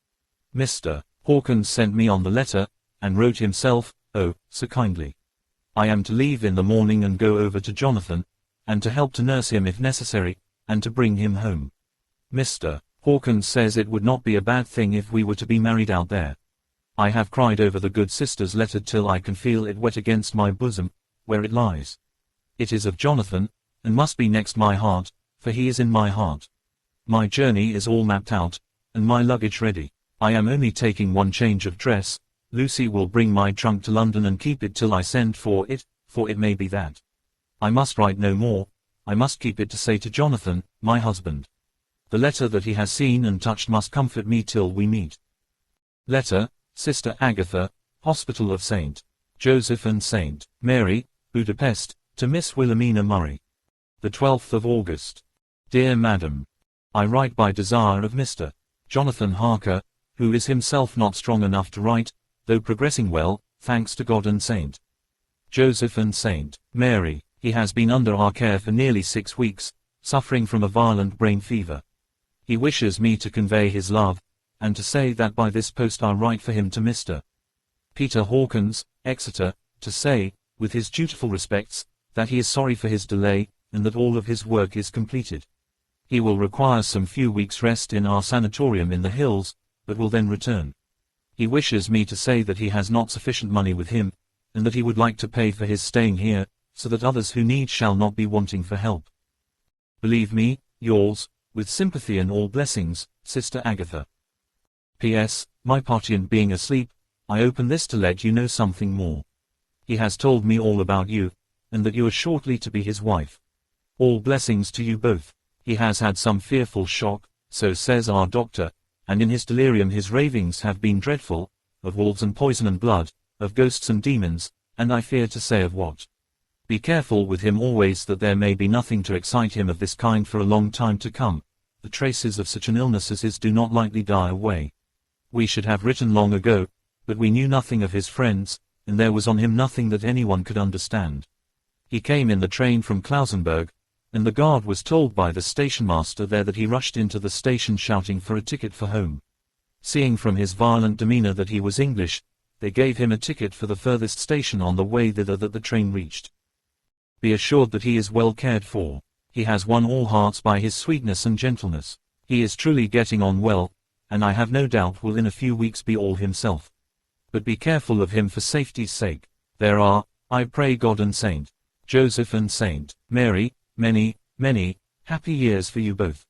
Mr. Hawkins sent me on the letter, and wrote himself, oh, so kindly. I am to leave in the morning and go over to Jonathan, and to help to nurse him if necessary, and to bring him home. Mr. Hawkins says it would not be a bad thing if we were to be married out there. I have cried over the good sister's letter till I can feel it wet against my bosom, where it lies. It is of Jonathan, and must be next my heart, for he is in my heart. My journey is all mapped out, and my luggage ready. I am only taking one change of dress. Lucy will bring my trunk to London and keep it till I send for it may be that. I must write no more, I must keep it to say to Jonathan, my husband. The letter that he has seen and touched must comfort me till we meet. Letter, Sister Agatha, Hospital of St. Joseph and St. Mary, Budapest, to Miss Wilhelmina Murray. The 12th of August. Dear Madam, I write by desire of Mr. Jonathan Harker, who is himself not strong enough to write, though progressing well, thanks to God and St. Joseph and St. Mary. He has been under our care for nearly 6 weeks, suffering from a violent brain fever. He wishes me to convey his love, and to say that by this post I write for him to Mr. Peter Hawkins, Exeter, to say, with his dutiful respects, that he is sorry for his delay, and that all of his work is completed. He will require some few weeks' rest in our sanatorium in the hills, but will then return. He wishes me to say that he has not sufficient money with him, and that he would like to pay for his staying here, so that others who need shall not be wanting for help. Believe me, yours, with sympathy and all blessings, Sister Agatha. P.S. My patient being asleep, I open this to let you know something more. He has told me all about you, and that you are shortly to be his wife. All blessings to you both. He has had some fearful shock, so says our doctor, and in his delirium his ravings have been dreadful, of wolves and poison and blood, of ghosts and demons, and I fear to say of what. Be careful with him always that there may be nothing to excite him of this kind for a long time to come. The traces of such an illness as his do not lightly die away. We should have written long ago, but we knew nothing of his friends, and there was on him nothing that anyone could understand. He came in the train from Klausenburg, and the guard was told by the stationmaster there that he rushed into the station shouting for a ticket for home. Seeing from his violent demeanor that he was English, they gave him a ticket for the furthest station on the way thither that the train reached. Be assured that he is well cared for. He has won all hearts by his sweetness and gentleness. He is truly getting on well, and I have no doubt will in a few weeks be all himself. But be careful of him for safety's sake. There are, I pray God and St. Joseph and St. Mary, many, many, happy years for you both.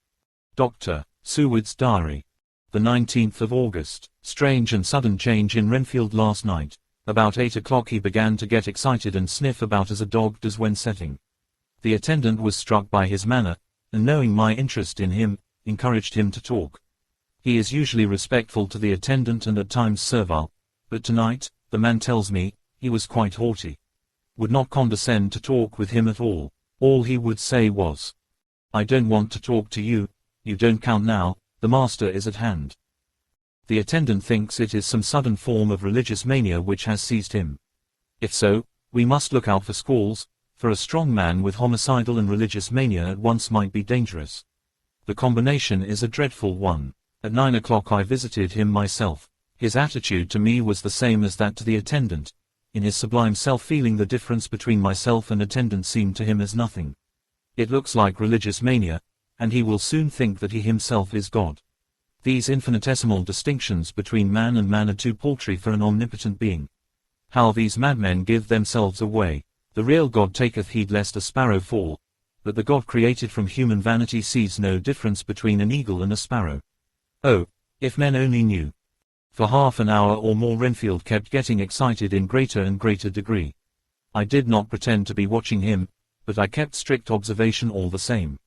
Dr. Seward's Diary. The 19th of August. Strange and sudden change in Renfield last night. About 8 o'clock he began to get excited and sniff about as a dog does when setting. The attendant was struck by his manner, and knowing my interest in him, encouraged him to talk. He is usually respectful to the attendant and at times servile, but tonight, the man tells me, he was quite haughty. Would not condescend to talk with him at all. All he would say was, "I don't want to talk to you, you don't count now, the master is at hand." The attendant thinks it is some sudden form of religious mania which has seized him. If so, we must look out for squalls, for a strong man with homicidal and religious mania at once might be dangerous. The combination is a dreadful one. At 9 o'clock I visited him myself. His attitude to me was the same as that to the attendant. In his sublime self-feeling, the difference between myself and attendant seemed to him as nothing. It looks like religious mania, and he will soon think that he himself is God. These infinitesimal distinctions between man and man are too paltry for an omnipotent being. How these madmen give themselves away. The real God taketh heed lest a sparrow fall, but the God created from human vanity sees no difference between an eagle and a sparrow. Oh, if men only knew. For half an hour or more Renfield kept getting excited in greater and greater degree. I did not pretend to be watching him, but I kept strict observation all the same.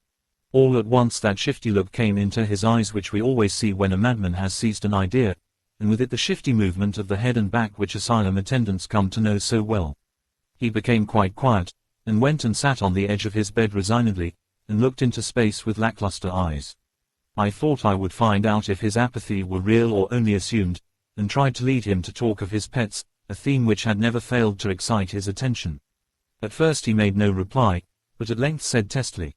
All at once that shifty look came into his eyes which we always see when a madman has seized an idea, and with it the shifty movement of the head and back which asylum attendants come to know so well. He became quite quiet, and went and sat on the edge of his bed resignedly, and looked into space with lackluster eyes. I thought I would find out if his apathy were real or only assumed, and tried to lead him to talk of his pets, a theme which had never failed to excite his attention. At first he made no reply, but at length said testily,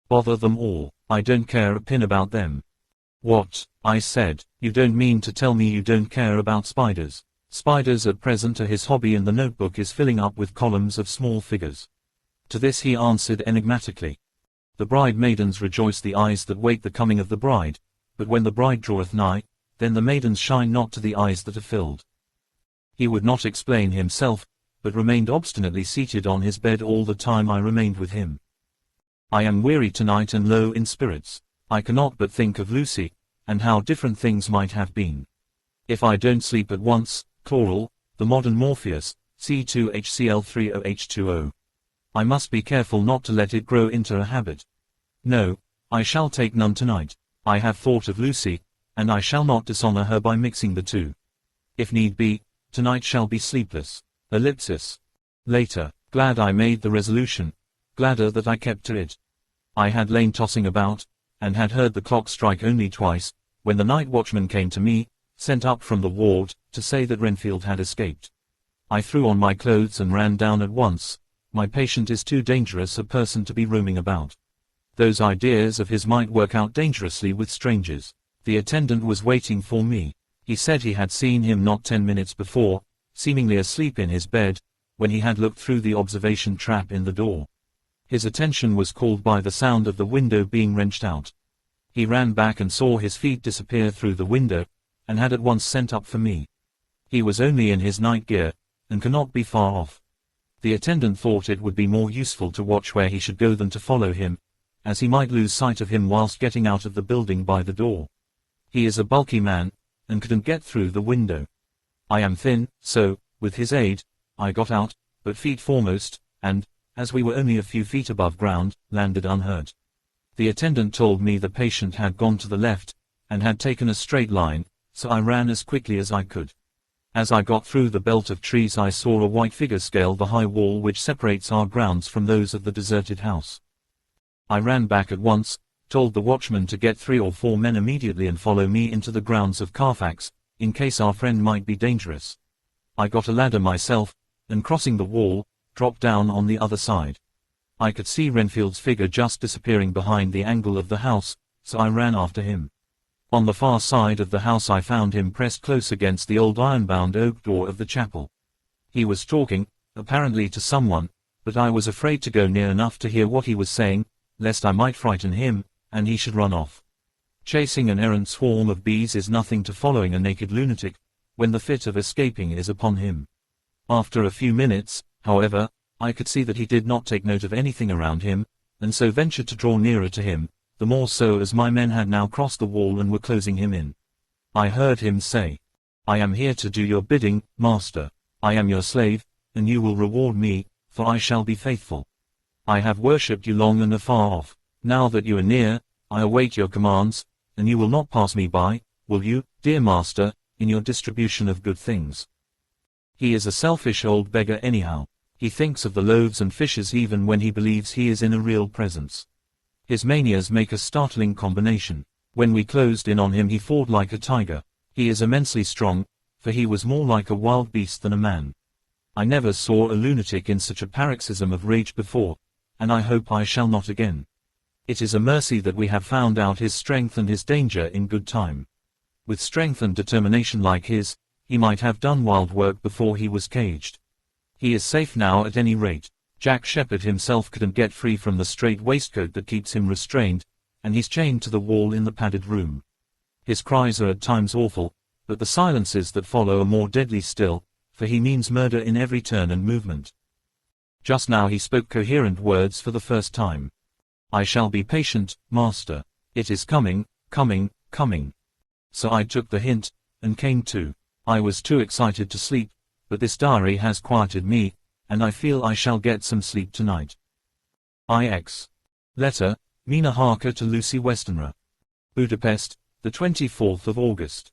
"Bother them all, I don't care a pin about them." "What?" I said, "you don't mean to tell me you don't care about spiders?" Spiders at present are his hobby, and the notebook is filling up with columns of small figures. To this he answered enigmatically, "The bride maidens rejoice the eyes that wait the coming of the bride, but when the bride draweth nigh, then the maidens shine not to the eyes that are filled." He would not explain himself, but remained obstinately seated on his bed all the time I remained with him. I am weary tonight and low in spirits. I cannot but think of Lucy, and how different things might have been. If I don't sleep at once, chloral, the modern Morpheus, C2HCl3OH20. I must be careful not to let it grow into a habit. No, I shall take none tonight. I have thought of Lucy, and I shall not dishonor her by mixing the two. If need be, tonight shall be sleepless. Ellipsis. Later, glad I made the resolution, gladder that I kept to it. I had lain tossing about, and had heard the clock strike only twice, when the night watchman came to me, sent up from the ward, to say that Renfield had escaped. I threw on my clothes and ran down at once. My patient is too dangerous a person to be roaming about. Those ideas of his might work out dangerously with strangers. The attendant was waiting for me. He said he had seen him not 10 minutes before, seemingly asleep in his bed, when he had looked through the observation trap in the door. His attention was called by the sound of the window being wrenched out. He ran back and saw his feet disappear through the window, and had at once sent up for me. He was only in his night gear, and cannot be far off. The attendant thought it would be more useful to watch where he should go than to follow him, as he might lose sight of him whilst getting out of the building by the door. He is a bulky man, and couldn't get through the window. I am thin, so, with his aid, I got out, but feet foremost, and, as we were only a few feet above ground, landed unhurt. The attendant told me the patient had gone to the left, and had taken a straight line, so I ran as quickly as I could. As I got through the belt of trees I saw a white figure scale the high wall which separates our grounds from those of the deserted house. I ran back at once, told the watchman to get 3 or 4 men immediately and follow me into the grounds of Carfax, in case our friend might be dangerous. I got a ladder myself, and crossing the wall, dropped down on the other side. I could see Renfield's figure just disappearing behind the angle of the house, so I ran after him. On the far side of the house I found him pressed close against the old iron-bound oak door of the chapel. He was talking, apparently to someone, but I was afraid to go near enough to hear what he was saying, lest I might frighten him, and he should run off. Chasing an errant swarm of bees is nothing to following a naked lunatic, when the fit of escaping is upon him. After a few minutes, however, I could see that he did not take note of anything around him, and so ventured to draw nearer to him, the more so as my men had now crossed the wall and were closing him in. I heard him say, "I am here to do your bidding, master. I am your slave, and you will reward me, for I shall be faithful. I have worshipped you long and afar off. Now that you are near, I await your commands, and you will not pass me by, will you, dear master, in your distribution of good things?" He is a selfish old beggar anyhow. He thinks of the loaves and fishes even when he believes he is in a real presence. His manias make a startling combination. When we closed in on him he fought like a tiger. He is immensely strong, for he was more like a wild beast than a man. I never saw a lunatic in such a paroxysm of rage before, and I hope I shall not again. It is a mercy that we have found out his strength and his danger in good time. With strength and determination like his, he might have done wild work before he was caged. He is safe now at any rate. Jack Sheppard himself couldn't get free from the strait waistcoat that keeps him restrained, and he's chained to the wall in the padded room. His cries are at times awful, but the silences that follow are more deadly still, for he means murder in every turn and movement. Just now he spoke coherent words for the first time. "I shall be patient, master. It is coming, coming, coming." So I took the hint, and came to. I was too excited to sleep, but this diary has quieted me, and I feel I shall get some sleep tonight. IX. Letter, Mina Harker to Lucy Westenra. Budapest, the 24th of August.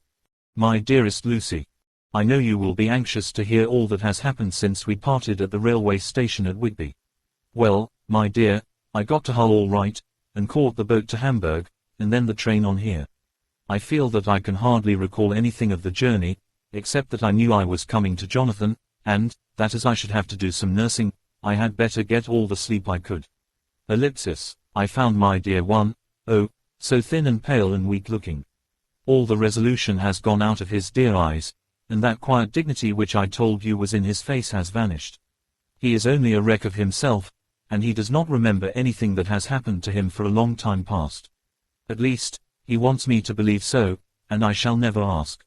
My dearest Lucy, I know you will be anxious to hear all that has happened since we parted at the railway station at Whitby. Well, my dear, I got to Hull all right, and caught the boat to Hamburg, and then the train on here. I feel that I can hardly recall anything of the journey, except that I knew I was coming to Jonathan, and, that as I should have to do some nursing, I had better get all the sleep I could. Ellipsis. I found my dear one, oh, so thin and pale and weak-looking. All the resolution has gone out of his dear eyes, and that quiet dignity which I told you was in his face has vanished. He is only a wreck of himself, and he does not remember anything that has happened to him for a long time past. At least, he wants me to believe so, and I shall never ask.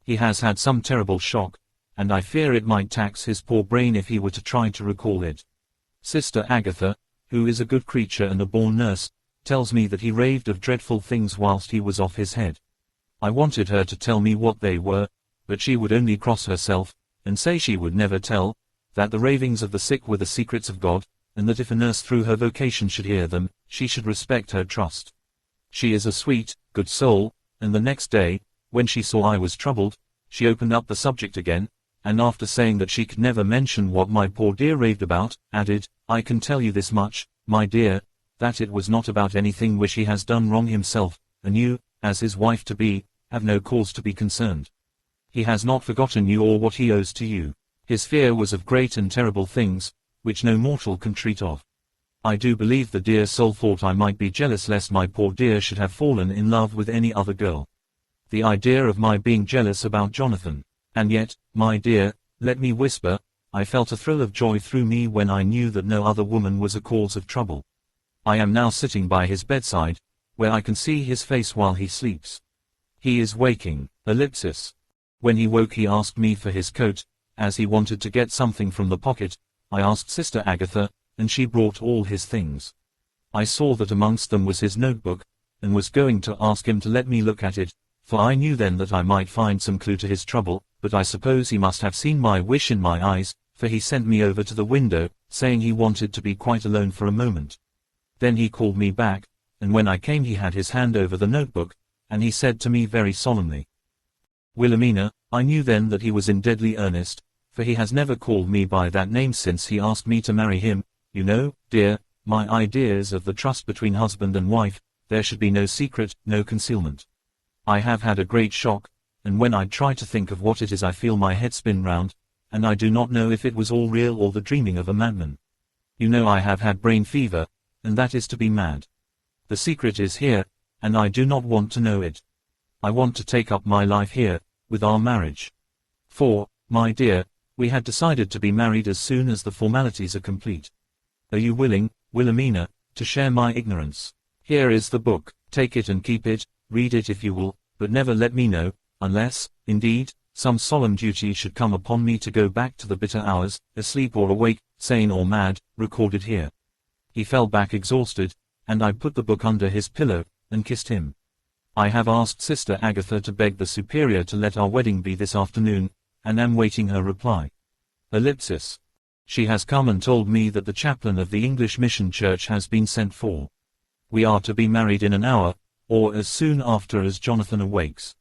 He has had some terrible shock, and I fear it might tax his poor brain if he were to try to recall it. Sister Agatha, who is a good creature and a born nurse, tells me that he raved of dreadful things whilst he was off his head. I wanted her to tell me what they were, but she would only cross herself, and say she would never tell, that the ravings of the sick were the secrets of God, and that if a nurse through her vocation should hear them, she should respect her trust. She is a sweet, good soul, and the next day, when she saw I was troubled, she opened up the subject again, and after saying that she could never mention what my poor dear raved about, added, "I can tell you this much, my dear, that it was not about anything which he has done wrong himself, and you, as his wife-to-be, have no cause to be concerned. He has not forgotten you or what he owes to you. His fear was of great and terrible things, which no mortal can treat of. I do believe the dear soul thought I might be jealous lest my poor dear should have fallen in love with any other girl. The idea of my being jealous about Jonathan. And yet, my dear, let me whisper, I felt a thrill of joy through me when I knew that no other woman was a cause of trouble. I am now sitting by his bedside, where I can see his face while he sleeps. He is waking. Ellipsis. When he woke he asked me for his coat, as he wanted to get something from the pocket. I asked Sister Agatha, and she brought all his things. I saw that amongst them was his notebook, and was going to ask him to let me look at it, for I knew then that I might find some clue to his trouble, but I suppose he must have seen my wish in my eyes, for he sent me over to the window, saying he wanted to be quite alone for a moment. Then he called me back, and when I came he had his hand over the notebook, and he said to me very solemnly, "Wilhelmina," I knew then that he was in deadly earnest, for he has never called me by that name since he asked me to marry him. You know, dear, my ideas of the trust between husband and wife, there should be no secret, no concealment. I have had a great shock, and when I try to think of what it is I feel my head spin round, and I do not know if it was all real or the dreaming of a madman. You know I have had brain fever, and that is to be mad. The secret is here, and I do not want to know it. I want to take up my life here, with our marriage. For, my dear, we had decided to be married as soon as the formalities are complete. Are you willing, Wilhelmina, to share my ignorance? Here is the book. Take it and keep it, read it if you will, but never let me know, unless, indeed, some solemn duty should come upon me to go back to the bitter hours, asleep or awake, sane or mad, recorded here. He fell back exhausted, and I put the book under his pillow, and kissed him. I have asked Sister Agatha to beg the Superior to let our wedding be this afternoon, and am waiting her reply. Ellipsis. She has come and told me that the chaplain of the English Mission Church has been sent for. We are to be married in an hour, or as soon after as Jonathan awakes.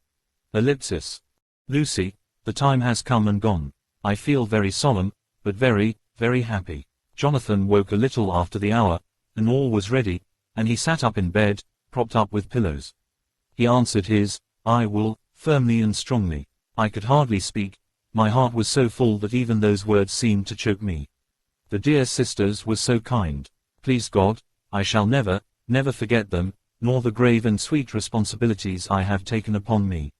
Ellipsis. Lucy, the time has come and gone. I feel very solemn, but very, very happy. Jonathan woke a little after the hour, and all was ready, and he sat up in bed, propped up with pillows. He answered his, "I will," firmly and strongly. I could hardly speak, my heart was so full that even those words seemed to choke me. The dear sisters were so kind. Please God, I shall never, Never forget them, nor the grave and sweet responsibilities I have taken upon me.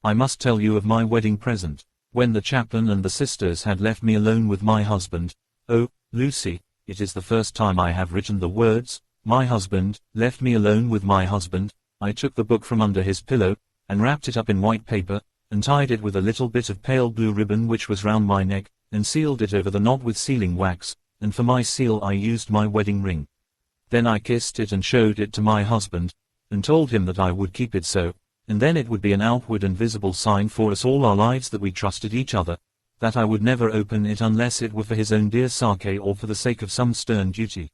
I must tell you of my wedding present. When the chaplain and the sisters had left me alone with my husband, oh, Lucy, it is the first time I have written the words, my husband, left me alone with my husband, I took the book from under his pillow, and wrapped it up in white paper, and tied it with a little bit of pale blue ribbon which was round my neck, and sealed it over the knot with sealing wax, and for my seal I used my wedding ring. Then I kissed it and showed it to my husband, and told him that I would keep it so, and then it would be an outward and visible sign for us all our lives that we trusted each other, that I would never open it unless it were for his own dear sake or for the sake of some stern duty.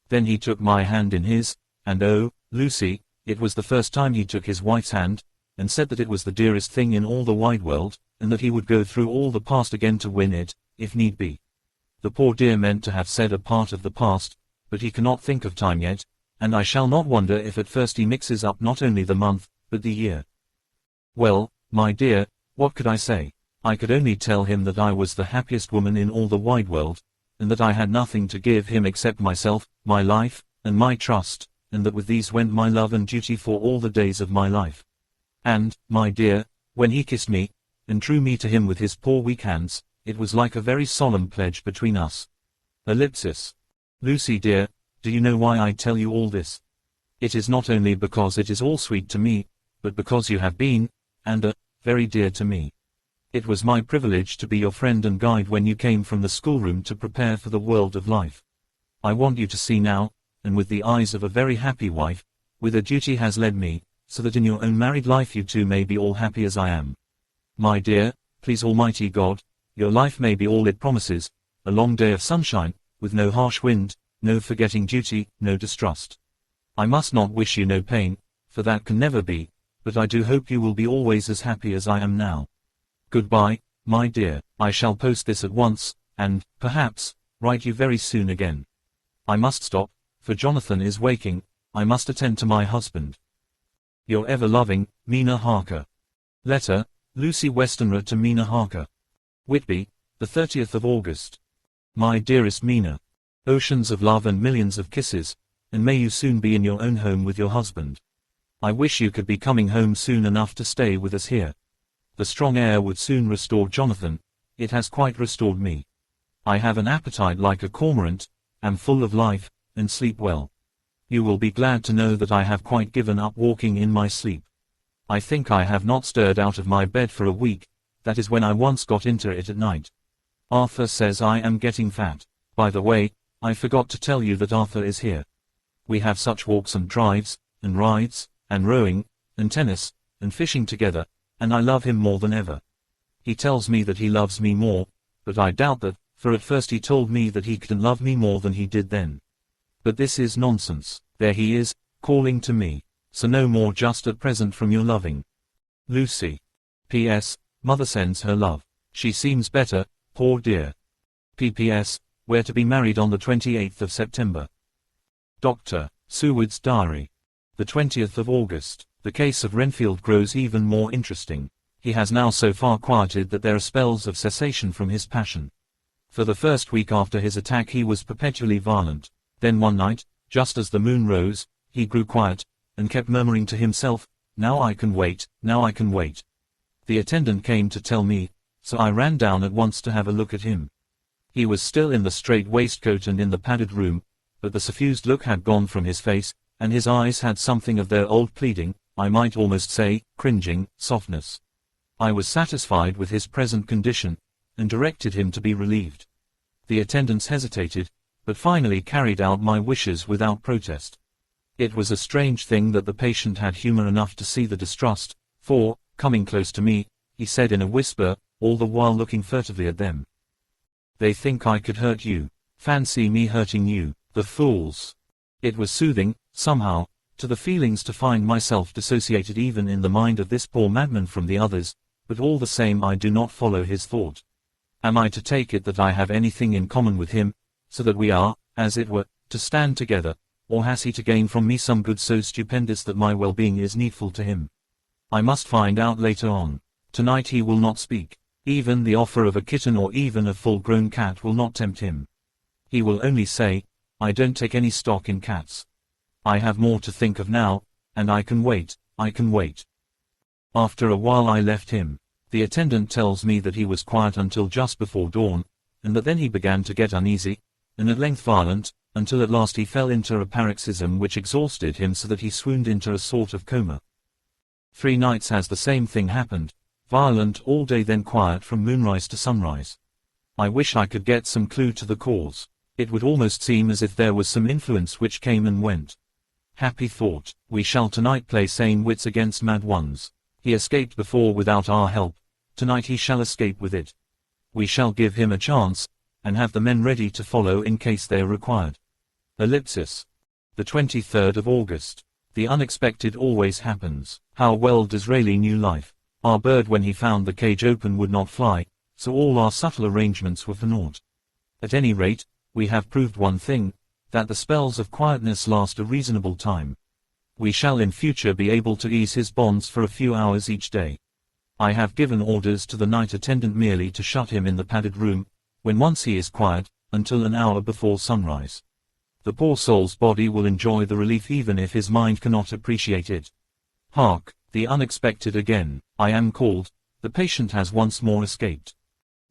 Then he took my hand in his, and oh, Lucy, it was the first time he took his wife's hand, and said that it was the dearest thing in all the wide world, and that he would go through all the past again to win it, if need be. The poor dear meant to have said a part of the past, but he cannot think of time yet, and I shall not wonder if at first he mixes up not only the month, but the year. Well, my dear, what could I say? I could only tell him that I was the happiest woman in all the wide world, and that I had nothing to give him except myself, my life, and my trust, and that with these went my love and duty for all the days of my life. And, my dear, when he kissed me, and drew me to him with his poor weak hands, it was like a very solemn pledge between us. Ellipsis. Lucy dear, do you know why I tell you all this? It is not only because it is all sweet to me, but because you have been, and are, very dear to me. It was my privilege to be your friend and guide when you came from the schoolroom to prepare for the world of life. I want you to see now, and with the eyes of a very happy wife, whither duty has led me, so that in your own married life you too may be all happy as I am. My dear, please Almighty God, your life may be all it promises, a long day of sunshine, with no harsh wind, no forgetting duty, no distrust. I must not wish you no pain, for that can never be, but I do hope you will be always as happy as I am now. Goodbye, my dear. I shall post this at once, and, perhaps, write you very soon again. I must stop, for Jonathan is waking. I must attend to my husband. Your ever-loving, Mina Harker. Letter, Lucy Westenra to Mina Harker. Whitby, the 30th of August. My dearest Mina. Oceans of love and millions of kisses, and may you soon be in your own home with your husband. I wish you could be coming home soon enough to stay with us here. The strong air would soon restore Jonathan, it has quite restored me. I have an appetite like a cormorant, am full of life, and sleep well. You will be glad to know that I have quite given up walking in my sleep. I think I have not stirred out of my bed for a week, that is when I once got into it at night. Arthur says I am getting fat. By the way, I forgot to tell you that Arthur is here. We have such walks and drives, and rides, and rowing, and tennis, and fishing together, and I love him more than ever. He tells me that he loves me more, but I doubt that, for at first he told me that he couldn't love me more than he did then. But this is nonsense. There he is, calling to me, so no more just at present from your loving Lucy. P.S. Mother sends her love. She seems better, poor dear. P.P.S. We're to be married on the 28th of September. Dr. Seward's Diary. The 20th of August. The case of Renfield grows even more interesting. He has now so far quieted that there are spells of cessation from his passion. For the first week after his attack he was perpetually violent. Then one night, just as the moon rose, he grew quiet, and kept murmuring to himself, "Now I can wait, now I can wait." The attendant came to tell me, so I ran down at once to have a look at him. He was still in the strait waistcoat and in the padded room, but the suffused look had gone from his face, and his eyes had something of their old pleading, I might almost say, cringing, softness. I was satisfied with his present condition, and directed him to be relieved. The attendants hesitated, but finally carried out my wishes without protest. It was a strange thing that the patient had humor enough to see the distrust, for, coming close to me, he said in a whisper, all the while looking furtively at them, "They think I could hurt you. Fancy me hurting you, the fools." It was soothing, somehow, to the feelings to find myself dissociated even in the mind of this poor madman from the others, but all the same I do not follow his thought. Am I to take it that I have anything in common with him, so that we are, as it were, to stand together, or has he to gain from me some good so stupendous that my well-being is needful to him? I must find out later on. Tonight he will not speak. Even the offer of a kitten or even a full-grown cat will not tempt him. He will only say, "I don't take any stock in cats." I have more to think of now, and I can wait, I can wait. After a while I left him. The attendant tells me that he was quiet until just before dawn, and that then he began to get uneasy, and at length violent, until at last he fell into a paroxysm which exhausted him so that he swooned into a sort of coma. 3 nights has the same thing happened, violent all day then quiet from moonrise to sunrise. I wish I could get some clue to the cause. It would almost seem as if there was some influence which came and went. Happy thought, we shall tonight play sane wits against mad ones. He escaped before without our help, tonight he shall escape with it. We shall give him a chance, and have the men ready to follow in case they are required. Ellipsis. The 23rd of August. The unexpected always happens. How well Disraeli knew life. Our bird when he found the cage open would not fly, so all our subtle arrangements were for naught. At any rate, we have proved one thing, that the spells of quietness last a reasonable time. We shall in future be able to ease his bonds for a few hours each day. I have given orders to the night attendant merely to shut him in the padded room, when once he is quiet, until an hour before sunrise. The poor soul's body will enjoy the relief even if his mind cannot appreciate it. Hark, the unexpected again. I am called. The patient has once more escaped.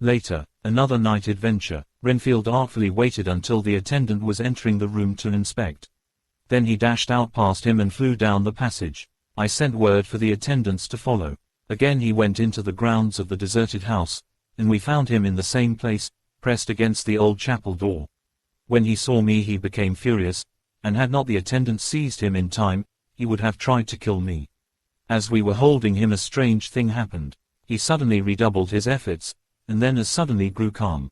Later, another night adventure. Renfield artfully waited until the attendant was entering the room to inspect. Then he dashed out past him and flew down the passage. I sent word for the attendants to follow. Again he went into the grounds of the deserted house, and we found him in the same place, pressed against the old chapel door. When he saw me he became furious, and had not the attendants seized him in time, he would have tried to kill me. As we were holding him a strange thing happened. He suddenly redoubled his efforts, and then as suddenly grew calm.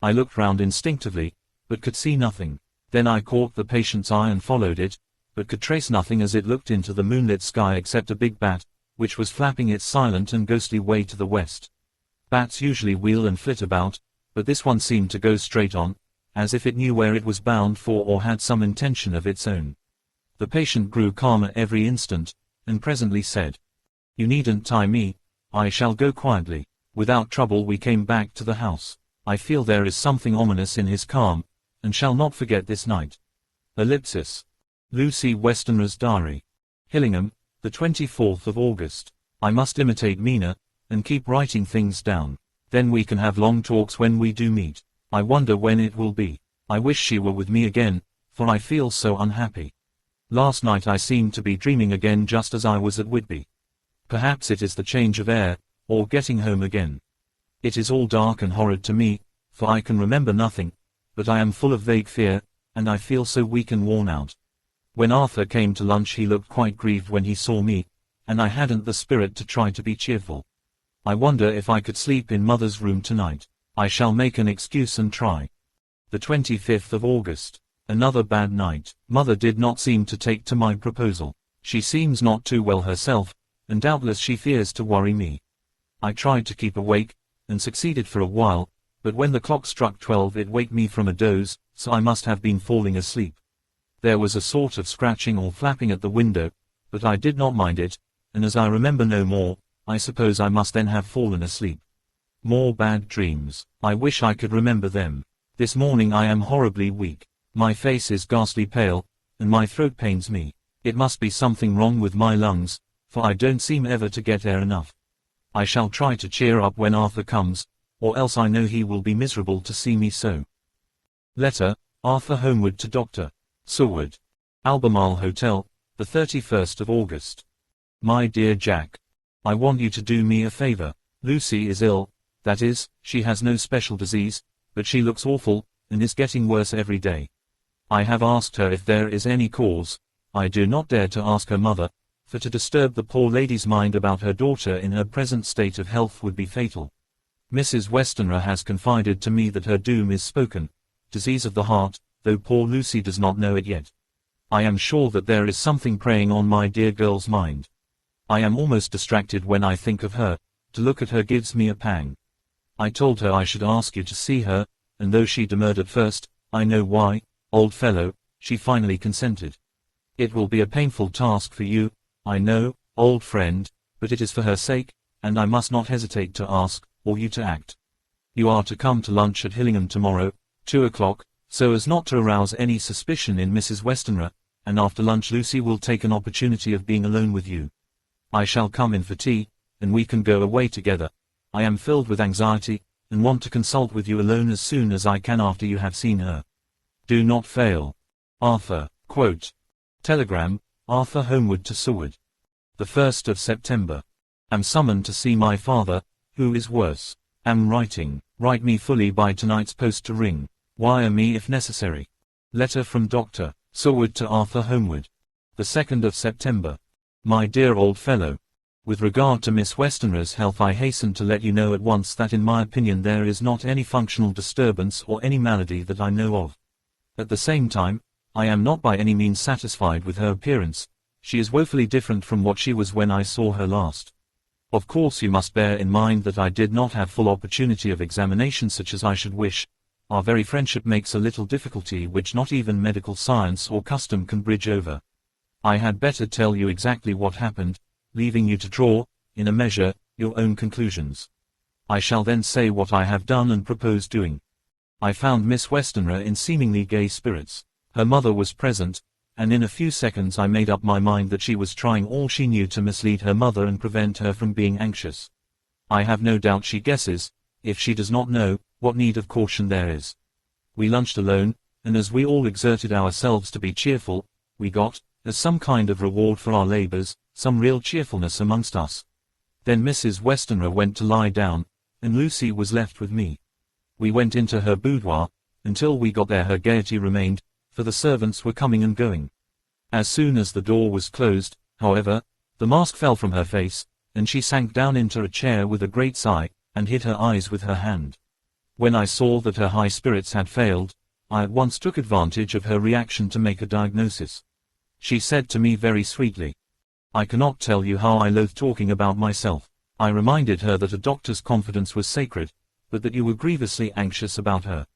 I looked round instinctively, but could see nothing. Then I caught the patient's eye and followed it, but could trace nothing as it looked into the moonlit sky except a big bat, which was flapping its silent and ghostly way to the west. Bats usually wheel and flit about, but this one seemed to go straight on, as if it knew where it was bound for or had some intention of its own. The patient grew calmer every instant, and presently said, "You needn't tie me, I shall go quietly." Without trouble we came back to the house. I feel there is something ominous in his calm, and shall not forget this night. Ellipsis. Lucy Westenra's diary. Hillingham, the 24th of August. I must imitate Mina, and keep writing things down. Then we can have long talks when we do meet. I wonder when it will be. I wish she were with me again, for I feel so unhappy. Last night I seemed to be dreaming again just as I was at Whitby. Perhaps it is the change of air, or getting home again. It is all dark and horrid to me, for I can remember nothing, but I am full of vague fear, and I feel so weak and worn out. When Arthur came to lunch he looked quite grieved when he saw me, and I hadn't the spirit to try to be cheerful. I wonder if I could sleep in Mother's room tonight. I shall make an excuse and try. The 25th of August. Another bad night. Mother did not seem to take to my proposal. She seems not too well herself, and doubtless she fears to worry me. I tried to keep awake, and succeeded for a while, but when the clock struck 12 it waked me from a doze, so I must have been falling asleep. There was a sort of scratching or flapping at the window, but I did not mind it, and as I remember no more, I suppose I must then have fallen asleep. More bad dreams. I wish I could remember them. This morning I am horribly weak. My face is ghastly pale, and my throat pains me. It must be something wrong with my lungs, for I don't seem ever to get air enough. I shall try to cheer up when Arthur comes, or else I know he will be miserable to see me so. Letter, Arthur Homeward to Dr. Seward. Albemarle Hotel, the 31st of August. My dear Jack. I want you to do me a favor. Lucy is ill, that is, she has no special disease, but she looks awful, and is getting worse every day. I have asked her if there is any cause. I do not dare to ask her mother, for to disturb the poor lady's mind about her daughter in her present state of health would be fatal. Mrs. Westenra has confided to me that her doom is spoken, disease of the heart, though poor Lucy does not know it yet. I am sure that there is something preying on my dear girl's mind. I am almost distracted when I think of her. To look at her gives me a pang. I told her I should ask you to see her, and though she demurred at first, I know why, old fellow, she finally consented. It will be a painful task for you, I know, old friend, but it is for her sake, and I must not hesitate to ask, or you to act. You are to come to lunch at Hillingham tomorrow, 2 o'clock, so as not to arouse any suspicion in Mrs. Westenra, and after lunch Lucy will take an opportunity of being alone with you. I shall come in for tea, and we can go away together. I am filled with anxiety, and want to consult with you alone as soon as I can after you have seen her. Do not fail. Arthur. Quote. Telegram, Arthur Homewood to Seward. The 1st of September. Am summoned to see my father, who is worse. Am writing. Write me fully by tonight's post to ring. Wire me if necessary. Letter from Dr. Seward to Arthur Homewood. The 2nd of September. My dear old fellow. With regard to Miss Westenra's health, I hasten to let you know at once that in my opinion there is not any functional disturbance or any malady that I know of. At the same time, I am not by any means satisfied with her appearance. She is woefully different from what she was when I saw her last. Of course you must bear in mind that I did not have full opportunity of examination such as I should wish. Our very friendship makes a little difficulty which not even medical science or custom can bridge over. I had better tell you exactly what happened, leaving you to draw, in a measure, your own conclusions. I shall then say what I have done and propose doing. I found Miss Westenra in seemingly gay spirits. Her mother was present, and in a few seconds I made up my mind that she was trying all she knew to mislead her mother and prevent her from being anxious. I have no doubt she guesses, if she does not know, what need of caution there is. We lunched alone, and as we all exerted ourselves to be cheerful, we got, as some kind of reward for our labors, some real cheerfulness amongst us. Then Mrs. Westenra went to lie down, and Lucy was left with me. We went into her boudoir. Until we got there her gaiety remained, for the servants were coming and going. As soon as the door was closed, however, the mask fell from her face, and she sank down into a chair with a great sigh, and hid her eyes with her hand. When I saw that her high spirits had failed, I at once took advantage of her reaction to make a diagnosis. She said to me very sweetly, I cannot tell you how I loathe talking about myself. I reminded her that a doctor's confidence was sacred, but that you were grievously anxious about her.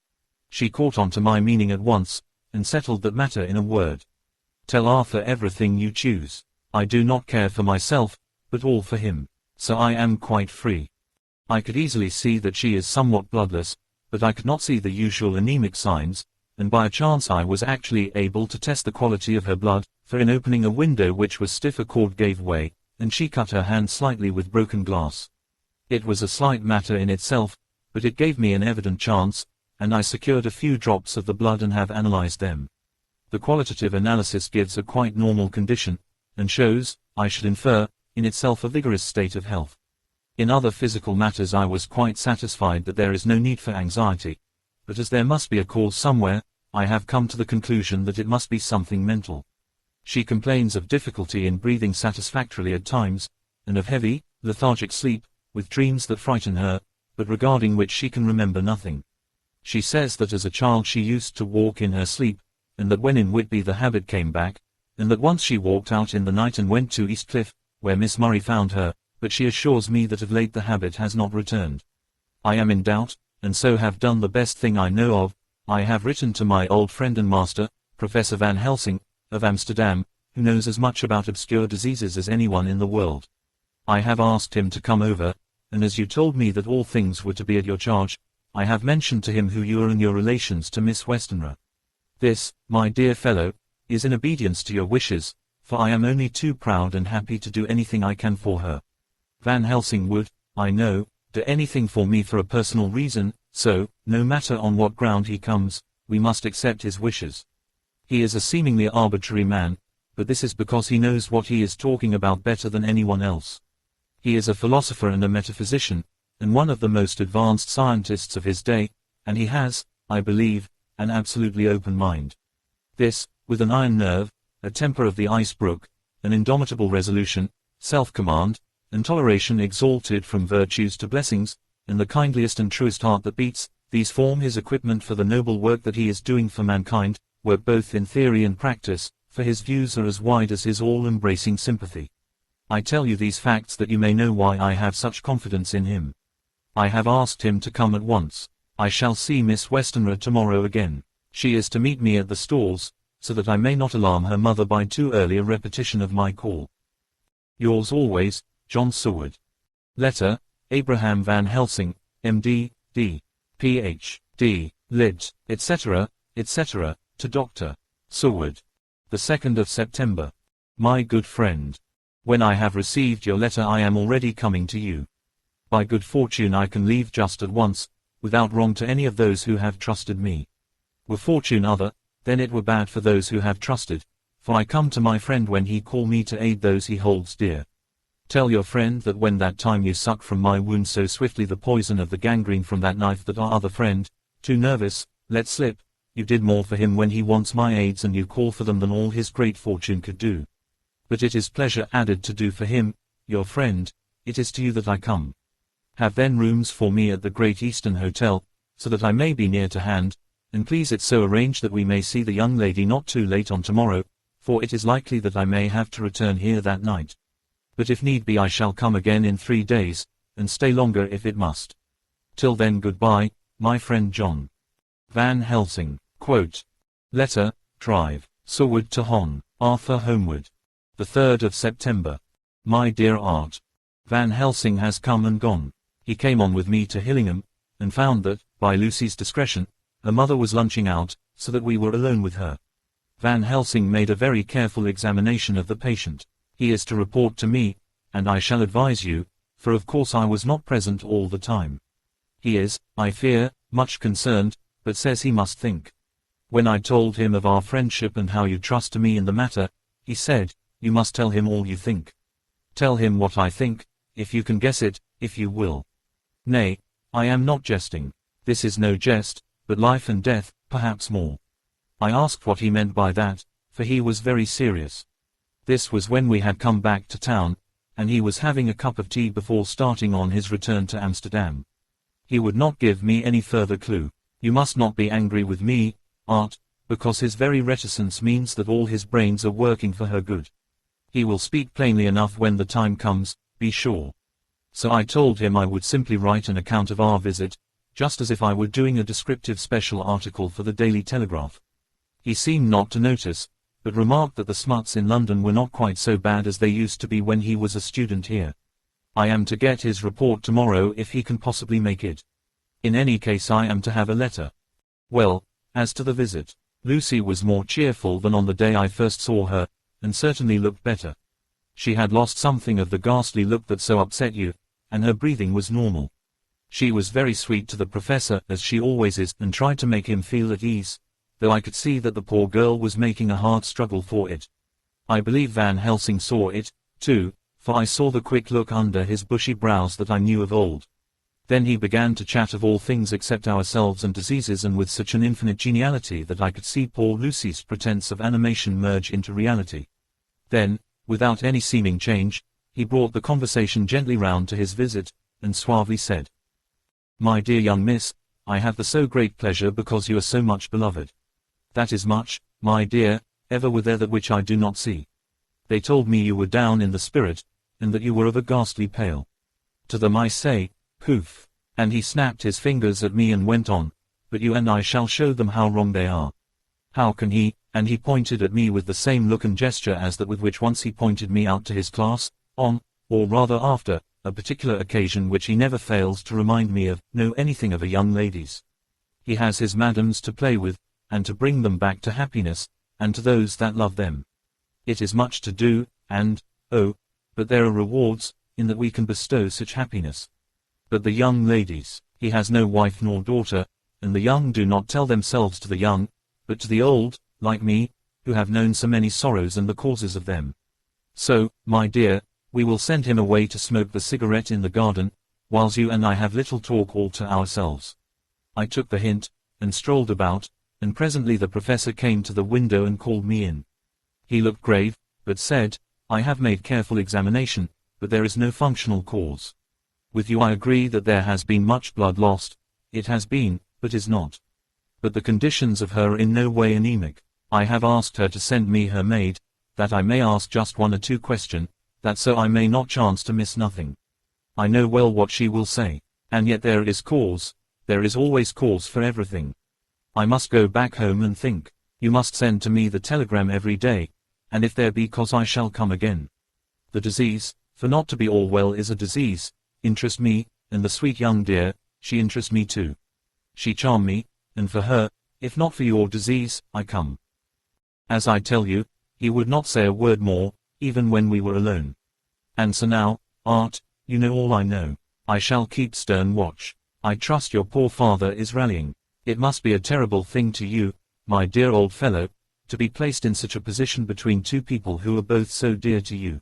She caught on to my meaning at once, and settled that matter in a word. Tell Arthur everything you choose. I do not care for myself, but all for him. So I am quite free. I could easily see that she is somewhat bloodless, but I could not see the usual anemic signs, and by a chance I was actually able to test the quality of her blood, for in opening a window which was stiff a cord gave way, and she cut her hand slightly with broken glass. It was a slight matter in itself, but it gave me an evident chance, and I secured a few drops of the blood and have analyzed them. The qualitative analysis gives a quite normal condition, and shows, I should infer, in itself a vigorous state of health. In other physical matters I was quite satisfied that there is no need for anxiety, but as there must be a cause somewhere, I have come to the conclusion that it must be something mental. She complains of difficulty in breathing satisfactorily at times, and of heavy, lethargic sleep, with dreams that frighten her, but regarding which she can remember nothing. She says that as a child she used to walk in her sleep, and that when in Whitby the habit came back, and that once she walked out in the night and went to East Cliff, where Miss Murray found her, but she assures me that of late the habit has not returned. I am in doubt, and so have done the best thing I know of. I have written to my old friend and master, Professor Van Helsing, of Amsterdam, who knows as much about obscure diseases as anyone in the world. I have asked him to come over, and as you told me that all things were to be at your charge, I have mentioned to him who you are and your relations to Miss Westenra. This, my dear fellow, is in obedience to your wishes, for I am only too proud and happy to do anything I can for her. Van Helsing would, I know, do anything for me for a personal reason, so, no matter on what ground he comes, we must accept his wishes. He is a seemingly arbitrary man, but this is because he knows what he is talking about better than anyone else. He is a philosopher and a metaphysician, and one of the most advanced scientists of his day, and he has, I believe, an absolutely open mind. This, with an iron nerve, a temper of the ice brook, an indomitable resolution, self-command, and toleration exalted from virtues to blessings, and the kindliest and truest heart that beats, these form his equipment for the noble work that he is doing for mankind, work both in theory and practice, for his views are as wide as his all-embracing sympathy. I tell you these facts that you may know why I have such confidence in him. I have asked him to come at once. I shall see Miss Westenra tomorrow again. She is to meet me at the stores, so that I may not alarm her mother by too early a repetition of my call. Yours always, John Seward. Letter, Abraham Van Helsing, M.D., D. Ph.D., Litt., etc., etc., to Dr. Seward. The 2nd of September. My good friend. When I have received your letter I am already coming to you. By good fortune I can leave just at once, without wrong to any of those who have trusted me. Were fortune other, then it were bad for those who have trusted, for I come to my friend when he call me to aid those he holds dear. Tell your friend that when that time you suck from my wound so swiftly the poison of the gangrene from that knife that our other friend, too nervous, let slip, you did more for him when he wants my aids and you call for them than all his great fortune could do. But it is pleasure added to do for him, your friend, it is to you that I come. Have then rooms for me at the Great Eastern Hotel, so that I may be near to hand, and please it so arrange that we may see the young lady not too late on tomorrow, for it is likely that I may have to return here that night. But if need be I shall come again in 3 days, and stay longer if it must. Till then goodbye, my friend John. Van Helsing. Quote. Letter, Drive, Saward to Hon, Arthur Homeward. The 3rd of September. My dear Art. Van Helsing has come and gone. He came on with me to Hillingham, and found that, by Lucy's discretion, her mother was lunching out, so that we were alone with her. Van Helsing made a very careful examination of the patient. He is to report to me, and I shall advise you, for of course I was not present all the time. He is, I fear, much concerned, but says he must think. When I told him of our friendship and how you trust to me in the matter, he said, you must tell him all you think. Tell him what I think, if you can guess it, if you will. Nay, I am not jesting. This is no jest, but life and death, perhaps more. I asked what he meant by that, for he was very serious. This was when we had come back to town, and he was having a cup of tea before starting on his return to Amsterdam. He would not give me any further clue. You must not be angry with me, Art, because his very reticence means that all his brains are working for her good. He will speak plainly enough when the time comes, be sure. So I told him I would simply write an account of our visit, just as if I were doing a descriptive special article for the Daily Telegraph. He seemed not to notice, but remarked that the smuts in London were not quite so bad as they used to be when he was a student here. I am to get his report tomorrow if he can possibly make it. In any case I am to have a letter. Well, as to the visit, Lucy was more cheerful than on the day I first saw her, and certainly looked better. She had lost something of the ghastly look that so upset you, and her breathing was normal. She was very sweet to the professor, as she always is, and tried to make him feel at ease, though I could see that the poor girl was making a hard struggle for it. I believe Van Helsing saw it, too, for I saw the quick look under his bushy brows that I knew of old. Then he began to chat of all things except ourselves and diseases, and with such an infinite geniality that I could see poor Lucy's pretense of animation merge into reality. Then, without any seeming change, he brought the conversation gently round to his visit, and suavely said, My dear young miss, I have the so great pleasure because you are so much beloved. That is much, my dear, ever were there that which I do not see. They told me you were down in the spirit, and that you were of a ghastly pale. To them I say, poof, and he snapped his fingers at me and went on, but you and I shall show them how wrong they are. How can he, and he pointed at me with the same look and gesture as that with which once he pointed me out to his class, on, or rather after, a particular occasion which he never fails to remind me of, know anything of a young lady's. He has his madams to play with, and to bring them back to happiness, and to those that love them. It is much to do, and, oh, but there are rewards, in that we can bestow such happiness. But the young ladies, he has no wife nor daughter, and the young do not tell themselves to the young, but to the old, like me, who have known so many sorrows and the causes of them. So, my dear, we will send him away to smoke the cigarette in the garden, whilst you and I have little talk all to ourselves. I took the hint, and strolled about, and presently the professor came to the window and called me in. He looked grave, but said, I have made careful examination, but there is no functional cause. With you I agree that there has been much blood lost. It has been, but is not. But the conditions of her are in no way anemic. I have asked her to send me her maid, that I may ask just 1 or 2 questions, that so I may not chance to miss nothing. I know well what she will say, and yet there is cause, there is always cause for everything. I must go back home and think. You must send to me the telegram every day, and if there be cause I shall come again. The disease, for not to be all well is a disease, interests me, and the sweet young dear, she interests me too. She charm me, and for her, if not for your disease, I come. As I tell you, He would not say a word more, even when we were alone. And so now, Art, you know all I know. I shall keep stern watch. I trust your poor father is rallying. It must be a terrible thing to you, my dear old fellow, to be placed in such a position between two people who are both so dear to you.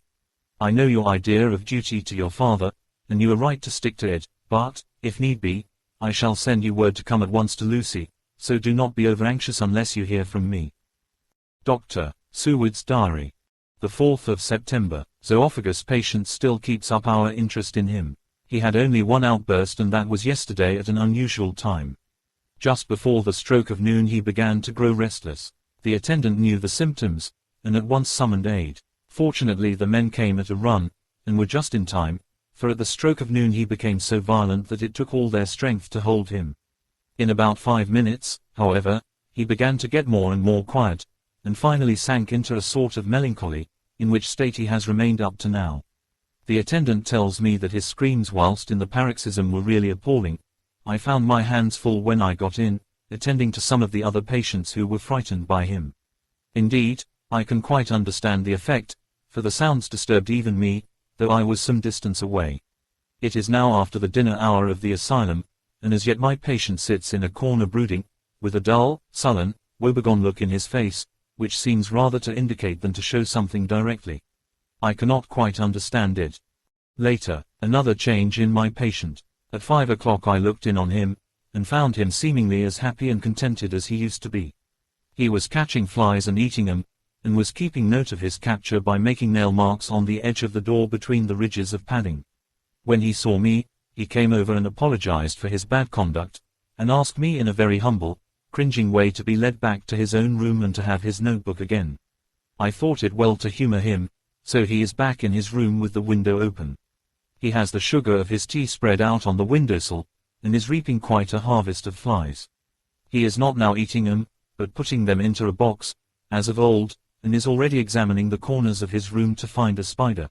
I know your idea of duty to your father, and you are right to stick to it, but, if need be, I shall send you word to come at once to Lucy, so do not be over-anxious unless you hear from me. Dr. Seward's Diary. The 4th of September. Zoophagus patient still keeps up our interest in him. He had only one outburst, and that was yesterday at an unusual time. Just before the stroke of noon he began to grow restless. The attendant knew the symptoms, and at once summoned aid. Fortunately the men came at a run, and were just in time, for at the stroke of noon he became so violent that it took all their strength to hold him. In about 5 minutes, however, he began to get more and more quiet, and finally sank into a sort of melancholy, in which state he has remained up to now. The attendant tells me that his screams whilst in the paroxysm were really appalling. I found my hands full when I got in, attending to some of the other patients who were frightened by him. Indeed, I can quite understand the effect, for the sounds disturbed even me, though I was some distance away. It is now after the dinner hour of the asylum, and as yet my patient sits in a corner brooding, with a dull, sullen, woebegone look in his face, which seems rather to indicate than to show something directly. I cannot quite understand it. Later, another change in my patient. At 5 o'clock I looked in on him, and found him seemingly as happy and contented as he used to be. He was catching flies and eating them, and was keeping note of his capture by making nail marks on the edge of the door between the ridges of padding. When he saw me, he came over and apologized for his bad conduct, and asked me in a very humble, cringing way to be led back to his own room and to have his notebook again. I thought it well to humor him, so he is back in his room with the window open. He has the sugar of his tea spread out on the windowsill, and is reaping quite a harvest of flies. He is not now eating them, but putting them into a box, as of old, and is already examining the corners of his room to find a spider.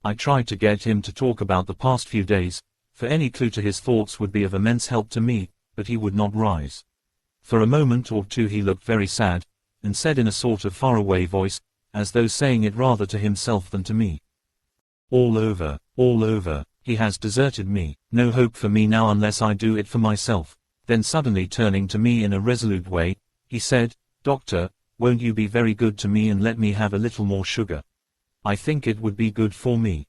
I tried to get him to talk about the past few days, for any clue to his thoughts would be of immense help to me, but he would not rise. For a moment or two he looked very sad, and said in a sort of faraway voice, as though saying it rather to himself than to me, all over, he has deserted me, no hope for me now unless I do it for myself." Then suddenly turning to me in a resolute way, he said, "Doctor, won't you be very good to me and let me have a little more sugar? I think it would be good for me."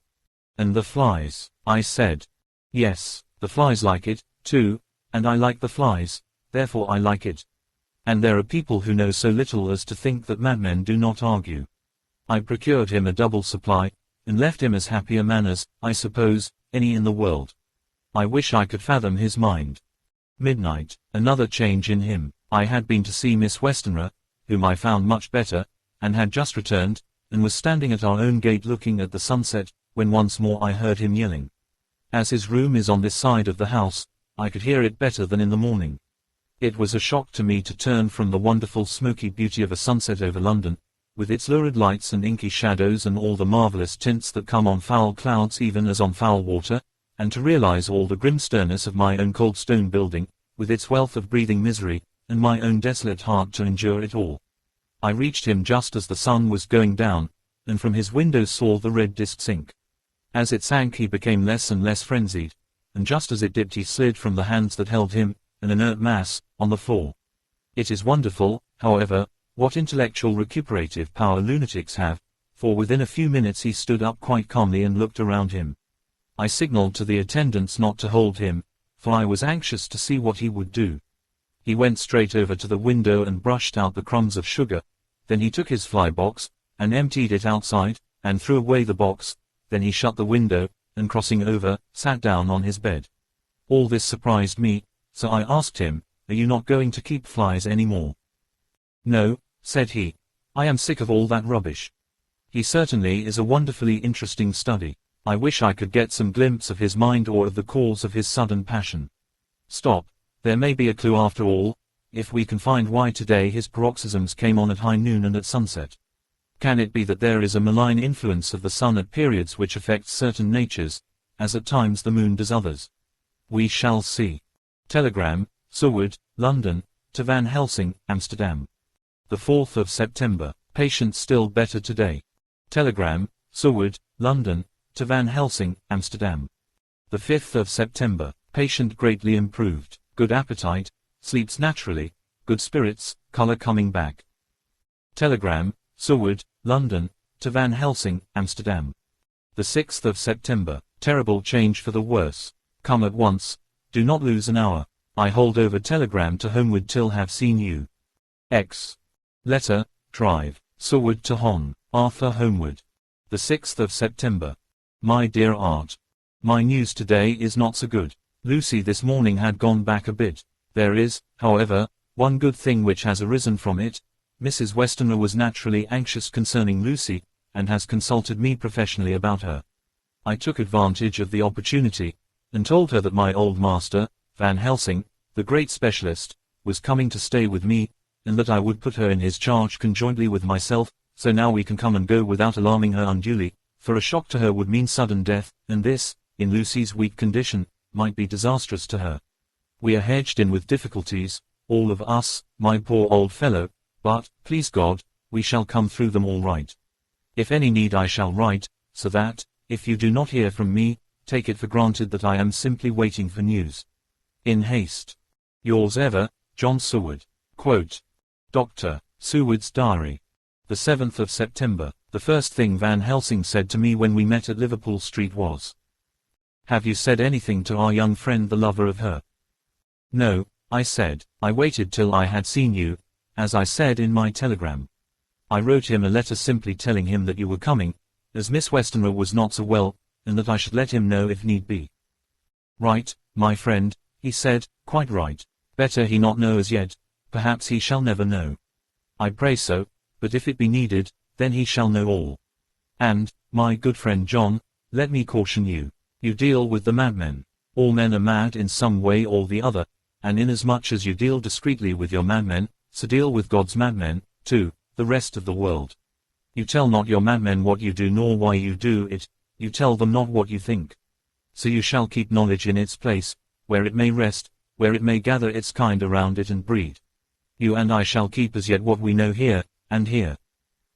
"And the flies?" I said. "Yes, the flies like it, too, and I like the flies, therefore I like it. And there are people who know so little as to think that madmen do not argue." I procured him a double supply, and left him as happy a man as, I suppose, any in the world. I wish I could fathom his mind. Midnight, another change in him. I had been to see Miss Westenra, whom I found much better, and had just returned, and was standing at our own gate looking at the sunset, when once more I heard him yelling. As his room is on this side of the house, I could hear it better than in the morning. It was a shock to me to turn from the wonderful smoky beauty of a sunset over London, with its lurid lights and inky shadows and all the marvelous tints that come on foul clouds even as on foul water, and to realize all the grim sternness of my own cold stone building, with its wealth of breathing misery, and my own desolate heart to endure it all. I reached him just as the sun was going down, and from his window saw the red disk sink. As it sank he became less and less frenzied, and just as it dipped he slid from the hands that held him, an inert mass, on the floor. It is wonderful, however, what intellectual recuperative power lunatics have, for within a few minutes he stood up quite calmly and looked around him. I signaled to the attendants not to hold him, for I was anxious to see what he would do. He went straight over to the window and brushed out the crumbs of sugar, then he took his fly box, and emptied it outside, and threw away the box, then he shut the window, and crossing over, sat down on his bed. All this surprised me, so I asked him, "Are you not going to keep flies any more?" "No," said he. "I am sick of all that rubbish." He certainly is a wonderfully interesting study. I wish I could get some glimpse of his mind or of the cause of his sudden passion. Stop, there may be a clue after all, if we can find why today his paroxysms came on at high noon and at sunset. Can it be that there is a malign influence of the sun at periods which affects certain natures, as at times the moon does others? We shall see. Telegram, Seward, London, to Van Helsing, Amsterdam. The 4th of September. Patient still better today. Telegram, Seward, London, to Van Helsing, Amsterdam. The 5th of September. Patient greatly improved. Good appetite, sleeps naturally, good spirits, color coming back. Telegram, Seward, London, to Van Helsing, Amsterdam. The 6th of September. Terrible change for the worse. Come at once, do not lose an hour. I hold over telegram to homeward till have seen you. X. Letter, Drive, Seward to Hon. Arthur homeward. The 6th of September. My dear Art. My news today is not so good. Lucy this morning had gone back a bit. There is, however, one good thing which has arisen from it. Mrs. Westenra was naturally anxious concerning Lucy, and has consulted me professionally about her. I took advantage of the opportunity, and told her that my old master, Van Helsing, the great specialist, was coming to stay with me, and that I would put her in his charge conjointly with myself, so now we can come and go without alarming her unduly, for a shock to her would mean sudden death, and this, in Lucy's weak condition, might be disastrous to her. We are hedged in with difficulties, all of us, my poor old fellow, but, please God, we shall come through them all right. If any need I shall write, so that, if you do not hear from me, take it for granted that I am simply waiting for news. In haste. Yours ever, John Seward. Quote. Dr. Seward's Diary. The 7th of September. The first thing Van Helsing said to me when we met at Liverpool Street was, "Have you said anything to our young friend the lover of her?" "No," I said. "I waited till I had seen you, as I said in my telegram. I wrote him a letter simply telling him that you were coming, as Miss Westenra was not so well, and that I should let him know if need be." "Right, my friend," he said, "quite right. Better he not know as yet, perhaps he shall never know. I pray so, but if it be needed, then he shall know all. And, my good friend John, let me caution you. You deal with the madmen. All men are mad in some way or the other, and inasmuch as you deal discreetly with your madmen, so deal with God's madmen, too, the rest of the world. You tell not your madmen what you do nor why you do it, you tell them not what you think. So you shall keep knowledge in its place, where it may rest, where it may gather its kind around it and breed. You and I shall keep as yet what we know here, and here."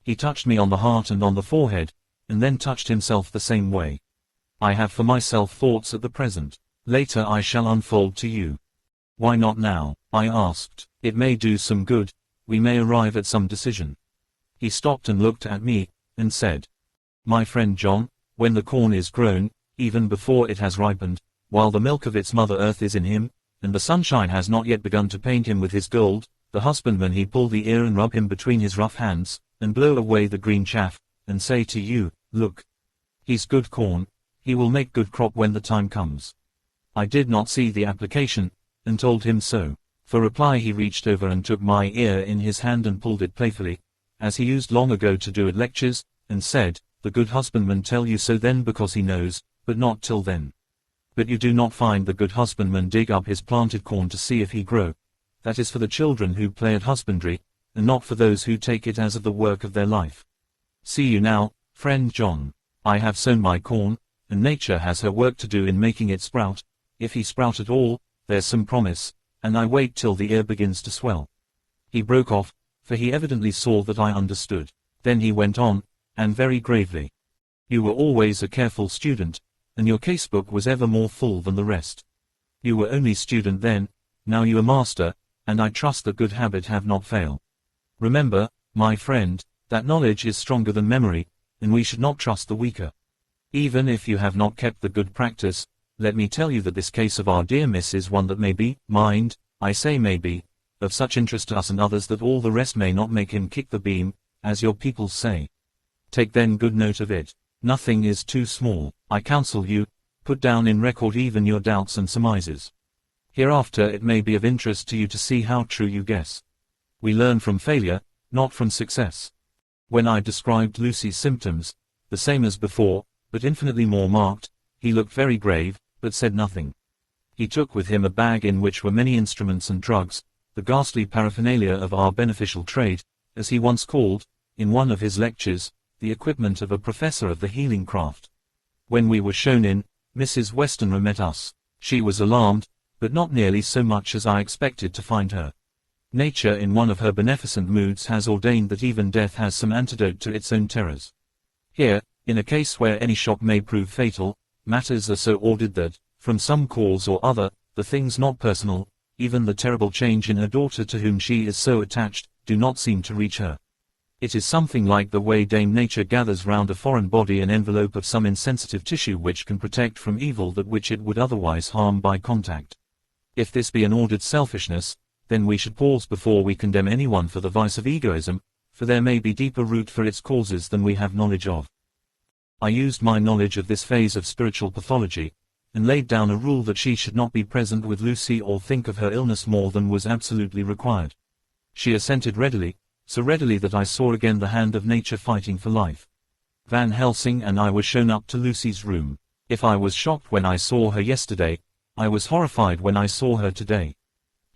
He touched me on the heart and on the forehead, and then touched himself the same way. "I have for myself thoughts at the present. Later I shall unfold to you." "Why not now?" I asked. "It may do some good, we may arrive at some decision." He stopped and looked at me, and said, "My friend John, when the corn is grown, even before it has ripened, while the milk of its mother earth is in him, and the sunshine has not yet begun to paint him with his gold, the husbandman he pull the ear and rub him between his rough hands, and blow away the green chaff, and say to you, look, he's good corn, he will make good crop when the time comes." I did not see the application, and told him so. For reply he reached over and took my ear in his hand and pulled it playfully, as he used long ago to do at lectures, and said, "The good husbandman tell you so then because he knows, but not till then. But you do not find the good husbandman dig up his planted corn to see if he grow. That is for the children who play at husbandry, and not for those who take it as of the work of their life. See you now, friend John. I have sown my corn, and nature has her work to do in making it sprout. If he sprout at all, there's some promise, and I wait till the ear begins to swell." He broke off, for he evidently saw that I understood. Then he went on, and very gravely, "You were always a careful student, and your casebook was ever more full than the rest. You were only student then, now you are master, and I trust that good habit have not fail. Remember, my friend, that knowledge is stronger than memory, and we should not trust the weaker. Even if you have not kept the good practice, let me tell you that this case of our dear Miss is one that may be, mind, I say may be, of such interest to us and others that all the rest may not make him kick the beam, as your people say. Take then good note of it. Nothing is too small. I counsel you, put down in record even your doubts and surmises. Hereafter it may be of interest to you to see how true you guess. We learn from failure, not from success. When I described Lucy's symptoms, the same as before, but infinitely more marked, he looked very grave, but said nothing. He took with him a bag in which were many instruments and drugs, the ghastly paraphernalia of our beneficial trade, as he once called, in one of his lectures, the equipment of a professor of the healing craft. When we were shown in, Mrs. Westenra met us. She was alarmed, but not nearly so much as I expected to find her. Nature in one of her beneficent moods has ordained that even death has some antidote to its own terrors. Here, in a case where any shock may prove fatal, matters are so ordered that, from some cause or other, the things not personal, even the terrible change in her daughter to whom she is so attached, do not seem to reach her. It is something like the way Dame Nature gathers round a foreign body an envelope of some insensitive tissue which can protect from evil that which it would otherwise harm by contact. If this be an ordered selfishness, then we should pause before we condemn anyone for the vice of egoism, for there may be deeper root for its causes than we have knowledge of. I used my knowledge of this phase of spiritual pathology, and laid down a rule that she should not be present with Lucy or think of her illness more than was absolutely required. She assented readily, so readily that I saw again the hand of nature fighting for life. Van Helsing and I were shown up to Lucy's room. If I was shocked when I saw her yesterday, I was horrified when I saw her today.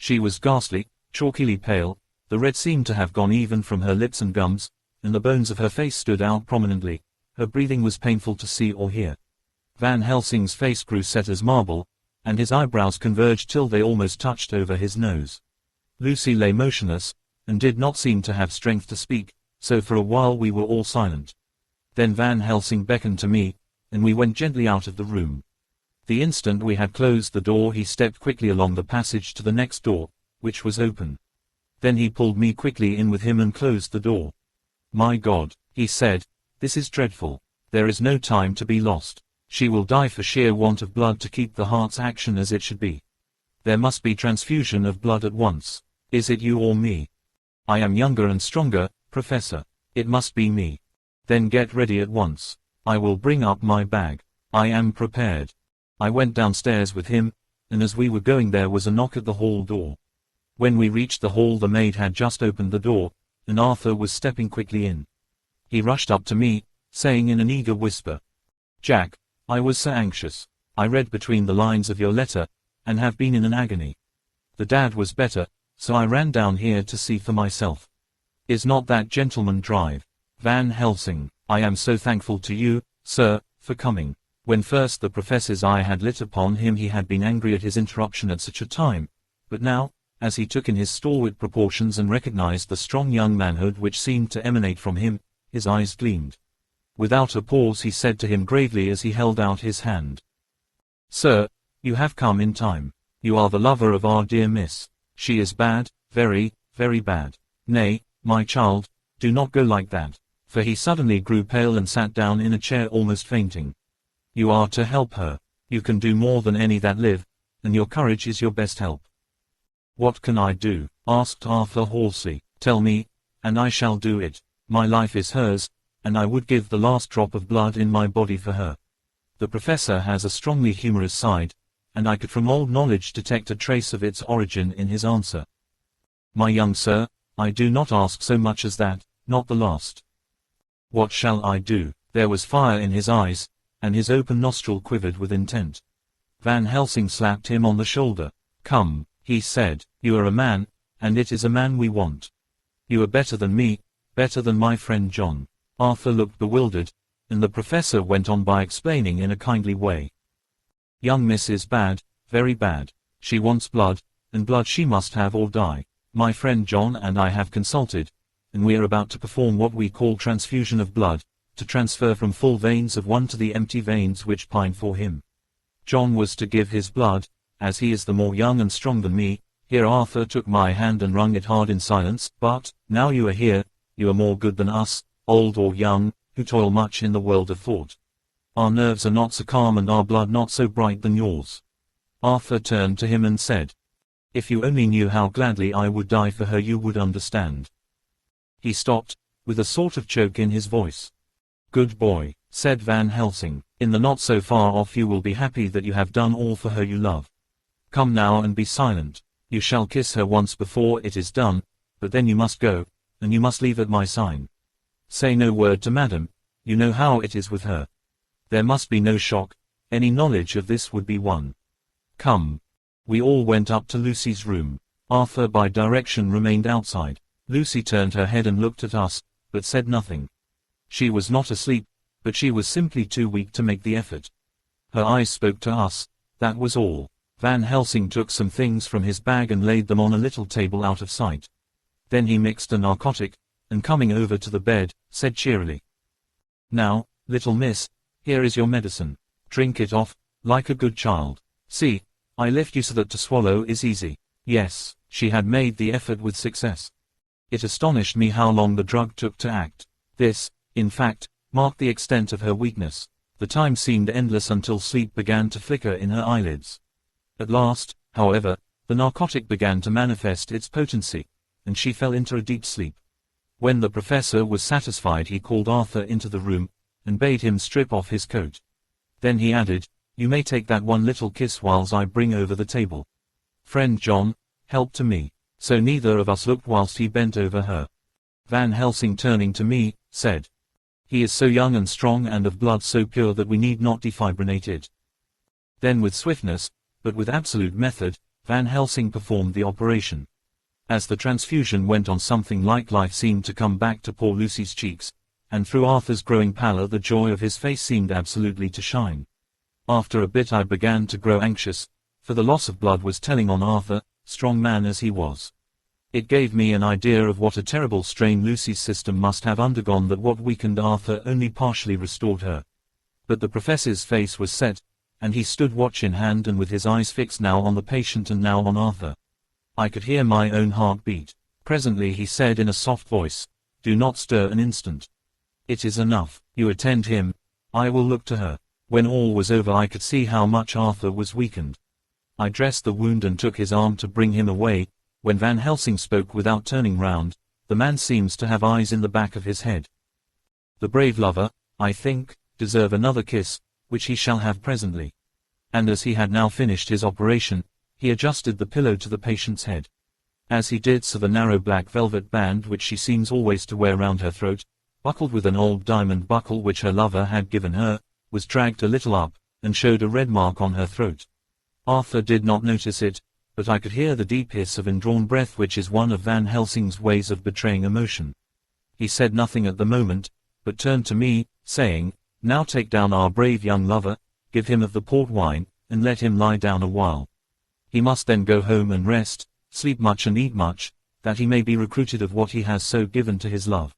She was ghastly, chalkily pale, the red seemed to have gone even from her lips and gums, and the bones of her face stood out prominently. Her breathing was painful to see or hear. Van Helsing's face grew set as marble, and his eyebrows converged till they almost touched over his nose. Lucy lay motionless, and did not seem to have strength to speak, so for a while we were all silent. Then Van Helsing beckoned to me, and we went gently out of the room. The instant we had closed the door he stepped quickly along the passage to the next door, which was open. Then he pulled me quickly in with him and closed the door. "My God," he said, "this is dreadful. There is no time to be lost. She will die for sheer want of blood to keep the heart's action as it should be. There must be transfusion of blood at once. Is it you or me? I am younger and stronger, Professor. It must be me. Then get ready at once. I will bring up my bag. I am prepared." I went downstairs with him, and as we were going there was a knock at the hall door. When we reached the hall the maid had just opened the door, and Arthur was stepping quickly in. He rushed up to me, saying in an eager whisper, "Jack, I was so anxious. I read between the lines of your letter, and have been in an agony. The dad was better, so I ran down here to see for myself. Is not that gentleman drive? Van Helsing, I am so thankful to you, sir, for coming." When first the professor's eye had lit upon him he had been angry at his interruption at such a time, but now, as he took in his stalwart proportions and recognized the strong young manhood which seemed to emanate from him, his eyes gleamed. Without a pause he said to him gravely as he held out his hand, "Sir, you have come in time. You are the lover of our dear miss. She is bad, very, very bad. Nay, my child, do not go like that," for he suddenly grew pale and sat down in a chair almost fainting. "You are to help her. You can do more than any that live, and your courage is your best help." "What can I do?" asked Arthur hoarsely. "Tell me, and I shall do it. My life is hers, and I would give the last drop of blood in my body for her." The professor has a strongly humorous side, and I could from old knowledge detect a trace of its origin in his answer. "My young sir, I do not ask so much as that, not the last." "What shall I do?" There was fire in his eyes, and his open nostril quivered with intent. Van Helsing slapped him on the shoulder. "Come," he said, "you are a man, and it is a man we want. You are better than me, better than my friend John." Arthur looked bewildered, and the professor went on by explaining in a kindly way. "Young miss is bad, very bad. She wants blood, and blood she must have or die. My friend John and I have consulted, and we are about to perform what we call transfusion of blood, to transfer from full veins of one to the empty veins which pine for him. John was to give his blood, as he is the more young and strong than me." Here Arthur took my hand and wrung it hard in silence. "But, now you are here, you are more good than us, old or young, who toil much in the world of thought. Our nerves are not so calm and our blood not so bright than yours." Arthur turned to him and said, "If you only knew how gladly I would die for her you would understand." He stopped, with a sort of choke in his voice. "Good boy," said Van Helsing. "In the not so far off you will be happy that you have done all for her you love. Come now and be silent. You shall kiss her once before it is done, but then you must go, and you must leave at my sign. Say no word to madam, you know how it is with her. There must be no shock, any knowledge of this would be one. Come." We all went up to Lucy's room. Arthur by direction remained outside. Lucy turned her head and looked at us, but said nothing. She was not asleep, but she was simply too weak to make the effort. Her eyes spoke to us, that was all. Van Helsing took some things from his bag and laid them on a little table out of sight. Then he mixed a narcotic, and coming over to the bed, said cheerily, "Now, little miss, here is your medicine. Drink it off, like a good child. See, I lift you so that to swallow is easy." Yes, she had made the effort with success. It astonished me how long the drug took to act. This, in fact, marked the extent of her weakness. The time seemed endless until sleep began to flicker in her eyelids. At last, however, the narcotic began to manifest its potency, and she fell into a deep sleep. When the professor was satisfied, he called Arthur into the room, and bade him strip off his coat. Then he added, "You may take that one little kiss whilst I bring over the table. Friend John, help to me." So neither of us looked whilst he bent over her. Van Helsing, turning to me, said, "He is so young and strong and of blood so pure that we need not defibrillate it." Then with swiftness, but with absolute method, Van Helsing performed the operation. As the transfusion went on, something like life seemed to come back to poor Lucy's cheeks, and through Arthur's growing pallor the joy of his face seemed absolutely to shine. After a bit I began to grow anxious, for the loss of blood was telling on Arthur, strong man as he was. It gave me an idea of what a terrible strain Lucy's system must have undergone, that what weakened Arthur only partially restored her. But the professor's face was set, and he stood watch in hand and with his eyes fixed now on the patient and now on Arthur. I could hear my own heart beat. Presently he said in a soft voice, "Do not stir an instant. It is enough. You attend him, I will look to her." When all was over I could see how much Arthur was weakened. I dressed the wound and took his arm to bring him away, when Van Helsing spoke without turning round. "The man seems to have eyes in the back of his head. The brave lover, I think, deserve another kiss, which he shall have presently." And as he had now finished his operation, he adjusted the pillow to the patient's head. As he did so, the narrow black velvet band which she seems always to wear round her throat, buckled with an old diamond buckle which her lover had given her, was dragged a little up, and showed a red mark on her throat. Arthur did not notice it, but I could hear the deep hiss of indrawn breath, which is one of Van Helsing's ways of betraying emotion. He said nothing at the moment, but turned to me, saying, "Now take down our brave young lover, give him of the port wine, and let him lie down a while. He must then go home and rest, sleep much and eat much, that he may be recruited of what he has so given to his love.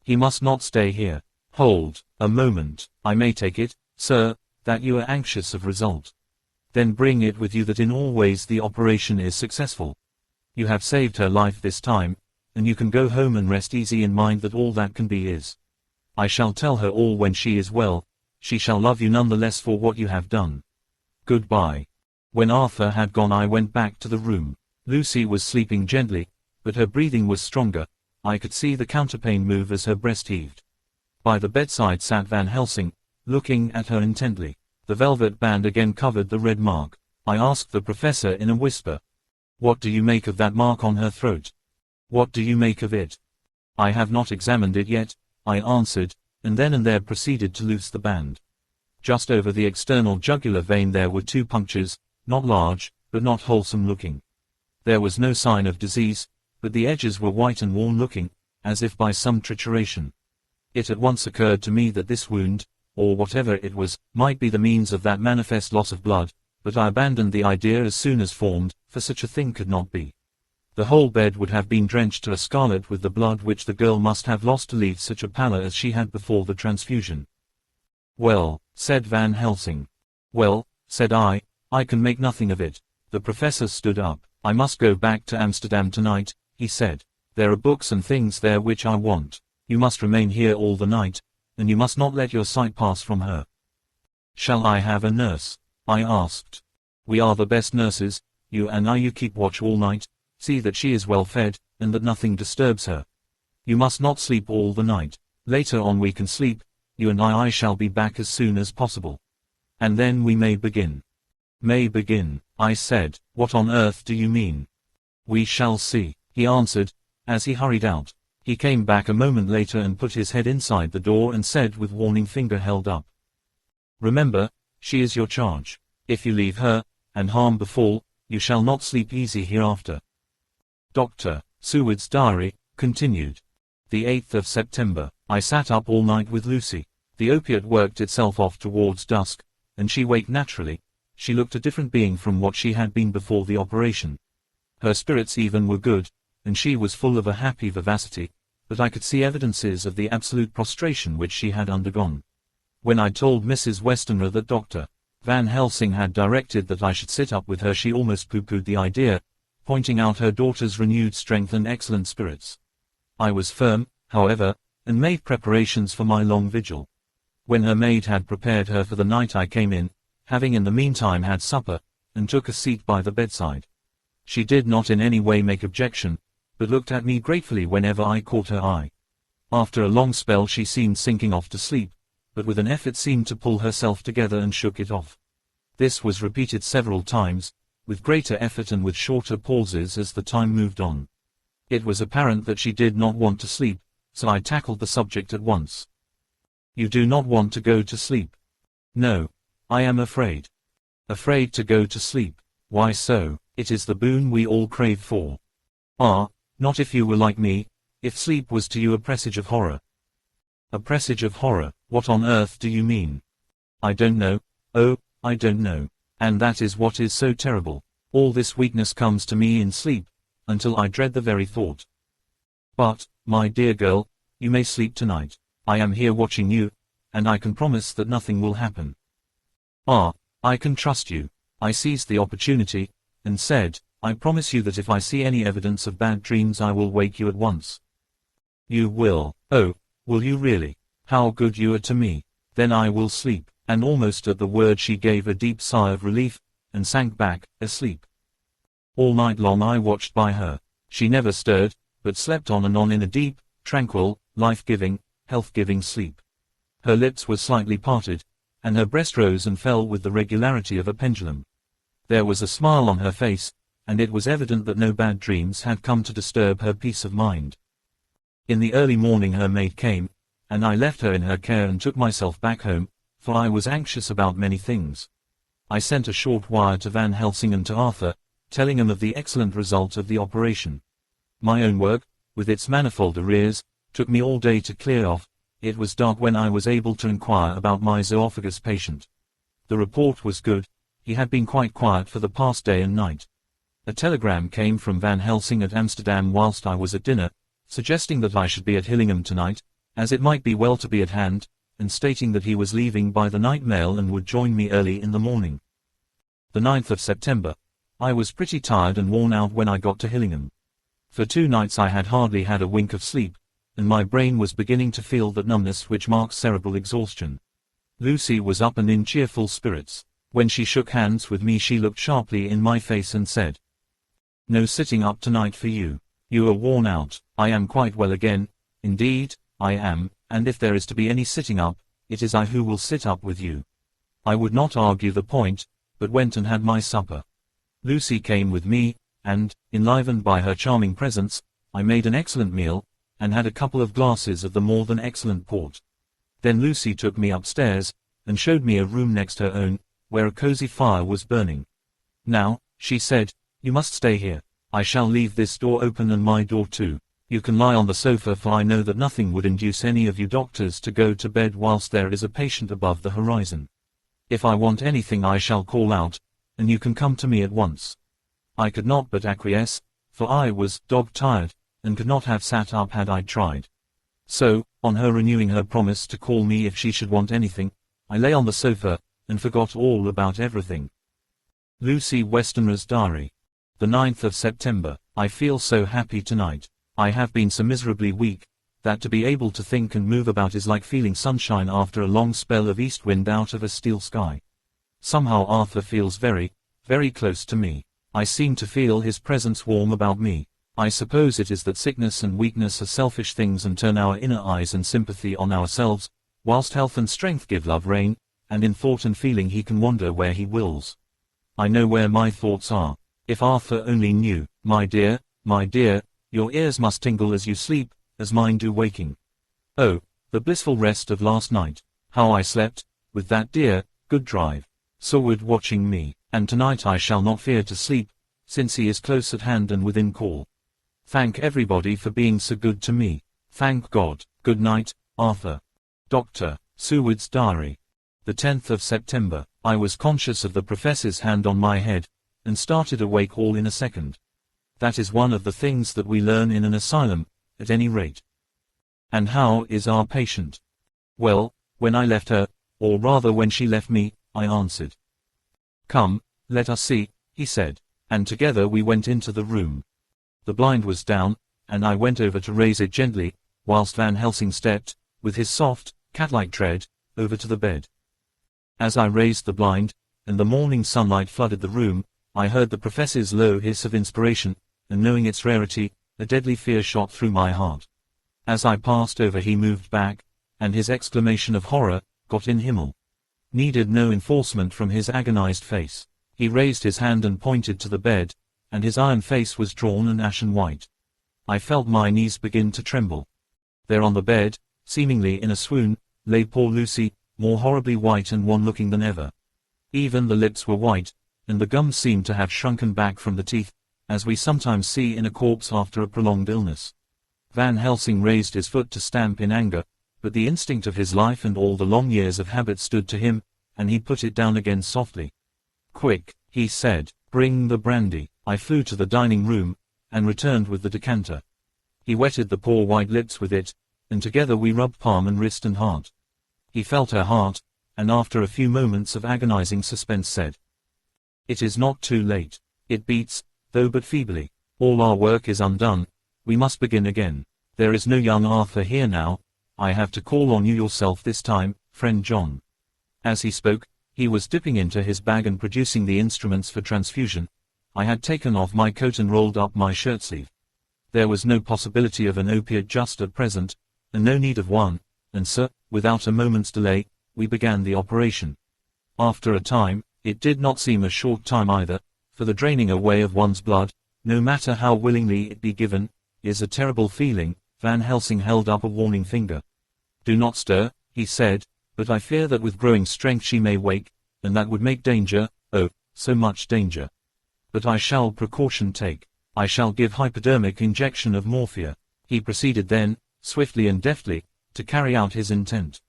He must not stay here. Hold, a moment, I may take it, sir, that you are anxious of result. Then bring it with you that in all ways the operation is successful. You have saved her life this time, and you can go home and rest easy in mind that all that can be is. I shall tell her all when she is well. She shall love you none the less for what you have done. Goodbye." When Arthur had gone I went back to the room. Lucy was sleeping gently, but her breathing was stronger. I could see the counterpane move as her breast heaved. By the bedside sat Van Helsing, looking at her intently. The velvet band again covered the red mark. I asked the professor in a whisper, "What do you make of that mark on her throat? What do you make of it?" "I have not examined it yet," I answered, and then and there proceeded to loose the band. Just over the external jugular vein there were 2 punctures, not large, but not wholesome looking. There was no sign of disease, but the edges were white and worn looking, as if by some trituration. It at once occurred to me that this wound, or whatever it was, might be the means of that manifest loss of blood, but I abandoned the idea as soon as formed, for such a thing could not be. The whole bed would have been drenched to a scarlet with the blood which the girl must have lost to leave such a pallor as she had before the transfusion. "Well," said Van Helsing. "Well," said I can make nothing of it." The professor stood up. "I must go back to Amsterdam tonight," he said. "There are books and things there which I want. You must remain here all the night, and you must not let your sight pass from her." "Shall I have a nurse?" I asked. "We are the best nurses, you and I. You keep watch all night, see that she is well fed, and that nothing disturbs her. You must not sleep all the night. Later on we can sleep, you and I shall be back as soon as possible. And then we may begin." "May begin," I said. "What on earth do you mean?" "We shall see," he answered, as he hurried out. He came back a moment later and put his head inside the door and said with warning finger held up, "Remember, she is your charge. If you leave her, and harm befall, you shall not sleep easy hereafter." Dr. Seward's diary, continued. The 8th of September. I sat up all night with Lucy. The opiate worked itself off towards dusk, and she waked naturally, she looked a different being from what she had been before the operation. Her spirits even were good, and she was full of a happy vivacity, but I could see evidences of the absolute prostration which she had undergone. When I told Mrs. Westenra that Dr. Van Helsing had directed that I should sit up with her, she almost pooh-poohed the idea, pointing out her daughter's renewed strength and excellent spirits. I was firm, however, and made preparations for my long vigil. When her maid had prepared her for the night, I came in, having in the meantime had supper, and took a seat by the bedside. She did not in any way make objection, but looked at me gratefully whenever I caught her eye. After a long spell she seemed sinking off to sleep, but with an effort seemed to pull herself together and shook it off. This was repeated several times, with greater effort and with shorter pauses as the time moved on. It was apparent that she did not want to sleep, so I tackled the subject at once. "You do not want to go to sleep?" "No. I am afraid." "Afraid to go to sleep? Why so? It is the boon we all crave for." "Ah, not if you were like me, if sleep was to you a presage of horror." "A presage of horror? What on earth do you mean?" "I don't know. Oh, I don't know. And that is what is so terrible. All this weakness comes to me in sleep, until I dread the very thought." "But, my dear girl, you may sleep tonight. I am here watching you, and I can promise that nothing will happen." "Ah, I can trust you." I seized the opportunity, and said, "I promise you that if I see any evidence of bad dreams I will wake you at once." "You will? Oh, will you really? How good you are to me. Then I will sleep." And almost at the word she gave a deep sigh of relief, and sank back, asleep. All night long I watched by her. She never stirred, but slept on and on in a deep, tranquil, life-giving, health-giving sleep. Her lips were slightly parted, and her breast rose and fell with the regularity of a pendulum. There was a smile on her face, and it was evident that no bad dreams had come to disturb her peace of mind. In the early morning her maid came, and I left her in her care and took myself back home, for I was anxious about many things. I sent a short wire to Van Helsing and to Arthur, telling them of the excellent result of the operation. My own work, with its manifold arrears, took me all day to clear off. It was dark when I was able to inquire about my zoophagus patient. The report was good. He had been quite quiet for the past day and night. A telegram came from Van Helsing at Amsterdam whilst I was at dinner, suggesting that I should be at Hillingham tonight, as it might be well to be at hand, and stating that he was leaving by the night mail and would join me early in the morning. The 9th of September. I was pretty tired and worn out when I got to Hillingham. For 2 nights I had hardly had a wink of sleep, and my brain was beginning to feel that numbness which marks cerebral exhaustion. Lucy was up and in cheerful spirits. When she shook hands with me she looked sharply in my face and said, "No sitting up tonight for you. You are worn out." "I am quite well again, indeed, I am, and if there is to be any sitting up, it is I who will sit up with you." I would not argue the point, but went and had my supper. Lucy came with me, and, enlivened by her charming presence, I made an excellent meal, and had a couple of glasses of the more than excellent port. Then Lucy took me upstairs, and showed me a room next her own, where a cozy fire was burning. "Now," she said, "you must stay here. I shall leave this door open and my door too. You can lie on the sofa, for I know that nothing would induce any of you doctors to go to bed whilst there is a patient above the horizon. If I want anything I shall call out, and you can come to me at once." I could not but acquiesce, for I was dog-tired, and could not have sat up had I tried. So, on her renewing her promise to call me if she should want anything, I lay on the sofa, and forgot all about everything. Lucy Westenra's diary. The 9th of September. I feel so happy tonight. I have been so miserably weak, that to be able to think and move about is like feeling sunshine after a long spell of east wind out of a steel sky. Somehow Arthur feels very, very close to me. I seem to feel his presence warm about me. I suppose it is that sickness and weakness are selfish things and turn our inner eyes and sympathy on ourselves, whilst health and strength give love rein, and in thought and feeling he can wander where he wills. I know where my thoughts are. If Arthur only knew. My dear, your ears must tingle as you sleep, as mine do waking. Oh, the blissful rest of last night. How I slept, with that dear, good drive, Seward watching me, and tonight I shall not fear to sleep, since he is close at hand and within call. Thank everybody for being so good to me. Thank God. Good night, Arthur. Dr. Seward's diary. The 10th of September. I was conscious of the professor's hand on my head, and started awake all in a second. That is one of the things that we learn in an asylum, at any rate. And how is our patient? Well, when I left her, or rather when she left me, I answered. Come, let us see, he said, and together we went into the room. The blind was down, and I went over to raise it gently, whilst Van Helsing stepped, with his soft, cat-like tread, over to the bed. As I raised the blind, and the morning sunlight flooded the room, I heard the professor's low hiss of inspiration, and knowing its rarity, a deadly fear shot through my heart. As I passed over he moved back, and his exclamation of horror, Gott in Himmel, needed no enforcement from his agonized face. He raised his hand and pointed to the bed, and his iron face was drawn and ashen white. I felt my knees begin to tremble. There on the bed, seemingly in a swoon, lay poor Lucy, more horribly white and wan-looking than ever. Even the lips were white, and the gums seemed to have shrunken back from the teeth, as we sometimes see in a corpse after a prolonged illness. Van Helsing raised his foot to stamp in anger, but the instinct of his life and all the long years of habit stood to him, and he put it down again softly. Quick, he said, bring the brandy. I flew to the dining room, and returned with the decanter. He wetted the poor white lips with it, and together we rubbed palm and wrist and heart. He felt her heart, and after a few moments of agonizing suspense said, It is not too late. It beats, though but feebly. All our work is undone. We must begin again. There is no young Arthur here now. I have to call on you yourself this time, friend John. As he spoke, he was dipping into his bag and producing the instruments for transfusion. I had taken off my coat and rolled up my shirt sleeve. There was no possibility of an opiate just at present, and no need of one, and so, without a moment's delay, we began the operation. After a time, it did not seem a short time either, for the draining away of one's blood, no matter how willingly it be given, is a terrible feeling. Van Helsing held up a warning finger. Do not stir, he said, but I fear that with growing strength she may wake, and that would make danger, oh, so much danger. But I shall precaution take. I shall give hypodermic injection of morphia. He proceeded then, swiftly and deftly, to carry out his intent.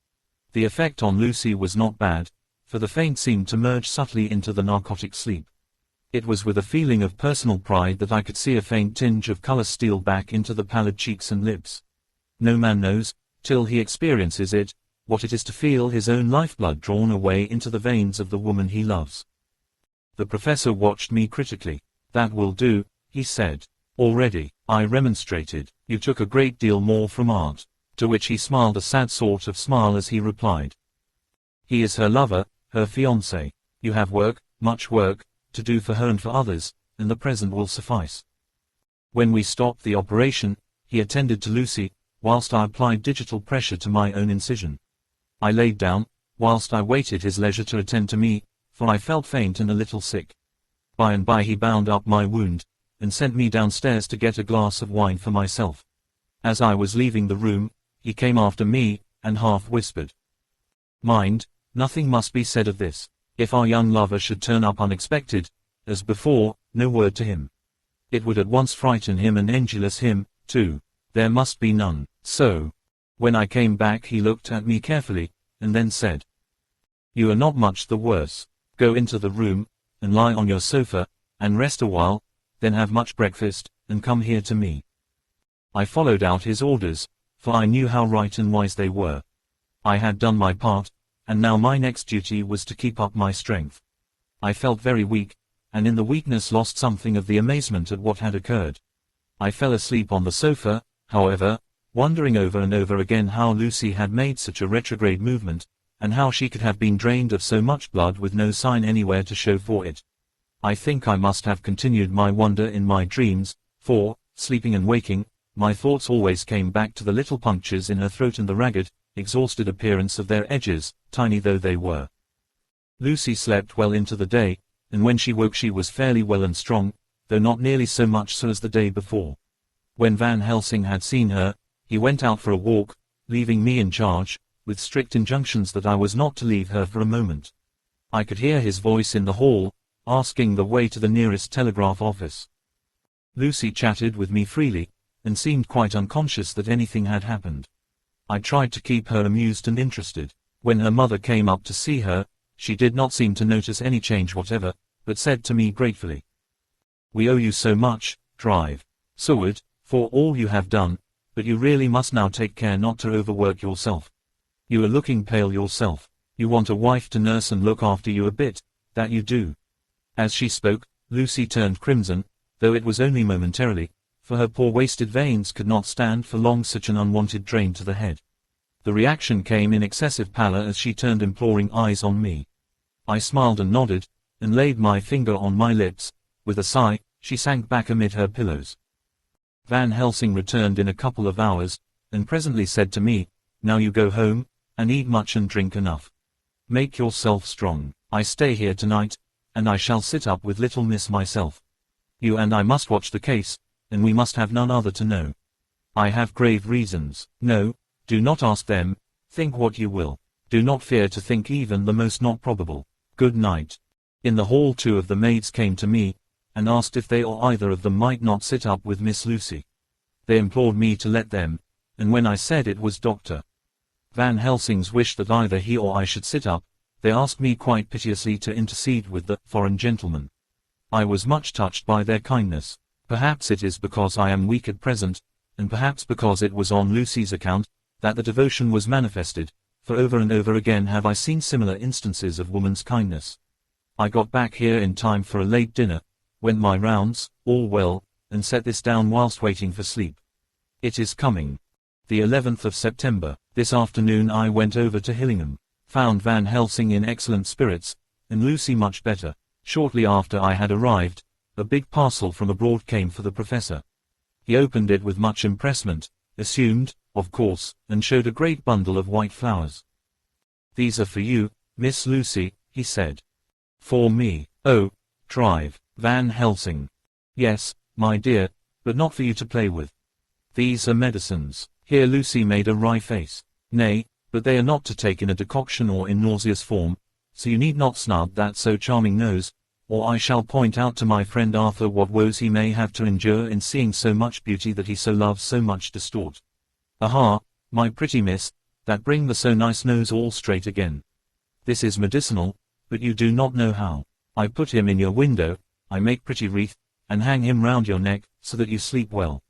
The effect on Lucy was not bad, for the faint seemed to merge subtly into the narcotic sleep. It was with a feeling of personal pride that I could see a faint tinge of color steal back into the pallid cheeks and lips. No man knows, till he experiences it, what it is to feel his own lifeblood drawn away into the veins of the woman he loves. The professor watched me critically. That will do, he said. Already, I remonstrated, you took a great deal more from art. To which he smiled a sad sort of smile as he replied. He is her lover, her fiancé. You have work, much work, to do for her and for others, and the present will suffice. When we stopped the operation, he attended to Lucy, whilst I applied digital pressure to my own incision. I laid down, whilst I waited his leisure to attend to me, for I felt faint and a little sick. By and by he bound up my wound, and sent me downstairs to get a glass of wine for myself. As I was leaving the room, he came after me, and half whispered. Mind, nothing must be said of this. If our young lover should turn up unexpected, as before, no word to him. It would at once frighten him and enjolous him, too. There must be none. So, when I came back he looked at me carefully, and then said, You are not much the worse. Go into the room, and lie on your sofa, and rest a while, then have much breakfast, and come here to me. I followed out his orders, for I knew how right and wise they were. I had done my part, and now my next duty was to keep up my strength. I felt very weak, and in the weakness lost something of the amazement at what had occurred. I fell asleep on the sofa, however, wondering over and over again how Lucy had made such a retrograde movement, and how she could have been drained of so much blood with no sign anywhere to show for it. I think I must have continued my wonder in my dreams, for, sleeping and waking, my thoughts always came back to the little punctures in her throat and the ragged, exhausted appearance of their edges, tiny though they were. Lucy slept well into the day, and when she woke she was fairly well and strong, though not nearly so much so as the day before. When Van Helsing had seen her, he went out for a walk, leaving me in charge, with strict injunctions that I was not to leave her for a moment. I could hear his voice in the hall, asking the way to the nearest telegraph office. Lucy chatted with me freely, and seemed quite unconscious that anything had happened. I tried to keep her amused and interested. When her mother came up to see her, She did not seem to notice any change whatever, but said to me gratefully, "We owe you so much, Drive Seward, for all you have done, but you really must now take care not to overwork yourself. You are looking pale yourself. You want a wife to nurse and look after you a bit, that you do." As she spoke, Lucy turned crimson, though it was only momentarily, for her poor wasted veins could not stand for long such an unwanted drain to the head. The reaction came in excessive pallor as she turned imploring eyes on me. I smiled and nodded, and laid my finger on my lips. With a sigh, she sank back amid her pillows. Van Helsing returned in a couple of hours, and presently said to me, "Now you go home, and eat much and drink enough. Make yourself strong. I stay here tonight, and I shall sit up with little miss myself. You and I must watch the case, and we must have none other to know. I have grave reasons. No, do not ask them, think what you will. Do not fear to think even the most not probable. Good night." In the hall 2 of the maids came to me, and asked if they or either of them might not sit up with Miss Lucy. They implored me to let them, and when I said it was Dr. Van Helsing's wish that either he or I should sit up, they asked me quite piteously to intercede with the foreign gentleman. I was much touched by their kindness. Perhaps it is because I am weak at present, and perhaps because it was on Lucy's account, that the devotion was manifested, for over and over again have I seen similar instances of woman's kindness. I got back here in time for a late dinner, went my rounds, all well, and set this down whilst waiting for sleep. It is coming. The 11th of September. This afternoon I went over to Hillingham, found Van Helsing in excellent spirits, and Lucy much better. Shortly after I had arrived, a big parcel from abroad came for the professor. He opened it with much impressment, assumed, of course, and showed a great bundle of white flowers. "These are for you, Miss Lucy," he said. "For me? Oh, Drive Van Helsing." "Yes, my dear, but not for you to play with. These are medicines." Here Lucy made a wry face. "Nay, but they are not to take in a decoction or in nauseous form, so you need not snub that so charming nose, or I shall point out to my friend Arthur what woes he may have to endure in seeing so much beauty that he so loves so much distort. Aha, my pretty miss, that bring the so nice nose all straight again. This is medicinal, but you do not know how. I put him in your window, I make pretty wreath, and hang him round your neck, so that you sleep well.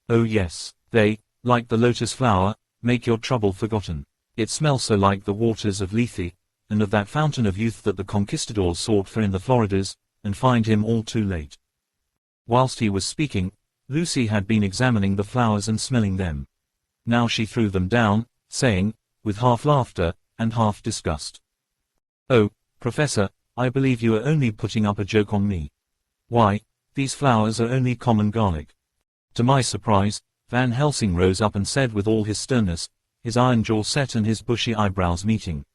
Oh yes, they, like the lotus flower, make your trouble forgotten. It smells so like the waters of Lethe, and of that fountain of youth that the conquistadors sought for in the Floridas, and find him all too late." Whilst he was speaking, Lucy had been examining the flowers and smelling them. Now she threw them down, saying, with half laughter, and half disgust, "Oh, Professor, I believe you are only putting up a joke on me. Why, these flowers are only common garlic." To my surprise, Van Helsing rose up and said with all his sternness, his iron jaw set and his bushy eyebrows meeting,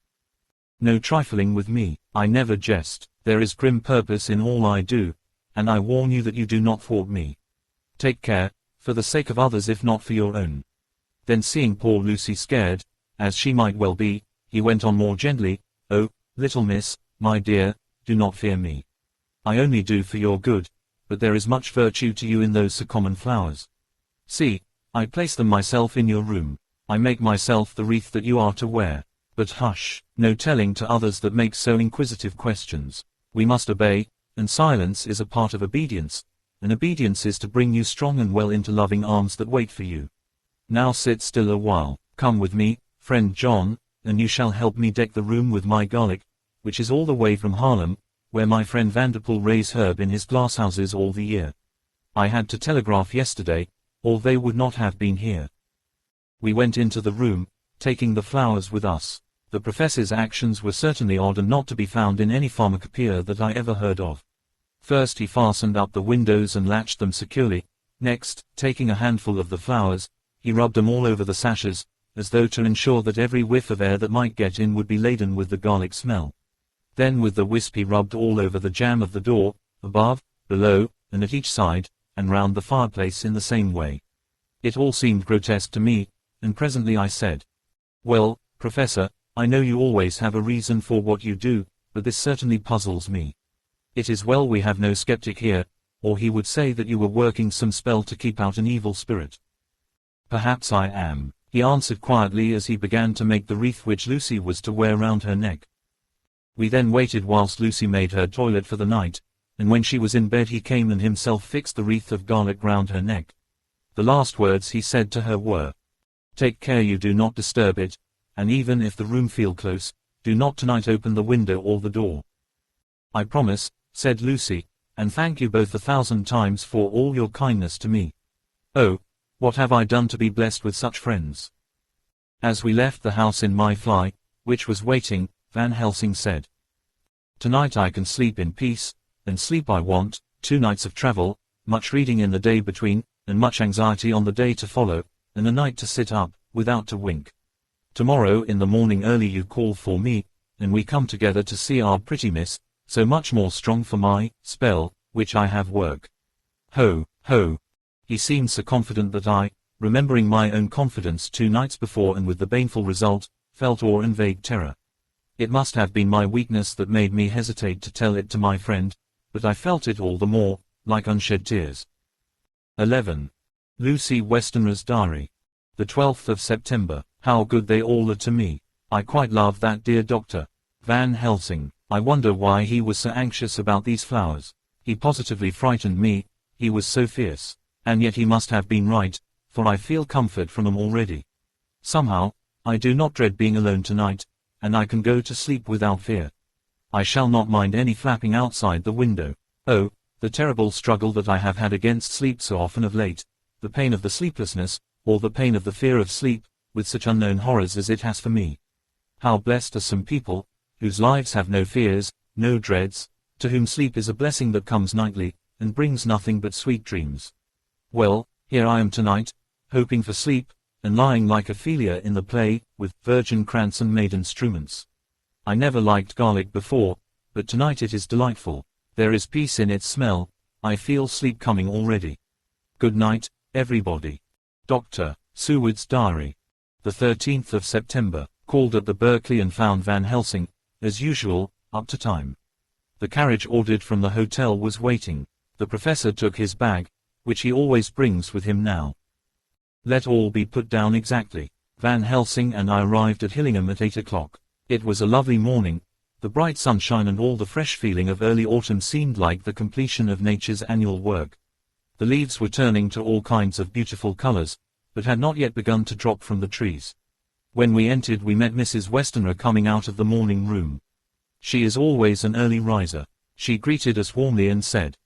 "No trifling with me. I never jest. There is grim purpose in all I do, and I warn you that you do not thwart me. Take care, for the sake of others if not for your own." Then seeing poor Lucy scared, as she might well be, he went on more gently, "Oh, little miss, my dear, do not fear me. I only do for your good, but there is much virtue to you in those so common flowers. See, I place them myself in your room. I make myself the wreath that you are to wear. But hush, no telling to others that make so inquisitive questions. We must obey, and silence is a part of obedience, and obedience is to bring you strong and well into loving arms that wait for you. Now sit still a while. Come with me, friend John, and you shall help me deck the room with my garlic, which is all the way from Haarlem, where my friend Vanderpool raised herb in his glasshouses all the year. I had to telegraph yesterday, or they would not have been here." We went into the room, taking the flowers with us. The professor's actions were certainly odd and not to be found in any pharmacopoeia that I ever heard of. First he fastened up the windows and latched them securely. Next, taking a handful of the flowers, he rubbed them all over the sashes, as though to ensure that every whiff of air that might get in would be laden with the garlic smell. Then with the wisp he rubbed all over the jamb of the door, above, below, and at each side, and round the fireplace in the same way. It all seemed grotesque to me, and presently I said, "Well, Professor, I know you always have a reason for what you do, but this certainly puzzles me. It is well we have no skeptic here, or he would say that you were working some spell to keep out an evil spirit." "Perhaps I am," he answered quietly as he began to make the wreath which Lucy was to wear round her neck. We then waited whilst Lucy made her toilet for the night, and when she was in bed he came and himself fixed the wreath of garlic round her neck. The last words he said to her were, "Take care you do not disturb it, and even if the room feel close, do not tonight open the window or the door." "I promise," said Lucy, "and thank you both 1,000 times for all your kindness to me. Oh, what have I done to be blessed with such friends?" As we left the house in my fly, which was waiting, Van Helsing said, "Tonight I can sleep in peace, and sleep I want. 2 nights of travel, much reading in the day between, and much anxiety on the day to follow, and a night to sit up, without to wink. Tomorrow in the morning early you call for me, and we come together to see our pretty miss, so much more strong for my spell, which I have work. Ho, ho." He seemed so confident that I, remembering my own confidence 2 nights before and with the baneful result, felt awe and vague terror. It must have been my weakness that made me hesitate to tell it to my friend, but I felt it all the more, like unshed tears. 11. Lucy Westenra's Diary. The 12th of September. How good they all are to me. I quite love that dear Dr. Van Helsing. I wonder why he was so anxious about these flowers. He positively frightened me, he was so fierce. And yet he must have been right, for I feel comfort from them already. Somehow, I do not dread being alone tonight, and I can go to sleep without fear. I shall not mind any flapping outside the window. Oh, the terrible struggle that I have had against sleep so often of late, the pain of the sleeplessness, or the pain of the fear of sleep, with such unknown horrors as it has for me. How blessed are some people, whose lives have no fears, no dreads, to whom sleep is a blessing that comes nightly, and brings nothing but sweet dreams. Well, here I am tonight, hoping for sleep, and lying like Ophelia in the play, with virgin krantz and maiden struments. I never liked garlic before, but tonight it is delightful. There is peace in its smell. I feel sleep coming already. Good night, everybody. Dr. Seward's Diary. The 13th of September. Called at the Berkeley and found Van Helsing, as usual, up to time. The carriage ordered from the hotel was waiting. The professor took his bag, which he always brings with him now. Let all be put down exactly. Van Helsing and I arrived at Hillingham at 8 o'clock. It was a lovely morning. The bright sunshine and all the fresh feeling of early autumn seemed like the completion of nature's annual work. The leaves were turning to all kinds of beautiful colors, but had not yet begun to drop from the trees. When we entered we met Mrs. Westenra coming out of the morning room. She is always an early riser. She greeted us warmly and said,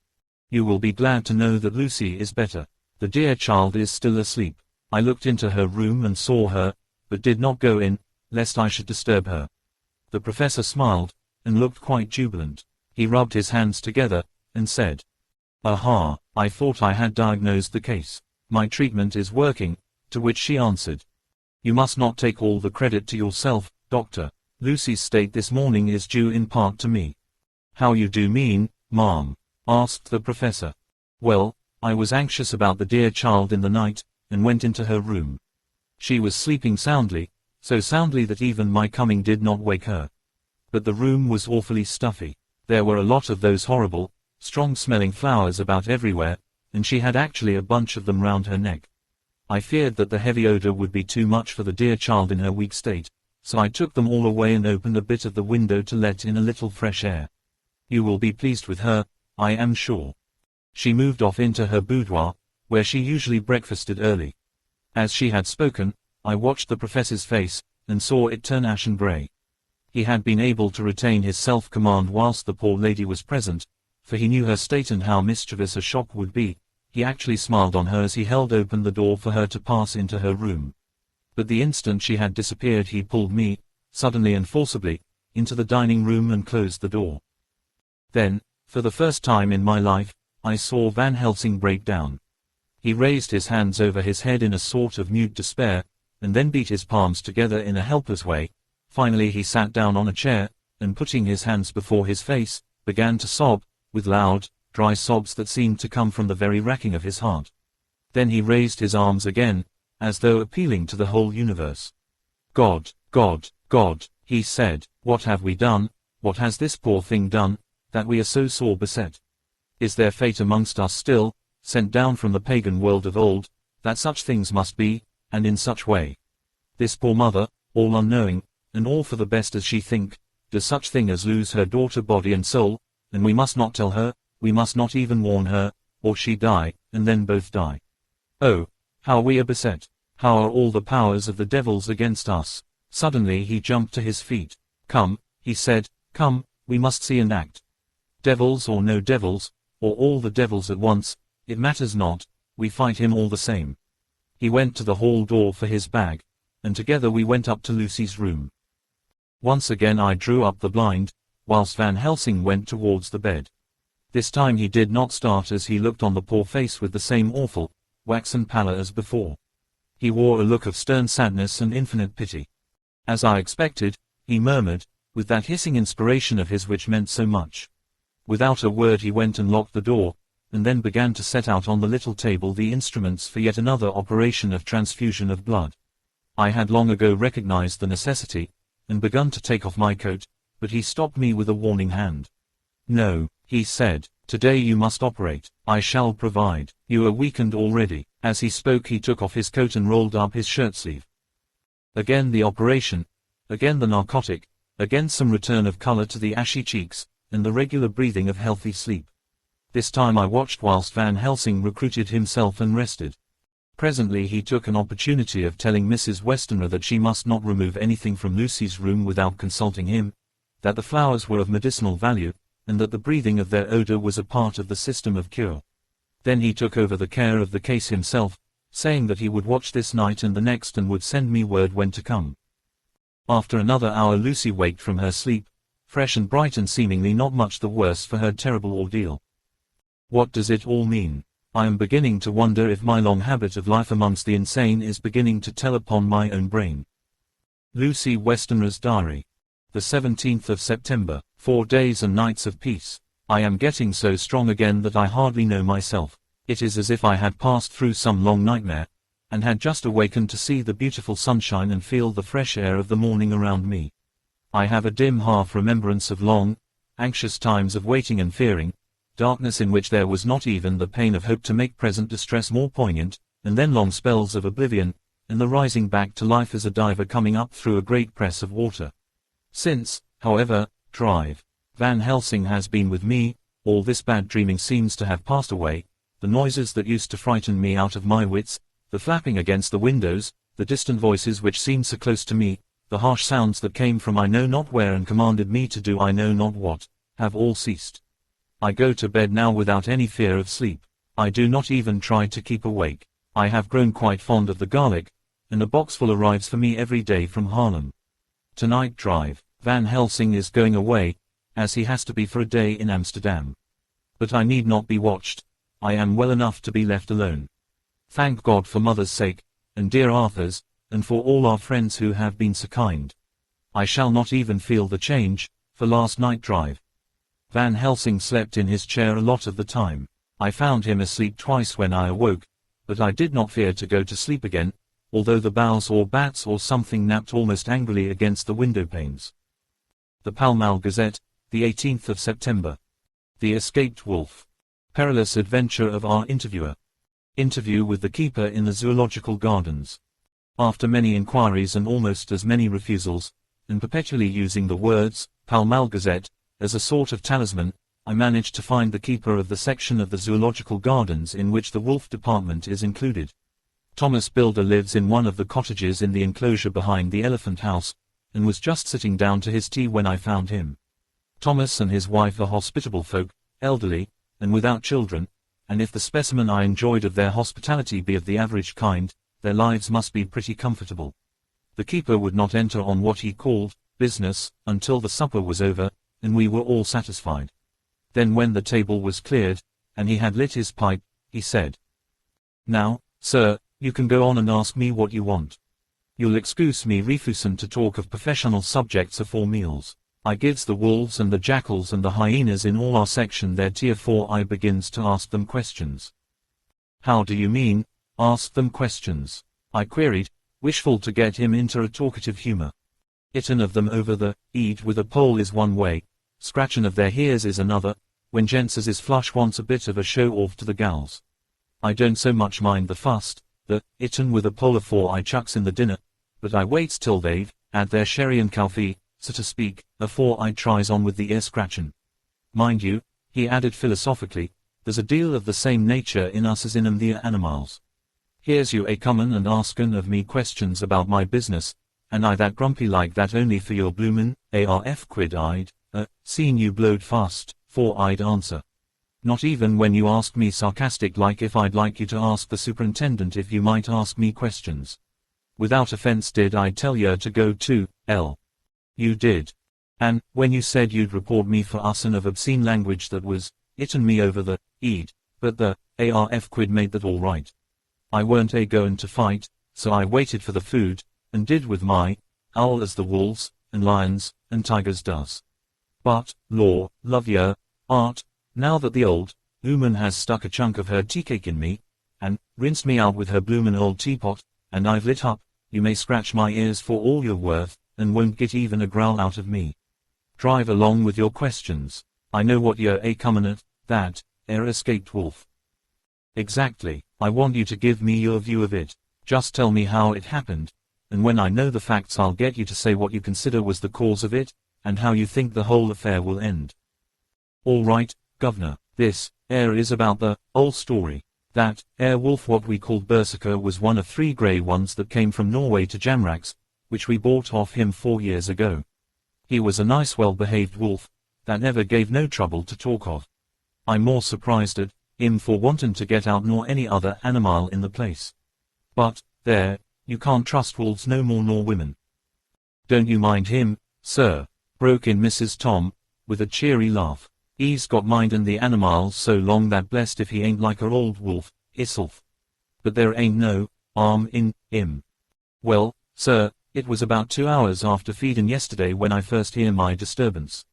"You will be glad to know that Lucy is better. The dear child is still asleep." I looked into her room and saw her, but did not go in, lest I should disturb her. The professor smiled, and looked quite jubilant. He rubbed his hands together, and said, "Aha, I thought I had diagnosed the case. My treatment is working," to which she answered, "You must not take all the credit to yourself, Doctor. Lucy's state this morning is due in part to me." "How you do mean, ma'am?" asked the professor. "Well, I was anxious about the dear child in the night, and went into her room. She was sleeping soundly, so soundly that even my coming did not wake her. But the room was awfully stuffy. There were a lot of those horrible, strong-smelling flowers about everywhere, and she had actually a bunch of them round her neck. I feared that the heavy odor would be too much for the dear child in her weak state, so I took them all away and opened a bit of the window to let in a little fresh air. You will be pleased with her, I am sure." She moved off into her boudoir, where she usually breakfasted early. As she had spoken, I watched the professor's face, and saw it turn ashen grey. He had been able to retain his self-command whilst the poor lady was present, for he knew her state and how mischievous a shock would be. He actually smiled on her as he held open the door for her to pass into her room. But the instant she had disappeared he pulled me, suddenly and forcibly, into the dining room and closed the door. Then, for the first time in my life, I saw Van Helsing break down. He raised his hands over his head in a sort of mute despair, and then beat his palms together in a helpless way. Finally he sat down on a chair, and putting his hands before his face, began to sob, with loud, dry sobs that seemed to come from the very racking of his heart. Then he raised his arms again, as though appealing to the whole universe. "God, God, God," he said, "what have we done, what has this poor thing done, that we are so sore beset? Is there fate amongst us still, sent down from the pagan world of old, that such things must be, and in such way? This poor mother, all unknowing, and all for the best as she think, does such thing as lose her daughter body and soul, and we must not tell her, we must not even warn her, or she die, and then both die. Oh, how we are beset! How are all the powers of the devils against us? Suddenly he jumped to his feet. Come, he said, come, we must see and act. Devils or no devils, or all the devils at once, it matters not, we fight him all the same. He went to the hall door for his bag, and together we went up to Lucy's room. Once again I drew up the blind, whilst Van Helsing went towards the bed. This time he did not start as he looked on the poor face with the same awful, waxen pallor as before. He wore a look of stern sadness and infinite pity. As I expected, he murmured, with that hissing inspiration of his which meant so much. Without a word he went and locked the door, and then began to set out on the little table the instruments for yet another operation of transfusion of blood. I had long ago recognized the necessity, and begun to take off my coat, but he stopped me with a warning hand. No, he said, today you must operate, I shall provide, you are weakened already. As he spoke he took off his coat and rolled up his shirt sleeve. Again the operation, again the narcotic, again some return of color to the ashy cheeks, and the regular breathing of healthy sleep. This time I watched whilst Van Helsing recruited himself and rested. Presently he took an opportunity of telling Mrs. Westenra that she must not remove anything from Lucy's room without consulting him, that the flowers were of medicinal value, and that the breathing of their odor was a part of the system of cure. Then he took over the care of the case himself, saying that he would watch this night and the next and would send me word when to come. After another hour Lucy waked from her sleep, fresh and bright and seemingly not much the worse for her terrible ordeal. What does it all mean? I am beginning to wonder if my long habit of life amongst the insane is beginning to tell upon my own brain. Lucy Westenra's Diary. The 17th of September, 4 days and nights of peace. I am getting so strong again that I hardly know myself. It is as if I had passed through some long nightmare, and had just awakened to see the beautiful sunshine and feel the fresh air of the morning around me. I have a dim half-remembrance of long, anxious times of waiting and fearing, darkness in which there was not even the pain of hope to make present distress more poignant, and then long spells of oblivion, and the rising back to life as a diver coming up through a great press of water. Since, however, Van Helsing has been with me, all this bad dreaming seems to have passed away, the noises that used to frighten me out of my wits, the flapping against the windows, the distant voices which seemed so close to me, the harsh sounds that came from I know not where and commanded me to do I know not what, have all ceased. I go to bed now without any fear of sleep. I do not even try to keep awake. I have grown quite fond of the garlic, and a boxful arrives for me every day from Haarlem. Tonight Van Helsing is going away, as he has to be for a day in Amsterdam. But I need not be watched. I am well enough to be left alone. Thank God for mother's sake, and dear Arthur's, and for all our friends who have been so kind. I shall not even feel the change, for last night Van Helsing slept in his chair a lot of the time. I found him asleep twice when I awoke, but I did not fear to go to sleep again, although the bowls or bats or something napped almost angrily against the window panes. The Pall Mall Gazette, the 18th of September. The Escaped Wolf. Perilous adventure of our interviewer. Interview with the keeper in the Zoological Gardens. After many inquiries and almost as many refusals, and perpetually using the words, Pall Mall Gazette, as a sort of talisman, I managed to find the keeper of the section of the Zoological Gardens in which the wolf department is included. Thomas Builder lives in one of the cottages in the enclosure behind the Elephant House, and was just sitting down to his tea when I found him. Thomas and his wife are hospitable folk, elderly, and without children, and if the specimen I enjoyed of their hospitality be of the average kind, their lives must be pretty comfortable. The keeper would not enter on what he called business until the supper was over, and we were all satisfied. Then when the table was cleared, and he had lit his pipe, he said, "Now, sir, you can go on and ask me what you want. You'll excuse me refusin' to talk of professional subjects afore meals. I gives the wolves and the jackals and the hyenas in all our section their tea afore I begins to ask them questions." "How do you mean, ask them questions?" I queried, wishful to get him into a talkative humor. "Itin' of them over the ead with a pole is one way, scratchin' of their hears is another, when gents as is flush wants a bit of a show off to the gals. I don't so much mind the fust, the itin' with a pole afore I chucks in the dinner, but I waits till they've had their sherry and coffee, so to speak, afore I tries on with the ear scratchin'. Mind you, he added philosophically, there's a deal of the same nature in us as in 'em the animals. Here's you a comin' and askin' of me questions about my business, and I that grumpy like that only for your bloomin' arf quid-eyed, seeing you blowed fast, 'fore I'd answer. Not even when you ask me sarcastic like if I'd like you to ask the superintendent if you might ask me questions. Without offense did I tell yer to go to L. You did. And, when you said you'd report me for ussin' of obscene language that was, ittin' me over the, eed, but the, arf quid made that all right. I weren't a-goin' to fight, so I waited for the food, and did with my, owl as the wolves, and lions, and tigers does. But, law, love yer, art, now that the old, ooman has stuck a chunk of her tea cake in me, and, rinsed me out with her bloomin' old teapot, and I've lit up, you may scratch my ears for all you're worth, and won't get even a growl out of me. Drive along with your questions. I know what you're a-comin' at, that, escaped wolf. Exactly, I want you to give me your view of it. Just tell me how it happened, and when I know the facts I'll get you to say what you consider was the cause of it, and how you think the whole affair will end. All right, Governor, this, is about the, old story. That, wolf what we called Berserker was one of 3 grey ones that came from Norway to Jamrax, which we bought off him 4 years ago. He was a nice well-behaved wolf, that never gave no trouble to talk of. I'm more surprised at him for wantin' to get out nor any other animal in the place. But, there, you can't trust wolves no more nor women. Don't you mind him, sir, broke in Mrs. Tom, with a cheery laugh. He's got mindin' the animals so long that blessed if he ain't like a old wolf, hisself. But there ain't no harm in him. Well, sir, it was about 2 hours after feedin' yesterday when I first hear my disturbance.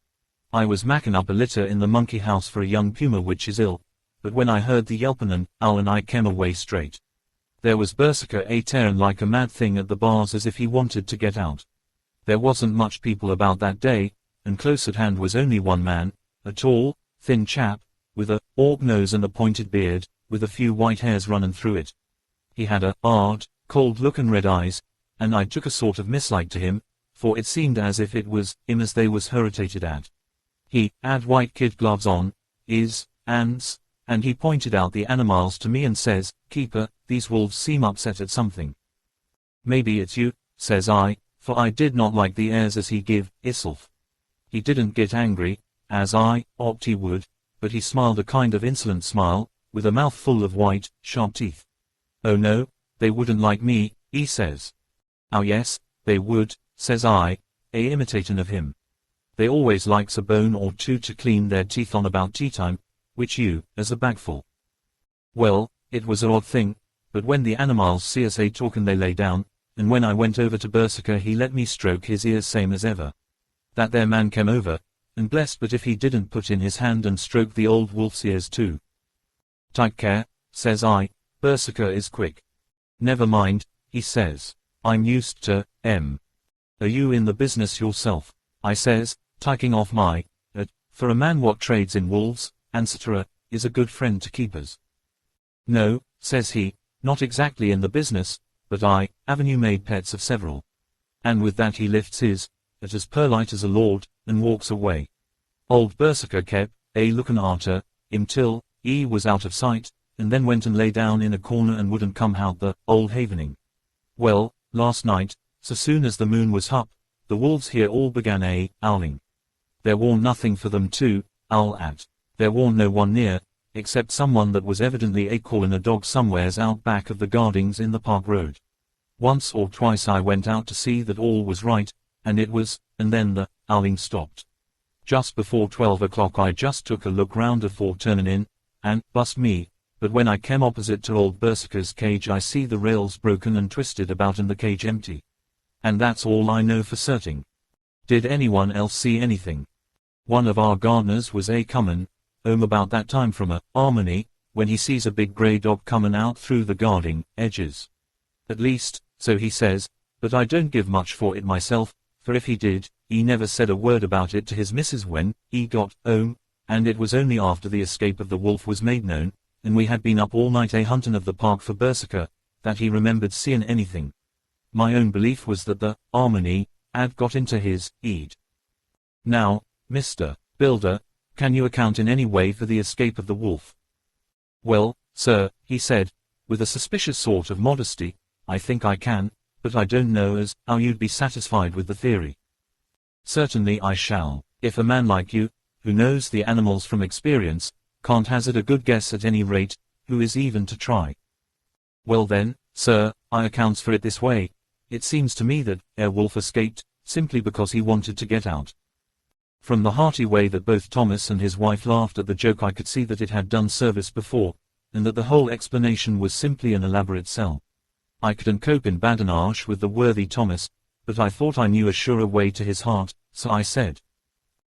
I was mackin' up a litter in the monkey house for a young puma which is ill, but when I heard the yelpin' and howlin' I came away straight. There was Berserker a-tearin' like a mad thing at the bars as if he wanted to get out. There wasn't much people about that day, and close at hand was only one man, a tall, thin chap, with a hawk nose and a pointed beard, with a few white hairs runnin' through it. He had a hard, cold look and red eyes, and I took a sort of mislike to him, for it seemed as if it was him as they was hurritated at. He had white kid gloves on, his hands, and he pointed out the animals to me and says, "Keeper, these wolves seem upset at something." "Maybe it's you," says I, for I did not like the airs as he give, hisself. He didn't get angry, as I hoped he would, but he smiled a kind of insolent smile, with a mouth full of white, sharp teeth. "Oh no, they wouldn't like me," he says. "Oh yes, they would," says I, imitatin' of him. "They always likes a bone or two to clean their teeth on about tea time, which you, as a bagful." Well, it was a odd thing, but when the animals see us a-talkin' they lay down, and when I went over to Berserker he let me stroke his ears same as ever. That there man came over, and blessed but if he didn't put in his hand and stroke the old wolf's ears too. "Take care," says I, "Berserker is quick." "Never mind," he says. "I'm used to, Are you in the business yourself?" I says, taking off my, for a man what trades in wolves, etc., is a good friend to keepers. "No," says he, "not exactly in the business, but I, avenue made pets of several." And with that he lifts his, as polite as a lord, and walks away. Old Berserker kept, lookin' arter, him till, he was out of sight, and then went and lay down in a corner and wouldn't come out the, old havening. Well, last night, so soon as the moon was up, the wolves here all began howling. There warn't nothing for them to, howl at. There warn't no one near, except someone that was evidently a-callin' a dog somewheres out back of the gardings in the park road. Once or twice I went out to see that all was right, and it was, and then the howling stopped. Just before 12 o'clock I just took a look round afore turnin' in, and, bust me, but when I came opposite to old Berserker's cage I see the rails broken and twisted about and the cage empty. And that's all I know for certain. Did anyone else see anything? One of our gardeners was comin' home about that time from a harmony, when he sees a big grey dog comin' out through the garden edges. At least, so he says, but I don't give much for it myself, for if he did, he never said a word about it to his missus when he got home, and it was only after the escape of the wolf was made known, and we had been up all night huntin' of the park for Berserker, that he remembered seein' anything. My own belief was that the harmony had got into his head. Now, Mr. Builder, can you account in any way for the escape of the wolf? Well, sir, he said, with a suspicious sort of modesty, I think I can, but I don't know as how you'd be satisfied with the theory. Certainly I shall, if a man like you, who knows the animals from experience, can't hazard a good guess at any rate, who is even to try? Well then, sir, I accounts for it this way. It seems to me that Wolf escaped, simply because he wanted to get out. From the hearty way that both Thomas and his wife laughed at the joke, I could see that it had done service before, and that the whole explanation was simply an elaborate sell. I couldn't cope in badinage with the worthy Thomas, but I thought I knew a surer way to his heart, so I said,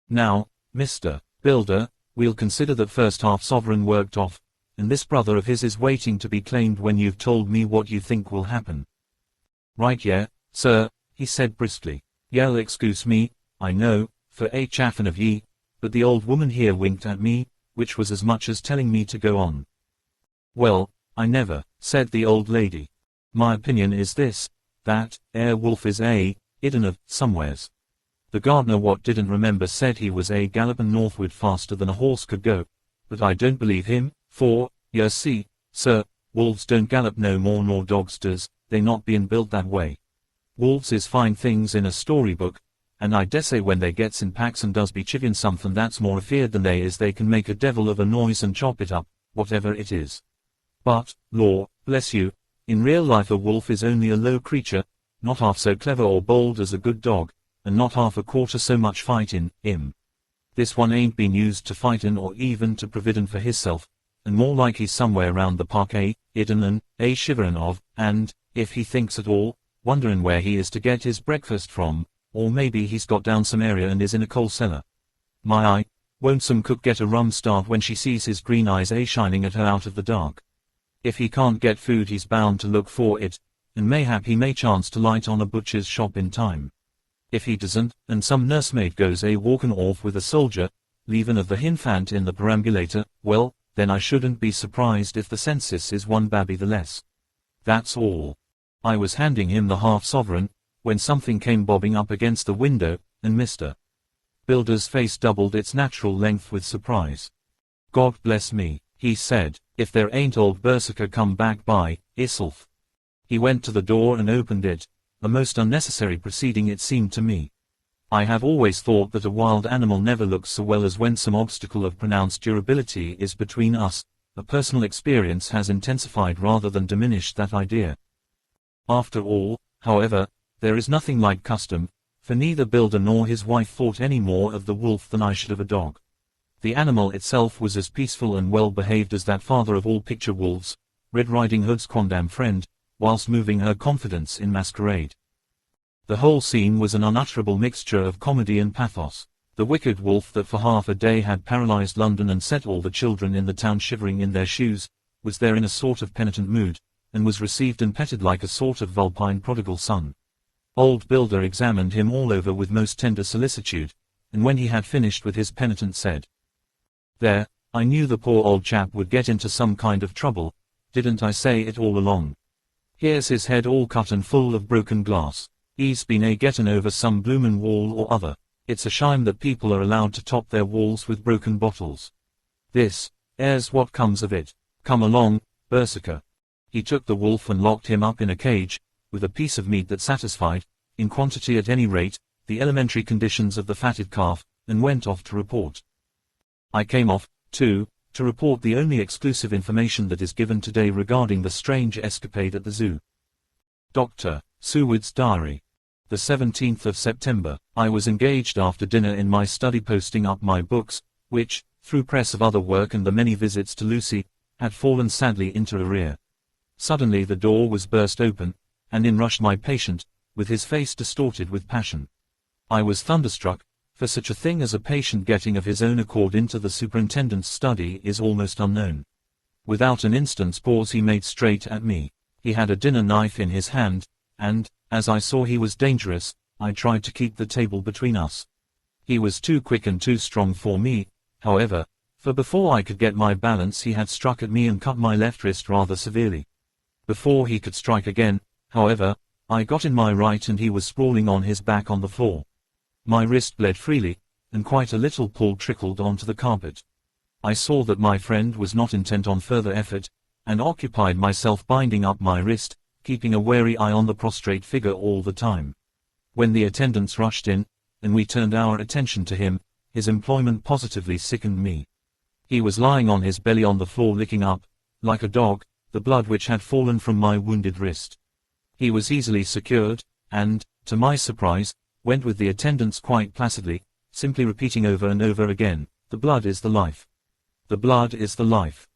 Now, Mr. Builder, we'll consider that first half sovereign worked off, and this brother of his is waiting to be claimed when you've told me what you think will happen. Right, yeah, sir, he said briskly. Yell, excuse me, I know, for a chaffin of ye, but the old woman here winked at me, which was as much as telling me to go on. Well, I never, said the old lady. My opinion is this, that Wolf is hidden of somewheres. The gardener what didn't remember said he was gallopin' northward faster than a horse could go, but I don't believe him, for, you see, sir, wolves don't gallop no more nor dogs does, they not bein' built that way. Wolves is fine things in a storybook, and I dessay when they gets in packs and does be chivin' something that's more afeard than they can make a devil of a noise and chop it up, whatever it is. But, law, bless you, in real life a wolf is only a low creature, not half so clever or bold as a good dog, and not half a quarter so much fight in him. This one ain't been used to fightin' or even to providin' for hisself, and more like he's somewhere round the park hidden and shiverin' of, and, if he thinks at all, wonderin' where he is to get his breakfast from, or maybe he's got down some area and is in a coal cellar. My eye, won't some cook get a rum start when she sees his green eyes shining at her out of the dark? If he can't get food he's bound to look for it, and mayhap he may chance to light on a butcher's shop in time. If he doesn't, and some nursemaid goes walkin' off with a soldier, leavin' of the hinfant in the perambulator, well, then I shouldn't be surprised if the census is one babby the less. That's all. I was handing him the half-sovereign, when something came bobbing up against the window, and Mr. Builder's face doubled its natural length with surprise. God bless me, he said, if there ain't old Berserker come back by hisself. He went to the door and opened it, a most unnecessary proceeding it seemed to me. I have always thought that a wild animal never looks so well as when some obstacle of pronounced durability is between us. A personal experience has intensified rather than diminished that idea. After all, however, there is nothing like custom, for neither Builder nor his wife thought any more of the wolf than I should of a dog. The animal itself was as peaceful and well behaved as that father of all picture wolves, Red Riding Hood's quondam friend, whilst moving her confidence in masquerade. The whole scene was an unutterable mixture of comedy and pathos. The wicked wolf that for half a day had paralyzed London and set all the children in the town shivering in their shoes, was there in a sort of penitent mood, and was received and petted like a sort of vulpine prodigal son. Old Builder examined him all over with most tender solicitude, and when he had finished with his penitent said, There, I knew the poor old chap would get into some kind of trouble, didn't I say it all along? Here's his head all cut and full of broken glass. He's been gettin' over some bloomin' wall or other. It's a shame that people are allowed to top their walls with broken bottles. This, here's what comes of it. Come along, Berserker. He took the wolf and locked him up in a cage, with a piece of meat that satisfied, in quantity at any rate, the elementary conditions of the fatted calf, and went off to report. I came off, too, to report the only exclusive information that is given today regarding the strange escapade at the zoo. Dr. Seward's Diary. The 17th of September, I was engaged after dinner in my study posting up my books, which, through press of other work and the many visits to Lucy, had fallen sadly into arrear. Suddenly the door was burst open, and in rushed my patient, with his face distorted with passion. I was thunderstruck, for such a thing as a patient getting of his own accord into the superintendent's study is almost unknown. Without an instant's pause he made straight at me. He had a dinner knife in his hand, and, as I saw he was dangerous, I tried to keep the table between us. He was too quick and too strong for me, however, for before I could get my balance he had struck at me and cut my left wrist rather severely. Before he could strike again, however, I got in my right and he was sprawling on his back on the floor. My wrist bled freely, and quite a little pool trickled onto the carpet. I saw that my friend was not intent on further effort, and occupied myself binding up my wrist, keeping a wary eye on the prostrate figure all the time. When the attendants rushed in, and we turned our attention to him, his employment positively sickened me. He was lying on his belly on the floor licking up, like a dog, the blood which had fallen from my wounded wrist. He was easily secured, and, to my surprise, went with the attendants quite placidly, simply repeating over and over again, "The blood is the life. The blood is the life.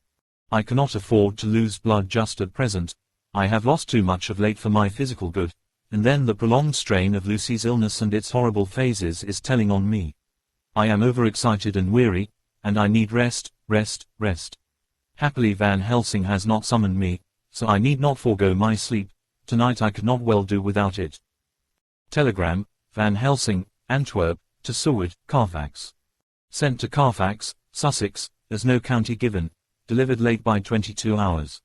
I cannot afford to lose blood just at present. I have lost too much of late for my physical good, and then the prolonged strain of Lucy's illness and its horrible phases is telling on me. I am overexcited and weary, and I need rest, rest, rest. Happily Van Helsing has not summoned me, so I need not forego my sleep. Tonight I could not well do without it." Telegram, Van Helsing, Antwerp, to Seward, Carfax. Sent to Carfax, Sussex, as no county given, delivered late by 22 hours.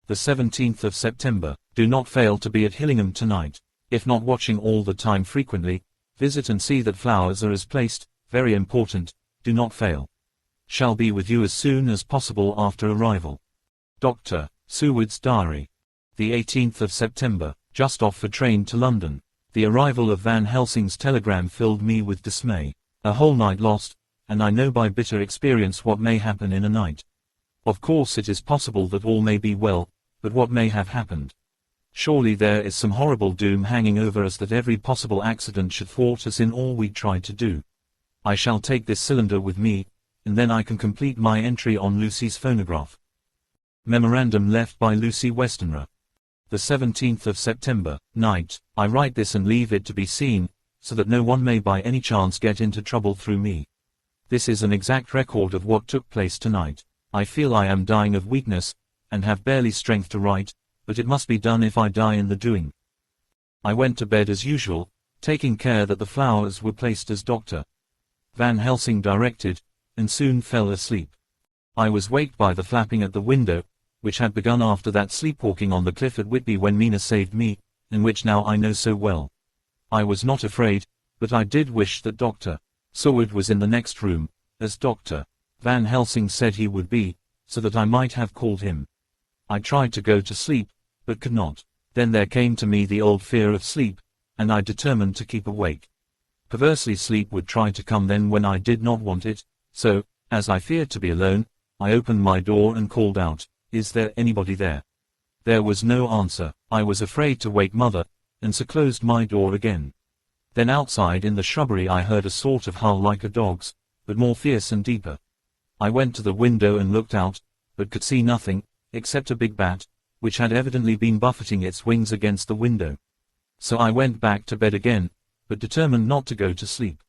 The 17th of September, do not fail to be at Hillingham tonight. If not watching all the time frequently, visit and see that flowers are as placed, very important, do not fail. Shall be with you as soon as possible after arrival. Dr. Seward's Diary. The 18th of September, just off for train to London. The arrival of Van Helsing's telegram filled me with dismay. A whole night lost, and I know by bitter experience what may happen in a night. Of course it is possible that all may be well, but what may have happened? Surely there is some horrible doom hanging over us that every possible accident should thwart us in all we try to do. I shall take this cylinder with me, and then I can complete my entry on Lucy's phonograph. Memorandum left by Lucy Westenra. The 17th of September, night. I write this and leave it to be seen, so that no one may by any chance get into trouble through me. This is an exact record of what took place tonight. I feel I am dying of weakness, and have barely strength to write, but it must be done if I die in the doing. I went to bed as usual, taking care that the flowers were placed as Dr. Van Helsing directed, and soon fell asleep. I was waked by the flapping at the window, which had begun after that sleepwalking on the cliff at Whitby when Mina saved me, and which now I know so well. I was not afraid, but I did wish that Dr. Seward was in the next room, as Dr. Van Helsing said he would be, so that I might have called him. I tried to go to sleep, but could not. Then there came to me the old fear of sleep, and I determined to keep awake. Perversely sleep would try to come then when I did not want it, so, as I feared to be alone, I opened my door and called out, "Is there anybody there?" There was no answer. I was afraid to wake Mother, and so closed my door again. Then outside in the shrubbery I heard a sort of howl like a dog's, but more fierce and deeper. I went to the window and looked out, but could see nothing, except a big bat, which had evidently been buffeting its wings against the window. So I went back to bed again, but determined not to go to sleep.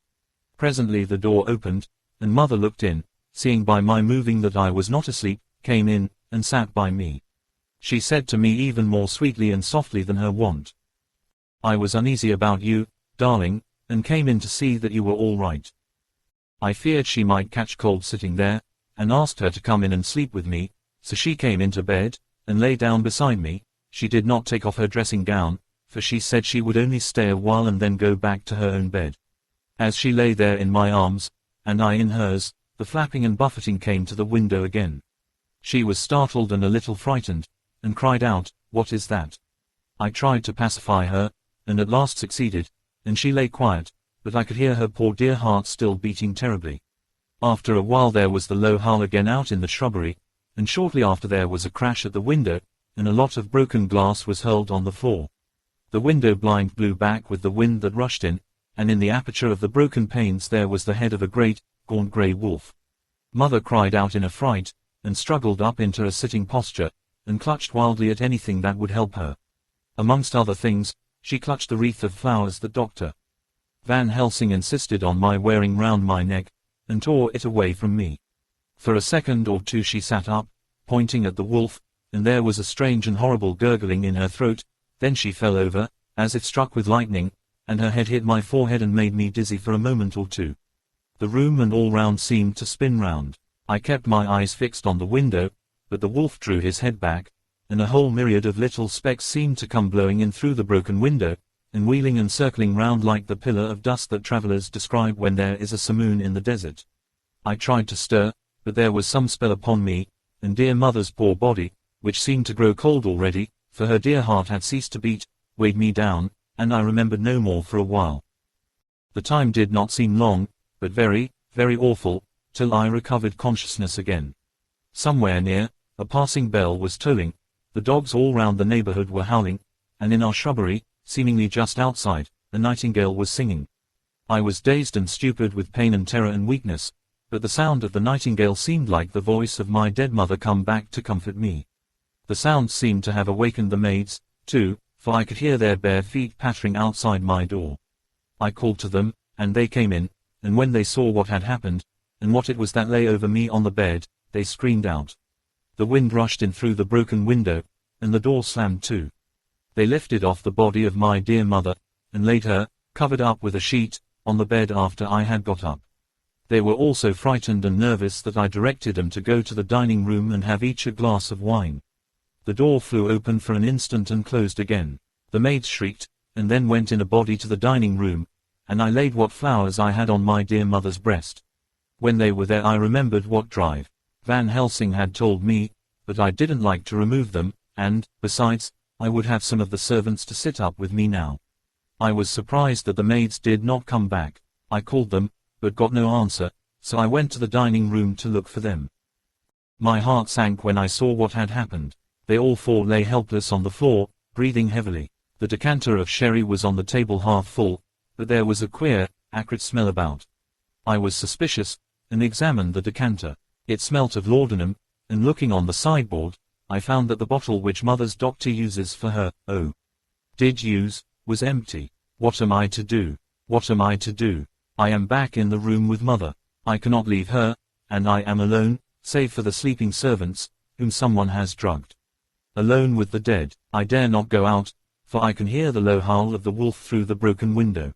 Presently the door opened, and Mother looked in, seeing by my moving that I was not asleep, came in, and sat by me. She said to me even more sweetly and softly than her wont, "I was uneasy about you, darling, and came in to see that you were all right." I feared she might catch cold sitting there, and asked her to come in and sleep with me, so she came into bed, and lay down beside me. She did not take off her dressing gown, for she said she would only stay a while and then go back to her own bed. As she lay there in my arms, and I in hers, the flapping and buffeting came to the window again. She was startled and a little frightened, and cried out, "What is that?" I tried to pacify her, and at last succeeded, and she lay quiet, but I could hear her poor dear heart still beating terribly. After a while there was the low howl again out in the shrubbery, and shortly after there was a crash at the window, and a lot of broken glass was hurled on the floor. The window blind blew back with the wind that rushed in, and in the aperture of the broken panes there was the head of a great, gaunt grey wolf. Mother cried out in a fright, and struggled up into a sitting posture, and clutched wildly at anything that would help her. Amongst other things, she clutched the wreath of flowers that Dr. Van Helsing insisted on my wearing round my neck, and tore it away from me. For a second or two she sat up, pointing at the wolf, and there was a strange and horrible gurgling in her throat. Then she fell over, as if struck with lightning, and her head hit my forehead and made me dizzy for a moment or two. The room and all round seemed to spin round. I kept my eyes fixed on the window, but the wolf drew his head back, and a whole myriad of little specks seemed to come blowing in through the broken window, and wheeling and circling round like the pillar of dust that travelers describe when there is a simoon in the desert. I tried to stir, but there was some spell upon me, and dear mother's poor body, which seemed to grow cold already, for her dear heart had ceased to beat, weighed me down, and I remembered no more for a while. The time did not seem long, but very, very awful, till I recovered consciousness again. Somewhere near, a passing bell was tolling, the dogs all round the neighborhood were howling, and in our shrubbery, seemingly just outside, a nightingale was singing. I was dazed and stupid with pain and terror and weakness, but the sound of the nightingale seemed like the voice of my dead mother come back to comfort me. The sound seemed to have awakened the maids, too, for I could hear their bare feet pattering outside my door. I called to them, and they came in, and when they saw what had happened, and what it was that lay over me on the bed, they screamed out. The wind rushed in through the broken window, and the door slammed to. They lifted off the body of my dear mother, and laid her, covered up with a sheet, on the bed after I had got up. They were all so frightened and nervous that I directed them to go to the dining room and have each a glass of wine. The door flew open for an instant and closed again. The maids shrieked, and then went in a body to the dining room, and I laid what flowers I had on my dear mother's breast. When they were there I remembered what drive Van Helsing had told me, but I didn't like to remove them, and, besides, I would have some of the servants to sit up with me now. I was surprised that the maids did not come back. I called them, but got no answer, so I went to the dining room to look for them. My heart sank when I saw what had happened. They all four lay helpless on the floor, breathing heavily. The decanter of sherry was on the table half full, but there was a queer, acrid smell about. I was suspicious, and examined the decanter. It smelt of laudanum, and looking on the sideboard, I found that the bottle which mother's doctor uses for her, was empty. What am I to do? What am I to do? I am back in the room with mother. I cannot leave her, and I am alone, save for the sleeping servants, whom someone has drugged. Alone with the dead. I dare not go out, for I can hear the low howl of the wolf through the broken window.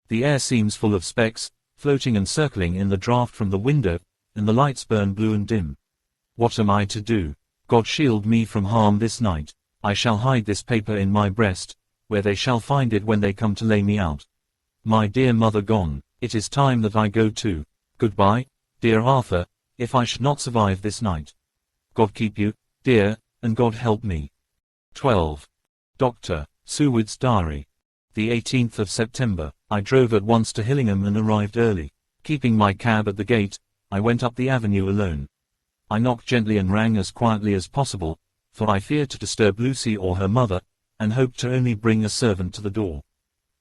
The air seems full of specks, floating and circling in the draught from the window, and the lights burn blue and dim. What am I to do? God shield me from harm this night. I shall hide this paper in my breast, where they shall find it when they come to lay me out. My dear mother gone, it is time that I go too. Goodbye, dear Arthur, if I should not survive this night. God keep you, dear, and God help me. 12. Dr. Seward's Diary. The 18th of September, I drove at once to Hillingham and arrived early. Keeping my cab at the gate, I went up the avenue alone. I knocked gently and rang as quietly as possible, for I feared to disturb Lucy or her mother, and hoped to only bring a servant to the door.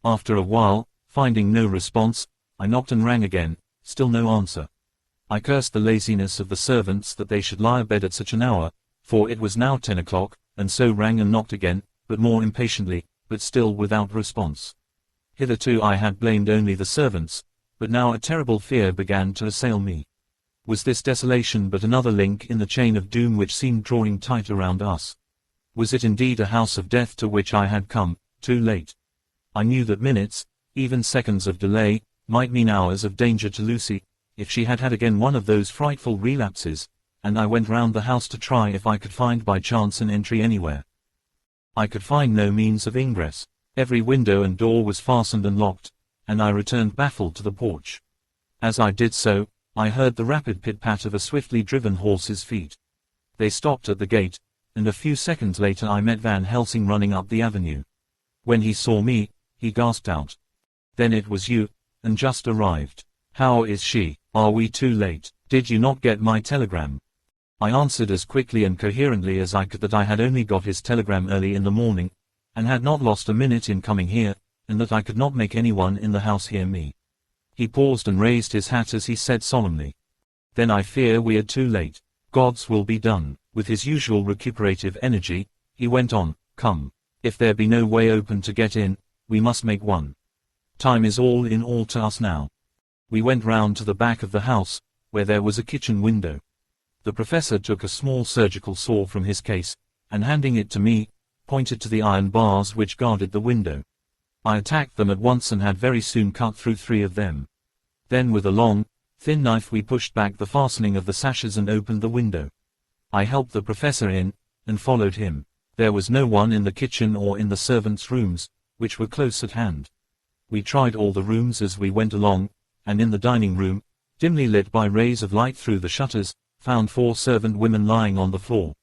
After a while, finding no response, I knocked and rang again, still no answer. I cursed the laziness of the servants that they should lie abed at such an hour, for it was now 10 o'clock, and so rang and knocked again, but more impatiently, but still without response. Hitherto I had blamed only the servants, but now a terrible fear began to assail me. Was this desolation but another link in the chain of doom which seemed drawing tight around us? Was it indeed a house of death to which I had come, too late? I knew that minutes, even seconds of delay, might mean hours of danger to Lucy, if she had had again one of those frightful relapses, and I went round the house to try if I could find by chance an entry anywhere. I could find no means of ingress. Every window and door was fastened and locked, and I returned baffled to the porch. As I did so, I heard the rapid pit-pat of a swiftly driven horse's feet. They stopped at the gate, and a few seconds later I met Van Helsing running up the avenue. When he saw me, he gasped out. Then it was you, and just arrived. How is she? Are we too late? Did you not get my telegram? I answered as quickly and coherently as I could that I had only got his telegram early in the morning, and had not lost a minute in coming here, and that I could not make anyone in the house hear me. He paused and raised his hat as he said solemnly, "Then I fear we are too late. God's will be done." With his usual recuperative energy, he went on, "Come. If there be no way open to get in, we must make one. Time is all in all to us now." We went round to the back of the house, where there was a kitchen window. The professor took a small surgical saw from his case, and handing it to me, pointed to the iron bars which guarded the window. I attacked them at once and had very soon cut through 3 of them. Then with a long, thin knife we pushed back the fastening of the sashes and opened the window. I helped the professor in, and followed him. There was no one in the kitchen or in the servants' rooms, which were close at hand. We tried all the rooms as we went along, and in the dining room, dimly lit by rays of light through the shutters, found 4 servant women lying on the floor.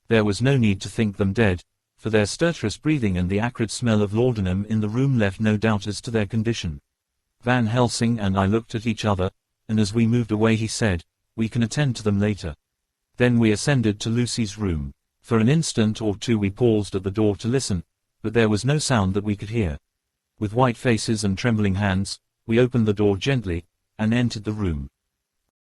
There was no need to think them dead, for their stertorous breathing and the acrid smell of laudanum in the room left no doubt as to their condition. Van Helsing and I looked at each other, and as we moved away he said, "We can attend to them later." Then we ascended to Lucy's room. For an instant or two we paused at the door to listen, but there was no sound that we could hear. With white faces and trembling hands, we opened the door gently, and entered the room.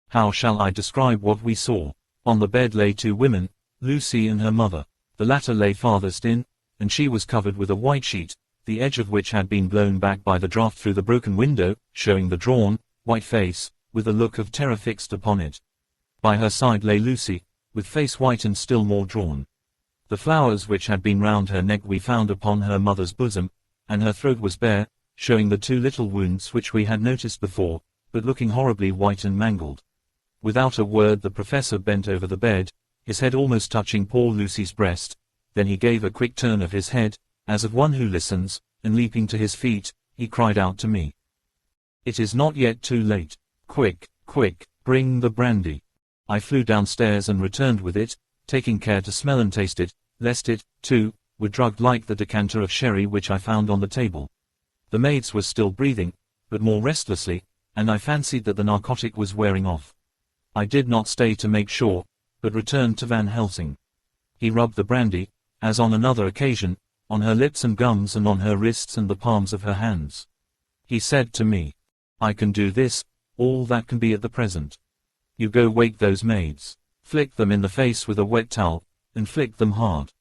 How shall I describe what we saw? On the bed lay 2 women, Lucy and her mother. The latter lay farthest in, and she was covered with a white sheet, the edge of which had been blown back by the draught through the broken window, showing the drawn, white face, with a look of terror fixed upon it. By her side lay Lucy, with face white and still more drawn. The flowers which had been round her neck we found upon her mother's bosom, and her throat was bare, showing the 2 little wounds which we had noticed before, but looking horribly white and mangled. Without a word the professor bent over the bed, his head almost touching poor Lucy's breast. Then he gave a quick turn of his head, as of one who listens, and leaping to his feet, he cried out to me. "It is not yet too late. Quick, quick, bring the brandy." I flew downstairs and returned with it, taking care to smell and taste it, lest it, too, were drugged like the decanter of sherry which I found on the table. The maids were still breathing, but more restlessly, and I fancied that the narcotic was wearing off. I did not stay to make sure, but returned to Van Helsing. He rubbed the brandy, as on another occasion, on her lips and gums and on her wrists and the palms of her hands. He said to me, "I can do this, all that can be at the present. You go wake those maids. Flick them in the face with a wet towel, and flick them hard.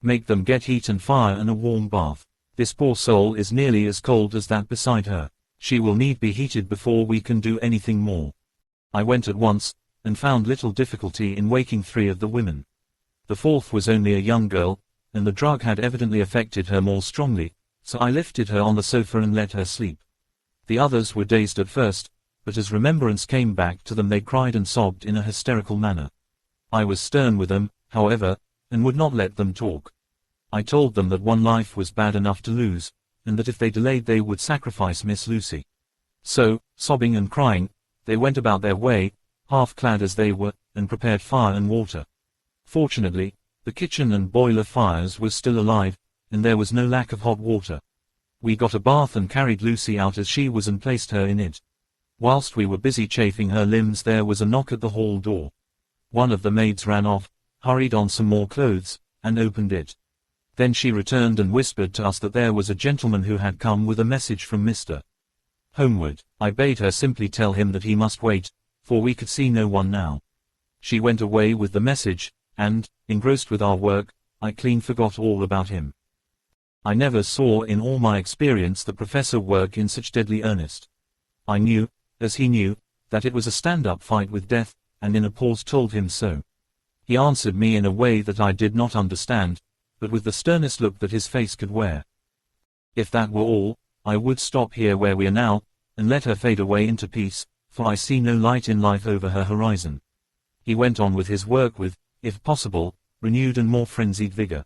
Make them get heat and fire and a warm bath. This poor soul is nearly as cold as that beside her. She will need be heated before we can do anything more." I went at once, and found little difficulty in waking 3 of the women. The 4th was only a young girl, and the drug had evidently affected her more strongly, so I lifted her on the sofa and let her sleep. The others were dazed at first, but as remembrance came back to them they cried and sobbed in a hysterical manner. I was stern with them, however, and would not let them talk. I told them that one life was bad enough to lose, and that if they delayed they would sacrifice Miss Lucy. So, sobbing and crying, they went about their way, half clad as they were, and prepared fire and water. Fortunately, the kitchen and boiler fires were still alive, and there was no lack of hot water. We got a bath and carried Lucy out as she was and placed her in it. Whilst we were busy chafing her limbs there was a knock at the hall door. One of the maids ran off, hurried on some more clothes, and opened it. Then she returned and whispered to us that there was a gentleman who had come with a message from Mr. Homeward. I bade her simply tell him that he must wait, for we could see no one now. She went away with the message, and, engrossed with our work, I clean forgot all about him. I never saw in all my experience the professor work in such deadly earnest. I knew, as he knew, that it was a stand-up fight with death, and in a pause told him so. He answered me in a way that I did not understand, but with the sternest look that his face could wear. If that were all, I would stop here where we are now, and let her fade away into peace, for I see no light in life over her horizon. He went on with his work with, if possible, renewed and more frenzied vigor.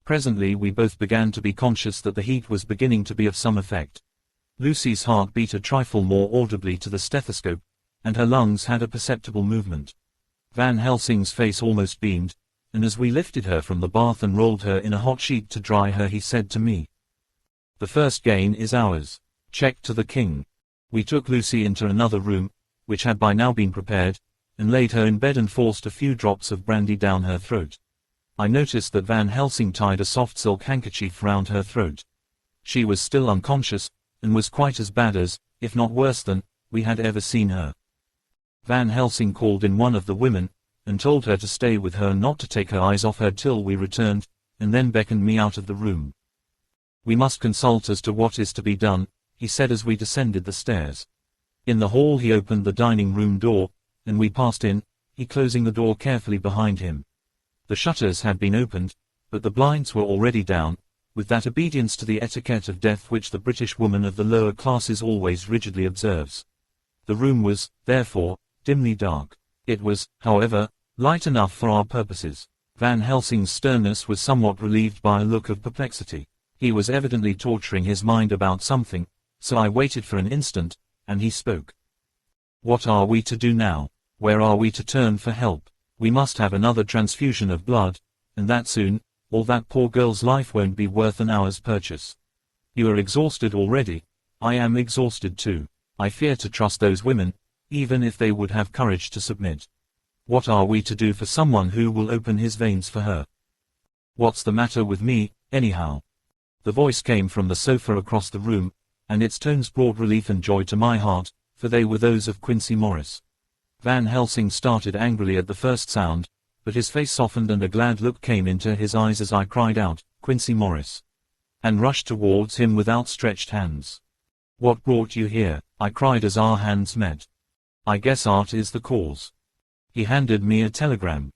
Presently we both began to be conscious that the heat was beginning to be of some effect. Lucy's heart beat a trifle more audibly to the stethoscope, and her lungs had a perceptible movement. Van Helsing's face almost beamed, and as we lifted her from the bath and rolled her in a hot sheet to dry her he said to me, "The first gain is ours. Check to the king." We took Lucy into another room, which had by now been prepared, and laid her in bed and forced a few drops of brandy down her throat. I noticed that Van Helsing tied a soft silk handkerchief round her throat. She was still unconscious, and was quite as bad as, if not worse than, we had ever seen her. Van Helsing called in one of the women, and told her to stay with her and not to take her eyes off her till we returned, and then beckoned me out of the room. "We must consult as to what is to be done," he said as we descended the stairs. In the hall he opened the dining room door, and we passed in, he closing the door carefully behind him. The shutters had been opened, but the blinds were already down, with that obedience to the etiquette of death which the British woman of the lower classes always rigidly observes. The room was, therefore, dimly dark. It was, however, light enough for our purposes. Van Helsing's sternness was somewhat relieved by a look of perplexity. He was evidently torturing his mind about something, so I waited for an instant, and he spoke. "What are we to do now? Where are we to turn for help? We must have another transfusion of blood, and that soon, or that poor girl's life won't be worth an hour's purchase. You are exhausted already. I am exhausted too. I fear to trust those women, even if they would have courage to submit. What are we to do for someone who will open his veins for her? What's the matter with me, anyhow?" The voice came from the sofa across the room, and its tones brought relief and joy to my heart, for they were those of Quincy Morris. Van Helsing started angrily at the first sound, but his face softened and a glad look came into his eyes as I cried out, "Quincy Morris!" and rushed towards him with outstretched hands. "What brought you here?" I cried as our hands met. "I guess art is the cause." He handed me a telegram.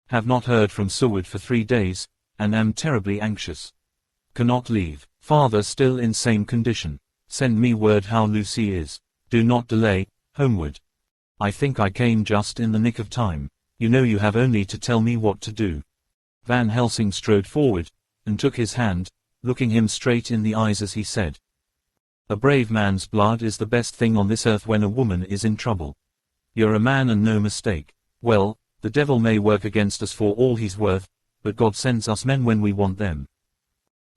"Have not heard from Seward for 3 days, and am terribly anxious. Cannot leave. Father still in same condition. Send me word how Lucy is. Do not delay. Homeward." I think I came just in the nick of time. "You know you have only to tell me what to do." Van Helsing strode forward, and took his hand, looking him straight in the eyes as he said, "A brave man's blood is the best thing on this earth when a woman is in trouble. You're a man and no mistake. Well, the devil may work against us for all he's worth, but God sends us men when we want them.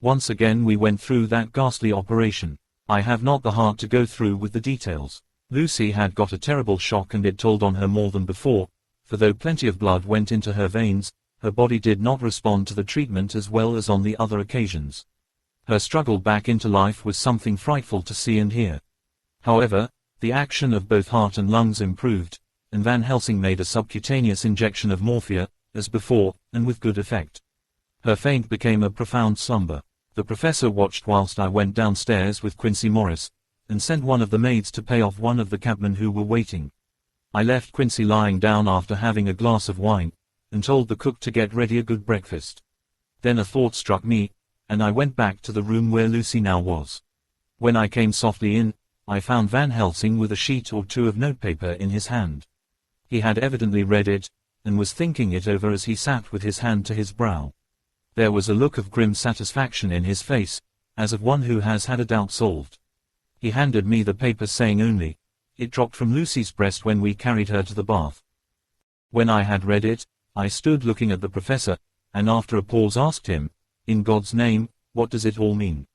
Once again we went through that ghastly operation. I have not the heart to go through with the details. Lucy had got a terrible shock and it told on her more than before, for though plenty of blood went into her veins, her body did not respond to the treatment as well as on the other occasions. Her struggle back into life was something frightful to see and hear. However, the action of both heart and lungs improved, and Van Helsing made a subcutaneous injection of morphia, as before, and with good effect. Her faint became a profound slumber. The professor watched whilst I went downstairs with Quincy Morris, and sent one of the maids to pay off one of the cabmen who were waiting. I left Quincy lying down after having a glass of wine, and told the cook to get ready a good breakfast. Then a thought struck me, and I went back to the room where Lucy now was. When I came softly in, I found Van Helsing with a sheet or two of notepaper in his hand. He had evidently read it, and was thinking it over as he sat with his hand to his brow. There was a look of grim satisfaction in his face, as of one who has had a doubt solved. He handed me the paper saying only, "It dropped from Lucy's breast when we carried her to the bath." When I had read it, I stood looking at the professor, and after a pause asked him, "In God's name, what does it all mean?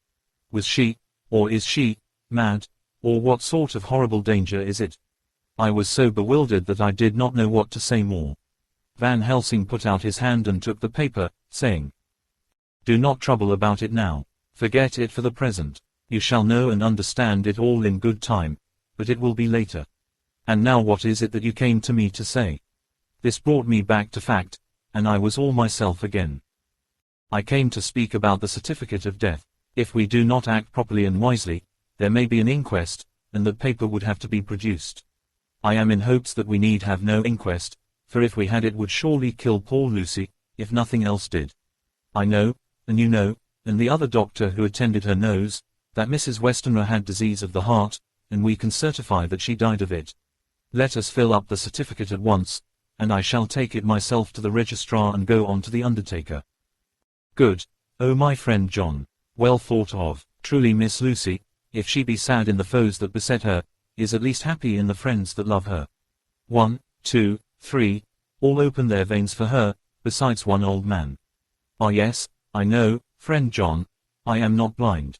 Was she, or is she, mad, or what sort of horrible danger is it?" I was so bewildered that I did not know what to say more. Van Helsing put out his hand and took the paper, saying, "Do not trouble about it now. Forget it for the present. You shall know and understand it all in good time, but it will be later. And now what is it that you came to me to say?" This brought me back to fact, and I was all myself again. "I came to speak about the certificate of death. If we do not act properly and wisely, there may be an inquest, and the paper would have to be produced. I am in hopes that we need have no inquest, for if we had it would surely kill poor Lucy, if nothing else did. I know, and you know, and the other doctor who attended her knows, that Mrs. Westenra had disease of the heart, and we can certify that she died of it. Let us fill up the certificate at once, and I shall take it myself to the registrar and go on to the undertaker." "Good. Oh my friend John. Well thought of. Truly Miss Lucy, if she be sad in the foes that beset her, is at least happy in the friends that love her. 1, 2, 3, all open their veins for her, besides one old man. Ah yes, I know, friend John, I am not blind.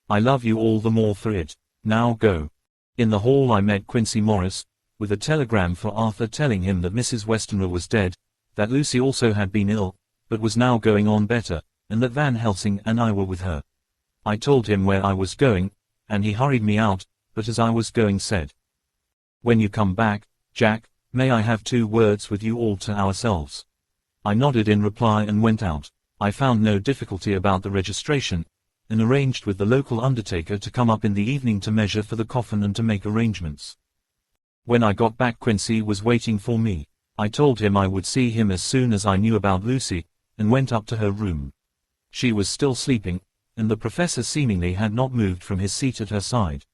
I love you all the more for it. Now go." In the hall I met Quincy Morris, with a telegram for Arthur telling him that Mrs. Westenra was dead, that Lucy also had been ill, but was now going on better, and that Van Helsing and I were with her. I told him where I was going, and he hurried me out, but as I was going said, "When you come back, Jack, may I have 2 words with you all to ourselves?" I nodded in reply and went out. I found no difficulty about the registration, and arranged with the local undertaker to come up in the evening to measure for the coffin and to make arrangements. When I got back Quincy was waiting for me. I told him I would see him as soon as I knew about Lucy, and went up to her room. She was still sleeping, and the professor seemingly had not moved from his seat at her side.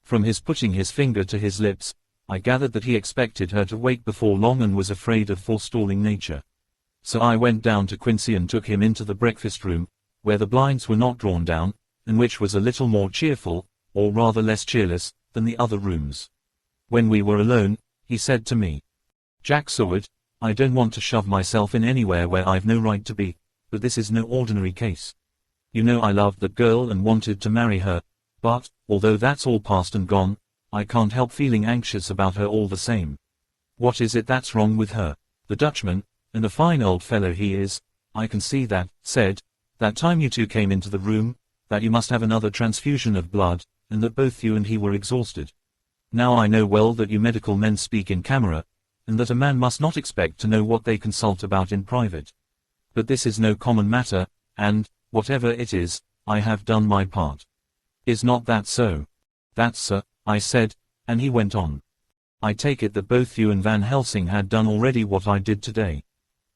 From his putting his finger to his lips, I gathered that he expected her to wake before long and was afraid of forestalling nature. So I went down to Quincy and took him into the breakfast room, where the blinds were not drawn down, and which was a little more cheerful, or rather less cheerless, than the other rooms. When we were alone, he said to me, "Jack Seward, I don't want to shove myself in anywhere where I've no right to be, but this is no ordinary case. You know I loved that girl and wanted to marry her, but, although that's all past and gone, I can't help feeling anxious about her all the same. What is it that's wrong with her?" The Dutchman, and a fine old fellow he is, I can see that, said, "That time you two came into the room, that you must have another transfusion of blood, and that both you and he were exhausted. Now I know well that you medical men speak in camera, and that a man must not expect to know what they consult about in private. But this is no common matter, and, whatever it is, I have done my part. Is not that so?" "That's so," I said, and he went on. "I take it that both you and Van Helsing had done already what I did today.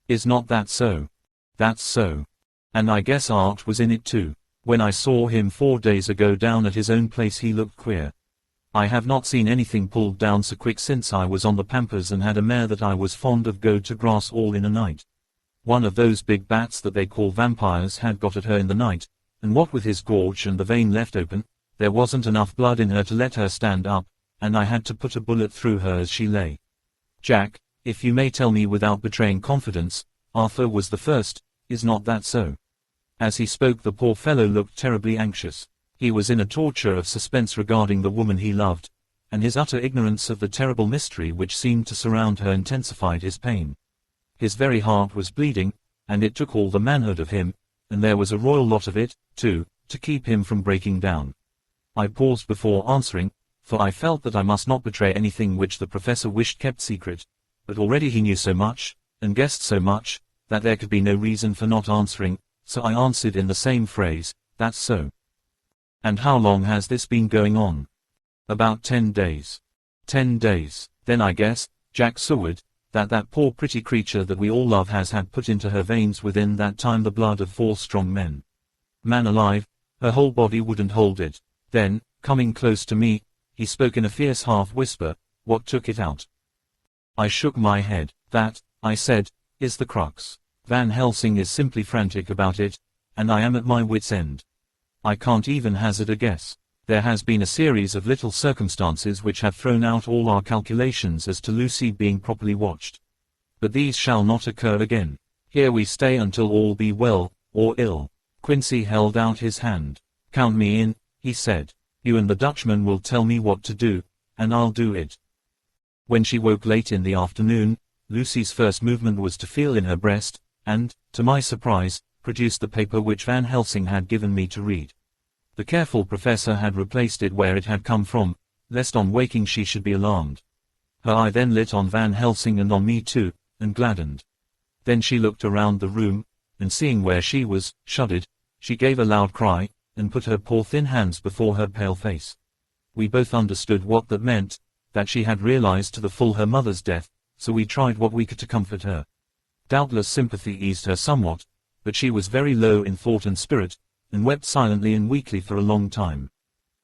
Is not that so?" "That's so. And I guess Art was in it too. When I saw him 4 days ago down at his own place he looked queer. I have not seen anything pulled down so quick since I was on the Pampers and had a mare that I was fond of go to grass all in a night. One of those big bats that they call vampires had got at her in the night, and what with his gorge and the vein left open, there wasn't enough blood in her to let her stand up, and I had to put a bullet through her as she lay. Jack, if you may tell me without betraying confidence, Arthur was the first, is not that so?" As he spoke the poor fellow looked terribly anxious. He was in a torture of suspense regarding the woman he loved, and his utter ignorance of the terrible mystery which seemed to surround her intensified his pain. His very heart was bleeding, and it took all the manhood of him, and there was a royal lot of it, too, to keep him from breaking down. I paused before answering, for I felt that I must not betray anything which the professor wished kept secret, but already he knew so much, and guessed so much, that there could be no reason for not answering, so I answered in the same phrase, "That's so." "And how long has this been going on?" "About 10 days. 10 days. Then I guess, Jack Seward, that poor pretty creature that we all love has had put into her veins within that time the blood of 4 strong men. Man alive, her whole body wouldn't hold it." Then, coming close to me, he spoke in a fierce half-whisper, "What took it out?" I shook my head. "That," I said, "is the crux. Van Helsing is simply frantic about it, and I am at my wit's end. I can't even hazard a guess. There has been a series of little circumstances which have thrown out all our calculations as to Lucy being properly watched. But these shall not occur again. Here we stay until all be well, or ill." Quincy held out his hand. "Count me in," he said. "You and the Dutchman will tell me what to do, and I'll do it." When she woke late in the afternoon, Lucy's first movement was to feel in her breast, and, to my surprise, produced the paper which Van Helsing had given me to read. The careful professor had replaced it where it had come from, lest on waking she should be alarmed. Her eye then lit on Van Helsing and on me too, and gladdened. Then she looked around the room, and seeing where she was, shuddered. She gave a loud cry, and put her poor thin hands before her pale face. We both understood what that meant, that she had realized to the full her mother's death, so we tried what we could to comfort her. Doubtless sympathy eased her somewhat, but she was very low in thought and spirit, and wept silently and weakly for a long time.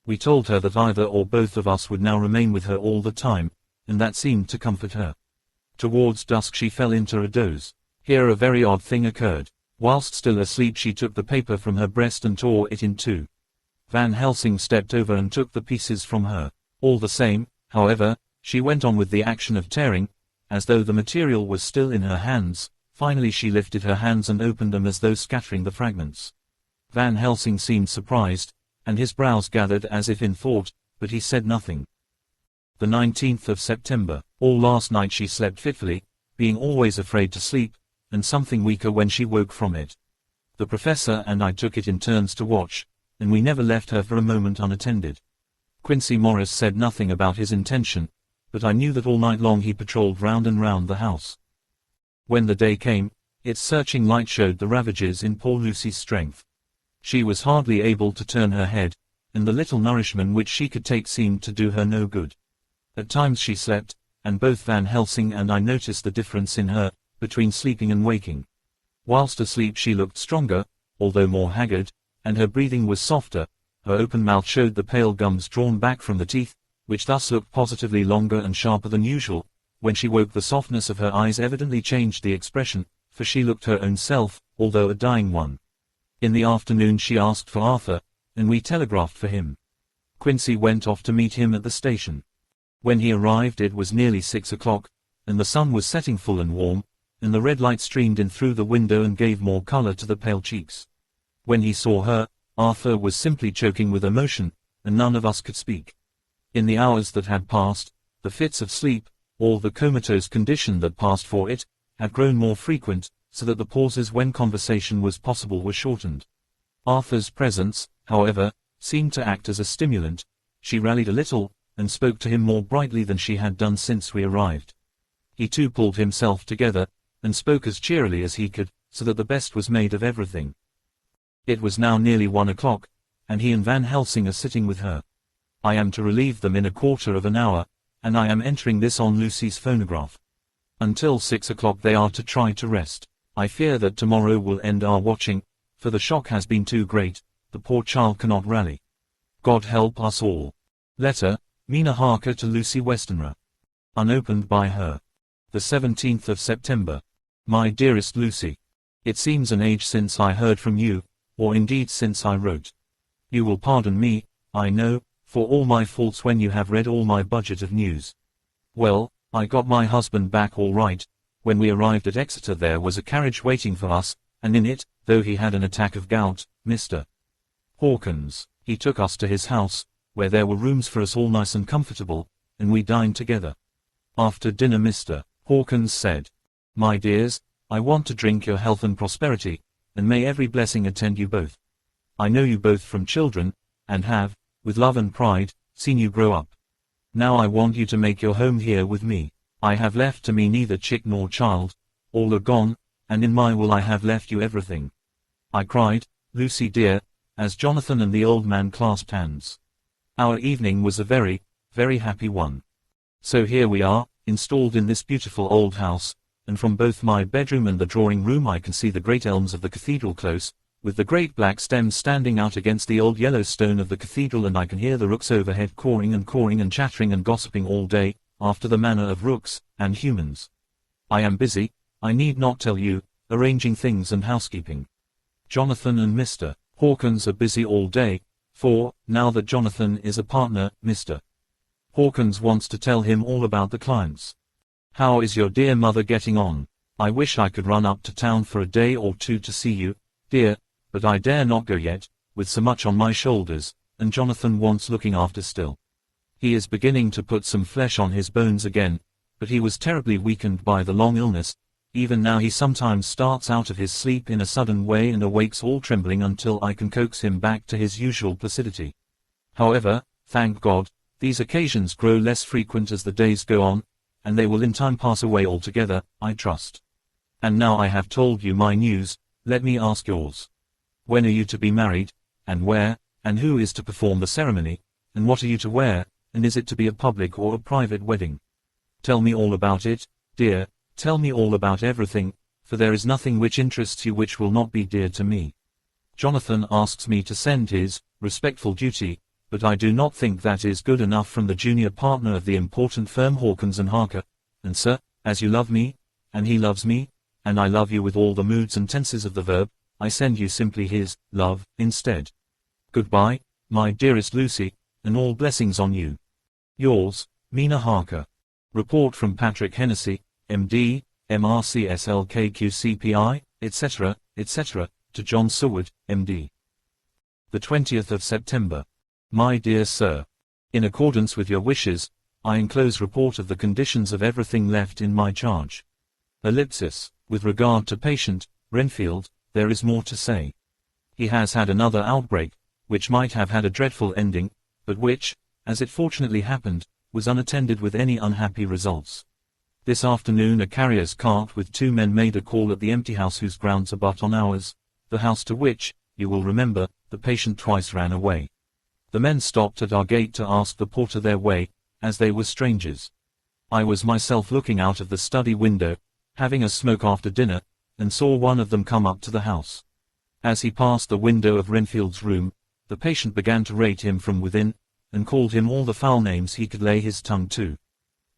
We told her that either or both of us would now remain with her all the time, and that seemed to comfort her. Towards dusk she fell into a doze. Here a very odd thing occurred. Whilst still asleep she took the paper from her breast and tore it in two. Van Helsing stepped over and took the pieces from her. All the same, however, she went on with the action of tearing, as though the material was still in her hands. Finally she lifted her hands and opened them as though scattering the fragments. Van Helsing seemed surprised, and his brows gathered as if in thought, but he said nothing. The 19th of September. All last night she slept fitfully, being always afraid to sleep, and something weaker when she woke from it. The professor and I took it in turns to watch, and we never left her for a moment unattended. Quincy Morris said nothing about his intention, but I knew that all night long he patrolled round and round the house. When the day came, its searching light showed the ravages in poor Lucy's strength. She was hardly able to turn her head, and the little nourishment which she could take seemed to do her no good. At times she slept, and both Van Helsing and I noticed the difference in her, between sleeping and waking. Whilst asleep she looked stronger, although more haggard, and her breathing was softer. Her open mouth showed the pale gums drawn back from the teeth, which thus looked positively longer and sharper than usual. When she woke the softness of her eyes evidently changed the expression, for she looked her own self, although a dying one. In the afternoon she asked for Arthur, and we telegraphed for him. Quincy went off to meet him at the station. When he arrived it was nearly 6 o'clock, and the sun was setting full and warm, and the red light streamed in through the window and gave more color to the pale cheeks. When he saw her, Arthur was simply choking with emotion, and none of us could speak. In the hours that had passed, the fits of sleep, or the comatose condition that passed for it, had grown more frequent, so that the pauses when conversation was possible were shortened. Arthur's presence, however, seemed to act as a stimulant. She rallied a little, and spoke to him more brightly than she had done since we arrived. He too pulled himself together, and spoke as cheerily as he could, so that the best was made of everything. It was now nearly 1 o'clock, and he and Van Helsing are sitting with her. I am to relieve them in a quarter of an hour, and I am entering this on Lucy's phonograph. Until 6 o'clock they are to try to rest. I fear that tomorrow will end our watching, for the shock has been too great, the poor child cannot rally. God help us all. Letter, Mina Harker to Lucy Westenra. Unopened by her. The 17th of September. My dearest Lucy. It seems an age since I heard from you, or indeed since I wrote. You will pardon me, I know, for all my faults when you have read all my budget of news. Well, I got my husband back all right. When we arrived at Exeter there was a carriage waiting for us, and in it, though he had an attack of gout, Mr. Hawkins, he took us to his house, where there were rooms for us all nice and comfortable, and we dined together. After dinner Mr. Hawkins said, "My dears, I want to drink your health and prosperity, and may every blessing attend you both. I know you both from children, and have, with love and pride, seen you grow up. Now I want you to make your home here with me. I have left to me neither chick nor child, all are gone, and in my will I have left you everything." I cried, "Lucy dear," as Jonathan and the old man clasped hands. Our evening was a very, very happy one. So here we are, installed in this beautiful old house, and from both my bedroom and the drawing room I can see the great elms of the cathedral close, with the great black stems standing out against the old yellow stone of the cathedral, and I can hear the rooks overhead cawing and chattering and gossiping all day, after the manner of rooks and humans. I am busy, I need not tell you, arranging things and housekeeping. Jonathan and Mr. Hawkins are busy all day, for, now that Jonathan is a partner, Mr. Hawkins wants to tell him all about the clients. How is your dear mother getting on? I wish I could run up to town for a day or two to see you, dear, but I dare not go yet, with so much on my shoulders, and Jonathan wants looking after still. He is beginning to put some flesh on his bones again, but he was terribly weakened by the long illness. Even now he sometimes starts out of his sleep in a sudden way and awakes all trembling until I can coax him back to his usual placidity. However, thank God, these occasions grow less frequent as the days go on, and they will in time pass away altogether, I trust. And now I have told you my news, let me ask yours. When are you to be married, and where, and who is to perform the ceremony, and what are you to wear, and is it to be a public or a private wedding? Tell me all about it, dear, tell me all about everything, for there is nothing which interests you which will not be dear to me. Jonathan asks me to send his respectful duty, but I do not think that is good enough from the junior partner of the important firm Hawkins and Harker, and sir, as you love me, and he loves me, and I love you with all the moods and tenses of the verb, I send you simply his love instead. Goodbye, my dearest Lucy, and all blessings on you. Yours, Mina Harker. Report from Patrick Hennessy, M.D., MRCSLKQCPI, etc., etc., to John Seward, M.D. The 20th of September. My dear Sir, in accordance with your wishes, I enclose report of the conditions of everything left in my charge. Ellipsis. With regard to patient, Renfield, there is more to say. He has had another outbreak, which might have had a dreadful ending, but which, as it fortunately happened, was unattended with any unhappy results. This afternoon a carrier's cart with 2 men made a call at the empty house whose grounds abut on ours, the house to which, you will remember, the patient twice ran away. The men stopped at our gate to ask the porter their way, as they were strangers. I was myself looking out of the study window, having a smoke after dinner, and saw one of them come up to the house. As he passed the window of Renfield's room, the patient began to rate him from within, and called him all the foul names he could lay his tongue to.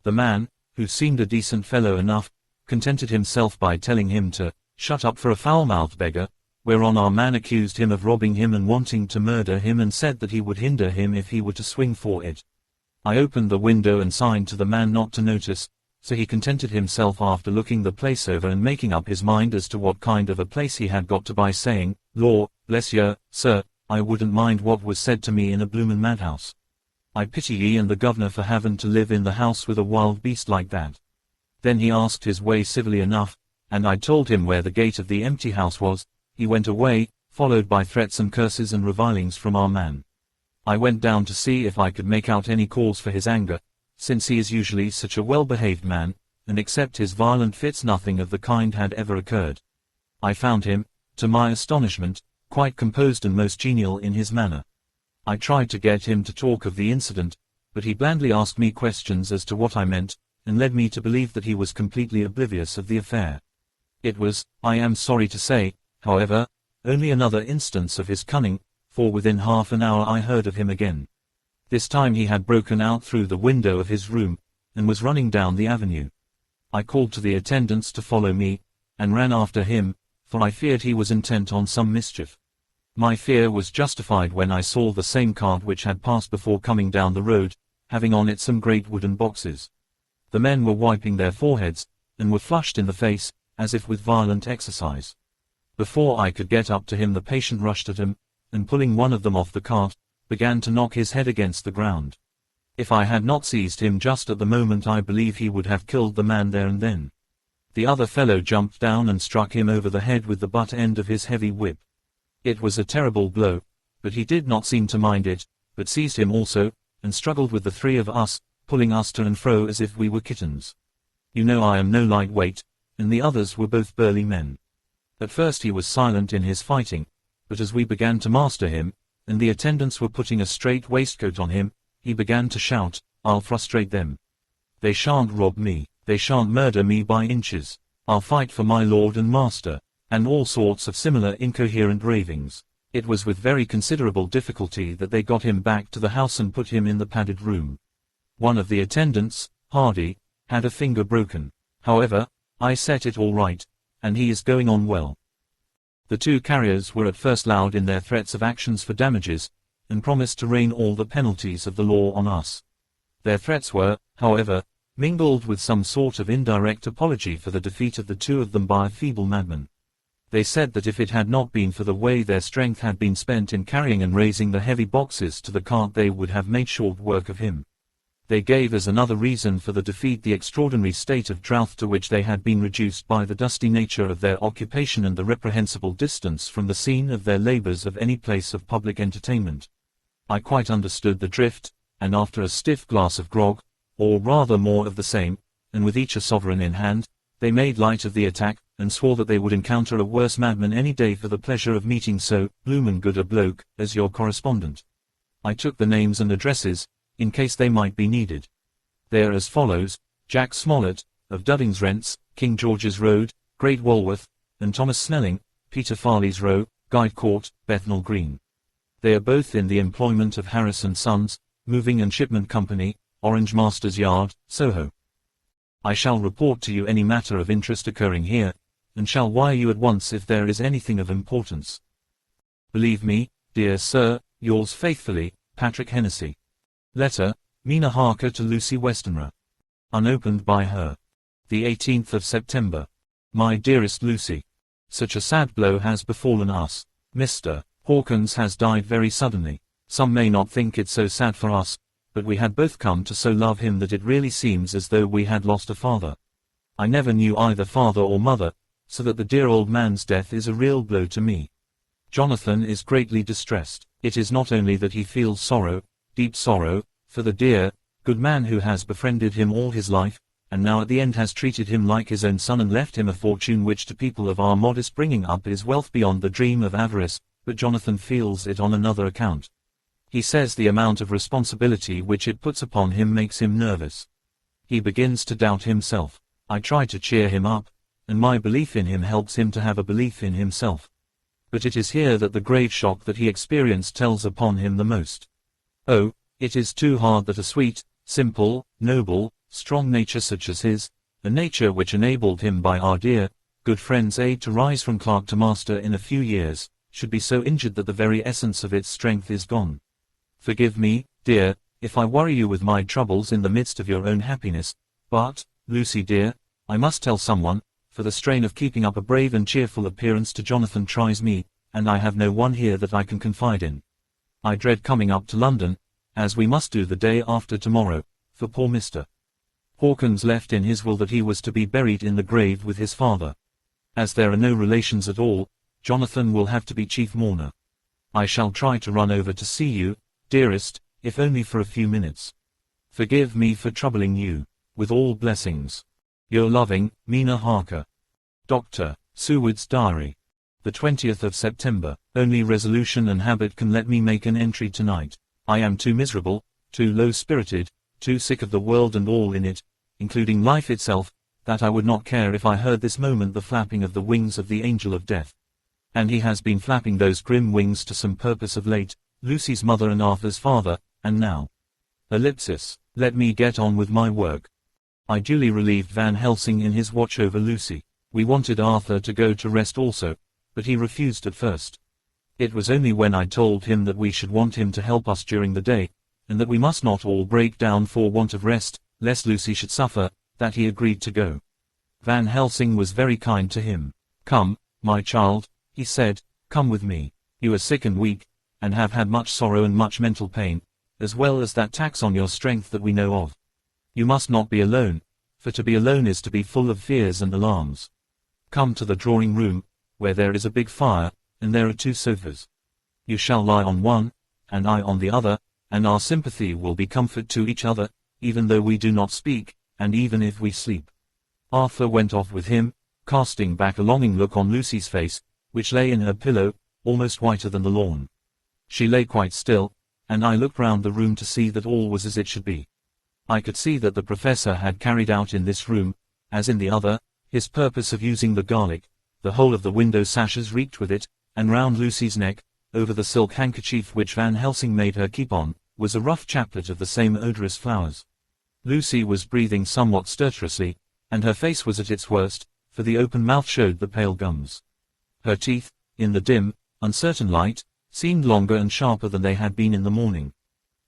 The man, who seemed a decent fellow enough, contented himself by telling him to shut up for a foul-mouthed beggar, whereon our man accused him of robbing him and wanting to murder him and said that he would hinder him if he were to swing for it. I opened the window and signed to the man not to notice, so he contented himself after looking the place over and making up his mind as to what kind of a place he had got to by saying, "Law, bless yer, sir, I wouldn't mind what was said to me in a bloomin' madhouse. I pity ye and the governor for havin' to live in the house with a wild beast like that." Then he asked his way civilly enough, and I told him where the gate of the empty house was. He went away, followed by threats and curses and revilings from our man. I went down to see if I could make out any cause for his anger, since he is usually such a well-behaved man, and except his violent fits nothing of the kind had ever occurred. I found him, to my astonishment, quite composed and most genial in his manner. I tried to get him to talk of the incident, but he blandly asked me questions as to what I meant, and led me to believe that he was completely oblivious of the affair. It was, I am sorry to say, however, only another instance of his cunning, for within half an hour I heard of him again. This time he had broken out through the window of his room, and was running down the avenue. I called to the attendants to follow me, and ran after him, for I feared he was intent on some mischief. My fear was justified when I saw the same cart which had passed before coming down the road, having on it some great wooden boxes. The men were wiping their foreheads, and were flushed in the face, as if with violent exercise. Before I could get up to him the patient rushed at him, and pulling one of them off the cart, began to knock his head against the ground. If I had not seized him just at the moment I believe he would have killed the man there and then. The other fellow jumped down and struck him over the head with the butt end of his heavy whip. It was a terrible blow, but he did not seem to mind it, but seized him also, and struggled with the three of us, pulling us to and fro as if we were kittens. You know I am no light weight, and the others were both burly men. At first he was silent in his fighting, but as we began to master him, and the attendants were putting a straight waistcoat on him, he began to shout, "I'll frustrate them. They shan't rob me, they shan't murder me by inches. I'll fight for my lord and master," and all sorts of similar incoherent ravings. It was with very considerable difficulty that they got him back to the house and put him in the padded room. One of the attendants, Hardy, had a finger broken. However, I set it all right, and he is going on well. The two carriers were at first loud in their threats of actions for damages, and promised to rain all the penalties of the law on us. Their threats were, however, mingled with some sort of indirect apology for the defeat of the two of them by a feeble madman. They said that if it had not been for the way their strength had been spent in carrying and raising the heavy boxes to the cart they would have made short work of him. They gave as another reason for the defeat the extraordinary state of drought to which they had been reduced by the dusty nature of their occupation and the reprehensible distance from the scene of their labors of any place of public entertainment. I quite understood the drift, and after a stiff glass of grog, or rather more of the same, and with each a sovereign in hand, they made light of the attack, and swore that they would encounter a worse madman any day for the pleasure of meeting so bloomin' good a bloke as your correspondent. I took the names and addresses, in case they might be needed. They are as follows: Jack Smollett, of Dudding's Rents, King George's Road, Great Walworth, and Thomas Snelling, Peter Farley's Row, Guide Court, Bethnal Green. They are both in the employment of Harris & Sons, Moving and Shipment Company, Orange Masters Yard, Soho. I shall report to you any matter of interest occurring here, and shall wire you at once if there is anything of importance. Believe me, dear sir, yours faithfully, Patrick Hennessy. Letter, Mina Harker to Lucy Westenra. Unopened by her. The 18th of September. My dearest Lucy. Such a sad blow has befallen us. Mr. Hawkins has died very suddenly. Some may not think it so sad for us, but we had both come to so love him that it really seems as though we had lost a father. I never knew either father or mother, so that the dear old man's death is a real blow to me. Jonathan is greatly distressed. It is not only that he feels sorrow, deep sorrow, for the dear, good man who has befriended him all his life, and now at the end has treated him like his own son and left him a fortune which to people of our modest bringing up is wealth beyond the dream of avarice, but Jonathan feels it on another account. He says the amount of responsibility which it puts upon him makes him nervous. He begins to doubt himself. I try to cheer him up, and my belief in him helps him to have a belief in himself. But it is here that the grave shock that he experienced tells upon him the most. Oh, it is too hard that a sweet, simple, noble, strong nature such as his, a nature which enabled him by our dear, good friend's aid to rise from clerk to master in a few years, should be so injured that the very essence of its strength is gone. Forgive me, dear, if I worry you with my troubles in the midst of your own happiness, but, Lucy dear, I must tell someone, for the strain of keeping up a brave and cheerful appearance to Jonathan tries me, and I have no one here that I can confide in. I dread coming up to London, as we must do the day after tomorrow, for poor Mr. Hawkins left in his will that he was to be buried in the grave with his father. As there are no relations at all, Jonathan will have to be chief mourner. I shall try to run over to see you, dearest, if only for a few minutes. Forgive me for troubling you. With all blessings. Your loving, Mina Harker. Dr. Seward's Diary. The 20th of September. Only resolution and habit can let me make an entry tonight. I am too miserable, too low-spirited, too sick of the world and all in it, including life itself, that I would not care if I heard this moment the flapping of the wings of the angel of death. And he has been flapping those grim wings to some purpose of late, Lucy's mother and Arthur's father, and now. Ellipsis. Let me get on with my work. I duly relieved Van Helsing in his watch over Lucy. We wanted Arthur to go to rest also, but he refused at first. It was only when I told him that we should want him to help us during the day, and that we must not all break down for want of rest, lest Lucy should suffer, that he agreed to go. Van Helsing was very kind to him. Come, my child, he said, come with me. You are sick and weak, and have had much sorrow and much mental pain, as well as that tax on your strength that we know of. You must not be alone, for to be alone is to be full of fears and alarms. Come to the drawing room, where there is a big fire, and there are 2 sofas. You shall lie on one, and I on the other, and our sympathy will be comfort to each other, even though we do not speak, and even if we sleep. Arthur went off with him, casting back a longing look on Lucy's face, which lay in her pillow, almost whiter than the lawn. She lay quite still, and I looked round the room to see that all was as it should be. I could see that the professor had carried out in this room, as in the other, his purpose of using the garlic. The whole of the window sashes reeked with it, and round Lucy's neck, over the silk handkerchief which Van Helsing made her keep on, was a rough chaplet of the same odorous flowers. Lucy was breathing somewhat stertorously, and her face was at its worst, for the open mouth showed the pale gums. Her teeth, in the dim, uncertain light, seemed longer and sharper than they had been in the morning.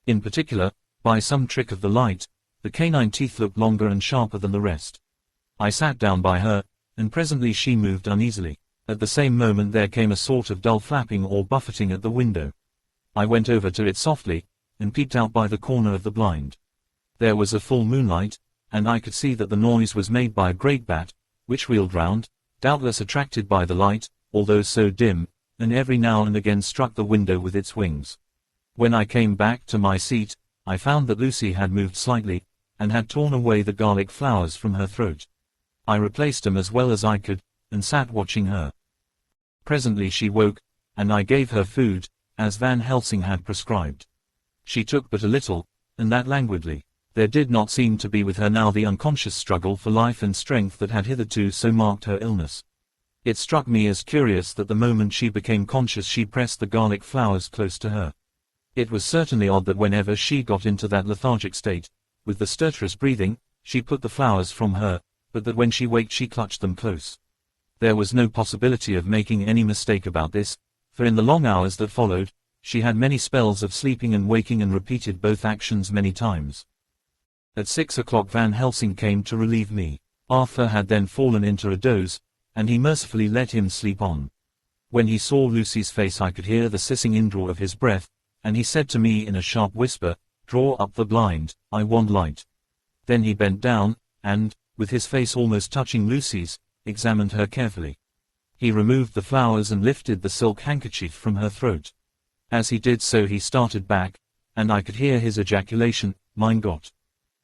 In particular, by some trick of the light, the canine teeth looked longer and sharper than the rest. I sat down by her, and presently she moved uneasily. At the same moment there came a sort of dull flapping or buffeting at the window. I went over to it softly, and peeped out by the corner of the blind. There was a full moonlight, and I could see that the noise was made by a great bat, which wheeled round, doubtless attracted by the light, although so dim, and every now and again struck the window with its wings. When I came back to my seat, I found that Lucy had moved slightly, and had torn away the garlic flowers from her throat. I replaced them as well as I could, and sat watching her. Presently she woke, and I gave her food, as Van Helsing had prescribed. She took but a little, and that languidly. There did not seem to be with her now the unconscious struggle for life and strength that had hitherto so marked her illness. It struck me as curious that the moment she became conscious she pressed the garlic flowers close to her. It was certainly odd that whenever she got into that lethargic state, with the stertorous breathing, she put the flowers from her, but that when she waked she clutched them close. There was no possibility of making any mistake about this, for in the long hours that followed, she had many spells of sleeping and waking and repeated both actions many times. At 6 o'clock Van Helsing came to relieve me. Arthur had then fallen into a doze, and he mercifully let him sleep on. When he saw Lucy's face I could hear the hissing indraw of his breath, and he said to me in a sharp whisper, "Draw up the blind, I want light." Then he bent down, and, with his face almost touching Lucy's, examined her carefully. He removed the flowers and lifted the silk handkerchief from her throat. As he did so he started back, and I could hear his ejaculation, "Mein Gott!"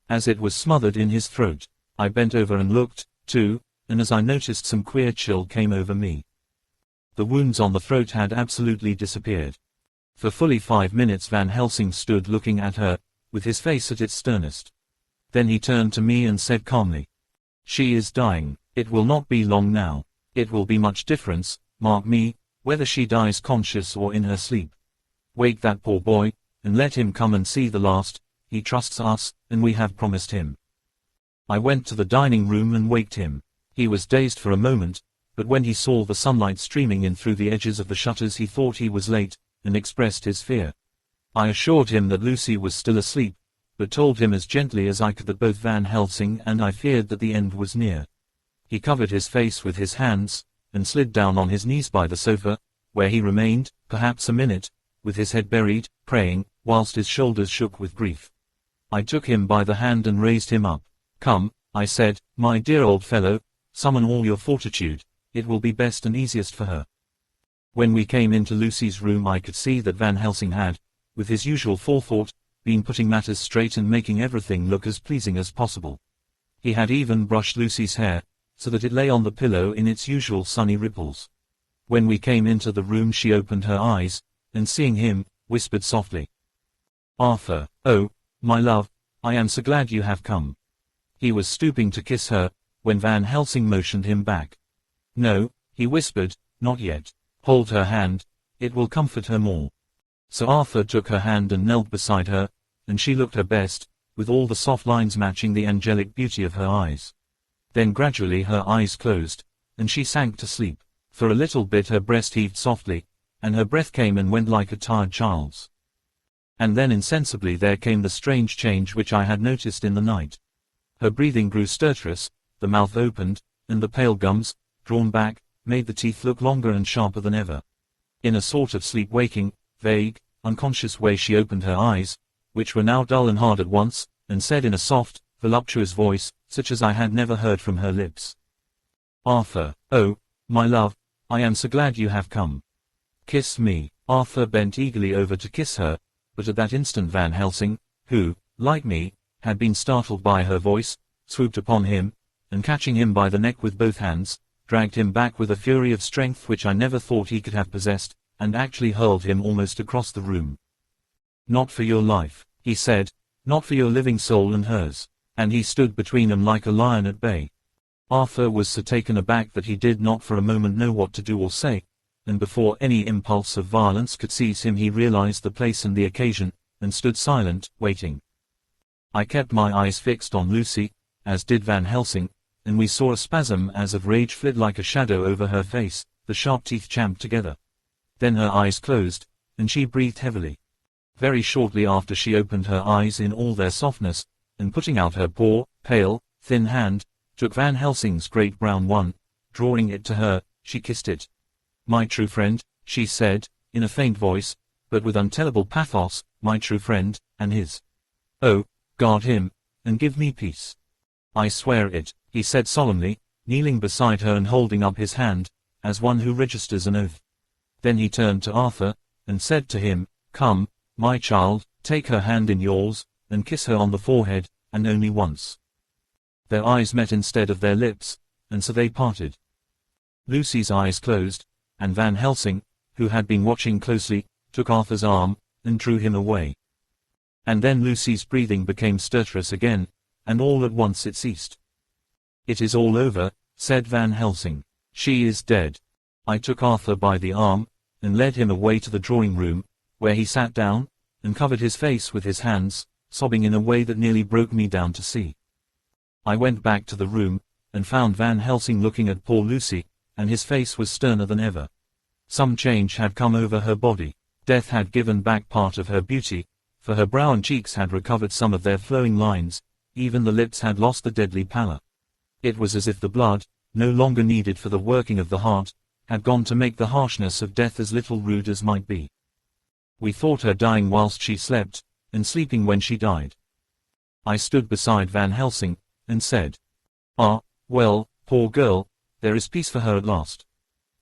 as it was smothered in his throat. I bent over and looked, too, and as I noticed some queer chill came over me. The wounds on the throat had absolutely disappeared. For fully 5 minutes Van Helsing stood looking at her, with his face at its sternest. Then he turned to me and said calmly, "She is dying. It will not be long now. It will be much difference, mark me, whether she dies conscious or in her sleep. Wake that poor boy, and let him come and see the last. He trusts us, and we have promised him." I went to the dining room and waked him. He was dazed for a moment, but when he saw the sunlight streaming in through the edges of the shutters he thought he was late, and expressed his fear. I assured him that Lucy was still asleep, but told him as gently as I could that both Van Helsing and I feared that the end was near. He covered his face with his hands, and slid down on his knees by the sofa, where he remained, perhaps a minute, with his head buried, praying, whilst his shoulders shook with grief. I took him by the hand and raised him up. "Come," I said, "my dear old fellow, summon all your fortitude, it will be best and easiest for her." When we came into Lucy's room I could see that Van Helsing had, with his usual forethought, been putting matters straight and making everything look as pleasing as possible. He had even brushed Lucy's hair, so that it lay on the pillow in its usual sunny ripples. When we came into the room she opened her eyes, and seeing him, whispered softly, "Arthur, oh, my love, I am so glad you have come." He was stooping to kiss her, when Van Helsing motioned him back. "No," he whispered, "not yet. Hold her hand, it will comfort her more." So Arthur took her hand and knelt beside her, and she looked her best, with all the soft lines matching the angelic beauty of her eyes. Then gradually her eyes closed, and she sank to sleep. For a little bit her breast heaved softly, and her breath came and went like a tired child's. And then insensibly there came the strange change which I had noticed in the night. Her breathing grew stertorous, the mouth opened, and the pale gums, drawn back, made the teeth look longer and sharper than ever. In a sort of sleep-waking, vague, unconscious way she opened her eyes, which were now dull and hard at once, and said in a soft, voluptuous voice, such as I had never heard from her lips, "Arthur, oh, my love, I am so glad you have come. Kiss me." Arthur bent eagerly over to kiss her, but at that instant Van Helsing, who, like me, had been startled by her voice, swooped upon him, and catching him by the neck with both hands, dragged him back with a fury of strength which I never thought he could have possessed, and actually hurled him almost across the room. "Not for your life," he said, "not for your living soul and hers." And he stood between them like a lion at bay. Arthur was so taken aback that he did not for a moment know what to do or say, and before any impulse of violence could seize him he realized the place and the occasion, and stood silent, waiting. I kept my eyes fixed on Lucy, as did Van Helsing, and we saw a spasm as of rage flit like a shadow over her face, the sharp teeth champed together. Then her eyes closed, and she breathed heavily. Very shortly after she opened her eyes in all their softness, and putting out her poor, pale, thin hand, took Van Helsing's great brown one, drawing it to her, she kissed it. "My true friend," she said, in a faint voice, but with untellable pathos, "my true friend, and his. Oh, guard him, and give me peace." "I swear it," he said solemnly, kneeling beside her and holding up his hand, as one who registers an oath. Then he turned to Arthur, and said to him, "Come, my child, take her hand in yours, and kiss her on the forehead, and only once." Their eyes met instead of their lips, and so they parted. Lucy's eyes closed, and Van Helsing, who had been watching closely, took Arthur's arm, and drew him away. And then Lucy's breathing became stertorous again, and all at once it ceased. "It is all over," said Van Helsing. "She is dead." I took Arthur by the arm, and led him away to the drawing-room, where he sat down, and covered his face with his hands, sobbing in a way that nearly broke me down to see. I went back to the room, and found Van Helsing looking at poor Lucy, and his face was sterner than ever. Some change had come over her body. Death had given back part of her beauty, for her brow and cheeks had recovered some of their flowing lines, even the lips had lost the deadly pallor. It was as if the blood, no longer needed for the working of the heart, had gone to make the harshness of death as little rude as might be. We thought her dying whilst she slept, and sleeping when she died. I stood beside Van Helsing, and said, "Ah, well, poor girl, there is peace for her at last.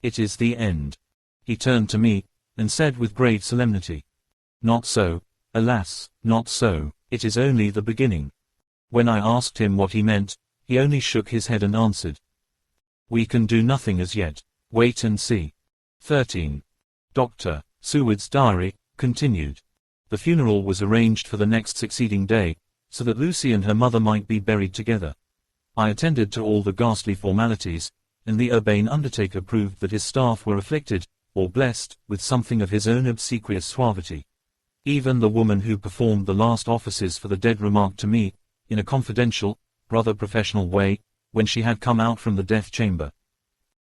It is the end." He turned to me, and said with grave solemnity, "Not so, alas, not so, it is only the beginning." When I asked him what he meant, he only shook his head and answered, "We can do nothing as yet, wait and see." 13. Dr. Seward's diary, continued. The funeral was arranged for the next succeeding day, so that Lucy and her mother might be buried together. I attended to all the ghastly formalities, and the urbane undertaker proved that his staff were afflicted, or blessed, with something of his own obsequious suavity. Even the woman who performed the last offices for the dead remarked to me, in a confidential, rather professional way, when she had come out from the death chamber,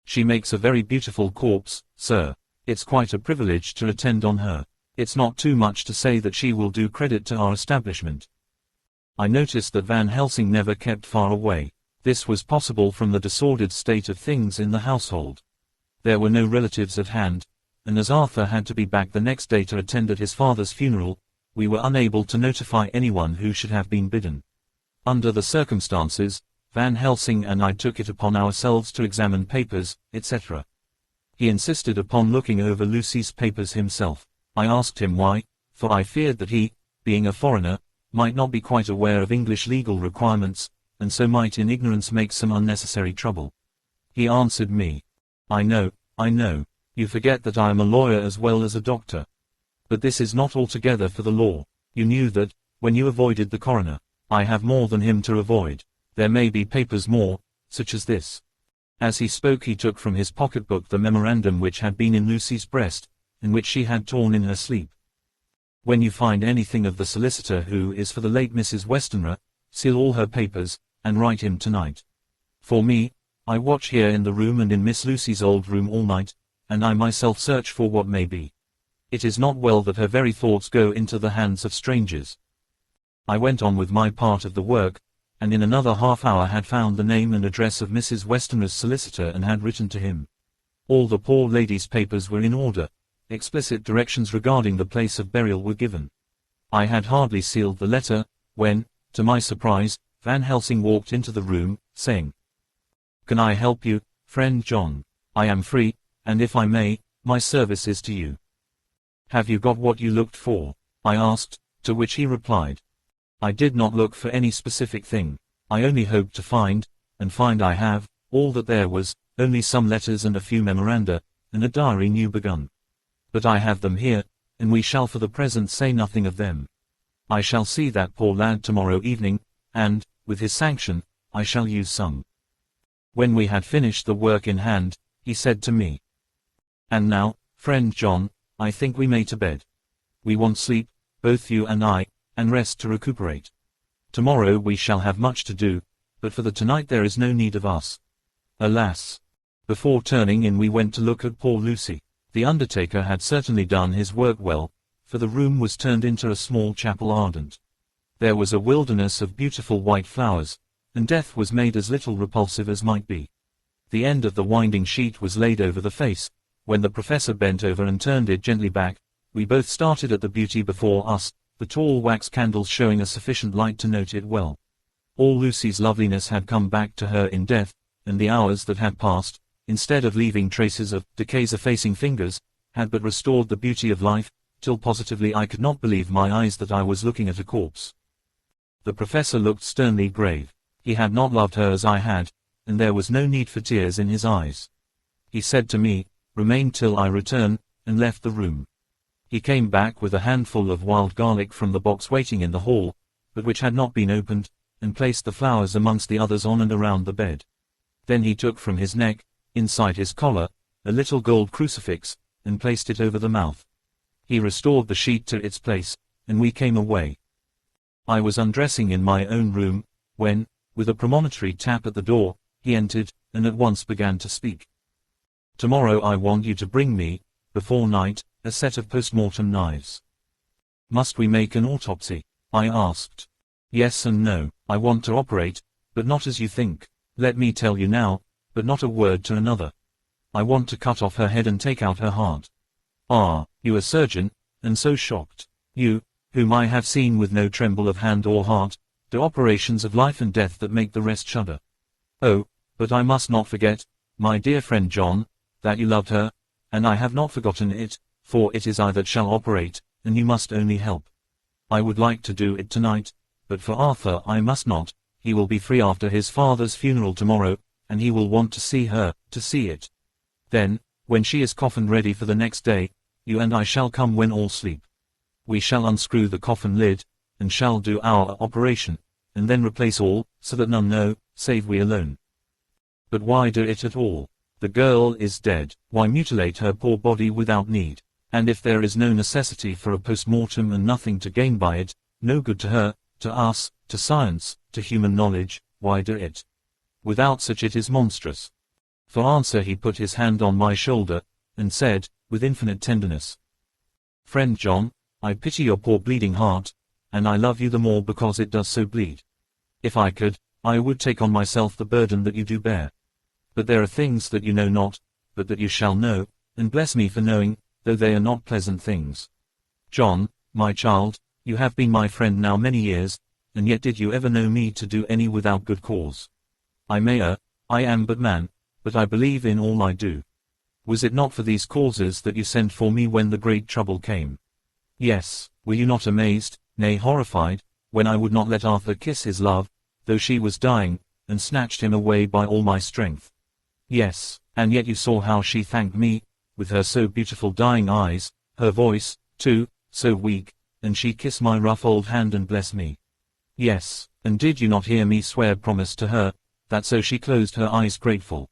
She makes a very beautiful corpse, sir. It's quite a privilege to attend on her. It's not too much to say that she will do credit to our establishment. I noticed that Van Helsing never kept far away. This was possible from the disordered state of things in the household. There were no relatives at hand, and as Arthur had to be back the next day to attend at his father's funeral, we were unable to notify anyone who should have been bidden. Under the circumstances, Van Helsing and I took it upon ourselves to examine papers, etc. He insisted upon looking over Lucy's papers himself. I asked him why, for I feared that he, being a foreigner, might not be quite aware of English legal requirements, and so might in ignorance make some unnecessary trouble. He answered me, I know, you forget that I am a lawyer as well as a doctor. But this is not altogether for the law. You knew that, when you avoided the coroner. I have more than him to avoid. There may be papers more, such as this. As he spoke he took from his pocketbook the memorandum which had been in Lucy's breast, and which she had torn in her sleep. When you find anything of the solicitor who is for the late Mrs. Westenra, seal all her papers, and write him tonight. For me, I watch here in the room and in Miss Lucy's old room all night, and I myself search for what may be. It is not well that her very thoughts go into the hands of strangers. I went on with my part of the work, and in another half-hour had found the name and address of Mrs. Westenra's solicitor and had written to him. All the poor lady's papers were in order. Explicit directions regarding the place of burial were given. I had hardly sealed the letter, when, to my surprise, Van Helsing walked into the room, saying, "Can I help you, friend John? I am free, and if I may, my service is to you." "Have you got what you looked for?" I asked, to which he replied, "I did not look for any specific thing. I only hoped to find, and find I have, all that there was, only some letters and a few memoranda, and a diary new begun. But I have them here, and we shall for the present say nothing of them. I shall see that poor lad tomorrow evening, and, with his sanction, I shall use some." When we had finished the work in hand, he said to me, "And now, friend John, I think we may to bed. We want sleep, both you and I, and rest to recuperate. Tomorrow we shall have much to do, but for the tonight there is no need of us." Alas! Before turning in we went to look at poor Lucy. The undertaker had certainly done his work well, for the room was turned into a small chapel ardent. There was a wilderness of beautiful white flowers, and death was made as little repulsive as might be. The end of the winding sheet was laid over the face. When the professor bent over and turned it gently back, we both started at the beauty before us, the tall wax candles showing a sufficient light to note it well. All Lucy's loveliness had come back to her in death, and the hours that had passed, instead of leaving traces of decay's effacing fingers, had but restored the beauty of life, till positively I could not believe my eyes that I was looking at a corpse. The professor looked sternly grave. He had not loved her as I had, and there was no need for tears in his eyes. He said to me, "Remain till I return," and left the room. He came back with a handful of wild garlic from the box waiting in the hall, but which had not been opened, and placed the flowers amongst the others on and around the bed. Then he took from his neck, inside his collar, a little gold crucifix, and placed it over the mouth. He restored the sheet to its place, and we came away. I was undressing in my own room, when, with a premonitory tap at the door, he entered, and at once began to speak. "Tomorrow I want you to bring me, before night, a set of post-mortem knives." "Must we make an autopsy?" I asked. "Yes and no. I want to operate, but not as you think. Let me tell you now, but not a word to another. I want to cut off her head and take out her heart." "Ah, you a surgeon, and so shocked. You, whom I have seen with no tremble of hand or heart, do operations of life and death that make the rest shudder. Oh, but I must not forget, my dear friend John, that you loved her, and I have not forgotten it, for it is I that shall operate, and you must only help. I would like to do it tonight, but for Arthur I must not. He will be free after his father's funeral tomorrow, and he will want to see her, to see it. Then, when she is coffined ready for the next day, you and I shall come when all sleep. We shall unscrew the coffin lid, and shall do our operation, and then replace all, so that none know, save we alone. But why do it at all? The girl is dead. Why mutilate her poor body without need? And if there is no necessity for a post-mortem and nothing to gain by it, no good to her, to us, to science, to human knowledge, why do it? Without such it is monstrous. For answer he put his hand on my shoulder, and said, with infinite tenderness, "Friend John, I pity your poor bleeding heart, and I love you the more because it does so bleed. If I could, I would take on myself the burden that you do bear. But there are things that you know not, but that you shall know, and bless me for knowing, though they are not pleasant things. John, my child, you have been my friend now many years, and yet did you ever know me to do any without good cause? I may err, I am but man, but I believe in all I do. Was it not for these causes that you sent for me when the great trouble came? Yes, were you not amazed, nay horrified, when I would not let Arthur kiss his love, though she was dying, and snatched him away by all my strength? Yes, and yet you saw how she thanked me, with her so beautiful dying eyes, her voice, too, so weak, and she kissed my rough old hand and blessed me. Yes, and did you not hear me swear promise to her, that so she closed her eyes grateful?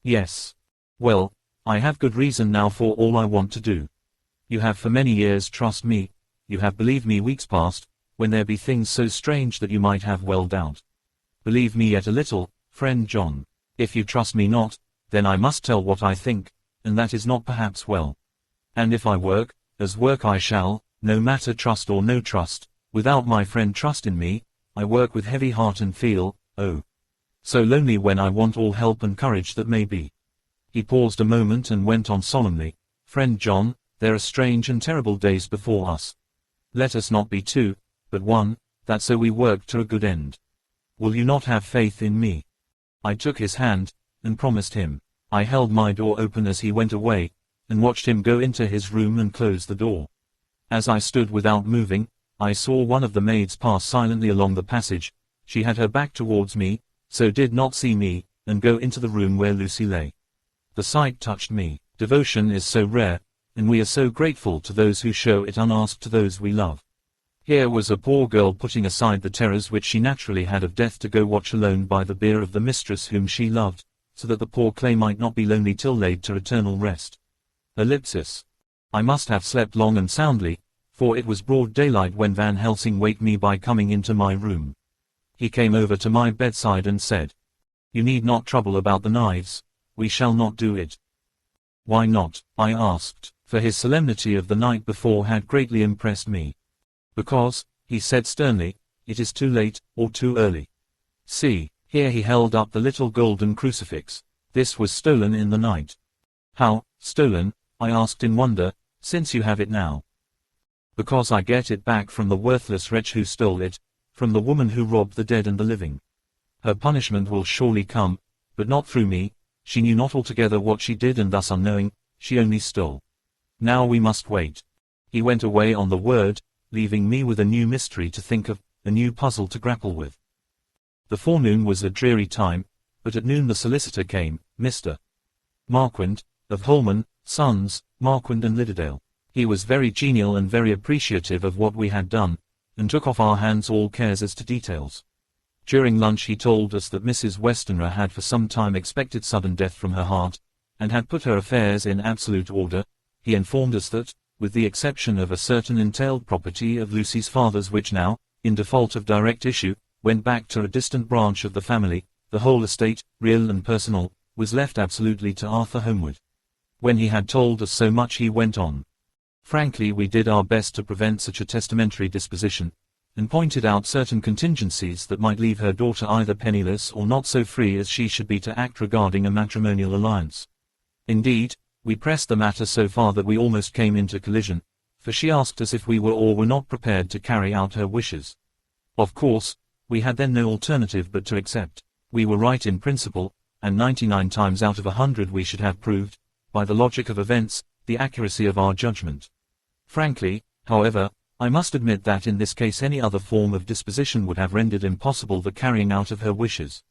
Yes. Well, I have good reason now for all I want to do. You have for many years trust me, you have believed me weeks past, when there be things so strange that you might have well doubt. Believe me yet a little, friend John. If you trust me not, then I must tell what I think, and that is not perhaps well. And if I work, as work I shall, no matter trust or no trust, without my friend trust in me, I work with heavy heart and feel, oh, so lonely when I want all help and courage that may be. He paused a moment and went on solemnly, Friend John, there are strange and terrible days before us. Let us not be two, but one, that so we work to a good end. Will you not have faith in me? I took his hand, and promised him. I held my door open as he went away, and watched him go into his room and close the door. As I stood without moving, I saw one of the maids pass silently along the passage. She had her back towards me, so did not see me, and go into the room where Lucy lay. The sight touched me. Devotion is so rare, and we are so grateful to those who show it unasked to those we love. Here was a poor girl putting aside the terrors which she naturally had of death to go watch alone by the bier of the mistress whom she loved, so that the poor clay might not be lonely till laid to eternal rest. Ellipsis. I must have slept long and soundly, for it was broad daylight when Van Helsing waked me by coming into my room. He came over to my bedside and said, "You need not trouble about the knives, we shall not do it." "Why not?" I asked, for his solemnity of the night before had greatly impressed me. "Because," he said sternly, "it is too late, or too early. See, here," he held up the little golden crucifix. "This was stolen in the night." "How, stolen?" I asked in wonder, "since you have it now?" "Because I get it back from the worthless wretch who stole it, from the woman who robbed the dead and the living. Her punishment will surely come, but not through me. She knew not altogether what she did, and thus unknowing, she only stole. Now we must wait." He went away on the word, leaving me with a new mystery to think of, a new puzzle to grapple with. The forenoon was a dreary time, but at noon the solicitor came, Mr. Marquand, of Holman, Sons, Marquand and Lidderdale. He was very genial and very appreciative of what we had done, and took off our hands all cares as to details. During lunch he told us that Mrs. Westenra had for some time expected sudden death from her heart, and had put her affairs in absolute order. He informed us that, with the exception of a certain entailed property of Lucy's father's which now, in default of direct issue, went back to a distant branch of the family, the whole estate, real and personal, was left absolutely to Arthur Holmwood. When he had told us so much he went on. Frankly, we did our best to prevent such a testamentary disposition, and pointed out certain contingencies that might leave her daughter either penniless or not so free as she should be to act regarding a matrimonial alliance. Indeed, we pressed the matter so far that we almost came into collision, for she asked us if we were or were not prepared to carry out her wishes. Of course, we had then no alternative but to accept. We were right in principle, and 99 times out of 100 we should have proved, by the logic of events, the accuracy of our judgment. Frankly, however, I must admit that in this case any other form of disposition would have rendered impossible the carrying out of her wishes.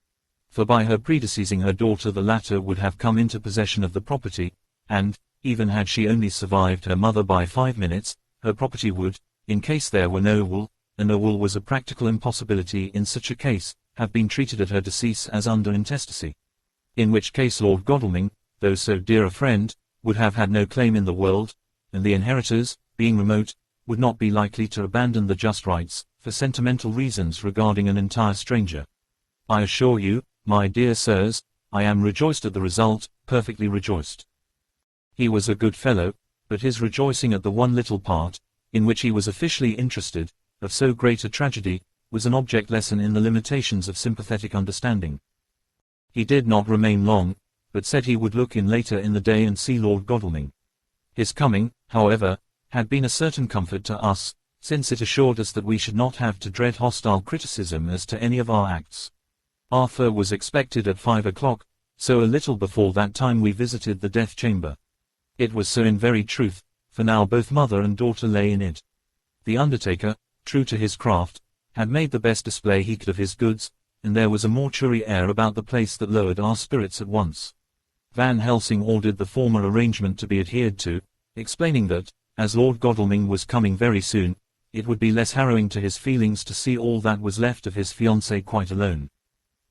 For by her predeceasing her daughter the latter would have come into possession of the property, and, even had she only survived her mother by 5 minutes, her property would, in case there were no will, and a will was a practical impossibility in such a case, have been treated at her decease as under intestacy. In which case Lord Godalming, though so dear a friend, would have had no claim in the world, and the inheritors, being remote, would not be likely to abandon the just rights, for sentimental reasons regarding an entire stranger. I assure you, my dear sirs, I am rejoiced at the result, perfectly rejoiced. He was a good fellow, but his rejoicing at the one little part, in which he was officially interested, of so great a tragedy, was an object lesson in the limitations of sympathetic understanding. He did not remain long, but said he would look in later in the day and see Lord Godalming. His coming, however, had been a certain comfort to us, since it assured us that we should not have to dread hostile criticism as to any of our acts. Arthur was expected at 5 o'clock, so a little before that time we visited the death chamber. It was so in very truth, for now both mother and daughter lay in it. The undertaker, true to his craft, had made the best display he could of his goods, and there was a mortuary air about the place that lowered our spirits at once. Van Helsing ordered the former arrangement to be adhered to, explaining that, as Lord Godalming was coming very soon, it would be less harrowing to his feelings to see all that was left of his fiancée quite alone.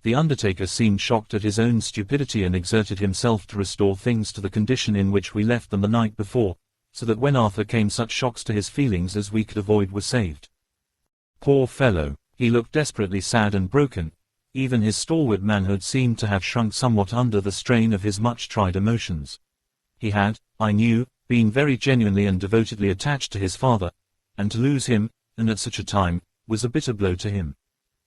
The undertaker seemed shocked at his own stupidity and exerted himself to restore things to the condition in which we left them the night before, so that when Arthur came such shocks to his feelings as we could avoid were saved. Poor fellow, he looked desperately sad and broken. Even his stalwart manhood seemed to have shrunk somewhat under the strain of his much-tried emotions. He had, I knew, been very genuinely and devotedly attached to his father, and to lose him, and at such a time, was a bitter blow to him.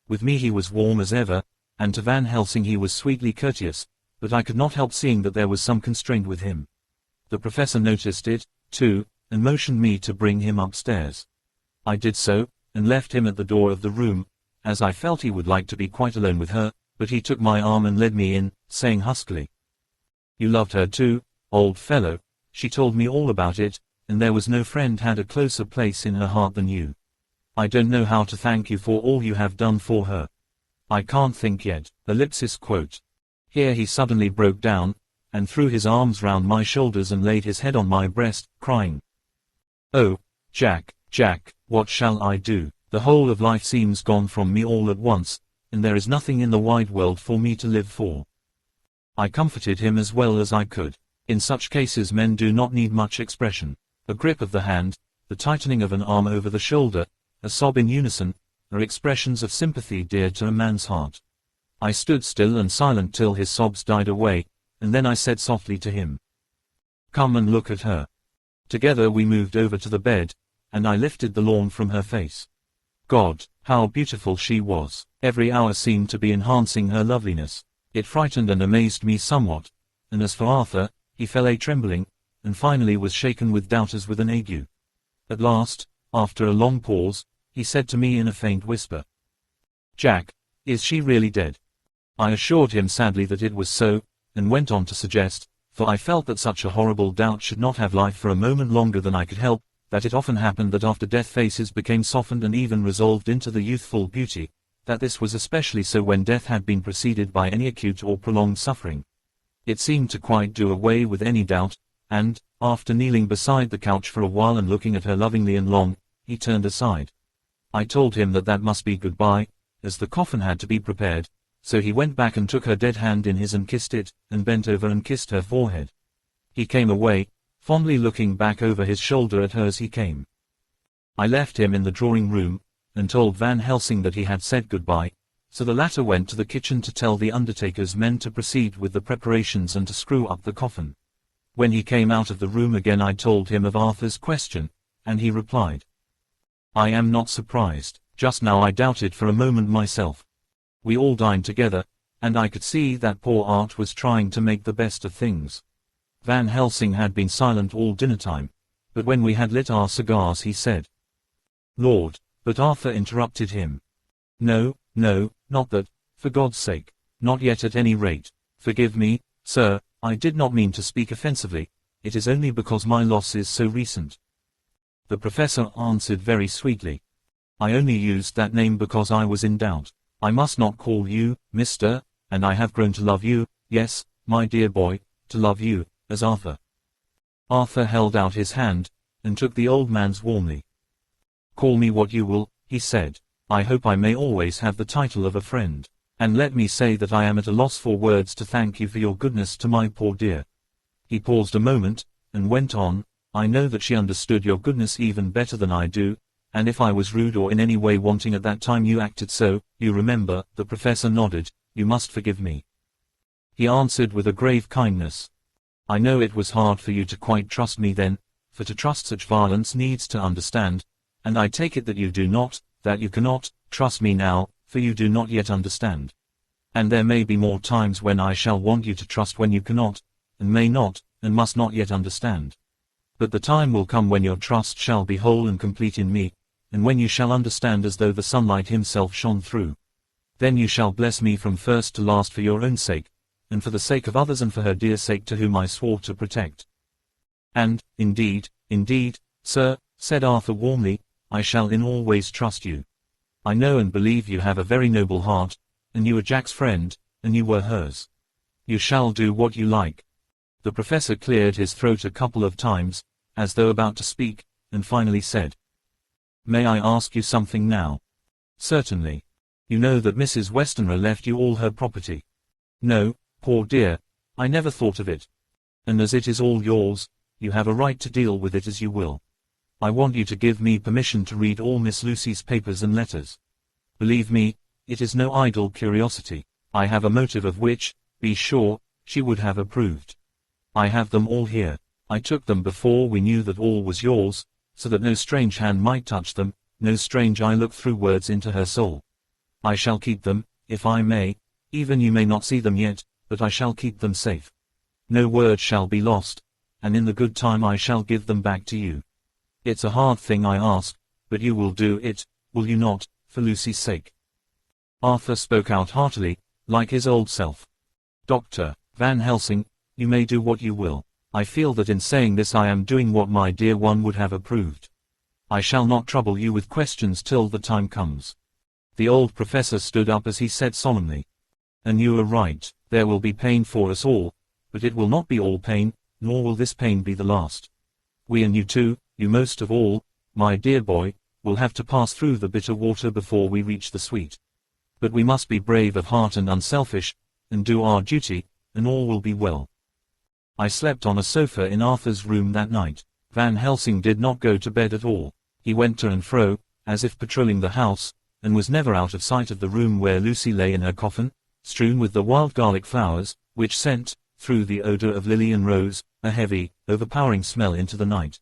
With me he was warm as ever, and to Van Helsing he was sweetly courteous, but I could not help seeing that there was some constraint with him. The professor noticed it, too, and motioned me to bring him upstairs. I did so, and left him at the door of the room, as I felt he would like to be quite alone with her, but he took my arm and led me in, saying huskily, "You loved her too, old fellow, she told me all about it, and there was no friend had a closer place in her heart than you. I don't know how to thank you for all you have done for her. I can't think yet." Ellipsis quote. Here he suddenly broke down, and threw his arms round my shoulders and laid his head on my breast, crying, "Oh, Jack, Jack, what shall I do? The whole of life seems gone from me all at once, and there is nothing in the wide world for me to live for." I comforted him as well as I could. In such cases men do not need much expression. A grip of the hand, the tightening of an arm over the shoulder, a sob in unison, are expressions of sympathy dear to a man's heart. I stood still and silent till his sobs died away, and then I said softly to him, "Come and look at her." Together we moved over to the bed, and I lifted the lawn from her face. God, how beautiful she was! Every hour seemed to be enhancing her loveliness. It frightened and amazed me somewhat, and as for Arthur, he fell a trembling, and finally was shaken with doubt as with an ague. At last, after a long pause, he said to me in a faint whisper, "Jack, is she really dead?" I assured him sadly that it was so, and went on to suggest, for I felt that such a horrible doubt should not have life for a moment longer than I could help, that it often happened that after death faces became softened and even resolved into the youthful beauty, that this was especially so when death had been preceded by any acute or prolonged suffering. It seemed to quite do away with any doubt, and, after kneeling beside the couch for a while and looking at her lovingly and long, he turned aside. I told him that that must be goodbye, as the coffin had to be prepared, so he went back and took her dead hand in his and kissed it, and bent over and kissed her forehead. He came away, fondly looking back over his shoulder at her as he came. I left him in the drawing-room, and told Van Helsing that he had said goodbye, so the latter went to the kitchen to tell the undertaker's men to proceed with the preparations and to screw up the coffin. When he came out of the room again I told him of Arthur's question, and he replied, "I am not surprised. Just now I doubted for a moment myself." We all dined together, and I could see that poor Art was trying to make the best of things. Van Helsing had been silent all dinner time, but when we had lit our cigars he said, "Lord," but Arthur interrupted him. "No, no, not that, for God's sake, not yet at any rate. Forgive me, sir, I did not mean to speak offensively, it is only because my loss is so recent." The professor answered very sweetly, "I only used that name because I was in doubt. I must not call you, Mr., and I have grown to love you, yes, my dear boy, to love you, as Arthur." Arthur held out his hand, and took the old man's warmly. "Call me what you will," he said. "I hope I may always have the title of a friend. And let me say that I am at a loss for words to thank you for your goodness to my poor dear." He paused a moment, and went on, "I know that she understood your goodness even better than I do, and if I was rude or in any way wanting at that time you acted so, you remember." The professor nodded, "You must forgive me." He answered with a grave kindness. I know it was hard for you to quite trust me then, for to trust such violence needs to understand, and I take it that you do not, that you cannot, trust me now, for you do not yet understand. And there may be more times when I shall want you to trust when you cannot, and may not, and must not yet understand. But the time will come when your trust shall be whole and complete in me, and when you shall understand as though the sunlight himself shone through. Then you shall bless me from first to last for your own sake, and for the sake of others and for her dear sake to whom I swore to protect. And, indeed, sir, said Arthur warmly, I shall in all ways trust you. I know and believe you have a very noble heart, and you are Jack's friend, and you were hers. You shall do what you like. The professor cleared his throat a couple of times, as though about to speak, and finally said, May I ask you something now? Certainly. You know that Mrs. Westenra left you all her property. No, poor dear, I never thought of it. And as it is all yours, you have a right to deal with it as you will. I want you to give me permission to read all Miss Lucy's papers and letters. Believe me, it is no idle curiosity. I have a motive of which, be sure, she would have approved. I have them all here. I took them before we knew that all was yours, so that no strange hand might touch them, no strange eye look through words into her soul. I shall keep them, if I may, even you may not see them yet, but I shall keep them safe. No word shall be lost, and in the good time I shall give them back to you. It's a hard thing I ask, but you will do it, will you not, for Lucy's sake? Arthur spoke out heartily, like his old self. Dr. Van Helsing, you may do what you will. I feel that in saying this I am doing what my dear one would have approved. I shall not trouble you with questions till the time comes. The old professor stood up as he said solemnly. And you are right, there will be pain for us all, but it will not be all pain, nor will this pain be the last. We and you too, you most of all, my dear boy, will have to pass through the bitter water before we reach the sweet. But we must be brave of heart and unselfish, and do our duty, and all will be well. I slept on a sofa in Arthur's room that night. Van Helsing did not go to bed at all. He went to and fro, as if patrolling the house, and was never out of sight of the room where Lucy lay in her coffin, strewn with the wild garlic flowers, which sent, through the odor of lily and rose, a heavy, overpowering smell into the night.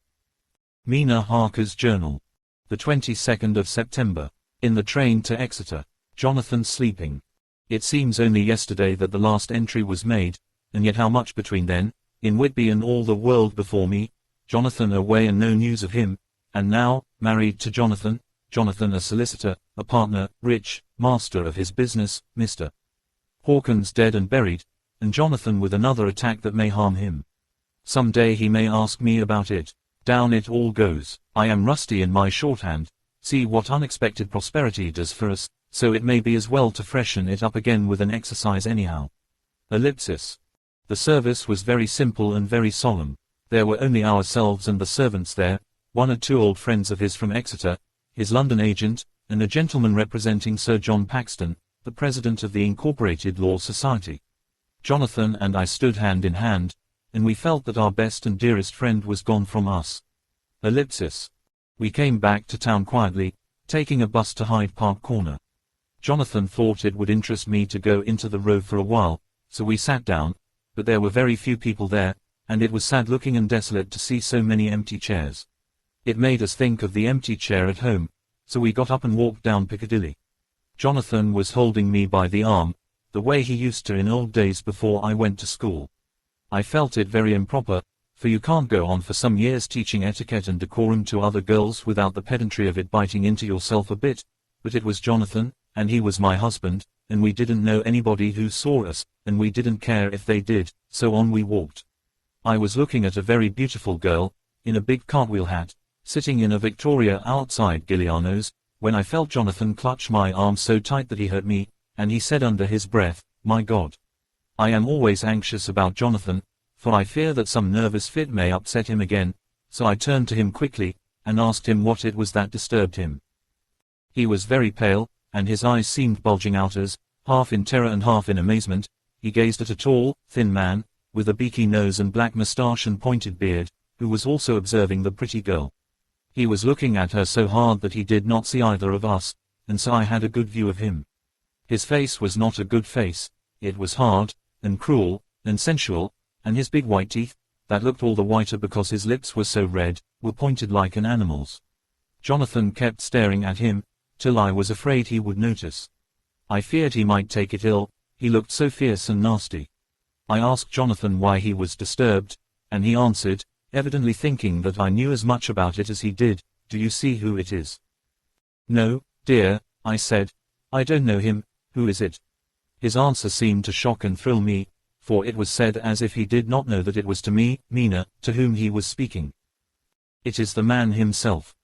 Mina Harker's Journal. The 22nd of September. In the train to Exeter. Jonathan sleeping. It seems only yesterday that the last entry was made, and yet how much between then, in Whitby and all the world before me, Jonathan away and no news of him, and now, married to Jonathan a solicitor, a partner, rich, master of his business, Mr. Hawkins dead and buried, and Jonathan with another attack that may harm him. Some day he may ask me about it. Down it all goes. I am rusty in my shorthand. See what unexpected prosperity does for us, so it may be as well to freshen it up again with an exercise anyhow. Ellipsis. The service was very simple and very solemn. There were only ourselves and the servants there, one or two old friends of his from Exeter, his London agent, and a gentleman representing Sir John Paxton, the president of the Incorporated Law Society. Jonathan and I stood hand in hand, and we felt that our best and dearest friend was gone from us. Ellipsis. We came back to town quietly, taking a bus to Hyde Park Corner. Jonathan thought it would interest me to go into the Row for a while, so we sat down, but there were very few people there, and it was sad looking and desolate to see so many empty chairs. It made us think of the empty chair at home, so we got up and walked down Piccadilly. Jonathan was holding me by the arm, the way he used to in old days before I went to school. I felt it very improper, for you can't go on for some years teaching etiquette and decorum to other girls without the pedantry of it biting into yourself a bit, but it was Jonathan, and he was my husband, and we didn't know anybody who saw us, and we didn't care if they did, so on we walked. I was looking at a very beautiful girl, in a big cartwheel hat, sitting in a Victoria outside Giuliano's, when I felt Jonathan clutch my arm so tight that he hurt me, and he said under his breath, "My God. I am always anxious about Jonathan, for I fear that some nervous fit may upset him again," so I turned to him quickly, and asked him what it was that disturbed him. He was very pale, and his eyes seemed bulging out as, half in terror and half in amazement, he gazed at a tall, thin man, with a beaky nose and black moustache and pointed beard, who was also observing the pretty girl. He was looking at her so hard that he did not see either of us, and so I had a good view of him. His face was not a good face, it was hard, and cruel, and sensual, and his big white teeth, that looked all the whiter because his lips were so red, were pointed like an animal's. Jonathan kept staring at him, till I was afraid he would notice. I feared he might take it ill, he looked so fierce and nasty. I asked Jonathan why he was disturbed, and he answered, evidently thinking that I knew as much about it as he did, "Do you see who it is?" "No, dear," I said, "I don't know him. Who is it?" His answer seemed to shock and thrill me, for it was said as if he did not know that it was to me, Mina, to whom he was speaking. "It is the man himself."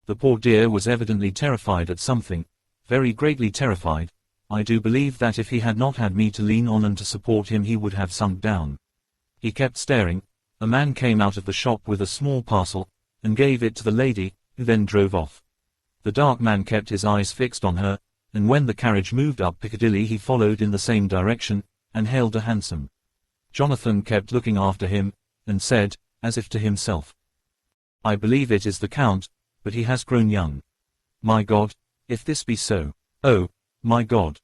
The poor dear was evidently terrified at something, very greatly terrified. I do believe that if he had not had me to lean on and to support him he would have sunk down. He kept staring. A man came out of the shop with a small parcel, and gave it to the lady, who then drove off. The dark man kept his eyes fixed on her, and when the carriage moved up Piccadilly he followed in the same direction, and hailed a hansom. Jonathan kept looking after him, and said, as if to himself, "I believe it is the Count, but he has grown young. My God, if this be so. Oh, my God,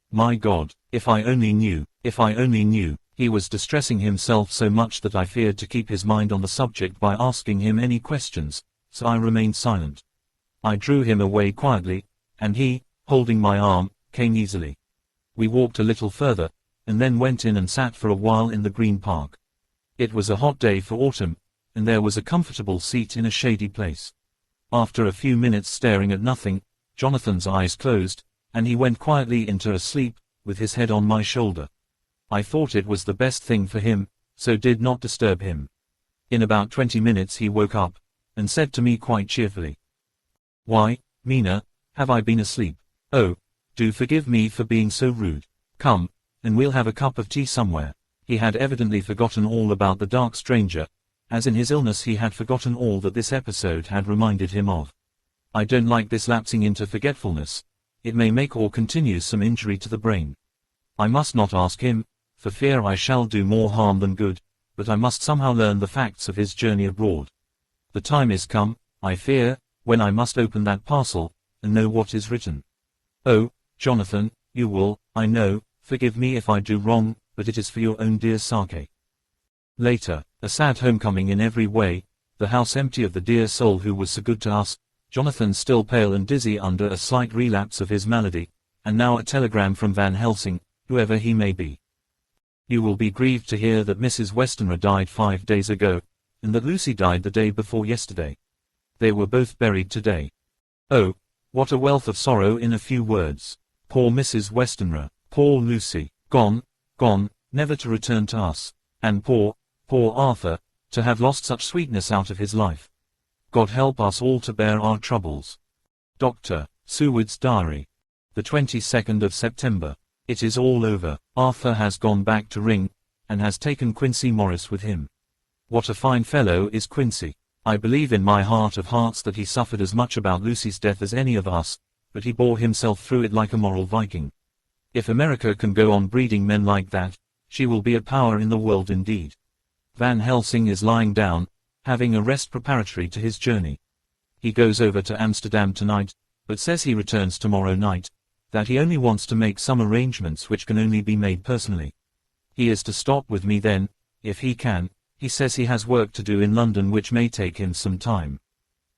if I only knew, if I only knew." He was distressing himself so much that I feared to keep his mind on the subject by asking him any questions, so I remained silent. I drew him away quietly, and he, holding my arm, came easily. We walked a little further, and then went in and sat for a while in the Green Park. It was a hot day for autumn, and there was a comfortable seat in a shady place. After a few minutes staring at nothing, Jonathan's eyes closed, and he went quietly into a sleep, with his head on my shoulder. I thought it was the best thing for him, so did not disturb him. In about 20 minutes he woke up, and said to me quite cheerfully, "Why, Mina, have I been asleep? Oh, do forgive me for being so rude. Come, and we'll have a cup of tea somewhere." He had evidently forgotten all about the dark stranger, as in his illness he had forgotten all that this episode had reminded him of. I don't like this lapsing into forgetfulness. It may make or continue some injury to the brain. I must not ask him, for fear I shall do more harm than good, but I must somehow learn the facts of his journey abroad. The time is come, I fear, when I must open that parcel, and know what is written. Oh, Jonathan, you will, I know, forgive me if I do wrong, but it is for your own dear sake. Later, a sad homecoming in every way, the house empty of the dear soul who was so good to us, Jonathan still pale and dizzy under a slight relapse of his malady, and now a telegram from Van Helsing, whoever he may be. "You will be grieved to hear that Mrs. Westenra died 5 days ago, and that Lucy died the day before yesterday. They were both buried today. Oh, what a wealth of sorrow in a few words. Poor Mrs. Westenra, poor Lucy, gone, never to return to us, and poor Arthur, to have lost such sweetness out of his life. God help us all to bear our troubles." Dr. Seward's Diary. The 22nd of September. It is all over. Arthur has gone back to Ring, and has taken Quincy Morris with him. What a fine fellow is Quincy. I believe in my heart of hearts that he suffered as much about Lucy's death as any of us, but he bore himself through it like a moral Viking. If America can go on breeding men like that, she will be a power in the world indeed. Van Helsing is lying down, having a rest preparatory to his journey. He goes over to Amsterdam tonight, but says he returns tomorrow night, that he only wants to make some arrangements which can only be made personally. He is to stop with me then, if he can. He says he has work to do in London which may take him some time.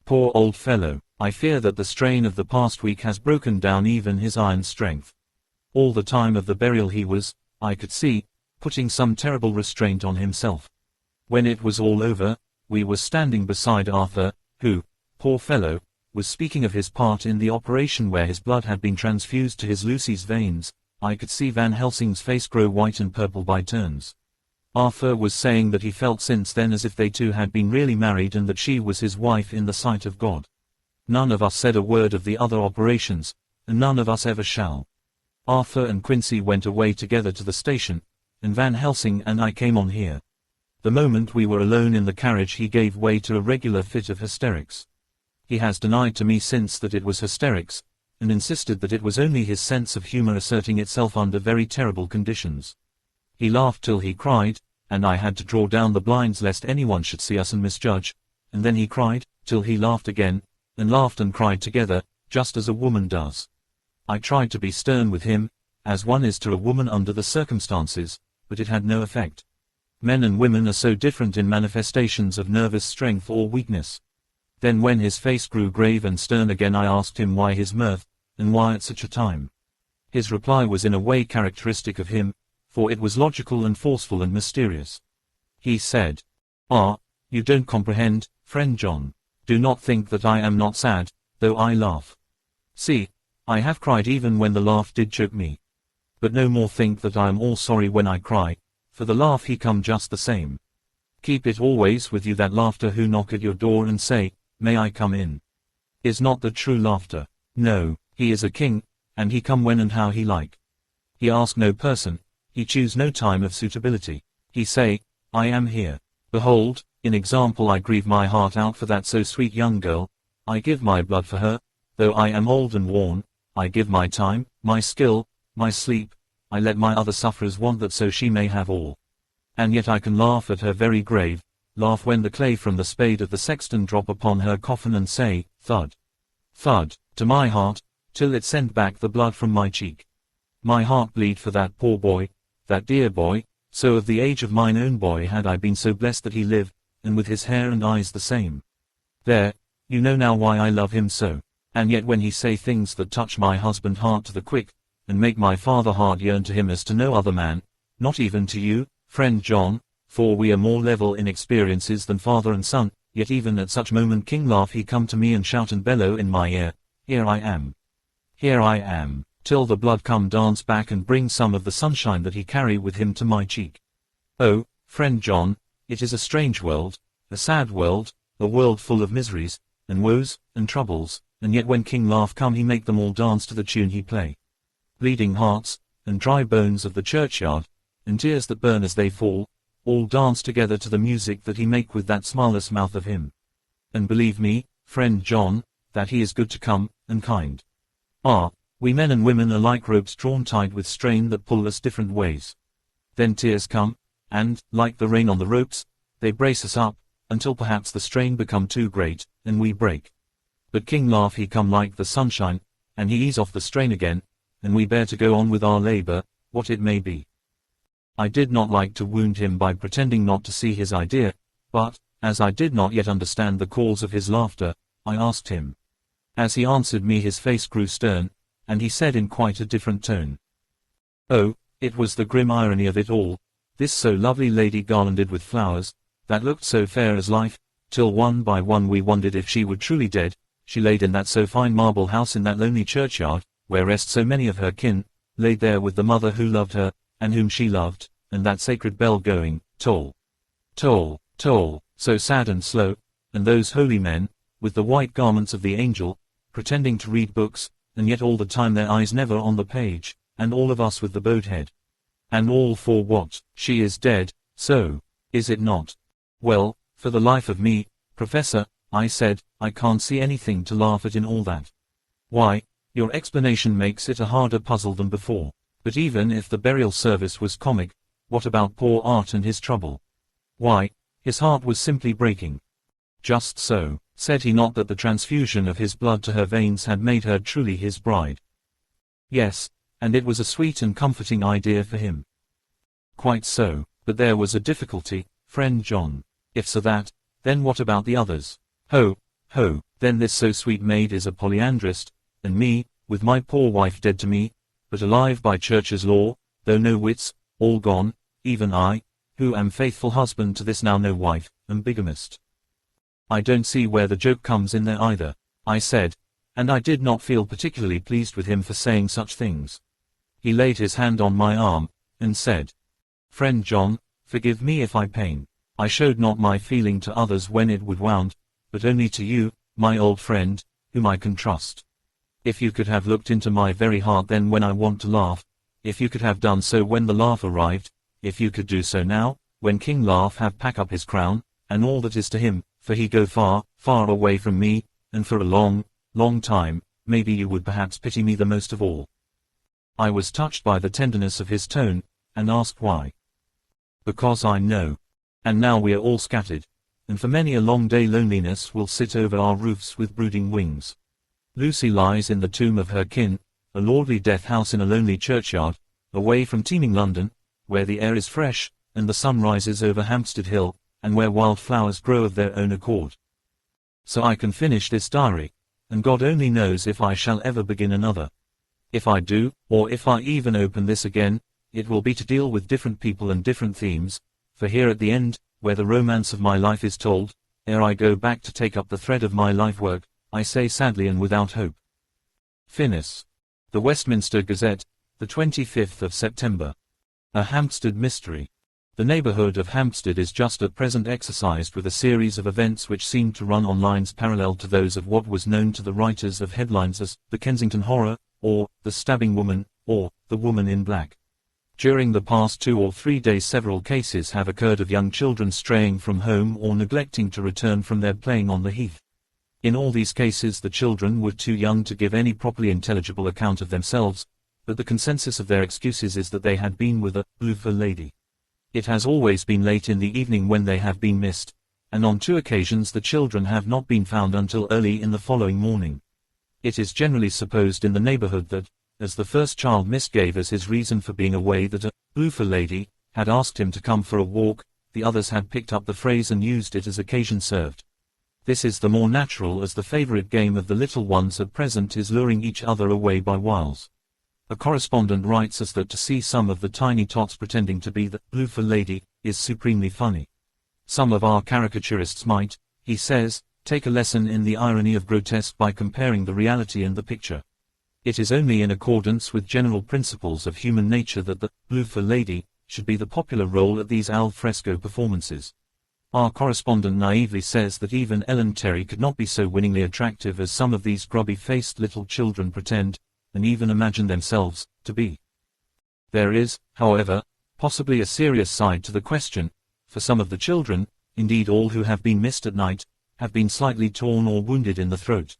Poor old fellow, I fear that the strain of the past week has broken down even his iron strength. All the time of the burial he was, I could see, putting some terrible restraint on himself. When it was all over, we were standing beside Arthur, who, poor fellow, was speaking of his part in the operation where his blood had been transfused to his Lucy's veins. I could see Van Helsing's face grow white and purple by turns. Arthur was saying that he felt since then as if they two had been really married and that she was his wife in the sight of God. None of us said a word of the other operations, and none of us ever shall. Arthur and Quincy went away together to the station, and Van Helsing and I came on here. The moment we were alone in the carriage he gave way to a regular fit of hysterics. He has denied to me since that it was hysterics, and insisted that it was only his sense of humor asserting itself under very terrible conditions. He laughed till he cried, and I had to draw down the blinds lest anyone should see us and misjudge, and then he cried, till he laughed again, and laughed and cried together, just as a woman does. I tried to be stern with him, as one is to a woman under the circumstances, but it had no effect. Men and women are so different in manifestations of nervous strength or weakness. Then when his face grew grave and stern again, I asked him why his mirth, and why at such a time. His reply was in a way characteristic of him, for it was logical and forceful and mysterious. He said, "Ah, you don't comprehend, friend John. Do not think that I am not sad, though I laugh. See, I have cried even when the laugh did choke me. But no more think that I am all sorry when I cry, for the laugh he come just the same. Keep it always with you, that laughter who knock at your door and say, 'May I come in?' Is not the true laughter. No, he is a king, and he come when and how he like. He ask no person, he choose no time of suitability. He say, 'I am here. Behold, in example I grieve my heart out for that so sweet young girl, I give my blood for her, though I am old and worn, I give my time, my skill, my sleep, I let my other sufferers want that so she may have all. And yet I can laugh at her very grave, laugh when the clay from the spade of the sexton drop upon her coffin and say, thud, thud, to my heart, till it send back the blood from my cheek. My heart bleed for that poor boy, that dear boy, so of the age of mine own boy had I been so blessed that he live, and with his hair and eyes the same. There, you know now why I love him so. And yet when he say things that touch my husband heart to the quick, and make my father heart yearn to him as to no other man, not even to you, friend John, for we are more level in experiences than father and son, yet even at such moment king laugh he come to me and shout and bellow in my ear, 'Here I am. Here I am,' till the blood come dance back and bring some of the sunshine that he carry with him to my cheek. Oh, friend John, it is a strange world, a sad world, a world full of miseries, and woes, and troubles, and yet when king laugh come he make them all dance to the tune he play. Bleeding hearts, and dry bones of the churchyard, and tears that burn as they fall, all dance together to the music that he make with that smileless mouth of him. And believe me, friend John, that he is good to come, and kind. Ah, we men and women are like ropes drawn tight with strain that pull us different ways. Then tears come, and, like the rain on the ropes, they brace us up, until perhaps the strain become too great, and we break. But king laugh he come like the sunshine, and he ease off the strain again, and we bear to go on with our labor, what it may be. I did not like to wound him by pretending not to see his idea, but, as I did not yet understand the cause of his laughter, I asked him. As he answered me his face grew stern, and he said in quite a different tone. Oh, it was the grim irony of it all, this so lovely lady garlanded with flowers, that looked so fair as life, till one by one we wondered if she were truly dead. She laid in that so fine marble house in that lonely churchyard, where rest so many of her kin, laid there with the mother who loved her, and whom she loved, and that sacred bell going, toll, toll, toll, so sad and slow, and those holy men, with the white garments of the angel, pretending to read books, and yet all the time their eyes never on the page, and all of us with the bowed head. And all for what? She is dead, so, is it not? Well, for the life of me, Professor, I said, I can't see anything to laugh at in all that. Why, your explanation makes it a harder puzzle than before. But even if the burial service was comic, what about poor Art and his trouble? Why, his heart was simply breaking. Just so, said he not that the transfusion of his blood to her veins had made her truly his bride? Yes, and it was a sweet and comforting idea for him. Quite so, but there was a difficulty, friend John. If so that, then what about the others? Ho, ho, then this so sweet maid is a polyandrist, and me, with my poor wife dead to me, but alive by church's law, though no wits, all gone, even I, who am faithful husband to this now no wife, am bigamist. I don't see where the joke comes in there either, I said, and I did not feel particularly pleased with him for saying such things. He laid his hand on my arm, and said, Friend John, forgive me if I pain. I showed not my feeling to others when it would wound, but only to you, my old friend, whom I can trust. If you could have looked into my very heart then when I want to laugh, if you could have done so when the laugh arrived, if you could do so now, when King Laugh have pack up his crown, and all that is to him, for he go far, far away from me, and for a long, long time, maybe you would perhaps pity me the most of all. I was touched by the tenderness of his tone, and asked why. Because I know. And now we are all scattered, and for many a long day loneliness will sit over our roofs with brooding wings. Lucy lies in the tomb of her kin, a lordly death house in a lonely churchyard, away from teeming London, where the air is fresh, and the sun rises over Hampstead Hill, and where wildflowers grow of their own accord. So I can finish this diary, and God only knows if I shall ever begin another. If I do, or if I even open this again, it will be to deal with different people and different themes, for here at the end, where the romance of my life is told, ere I go back to take up the thread of my life work, I say sadly and without hope. Finis. The Westminster Gazette, the 25th of September. A Hampstead Mystery. The neighborhood of Hampstead is just at present exercised with a series of events which seem to run on lines parallel to those of what was known to the writers of headlines as the Kensington Horror, or the Stabbing Woman, or the Woman in Black. During the past 2 or 3 days several cases have occurred of young children straying from home or neglecting to return from their playing on the heath. In all these cases the children were too young to give any properly intelligible account of themselves, but the consensus of their excuses is that they had been with a loafer lady. It has always been late in the evening when they have been missed, and on 2 occasions the children have not been found until early in the following morning. It is generally supposed in the neighborhood that, as the first child missed gave as his reason for being away that a loafer lady had asked him to come for a walk, the others had picked up the phrase and used it as occasion served. This is the more natural as the favorite game of the little ones at present is luring each other away by wiles. A correspondent writes us that to see some of the tiny tots pretending to be the loafer lady is supremely funny. Some of our caricaturists might, he says, take a lesson in the irony of grotesque by comparing the reality and the picture. It is only in accordance with general principles of human nature that the loafer lady should be the popular role at these al fresco performances. Our correspondent naively says that even Ellen Terry could not be so winningly attractive as some of these grubby-faced little children pretend, and even imagine themselves, to be. There is, however, possibly a serious side to the question, for some of the children, indeed all who have been missed at night, have been slightly torn or wounded in the throat.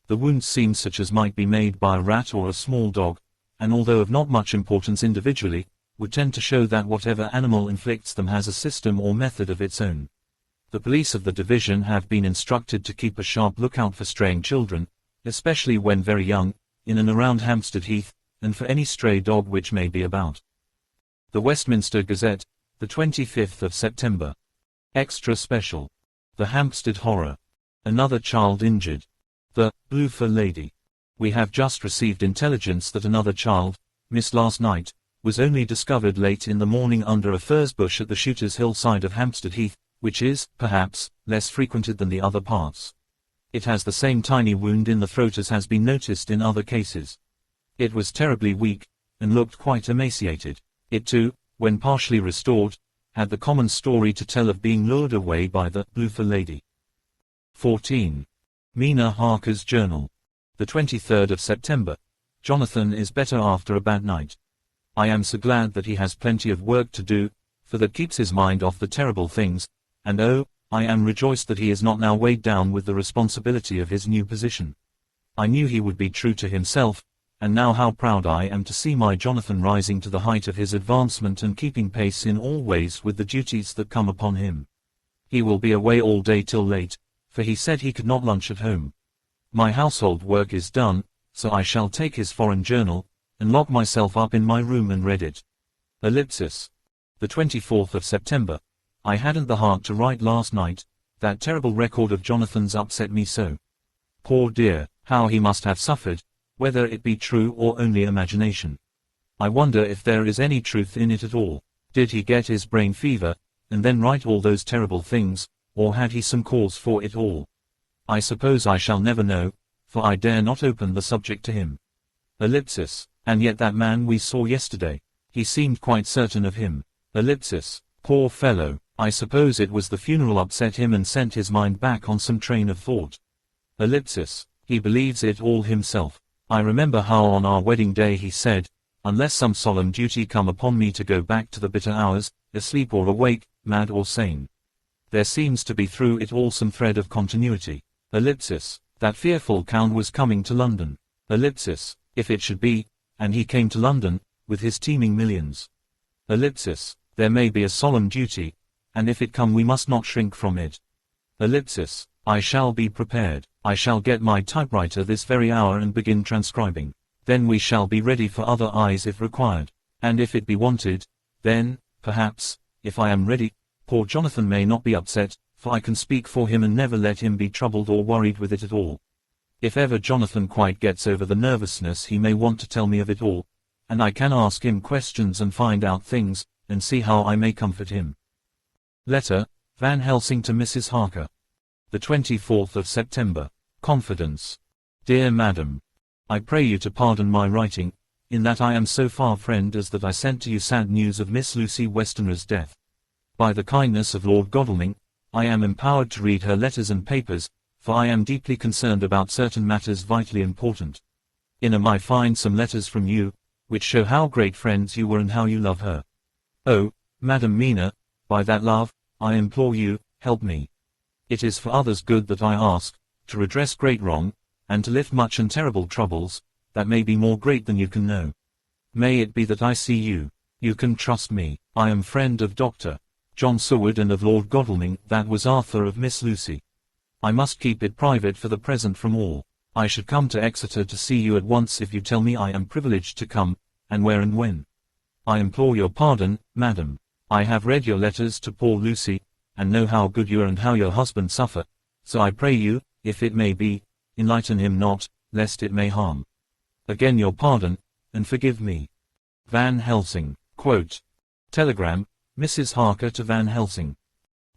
The wounds seem such as might be made by a rat or a small dog, and although of not much importance individually, would tend to show that whatever animal inflicts them has a system or method of its own. The police of the division have been instructed to keep a sharp lookout for straying children, especially when very young, in and around Hampstead Heath, and for any stray dog which may be about. The Westminster Gazette, the 25th of September. Extra Special. The Hampstead Horror. Another child injured. The loafer lady. We have just received intelligence that another child, missed last night, was only discovered late in the morning under a furze bush at the Shooters Hill side of Hampstead Heath, which is, perhaps, less frequented than the other parts. It has the same tiny wound in the throat as has been noticed in other cases. It was terribly weak, and looked quite emaciated. It too, when partially restored, had the common story to tell of being lured away by the loafer lady. 14. Mina Harker's Journal. The 23rd of September. Jonathan is better after a bad night. I am so glad that he has plenty of work to do, for that keeps his mind off the terrible things, and oh, I am rejoiced that he is not now weighed down with the responsibility of his new position. I knew he would be true to himself, and now how proud I am to see my Jonathan rising to the height of his advancement and keeping pace in all ways with the duties that come upon him. He will be away all day till late, for he said he could not lunch at home. My household work is done, so I shall take his foreign journal, and lock myself up in my room and read it. Ellipsis. The 24th of September. I hadn't the heart to write last night, that terrible record of Jonathan's upset me so. Poor dear, how he must have suffered, whether it be true or only imagination. I wonder if there is any truth in it at all. Did he get his brain fever, and then write all those terrible things, or had he some cause for it all? I suppose I shall never know, for I dare not open the subject to him. Ellipsis. And yet that man we saw yesterday, he seemed quite certain of him. Ellipsis. Poor fellow, I suppose it was the funeral upset him and sent his mind back on some train of thought. Ellipsis. He believes it all himself. I remember how on our wedding day he said, unless some solemn duty come upon me to go back to the bitter hours, asleep or awake, mad or sane. There seems to be through it all some thread of continuity. Ellipsis. That fearful Count was coming to London. Ellipsis. If it should be, and he came to London, with his teeming millions. Ellipsis. There may be a solemn duty, and if it come we must not shrink from it. Ellipsis. I shall be prepared. I shall get my typewriter this very hour and begin transcribing. Then we shall be ready for other eyes if required, and if it be wanted, Then, perhaps, if I am ready, poor Jonathan may not be upset, for I can speak for him and never let him be troubled or worried with it at all. If ever Jonathan quite gets over the nervousness, he may want to tell me of it all, and I can ask him questions and find out things, and see how I may comfort him. Letter, Van Helsing to Mrs. Harker. The 24th of September. Confidence. Dear Madam, I pray you to pardon my writing, in that I am so far friend as that I sent to you sad news of Miss Lucy Westenra's death. By the kindness of Lord Godalming, I am empowered to read her letters and papers, for I am deeply concerned about certain matters vitally important. In 'em I find some letters from you, which show how great friends you were and how you love her. Oh, Madam Mina, by that love, I implore you, help me. It is for others' good that I ask, to redress great wrong, and to lift much and terrible troubles, that may be more great than you can know. May it be that I see you. You can trust me. I am friend of Dr. John Seward and of Lord Godalming, that was Arthur of Miss Lucy. I must keep it private for the present from all. I should come to Exeter to see you at once if you tell me I am privileged to come, and where and when. I implore your pardon, Madam. I have read your letters to poor Lucy, and know how good you are and how your husband suffer, so I pray you, if it may be, enlighten him not, lest it may harm. Again your pardon, and forgive me. Van Helsing. Quote. Telegram, Mrs. Harker to Van Helsing.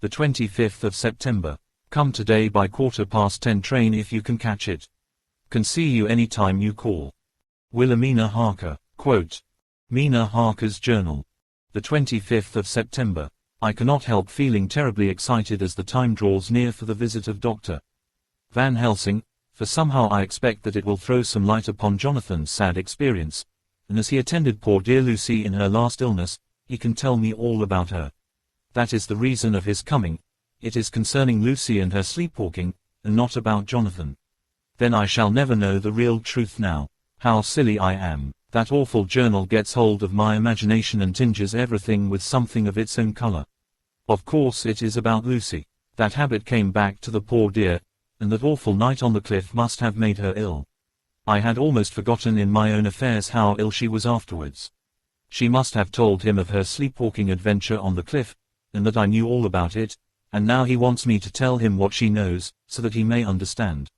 The 25th of September. Come today by 10:15 train if you can catch it. Can see you any time you call. Wilhelmina Harker. Quote. Mina Harker's Journal. The 25th of September. I cannot help feeling terribly excited as the time draws near for the visit of Dr. Van Helsing, for somehow I expect that it will throw some light upon Jonathan's sad experience, and as he attended poor dear Lucy in her last illness, he can tell me all about her. That is the reason of his coming. It is concerning Lucy and her sleepwalking, and not about Jonathan. Then I shall never know the real truth now. How silly I am. That awful journal gets hold of my imagination and tinges everything with something of its own color. Of course it is about Lucy. That habit came back to the poor dear, and that awful night on the cliff must have made her ill. I had almost forgotten in my own affairs how ill she was afterwards. She must have told him of her sleepwalking adventure on the cliff, and that I knew all about it, and now he wants me to tell him what she knows, so that he may understand.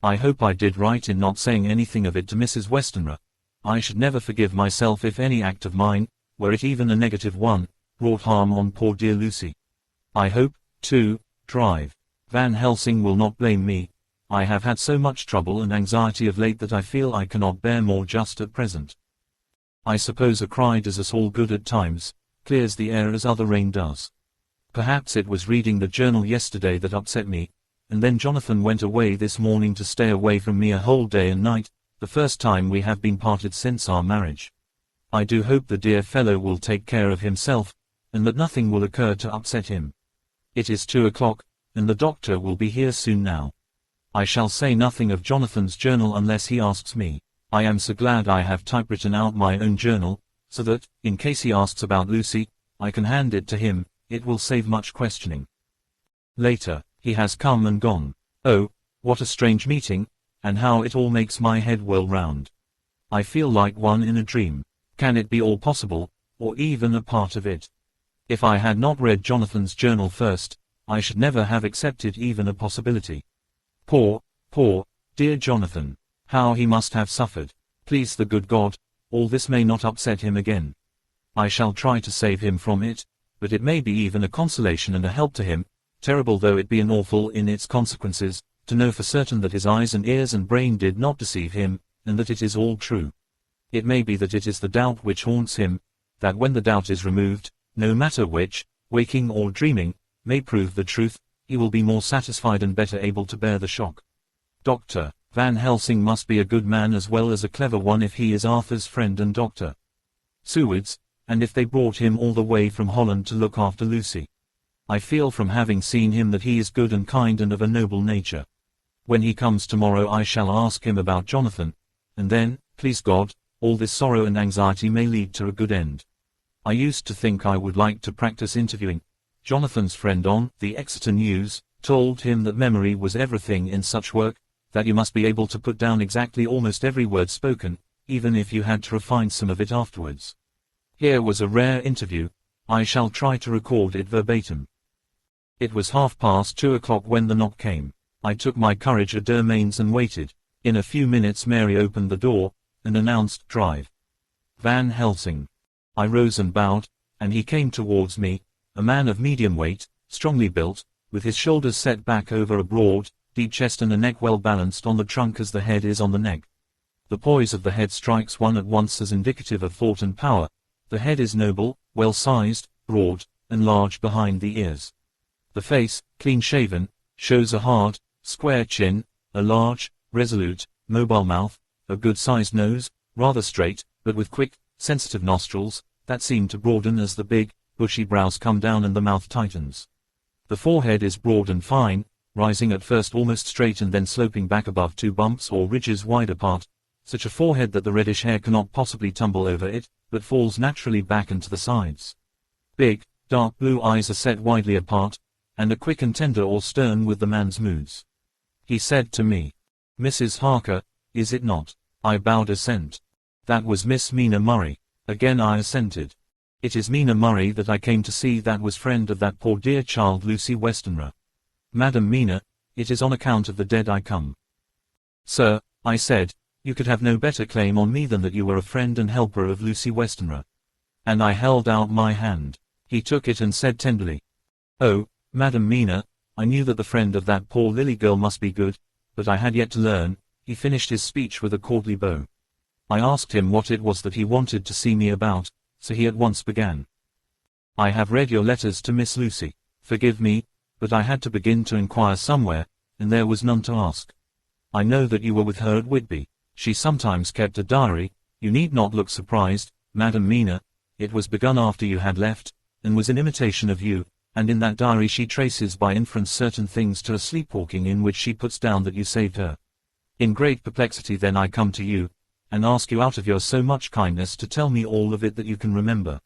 I hope I did right in not saying anything of it to Mrs. Westenra. I should never forgive myself if any act of mine, were it even a negative one, wrought harm on poor dear Lucy. I hope, too, Van Helsing will not blame me. I have had so much trouble and anxiety of late that I feel I cannot bear more just at present. I suppose a cry does us all good at times, clears the air as other rain does. Perhaps it was reading the journal yesterday that upset me, and then Jonathan went away this morning to stay away from me a whole day and night, the first time we have been parted since our marriage. I do hope the dear fellow will take care of himself, and that nothing will occur to upset him. It is 2 o'clock, and the doctor will be here soon now. I shall say nothing of Jonathan's journal unless he asks me. I am so glad I have typewritten out my own journal, so that, in case he asks about Lucy, I can hand it to him. It will save much questioning. Later, he has come and gone. Oh, what a strange meeting, and how it all makes my head whirl round. I feel like one in a dream. Can it be all possible, or even a part of it? If I had not read Jonathan's journal first, I should never have accepted even a possibility. Poor, dear Jonathan. How he must have suffered. Please the good God, all this may not upset him again. I shall try to save him from it, but it may be even a consolation and a help to him, terrible though it be and awful in its consequences, to know for certain that his eyes and ears and brain did not deceive him, and that it is all true. It may be that it is the doubt which haunts him, that when the doubt is removed, no matter which, waking or dreaming, may prove the truth, he will be more satisfied and better able to bear the shock. Dr. Van Helsing must be a good man as well as a clever one if he is Arthur's friend and Dr. Seward's, and if they brought him all the way from Holland to look after Lucy. I feel from having seen him that he is good and kind and of a noble nature. When he comes tomorrow I shall ask him about Jonathan, and then, please God, all this sorrow and anxiety may lead to a good end. I used to think I would like to practice interviewing. Jonathan's friend on the Exeter News told him that memory was everything in such work, that you must be able to put down exactly almost every word spoken, even if you had to refine some of it afterwards. Here was a rare interview. I shall try to record it verbatim. It was 2:30 when the knock came. I took my courage à deux mains and waited. In a few minutes Mary opened the door, and announced, "Drive. Van Helsing." I rose and bowed, and he came towards me, a man of medium weight, strongly built, with his shoulders set back over a broad, deep chest and a neck well balanced on the trunk as the head is on the neck. The poise of the head strikes one at once as indicative of thought and power. The head is noble, well-sized, broad, and large behind the ears. The face, clean-shaven, shows a hard, square chin, a large, resolute, mobile mouth, a good-sized nose, rather straight, but with quick, sensitive nostrils, that seem to broaden as the big, bushy brows come down and the mouth tightens. The forehead is broad and fine, rising at first almost straight and then sloping back above two bumps or ridges wide apart, such a forehead that the reddish hair cannot possibly tumble over it, but falls naturally back and to the sides. Big, dark blue eyes are set widely apart, and are quick and tender or stern with the man's moods. He said to me, "Mrs. Harker, is it not?" I bowed assent. "That was Miss Mina Murray." Again I assented. "It is Mina Murray that I came to see, that was friend of that poor dear child Lucy Westenra." "Madam Mina, it is on account of the dead I come." "Sir," I said, "you could have no better claim on me than that you were a friend and helper of Lucy Westenra." And I held out my hand. He took it and said tenderly, "Oh, Madam Mina, I knew that the friend of that poor Lily girl must be good, but I had yet to learn." He finished his speech with a courtly bow. I asked him what it was that he wanted to see me about, so he at once began. "I have read your letters to Miss Lucy. Forgive me, but I had to begin to inquire somewhere, and there was none to ask. I know that you were with her at Whitby. She sometimes kept a diary. You need not look surprised, Madam Mina. It was begun after you had left, and was in imitation of you, and in that diary she traces by inference certain things to a sleepwalking in which she puts down that you saved her. In great perplexity then I come to you, and ask you out of your so much kindness to tell me all of it that you can remember.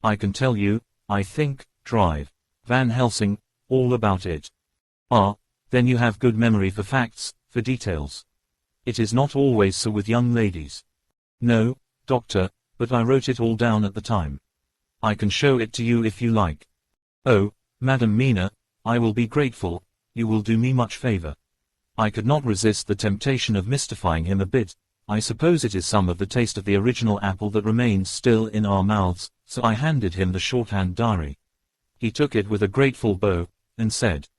I can tell you, I think, Drive. Van Helsing, all about it." "Ah, then you have good memory for facts, for details." "It is not always so with young ladies." "No, doctor, but I wrote it all down at the time. I can show it to you if you like." "Oh, Madam Mina, I will be grateful, you will do me much favor." I could not resist the temptation of mystifying him a bit. I suppose it is some of the taste of the original apple that remains still in our mouths, so I handed him the shorthand diary. He took it with a grateful bow, and said,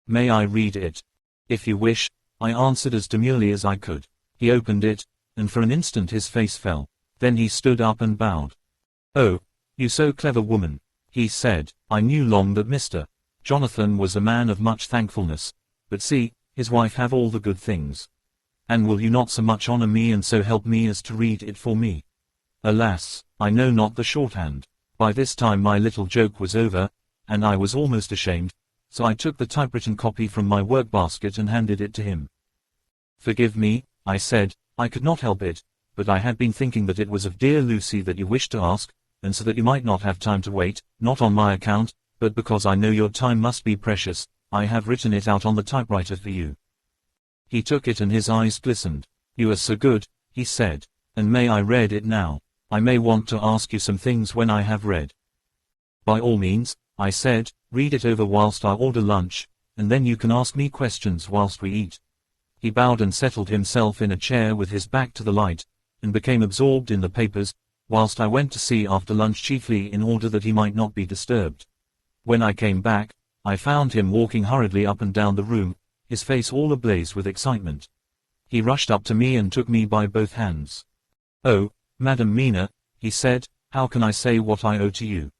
"May I read it?" "If you wish," I answered as demurely as I could. He opened it, and for an instant his face fell. Then he stood up and bowed. "Oh, you so clever woman," he said. "I knew long that Mr. Jonathan was a man of much thankfulness, but see, his wife have all the good things. And will you not so much honor me and so help me as to read it for me?" Alas, I know not the shorthand. By this time my little joke was over, and I was almost ashamed, so I took the typewritten copy from my work-basket and handed it to him. "Forgive me," I said, "I could not help it, but I had been thinking that it was of dear Lucy that you wished to ask, and so that you might not have time to wait, not on my account, but because I know your time must be precious, I have written it out on the typewriter for you." He took it and his eyes glistened. "You are so good," he said. "And may I read it now? I may want to ask you some things when I have read." "By all means," I said, "read it over whilst I order lunch, and then you can ask me questions whilst we eat." He bowed and settled himself in a chair with his back to the light, and became absorbed in the papers, whilst I went to see after lunch chiefly in order that he might not be disturbed. When I came back, I found him walking hurriedly up and down the room, his face all ablaze with excitement. He rushed up to me and took me by both hands. "Oh, Madam Mina," he said, "how can I say what I owe to you?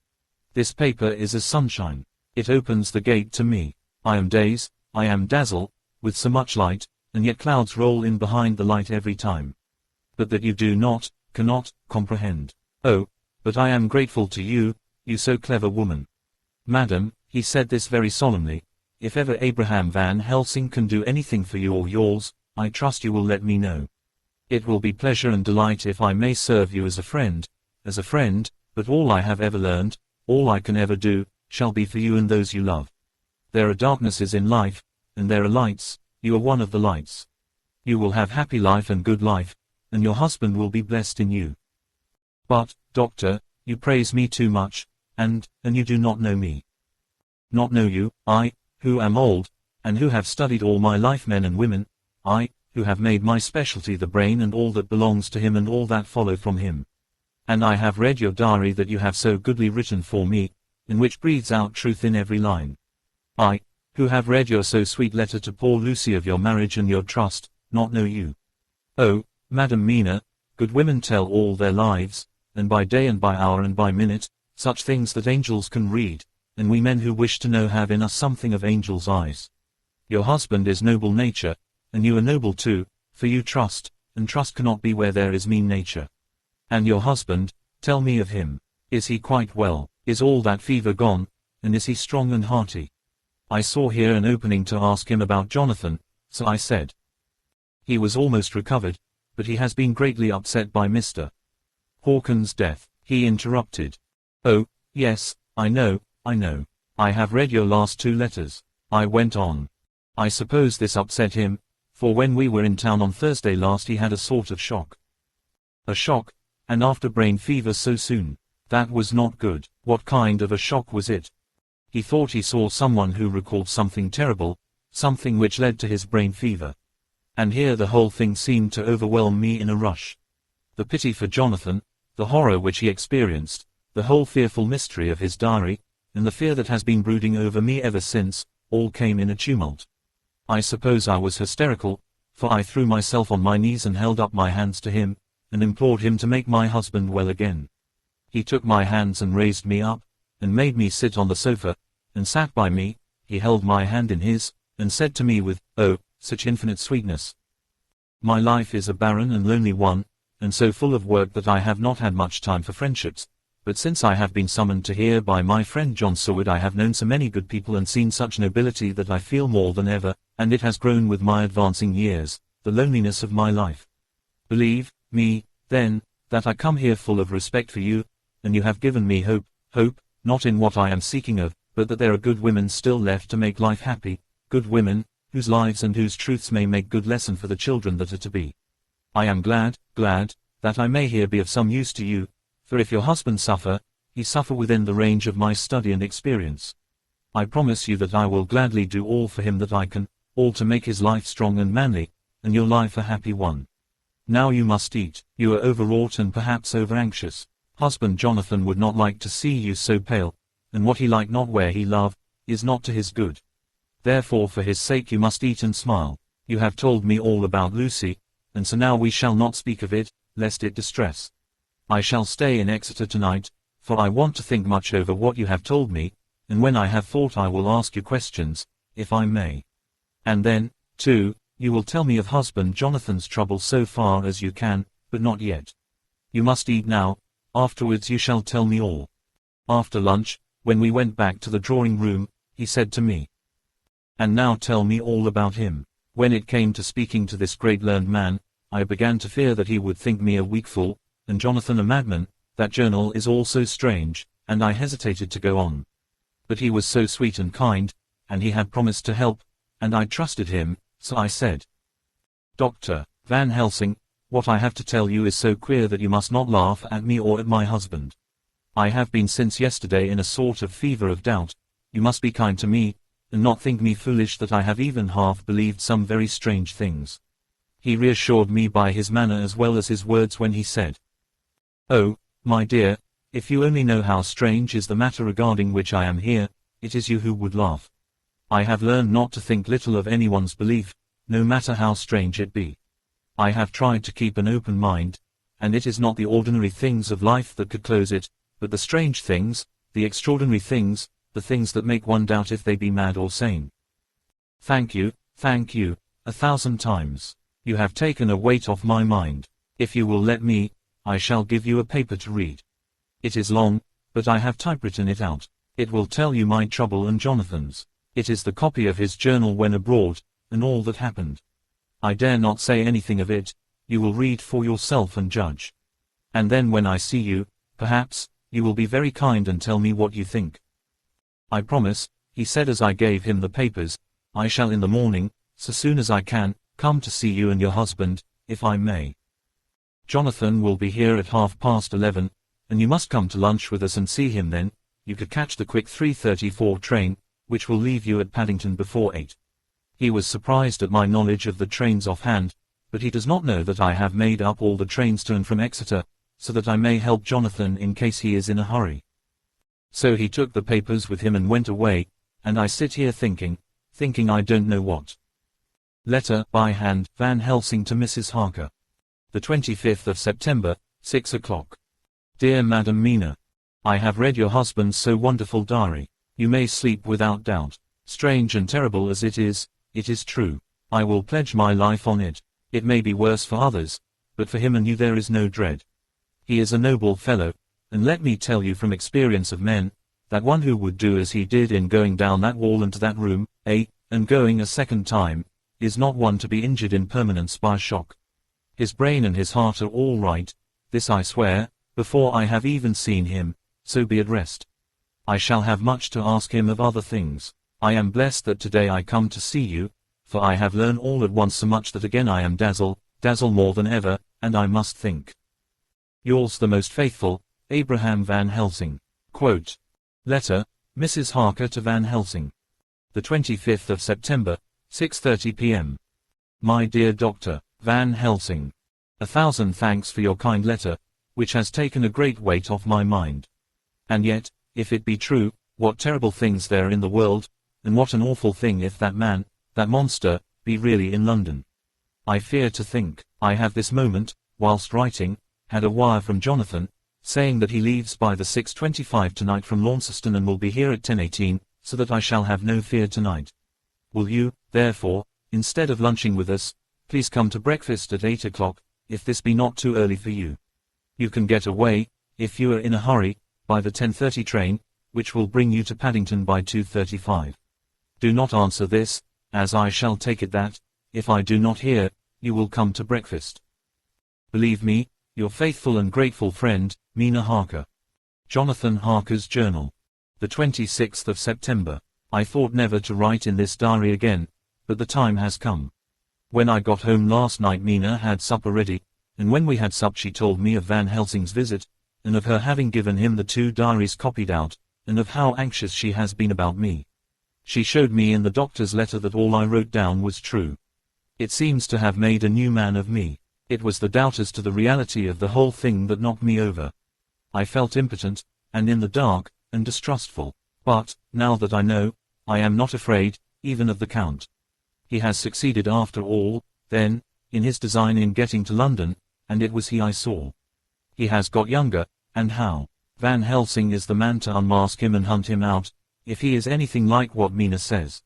This paper is as sunshine. It opens the gate to me. I am dazed, I am dazzled, with so much light, and yet clouds roll in behind the light every time. But that you do not, cannot, comprehend. Oh, but I am grateful to you, you so clever woman. Madam," he said this very solemnly, "if ever Abraham Van Helsing can do anything for you or yours, I trust you will let me know. It will be pleasure and delight if I may serve you as a friend, but all I have ever learned, all I can ever do, shall be for you and those you love. There are darknesses in life, and there are lights, you are one of the lights. You will have happy life and good life, and your husband will be blessed in you. But, doctor, you praise me too much, and you do not know me. Not know you, I, who am old, and who have studied all my life men and women, I, who have made my specialty the brain and all that belongs to him and all that follow from him. And I have read your diary that you have so goodly written for me, in which breathes out truth in every line. I, who have read your so sweet letter to poor Lucy of your marriage and your trust, not know you. Oh, Madam Mina, good women tell all their lives, and by day and by hour and by minute, such things that angels can read, and we men who wish to know have in us something of angels' eyes. Your husband is noble nature, and you are noble too, for you trust, and trust cannot be where there is mean nature. And your husband, tell me of him. Is he quite well? Is all that fever gone, and is he strong and hearty? I saw here an opening to ask him about Jonathan, so I said. He was almost recovered, but he has been greatly upset by Mr. Hawkins' death. He interrupted. Oh, yes, I know. I have read your last 2 letters. I went on. I suppose this upset him, for when we were in town on Thursday last he had a sort of shock. A shock, and after brain fever so soon. That was not good. What kind of a shock was it? He thought he saw someone who recalled something terrible, something which led to his brain fever. And here the whole thing seemed to overwhelm me in a rush. The pity for Jonathan, the horror which he experienced, the whole fearful mystery of his diary, and the fear that has been brooding over me ever since, all came in a tumult. I suppose I was hysterical, for I threw myself on my knees and held up my hands to him, and implored him to make my husband well again. He took my hands and raised me up, and made me sit on the sofa, and sat by me. He held my hand in his, and said to me with, oh, such infinite sweetness, my life is a barren and lonely one, and so full of work that I have not had much time for friendships, but since I have been summoned to here by my friend John Seward I have known so many good people and seen such nobility that I feel more than ever, and it has grown with my advancing years, the loneliness of my life. Believe me, then, that I come here full of respect for you, and you have given me hope, not in what I am seeking of, but that there are good women still left to make life happy, good women, whose lives and whose truths may make good lesson for the children that are to be. I am glad, that I may here be of some use to you, for if your husband suffer, he suffer within the range of my study and experience. I promise you that I will gladly do all for him that I can, all to make his life strong and manly, and your life a happy one. Now you must eat. You are overwrought and perhaps over-anxious. Husband Jonathan would not like to see you so pale, and what he like not where he love, is not to his good. Therefore for his sake you must eat and smile. You have told me all about Lucy, and so now we shall not speak of it, lest it distress. I shall stay in Exeter tonight, for I want to think much over what you have told me, and when I have thought I will ask you questions, if I may. And then, too, you will tell me of husband Jonathan's trouble so far as you can, but not yet. You must eat now, afterwards you shall tell me all. After lunch, when we went back to the drawing room, he said to me, and now tell me all about him. When it came to speaking to this great learned man, I began to fear that he would think me a weak fool, and Jonathan a madman. That journal is all so strange, and I hesitated to go on. But he was so sweet and kind, and he had promised to help, and I trusted him, so I said, Dr. Van Helsing, what I have to tell you is so queer that you must not laugh at me or at my husband. I have been since yesterday in a sort of fever of doubt. You must be kind to me, and not think me foolish that I have even half believed some very strange things. He reassured me by his manner as well as his words when he said, oh, my dear, if you only know how strange is the matter regarding which I am here, it is you who would laugh. I have learned not to think little of anyone's belief, no matter how strange it be. I have tried to keep an open mind, and it is not the ordinary things of life that could close it, but the strange things, the extraordinary things, the things that make one doubt if they be mad or sane. Thank you, 1,000 times. You have taken a weight off my mind. If you will let me, I shall give you a paper to read. It is long, but I have typewritten it out. It will tell you my trouble and Jonathan's. It is the copy of his journal when abroad, and all that happened. I dare not say anything of it. You will read for yourself and judge. And then when I see you, perhaps, you will be very kind and tell me what you think. I promise, he said as I gave him the papers, I shall in the morning, so soon as I can, come to see you and your husband, if I may. Jonathan will be here at 11:30, and you must come to lunch with us and see him then. You could catch the quick 3:34 train, which will leave you at Paddington before 8. He was surprised at my knowledge of the trains offhand, but he does not know that I have made up all the trains to and from Exeter, so that I may help Jonathan in case he is in a hurry. So he took the papers with him and went away, and I sit here thinking I don't know what. Letter by hand, Van Helsing to Mrs. Harker. The 25th of September, 6 o'clock. Dear Madam Mina, I have read your husband's so wonderful diary. You may sleep without doubt. Strange and terrible as it is true. I will pledge my life on it. It may be worse for others, but for him and you there is no dread. He is a noble fellow, and let me tell you from experience of men, that one who would do as he did in going down that wall into that room, and going a second time, is not one to be injured in permanence by a shock. His brain and his heart are all right, this I swear, before I have even seen him, so be at rest. I shall have much to ask him of other things. I am blessed that today I come to see you, for I have learned all at once so much that again I am dazzled more than ever, and I must think. Yours the most faithful, Abraham Van Helsing. Quote. Letter, Mrs. Harker to Van Helsing. The 25th of September, 6:30 p.m. My dear Dr. Van Helsing. 1,000 thanks for your kind letter, which has taken a great weight off my mind. And yet, if it be true, what terrible things there are in the world, and what an awful thing if that man, that monster, be really in London. I fear to think, I have this moment, whilst writing, had a wire from Jonathan, saying that he leaves by the 6:25 tonight from Launceston and will be here at 10:18, so that I shall have no fear tonight. Will you, therefore, instead of lunching with us, please come to breakfast at 8 o'clock, if this be not too early for you. You can get away, if you are in a hurry, by the 10:30 train, which will bring you to Paddington by 2:35. Do not answer this, as I shall take it that, if I do not hear, you will come to breakfast. Believe me, your faithful and grateful friend, Mina Harker. Jonathan Harker's Journal. The 26th of September. I thought never to write in this diary again, but the time has come. When I got home last night Mina had supper ready, and when we had supped she told me of Van Helsing's visit, and of her having given him the 2 diaries copied out, and of how anxious she has been about me. She showed me in the doctor's letter that all I wrote down was true. It seems to have made a new man of me. It was the doubt as to the reality of the whole thing that knocked me over. I felt impotent, and in the dark, and distrustful. But, now that I know, I am not afraid, even of the Count. He has succeeded after all, then, in his design in getting to London, and it was he I saw. He has got younger, and how. Van Helsing is the man to unmask him and hunt him out, if he is anything like what Mina says.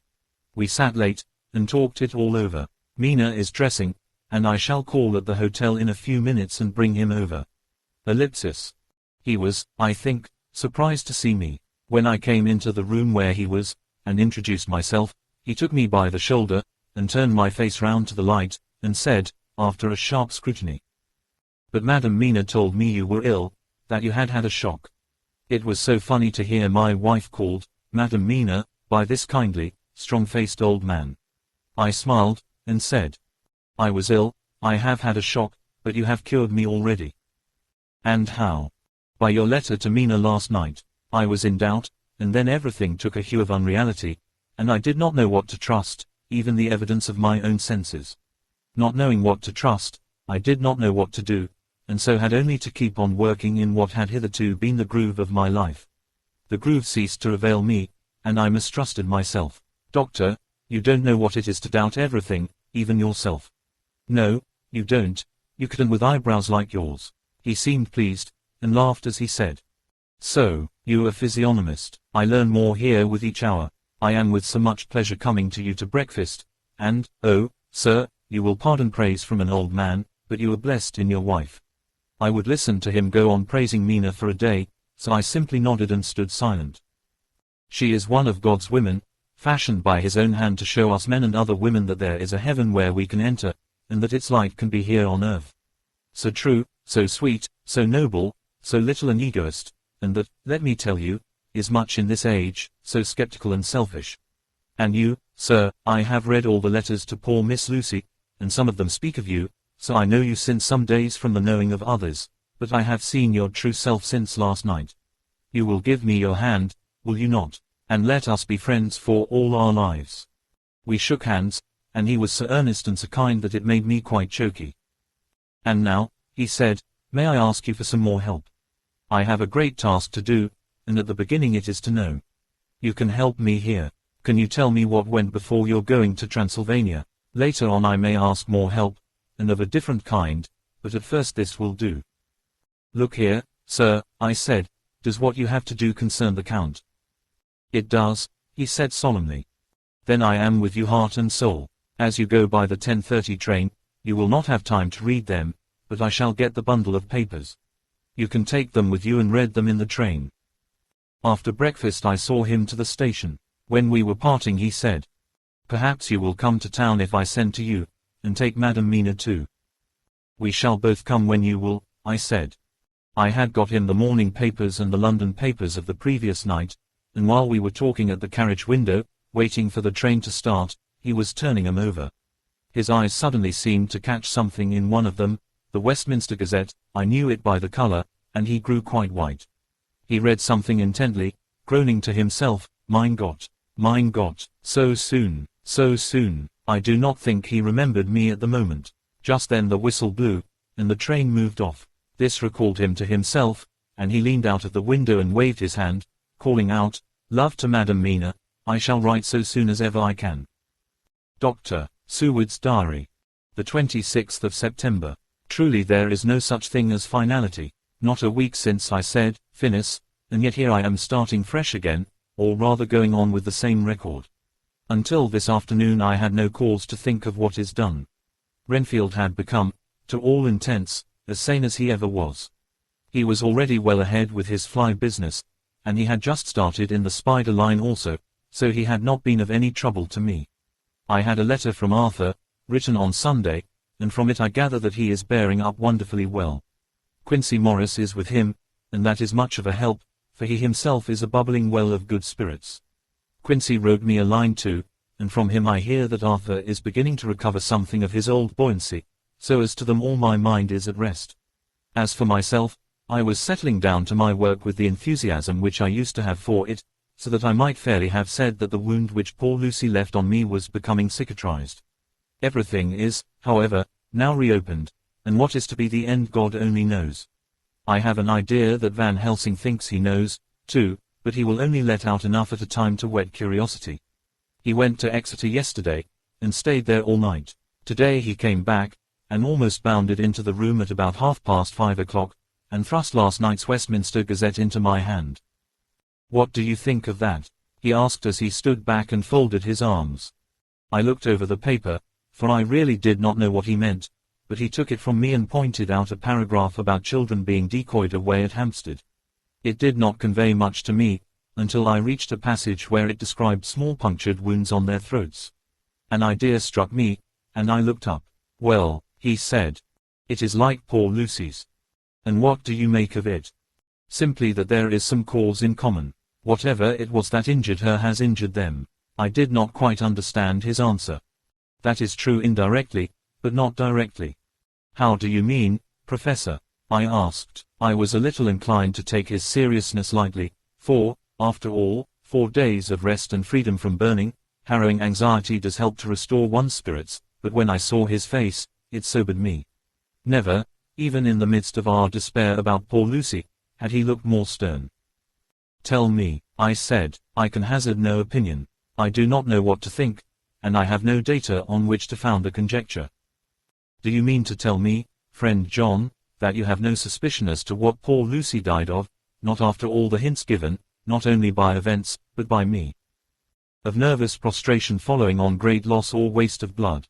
We sat late, and talked it all over. Mina is dressing, and I shall call at the hotel in a few minutes and bring him over. Ellipsis. He was, I think, surprised to see me. When I came into the room where he was, and introduced myself, he took me by the shoulder, and turned my face round to the light, and said, after a sharp scrutiny, "But Madam Mina told me you were ill, that you had had a shock." It was so funny to hear my wife called, Madam Mina, by this kindly, strong-faced old man. I smiled, and said, "I was ill, I have had a shock, but you have cured me already." "And how?" "By your letter to Mina last night. I was in doubt, and then everything took a hue of unreality, and I did not know what to trust, even the evidence of my own senses. Not knowing what to trust, I did not know what to do, and so had only to keep on working in what had hitherto been the groove of my life. The groove ceased to avail me, and I mistrusted myself. Doctor, you don't know what it is to doubt everything, even yourself. No, you don't, you couldn't with eyebrows like yours." He seemed pleased, and laughed as he said, "So, you a physiognomist. I learn more here with each hour. I am with so much pleasure coming to you to breakfast, and, oh, sir, you will pardon praise from an old man, but you are blessed in your wife." I would listen to him go on praising Mina for a day, so I simply nodded and stood silent. She is one of God's women, fashioned by his own hand to show us men and other women that there is a heaven where we can enter, and that its light can be here on earth. So true, so sweet, so noble, so little an egoist, and that, let me tell you, is much in this age, so skeptical and selfish. And you, sir, I have read all the letters to poor Miss Lucy, and some of them speak of you, so I know you since some days from the knowing of others, but I have seen your true self since last night. You will give me your hand, will you not, and let us be friends for all our lives." We shook hands, and he was so earnest and so kind that it made me quite choky. "And now," he said, "may I ask you for some more help? I have a great task to do, and at the beginning it is to know. You can help me here. Can you tell me what went before your going to Transylvania? Later on I may ask more help, and of a different kind, but at first this will do." "Look here, sir," I said, "does what you have to do concern the Count?" "It does," he said solemnly. "Then I am with you heart and soul. As you go by the 10:30 train, you will not have time to read them, but I shall get the bundle of papers. You can take them with you and read them in the train." After breakfast I saw him to the station. When we were parting he said, "Perhaps you will come to town if I send to you, and take Madam Mina too." "We shall both come when you will," I said. I had got him the morning papers and the London papers of the previous night, and while we were talking at the carriage window, waiting for the train to start, he was turning them over. His eyes suddenly seemed to catch something in one of them, the Westminster Gazette. I knew it by the color, and he grew quite white. He read something intently, groaning to himself, mein Gott, so soon, so soon." I do not think he remembered me at the moment. Just then the whistle blew, and the train moved off. This recalled him to himself, and he leaned out of the window and waved his hand, calling out, "Love to Madam Mina, I shall write so soon as ever I can." Dr. Seward's Diary. The 26th of September. Truly there is no such thing as finality. Not a week since I said, finis, and yet here I am starting fresh again, or rather going on with the same record. Until this afternoon I had no cause to think of what is done. Renfield had become, to all intents, as sane as he ever was. He was already well ahead with his fly business, and he had just started in the spider line also, so he had not been of any trouble to me. I had a letter from Arthur, written on Sunday, and from it I gather that he is bearing up wonderfully well. Quincy Morris is with him, and that is much of a help, for he himself is a bubbling well of good spirits. Quincy wrote me a line too, and from him I hear that Arthur is beginning to recover something of his old buoyancy, so as to them all my mind is at rest. As for myself, I was settling down to my work with the enthusiasm which I used to have for it, so that I might fairly have said that the wound which poor Lucy left on me was becoming cicatrized. Everything is, however, now reopened, and what is to be the end God only knows. I have an idea that Van Helsing thinks he knows, too, but he will only let out enough at a time to whet curiosity. He went to Exeter yesterday, and stayed there all night. Today he came back, and almost bounded into the room at about 5:30, and thrust last night's Westminster Gazette into my hand. "What do you think of that?" he asked as he stood back and folded his arms. I looked over the paper, for I really did not know what he meant, but he took it from me and pointed out a paragraph about children being decoyed away at Hampstead. It did not convey much to me, until I reached a passage where it described small punctured wounds on their throats. An idea struck me, and I looked up. "Well," he said, "it is like poor Lucy's." "And what do you make of it?" "Simply that there is some cause in common. Whatever it was that injured her has injured them." I did not quite understand his answer. "That is true indirectly, but not directly." "How do you mean, Professor?" I asked. I was a little inclined to take his seriousness lightly, for, after all, 4 days of rest and freedom from burning, harrowing anxiety does help to restore one's spirits, but when I saw his face, it sobered me. Never, even in the midst of our despair about poor Lucy, had he looked more stern. "Tell me," I said. "I can hazard no opinion. I do not know what to think, and I have no data on which to found a conjecture." "Do you mean to tell me, friend John, that you have no suspicion as to what poor Lucy died of, not after all the hints given, not only by events, but by me?" "Of nervous prostration following on great loss or waste of blood."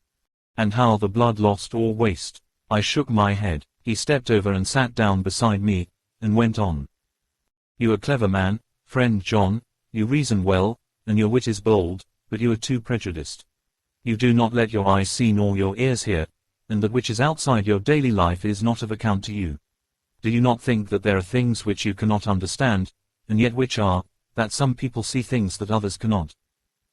"And how the blood lost or waste?" I shook my head. He stepped over and sat down beside me, and went on. "You are a clever man, friend John, you reason well, and your wit is bold, but you are too prejudiced. You do not let your eyes see nor your ears hear, and that which is outside your daily life is not of account to you. Do you not think that there are things which you cannot understand, and yet which are, that some people see things that others cannot?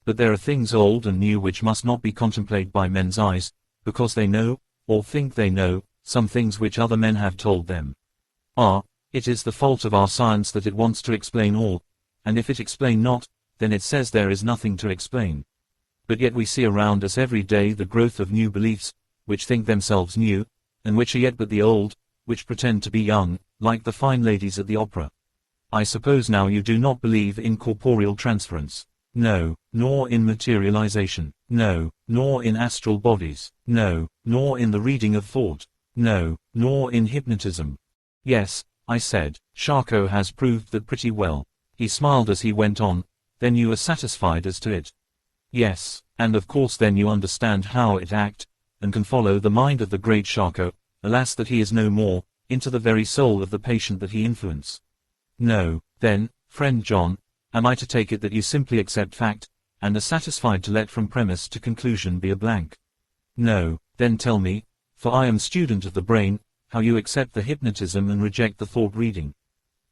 But there are things old and new which must not be contemplated by men's eyes, because they know, or think they know, some things which other men have told them. Ah, it is the fault of our science that it wants to explain all, and if it explain not, then it says there is nothing to explain. But yet we see around us every day the growth of new beliefs, which think themselves new, and which are yet but the old, which pretend to be young, like the fine ladies at the opera. I suppose now you do not believe in corporeal transference. No, nor in materialization. No, nor in astral bodies. No, nor in the reading of thought. No, nor in hypnotism. Yes, I said, Charcot has proved that pretty well. He smiled as he went on. Then you are satisfied as to it? Yes, and of course then you understand how it act, and can follow the mind of the great Charcot, alas that he is no more, into the very soul of the patient that he influenced. No, then, friend John, am I to take it that you simply accept fact, and are satisfied to let from premise to conclusion be a blank? No, then tell me, for I am student of the brain, how you accept the hypnotism and reject the thought reading.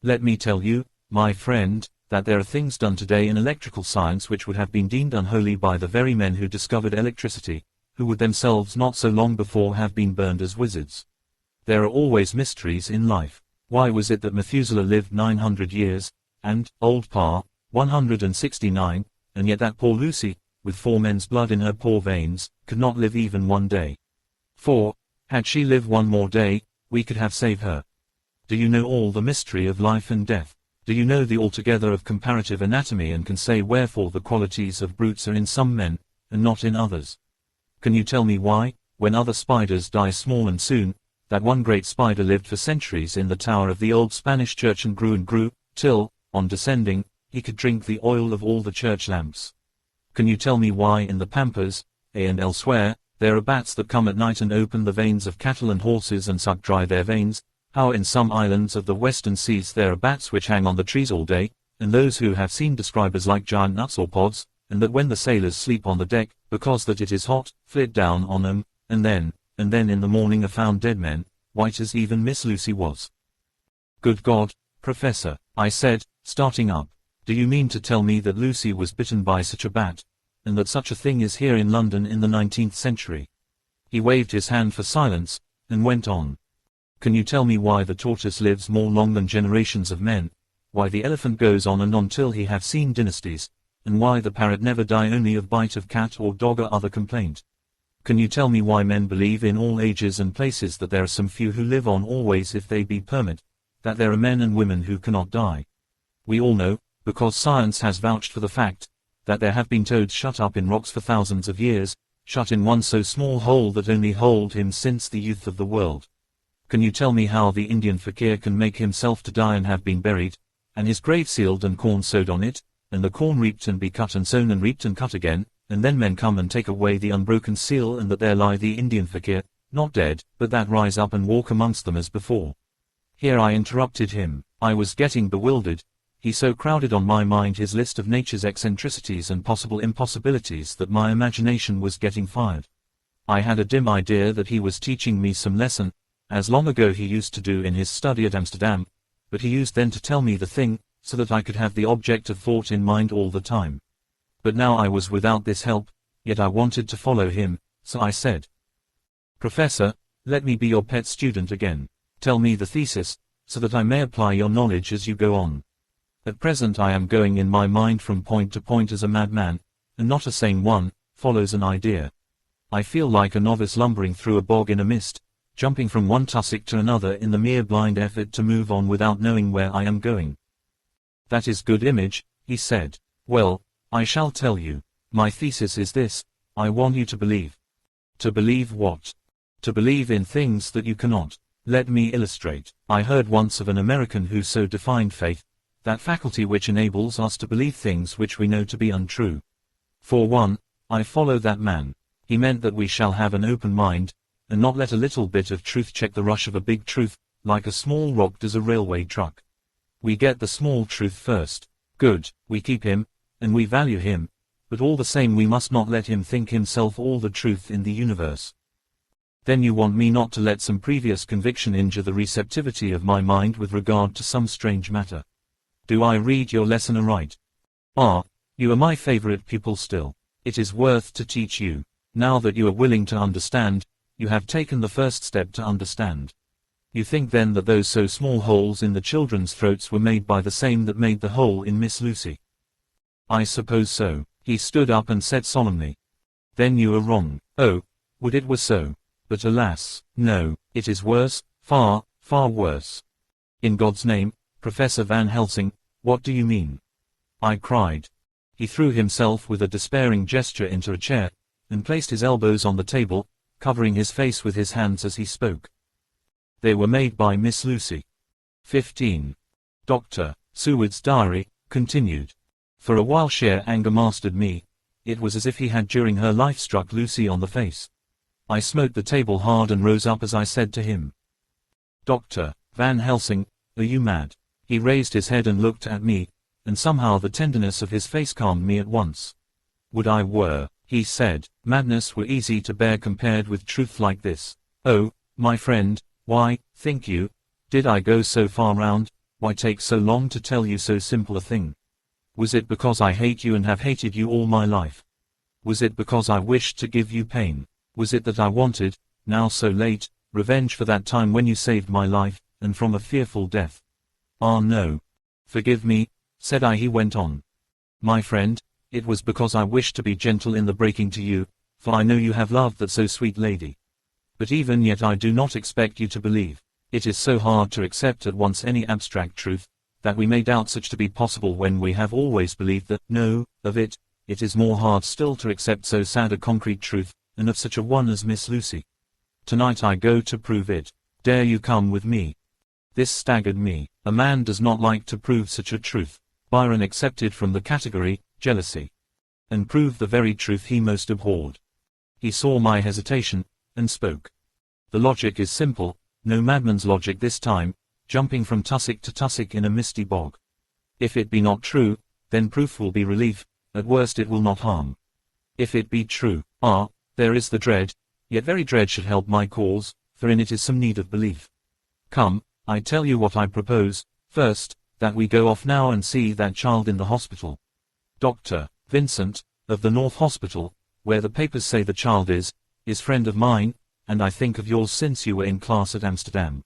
Let me tell you, my friend, that there are things done today in electrical science which would have been deemed unholy by the very men who discovered electricity, who would themselves not so long before have been burned as wizards. There are always mysteries in life. Why was it that Methuselah lived 900 years, and, old Pa, 169, and yet that poor Lucy, with 4 men's blood in her poor veins, could not live even 1 day? For, had she lived 1 more day, we could have saved her. Do you know all the mystery of life and death? Do you know the altogether of comparative anatomy and can say wherefore the qualities of brutes are in some men, and not in others? Can you tell me why, when other spiders die small and soon, that one great spider lived for centuries in the tower of the old Spanish church and grew, till, on descending, he could drink the oil of all the church lamps? Can you tell me why in the pampas, and elsewhere, there are bats that come at night and open the veins of cattle and horses and suck dry their veins? How in some islands of the western seas there are bats which hang on the trees all day, and those who have seen describe as like giant nuts or pods, and that when the sailors sleep on the deck, because that it is hot, flit down on them, and then in the morning are found dead men, white as even Miss Lucy was. Good God, Professor, I said, starting up, do you mean to tell me that Lucy was bitten by such a bat, and that such a thing is here in London in the 19th century? He waved his hand for silence, and went on. Can you tell me why the tortoise lives more long than generations of men, why the elephant goes on and on till he have seen dynasties, and why the parrot never die only of bite of cat or dog or other complaint? Can you tell me why men believe in all ages and places that there are some few who live on always if they be permit, that there are men and women who cannot die? We all know, because science has vouched for the fact, that there have been toads shut up in rocks for thousands of years, shut in one so small hole that only hold him since the youth of the world. Can you tell me how the Indian fakir can make himself to die and have been buried, and his grave sealed and corn sowed on it, and the corn reaped and be cut and sown and reaped and cut again, and then men come and take away the unbroken seal and that there lie the Indian fakir, not dead, but that rise up and walk amongst them as before? Here I interrupted him. I was getting bewildered. He so crowded on my mind his list of nature's eccentricities and possible impossibilities that my imagination was getting fired. I had a dim idea that he was teaching me some lesson, as long ago he used to do in his study at Amsterdam, but he used then to tell me the thing, so that I could have the object of thought in mind all the time. But now I was without this help, yet I wanted to follow him, so I said, Professor, let me be your pet student again. Tell me the thesis, so that I may apply your knowledge as you go on. At present I am going in my mind from point to point as a madman, and not a sane one, follows an idea. I feel like a novice lumbering through a bog in a mist, jumping from one tussock to another in the mere blind effort to move on without knowing where I am going. That is good image, he said. Well, I shall tell you. My thesis is this: I want you to believe. To believe what? To believe in things that you cannot. Let me illustrate. I heard once of an American who so defined faith, that faculty which enables us to believe things which we know to be untrue. For one, I follow that man. He meant that we shall have an open mind, and not let a little bit of truth check the rush of a big truth, like a small rock does a railway truck. We get the small truth first. Good, we keep him, and we value him, but all the same we must not let him think himself all the truth in the universe. Then you want me not to let some previous conviction injure the receptivity of my mind with regard to some strange matter. Do I read your lesson aright? Ah, you are my favorite pupil still. It is worth to teach you. Now that you are willing to understand, you have taken the first step to understand. You think then that those so small holes in the children's throats were made by the same that made the hole in Miss Lucy? I suppose so. He stood up and said solemnly. Then you are wrong. Oh, would it were so. But alas, no, it is worse, far, far worse. In God's name, Professor Van Helsing, what do you mean? I cried. He threw himself with a despairing gesture into a chair, and placed his elbows on the table, covering his face with his hands as he spoke. They were made by Miss Lucy. 15. Dr. Seward's diary continued. For a while sheer anger mastered me. It was as if he had during her life struck Lucy on the face. I smote the table hard and rose up as I said to him, Dr. Van Helsing, are you mad? He raised his head and looked at me, and somehow the tenderness of his face calmed me at once. Would I were, he said, madness were easy to bear compared with truth like this. Oh, my friend, why, think you, did I go so far round, why take so long to tell you so simple a thing? Was it because I hate you and have hated you all my life? Was it because I wished to give you pain? Was it that I wanted, now so late, revenge for that time when you saved my life, and from a fearful death? Ah no. Forgive me, said I. He went on. My friend, it was because I wished to be gentle in the breaking to you, for I know you have loved that so sweet lady. But even yet I do not expect you to believe. It is so hard to accept at once any abstract truth, that we may doubt such to be possible when we have always believed that, no, of it is more hard still to accept so sad a concrete truth, and of such a one as Miss Lucy. Tonight I go to prove it. Dare you come with me? This staggered me. A man does not like to prove such a truth. Byron accepted from the category, jealousy. And proved the very truth he most abhorred. He saw my hesitation, and spoke. The logic is simple, no madman's logic this time, jumping from tussock to tussock in a misty bog. If it be not true, then proof will be relief, at worst it will not harm. If it be true, there is the dread, yet very dread should help my cause, for in it is some need of belief. Come, I tell you what I propose, first, that we go off now and see that child in the hospital. Dr. Vincent, of the North Hospital, where the papers say the child is friend of mine, and I think of yours since you were in class at Amsterdam.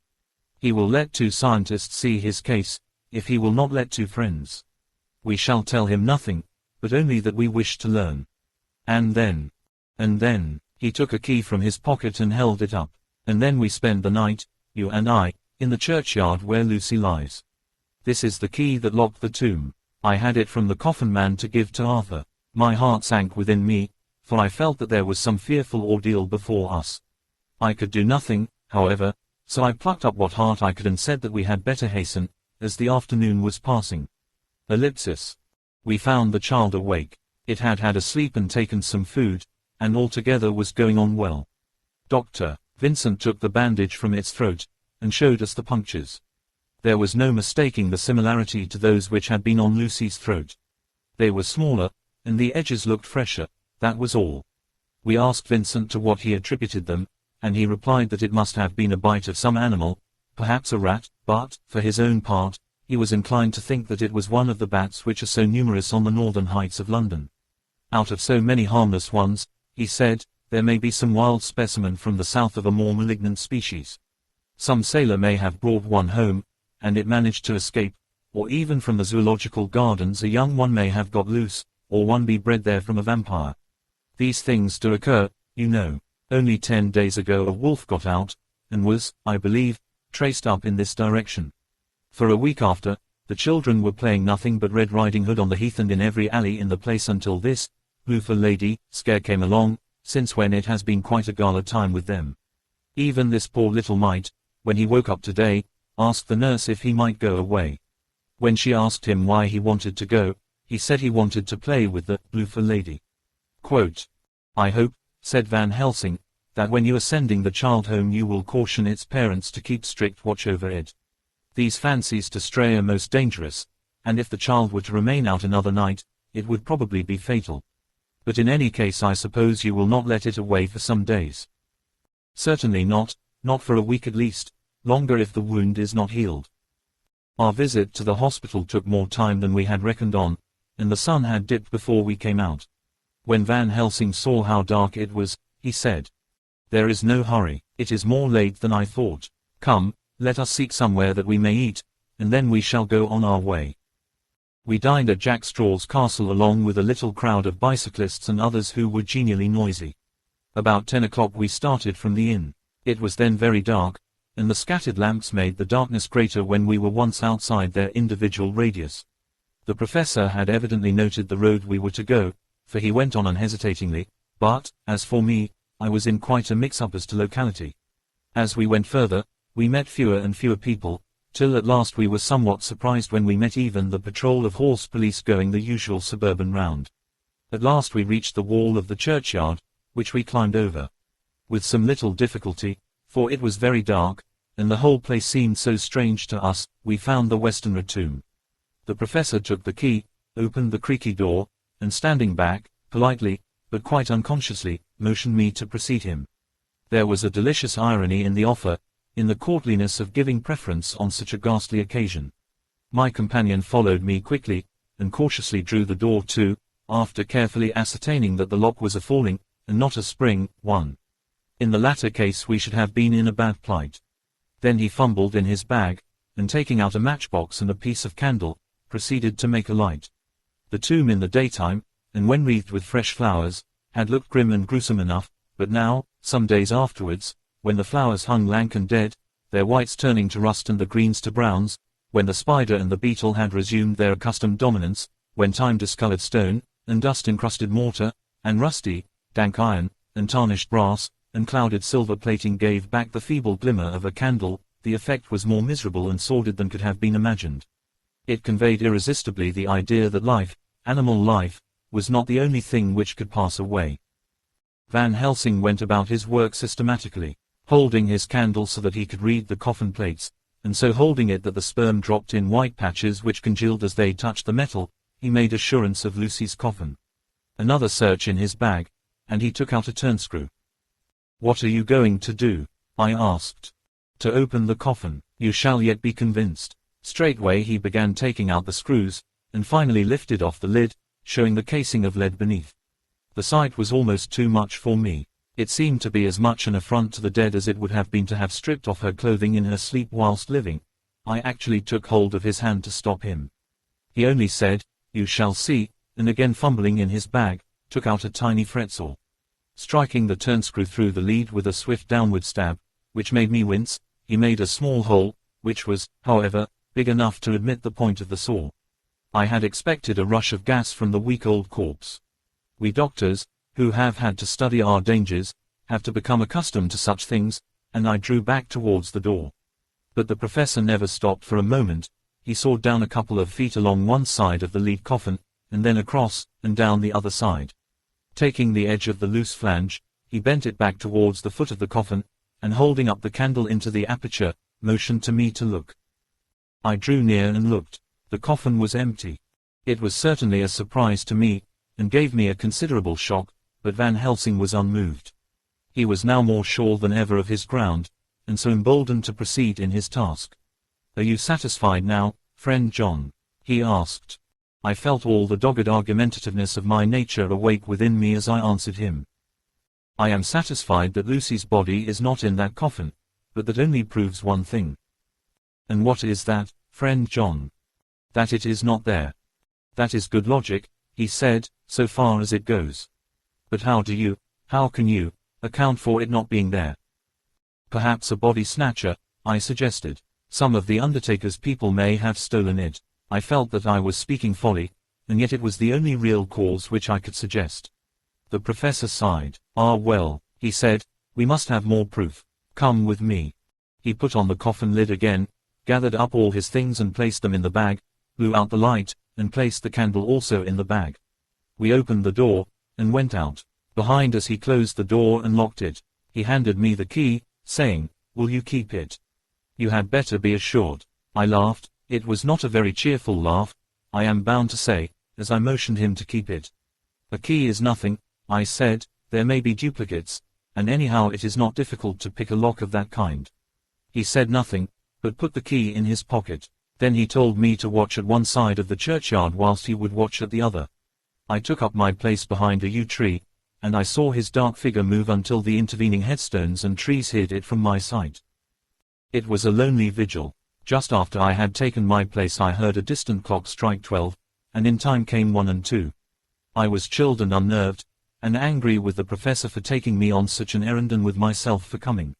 He will let 2 scientists see his case, if he will not let 2 friends. We shall tell him nothing, but only that we wish to learn. And then, he took a key from his pocket and held it up. And then we spend the night, you and I, in the churchyard where Lucy lies. This is the key that locked the tomb. I had it from the coffin man to give to Arthur. My heart sank within me, for I felt that there was some fearful ordeal before us. I could do nothing, however, so I plucked up what heart I could and said that we had better hasten, as the afternoon was passing. Ellipsis. We found the child awake. It had had a sleep and taken some food, and altogether was going on well. Dr. Vincent took the bandage from its throat, and showed us the punctures. There was no mistaking the similarity to those which had been on Lucy's throat. They were smaller, and the edges looked fresher, that was all. We asked Vincent to what he attributed them, and he replied that it must have been a bite of some animal, perhaps a rat, but, for his own part, he was inclined to think that it was one of the bats which are so numerous on the northern heights of London. Out of so many harmless ones, he said, there may be some wild specimen from the south of a more malignant species. Some sailor may have brought one home, and it managed to escape, or even from the zoological gardens a young one may have got loose, or one be bred there from a vampire. These things do occur, you know. Only 10 days ago a wolf got out, and was, I believe, traced up in this direction. For a week after, the children were playing nothing but Red Riding Hood on the heath and in every alley in the place until this, Bloofer lady, scare came along, since when it has been quite a gala time with them. Even this poor little mite, when he woke up today, asked the nurse if he might go away. When she asked him why he wanted to go, he said he wanted to play with the Bloofer lady. Quote, I hope, said Van Helsing, that when you are sending the child home you will caution its parents to keep strict watch over it. These fancies to stray are most dangerous, and if the child were to remain out another night, it would probably be fatal. But in any case I suppose you will not let it away for some days. Certainly not for a week at least, longer if the wound is not healed. Our visit to the hospital took more time than we had reckoned on, and the sun had dipped before we came out. When Van Helsing saw how dark it was, he said, there is no hurry, it is more late than I thought. Come, let us seek somewhere that we may eat, and then we shall go on our way. We dined at Jack Straw's castle along with a little crowd of bicyclists and others who were genially noisy. About 10 o'clock we started from the inn. It was then very dark, and the scattered lamps made the darkness greater when we were once outside their individual radius. The professor had evidently noted the road we were to go, for he went on unhesitatingly, but, as for me, I was in quite a mix-up as to locality. As we went further, we met fewer and fewer people, till at last we were somewhat surprised when we met even the patrol of horse police going the usual suburban round. At last we reached the wall of the churchyard, which we climbed over. With some little difficulty, for it was very dark, and the whole place seemed so strange to us, we found the Westenra tomb. The professor took the key, opened the creaky door, and standing back, politely, but quite unconsciously, motioned me to precede him. There was a delicious irony in the offer, in the courtliness of giving preference on such a ghastly occasion. My companion followed me quickly, and cautiously drew the door to, after carefully ascertaining that the lock was a falling, and not a spring, one. In the latter case we should have been in a bad plight. Then he fumbled in his bag, and taking out a matchbox and a piece of candle, proceeded to make a light. The tomb in the daytime, and when wreathed with fresh flowers, had looked grim and gruesome enough, but now, some days afterwards, when the flowers hung lank and dead, their whites turning to rust and the greens to browns, when the spider and the beetle had resumed their accustomed dominance, when time discolored stone, and dust-encrusted mortar, and rusty, dank iron, and tarnished brass, and clouded silver plating gave back the feeble glimmer of a candle, the effect was more miserable and sordid than could have been imagined. It conveyed irresistibly the idea that life, animal life, was not the only thing which could pass away. Van Helsing went about his work systematically, holding his candle so that he could read the coffin plates, and so holding it that the sperm dropped in white patches which congealed as they touched the metal. He made assurance of Lucy's coffin. Another search in his bag, and he took out a turnscrew. "What are you going to do?" I asked. "To open the coffin. You shall yet be convinced." Straightway he began taking out the screws, and finally lifted off the lid, showing the casing of lead beneath. The sight was almost too much for me. It seemed to be as much an affront to the dead as it would have been to have stripped off her clothing in her sleep whilst living. I actually took hold of his hand to stop him. He only said, "You shall see," and again fumbling in his bag, took out a tiny fretsaw. Striking the turnscrew through the lead with a swift downward stab, which made me wince, he made a small hole, which was, however, big enough to admit the point of the saw. I had expected a rush of gas from the weak old corpse. We doctors, who have had to study our dangers, have to become accustomed to such things, and I drew back towards the door. But the professor never stopped for a moment. He sawed down a couple of feet along one side of the lead coffin, and then across, and down the other side. Taking the edge of the loose flange, he bent it back towards the foot of the coffin, and holding up the candle into the aperture, motioned to me to look. I drew near and looked. The coffin was empty. It was certainly a surprise to me, and gave me a considerable shock, but Van Helsing was unmoved. He was now more sure than ever of his ground, and so emboldened to proceed in his task. "Are you satisfied now, friend John?" he asked. I felt all the dogged argumentativeness of my nature awake within me as I answered him. "I am satisfied that Lucy's body is not in that coffin, but that only proves one thing." "And what is that, friend John?" "That it is not there." "That is good logic," he said, "so far as it goes. But how can you, account for it not being there?" "Perhaps a body snatcher," I suggested. "Some of the undertaker's people may have stolen it." I felt that I was speaking folly, and yet it was the only real cause which I could suggest. The professor sighed. "Ah well," he said, "we must have more proof. Come with me." He put on the coffin lid again, gathered up all his things and placed them in the bag, blew out the light, and placed the candle also in the bag. We opened the door, and went out. Behind us he closed the door and locked it. He handed me the key, saying, "Will you keep it?" "You had better be assured." I laughed. It was not a very cheerful laugh, I am bound to say, as I motioned him to keep it. "A key is nothing," I said, "there may be duplicates, and anyhow it is not difficult to pick a lock of that kind." He said nothing, but put the key in his pocket. Then he told me to watch at one side of the churchyard whilst he would watch at the other. I took up my place behind a yew tree, and I saw his dark figure move until the intervening headstones and trees hid it from my sight. It was a lonely vigil. Just after I had taken my place I heard a distant clock strike 12, and in time came 1 and 2. I was chilled and unnerved, and angry with the professor for taking me on such an errand and with myself for coming.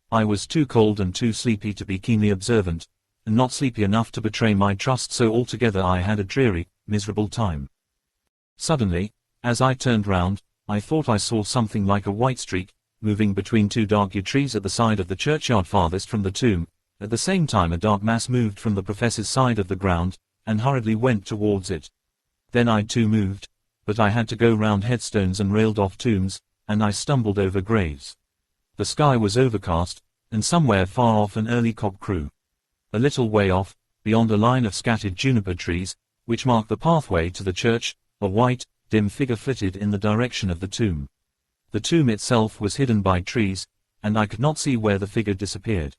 I was too cold and too sleepy to be keenly observant, and not sleepy enough to betray my trust, so altogether I had a dreary, miserable time. Suddenly, as I turned round, I thought I saw something like a white streak, moving between 2 dark yew trees at the side of the churchyard farthest from the tomb. At the same time a dark mass moved from the professor's side of the ground, and hurriedly went towards it. Then I too moved, but I had to go round headstones and railed off tombs, and I stumbled over graves. The sky was overcast, and somewhere far off an early cock crew. A little way off, beyond a line of scattered juniper trees, which marked the pathway to the church, a white, dim figure flitted in the direction of the tomb. The tomb itself was hidden by trees, and I could not see where the figure disappeared.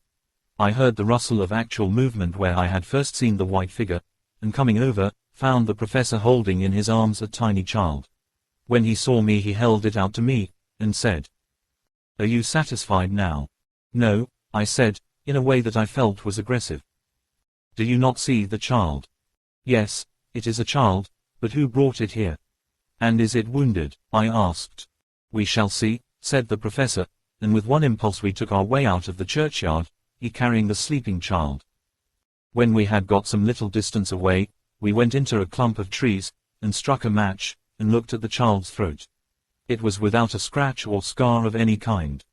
I heard the rustle of actual movement where I had first seen the white figure, and coming over, found the professor holding in his arms a tiny child. When he saw me he held it out to me, and said, "Are you satisfied now?" "No," I said, in a way that I felt was aggressive. "Do you not see the child?" "Yes, it is a child, but who brought it here?" "And is it wounded?" I asked. "We shall see," said the professor, and with one impulse we took our way out of the churchyard, he carrying the sleeping child. When we had got some little distance away, we went into a clump of trees, and struck a match, and looked at the child's throat. It was without a scratch or scar of any kind.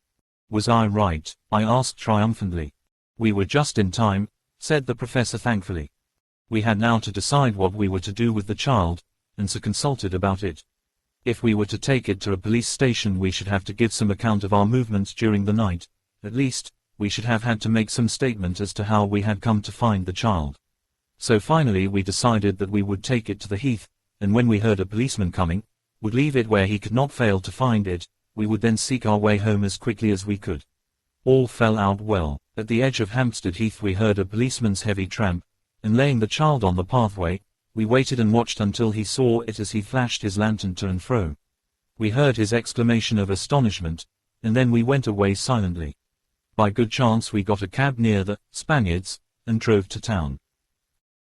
"Was I right?" I asked triumphantly. "We were just in time," said the professor thankfully. We had now to decide what we were to do with the child, and so consulted about it. If we were to take it to a police station we should have to give some account of our movements during the night. At least, we should have had to make some statement as to how we had come to find the child. So finally we decided that we would take it to the heath, and when we heard a policeman coming, would leave it where he could not fail to find it. We would then seek our way home as quickly as we could. All fell out well. At the edge of Hampstead Heath we heard a policeman's heavy tramp, and laying the child on the pathway, we waited and watched until he saw it as he flashed his lantern to and fro. We heard his exclamation of astonishment, and then we went away silently. By good chance we got a cab near the Spaniards, and drove to town.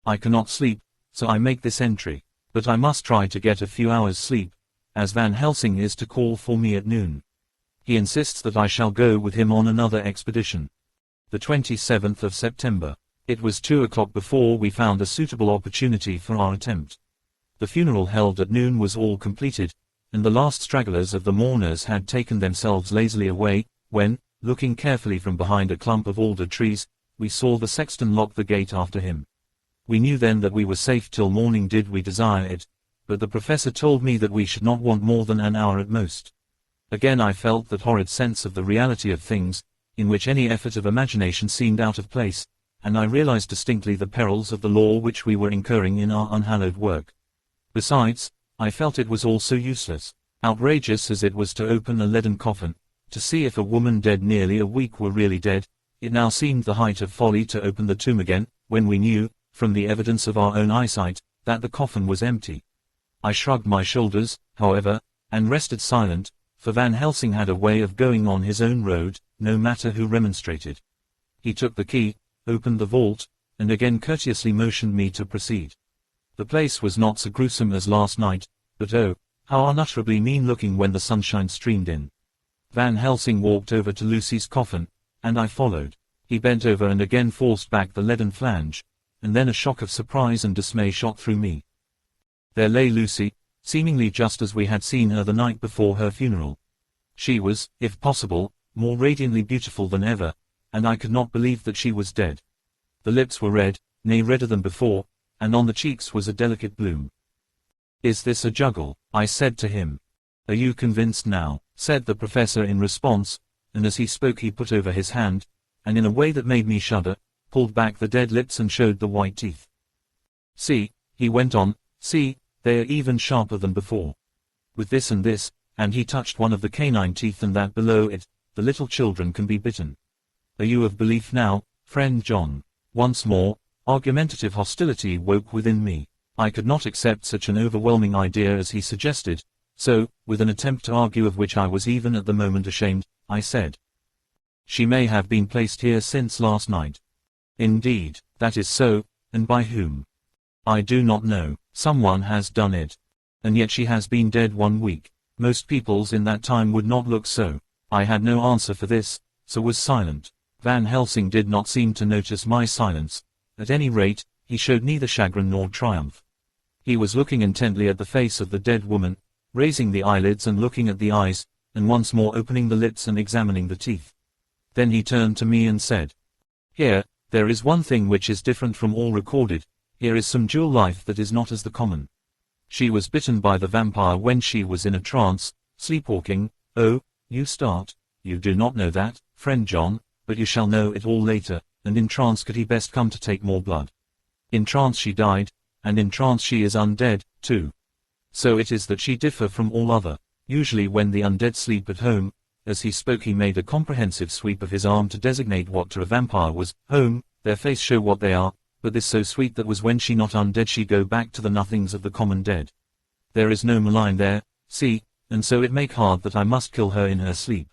I cannot sleep, so I make this entry, but I must try to get a few hours sleep, as Van Helsing is to call for me at noon. He insists that I shall go with him on another expedition. The 27th of September. It was 2 o'clock before we found a suitable opportunity for our attempt. The funeral held at noon was all completed, and the last stragglers of the mourners had taken themselves lazily away, when, looking carefully from behind a clump of alder trees, we saw the sexton lock the gate after him. We knew then that we were safe till morning did we desire it, but the professor told me that we should not want more than an hour at most. Again I felt that horrid sense of the reality of things, in which any effort of imagination seemed out of place, and I realized distinctly the perils of the law which we were incurring in our unhallowed work. Besides, I felt it was all so useless, outrageous as it was to open a leaden coffin, to see if a woman dead nearly a week were really dead. It now seemed the height of folly to open the tomb again, when we knew, from the evidence of our own eyesight, that the coffin was empty. I shrugged my shoulders, however, and rested silent, for Van Helsing had a way of going on his own road, no matter who remonstrated. He took the key, opened the vault, and again courteously motioned me to proceed. The place was not so gruesome as last night, but oh, how unutterably mean-looking when the sunshine streamed in. Van Helsing walked over to Lucy's coffin, and I followed. He bent over and again forced back the leaden flange, and then a shock of surprise and dismay shot through me. There lay Lucy, seemingly just as we had seen her the night before her funeral. She was, if possible, more radiantly beautiful than ever, and I could not believe that she was dead. The lips were red, nay redder than before, and on the cheeks was a delicate bloom. "Is this a juggle?" I said to him. "Are you convinced now?" said the professor in response, and as he spoke he put over his hand, and in a way that made me shudder, pulled back the dead lips and showed the white teeth. "See," he went on, "see, they are even sharper than before. With this, and he touched one of the canine teeth and that below it, the little children can be bitten. Are you of belief now, friend John?" Once more, argumentative hostility woke within me. I could not accept such an overwhelming idea as he suggested, so, with an attempt to argue of which I was even at the moment ashamed, I said, She may have been placed here since last night. Indeed, that is so, and by whom? I do not know. Someone has done it. And yet she has been dead 1 week. Most peoples in that time would not look so. I had no answer for this, so was silent. Van Helsing did not seem to notice my silence. At any rate, he showed neither chagrin nor triumph. He was looking intently at the face of the dead woman, raising the eyelids and looking at the eyes, and once more opening the lips and examining the teeth. Then he turned to me and said, "Here, there is one thing which is different from all recorded. Here is some dual life that is not as the common. She was bitten by the vampire when she was in a trance, sleepwalking." "Oh, you start. You do not know that, friend John, but you shall know it all later. And in trance could he best come to take more blood. In trance she died, and in trance she is undead, too. So it is that she differ from all other. Usually when the undead sleep at home," as he spoke he made a comprehensive sweep of his arm to designate what to a vampire was home, "their face show what they are, but this so sweet that was when she not undead she go back to the nothings of the common dead. There is no malign there, see, and so it make hard that I must kill her in her sleep."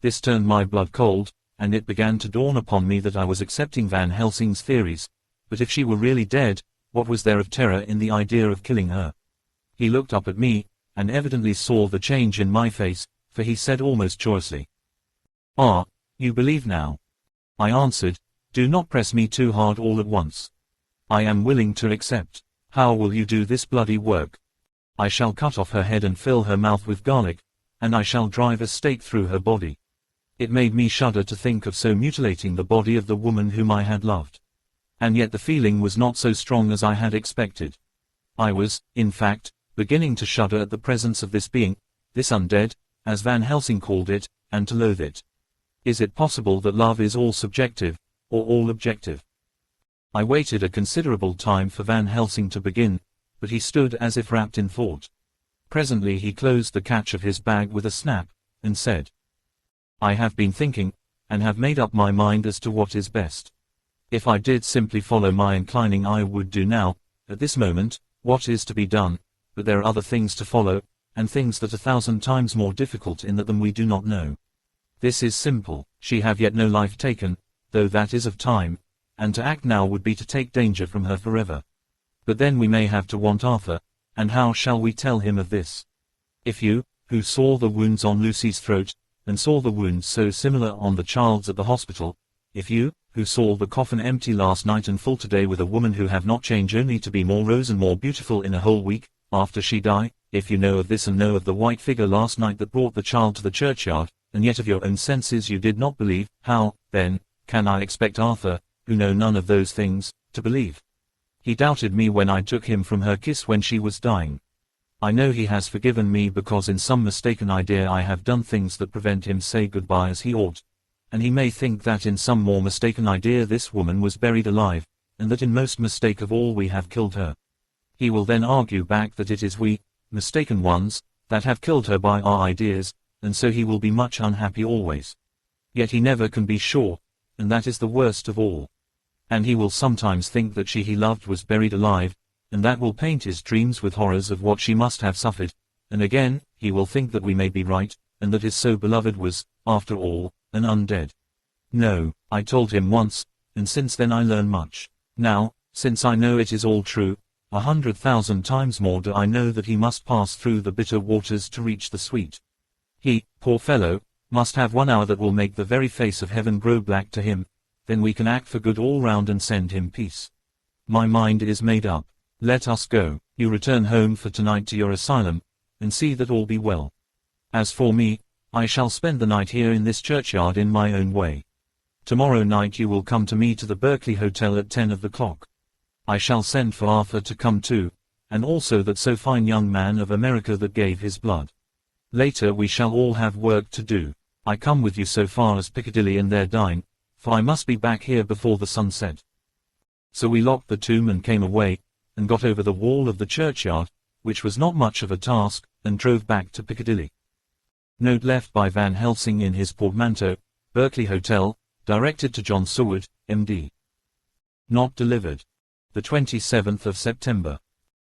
This turned my blood cold, and it began to dawn upon me that I was accepting Van Helsing's theories, but if she were really dead, what was there of terror in the idea of killing her? He looked up at me, and evidently saw the change in my face, for he said almost joyously, "Ah, you believe now?" I answered, "Do not press me too hard all at once. I am willing to accept. How will you do this bloody work?" "I shall cut off her head and fill her mouth with garlic, and I shall drive a stake through her body." It made me shudder to think of so mutilating the body of the woman whom I had loved. And yet the feeling was not so strong as I had expected. I was, in fact, beginning to shudder at the presence of this being, this undead, as Van Helsing called it, and to loathe it. Is it possible that love is all subjective, or all objective? I waited a considerable time for Van Helsing to begin, but he stood as if wrapped in thought. Presently he closed the catch of his bag with a snap, and said, "I have been thinking, and have made up my mind as to what is best. If I did simply follow my inclining I would do now, at this moment, what is to be done, but there are other things to follow, and things that are 1,000 times more difficult in that than we do not know. This is simple, she have yet no life taken, though that is of time, and to act now would be to take danger from her forever. But then we may have to want Arthur, and how shall we tell him of this? If you, who saw the wounds on Lucy's throat, and saw the wounds so similar on the child's at the hospital, if you, who saw the coffin empty last night and full today with a woman who have not changed only to be more rose and more beautiful in a whole week, after she die, if you know of this and know of the white figure last night that brought the child to the churchyard, and yet of your own senses you did not believe, how, then, can I expect Arthur, who know none of those things, to believe? He doubted me when I took him from her kiss when she was dying. I know he has forgiven me because in some mistaken idea I have done things that prevent him say goodbye as he ought, and he may think that in some more mistaken idea this woman was buried alive, and that in most mistake of all we have killed her. He will then argue back that it is we, mistaken ones, that have killed her by our ideas, and so he will be much unhappy always. Yet he never can be sure, and that is the worst of all. And he will sometimes think that she he loved was buried alive, and that will paint his dreams with horrors of what she must have suffered, and again, he will think that we may be right, and that his so beloved was, after all, an undead. No, I told him once, and since then I learn much. Now, since I know it is all true, 100,000 times more do I know that he must pass through the bitter waters to reach the sweet. He, poor fellow, must have 1 hour that will make the very face of heaven grow black to him, then we can act for good all round and send him peace. My mind is made up. Let us go. You return home for tonight to your asylum, and see that all be well. As for me, I shall spend the night here in this churchyard in my own way. Tomorrow night you will come to me to the Berkeley Hotel at 10 of the clock. I shall send for Arthur to come too, and also that so fine young man of America that gave his blood. Later we shall all have work to do. I come with you so far as Piccadilly and there dine, for I must be back here before the sun set. So we locked the tomb and came away, and got over the wall of the churchyard, which was not much of a task, and drove back to Piccadilly. Note left by Van Helsing in his portmanteau, Berkeley Hotel, directed to John Seward, M.D. Not delivered. The 27th of September.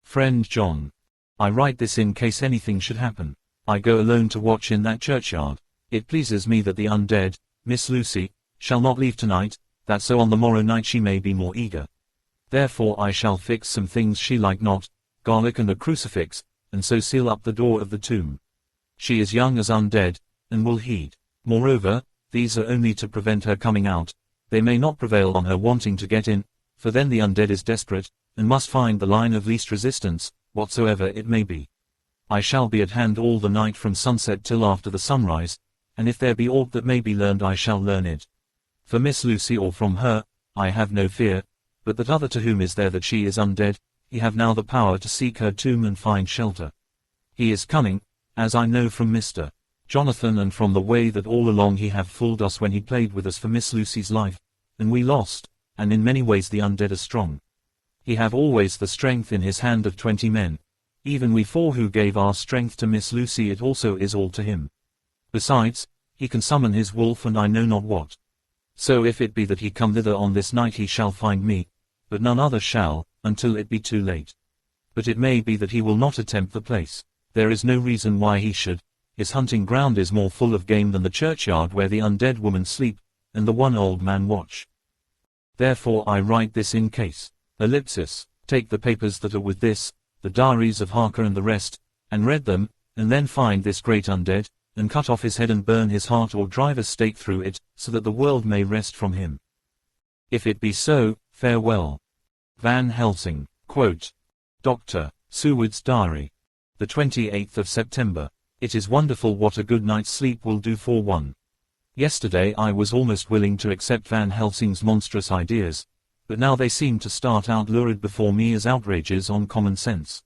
Friend John. I write this in case anything should happen. I go alone to watch in that churchyard. It pleases me that the undead, Miss Lucy, shall not leave tonight, that so on the morrow night she may be more eager. Therefore I shall fix some things she like not, garlic and a crucifix, and so seal up the door of the tomb. She is young as undead, and will heed. Moreover, these are only to prevent her coming out, they may not prevail on her wanting to get in, for then the undead is desperate, and must find the line of least resistance, whatsoever it may be. I shall be at hand all the night from sunset till after the sunrise, and if there be aught that may be learned I shall learn it. For Miss Lucy or from her, I have no fear, but that other to whom is there that she is undead, he have now the power to seek her tomb and find shelter. He is cunning, as I know from Mr. Jonathan and from the way that all along he have fooled us when he played with us for Miss Lucy's life, and we lost, and in many ways the undead are strong. He have always the strength in his hand of 20 men, even we 4 who gave our strength to Miss Lucy, it also is all to him. Besides, he can summon his wolf and I know not what. So if it be that he come thither on this night he shall find me, but none other shall, until it be too late. But it may be that he will not attempt the place. There is no reason why he should. His hunting ground is more full of game than the churchyard where the undead women sleep, and the one old man watch. Therefore I write this in case. Ellipsis. Take the papers that are with this, the diaries of Harker and the rest, and read them, and then find this great undead, and cut off his head and burn his heart or drive a stake through it, so that the world may rest from him. If it be so, farewell. Van Helsing. Quote. Dr. Seward's Diary. The 28th of September. It is wonderful what a good night's sleep will do for one. Yesterday I was almost willing to accept Van Helsing's monstrous ideas, but now they seem to start out lurid before me as outrages on common sense.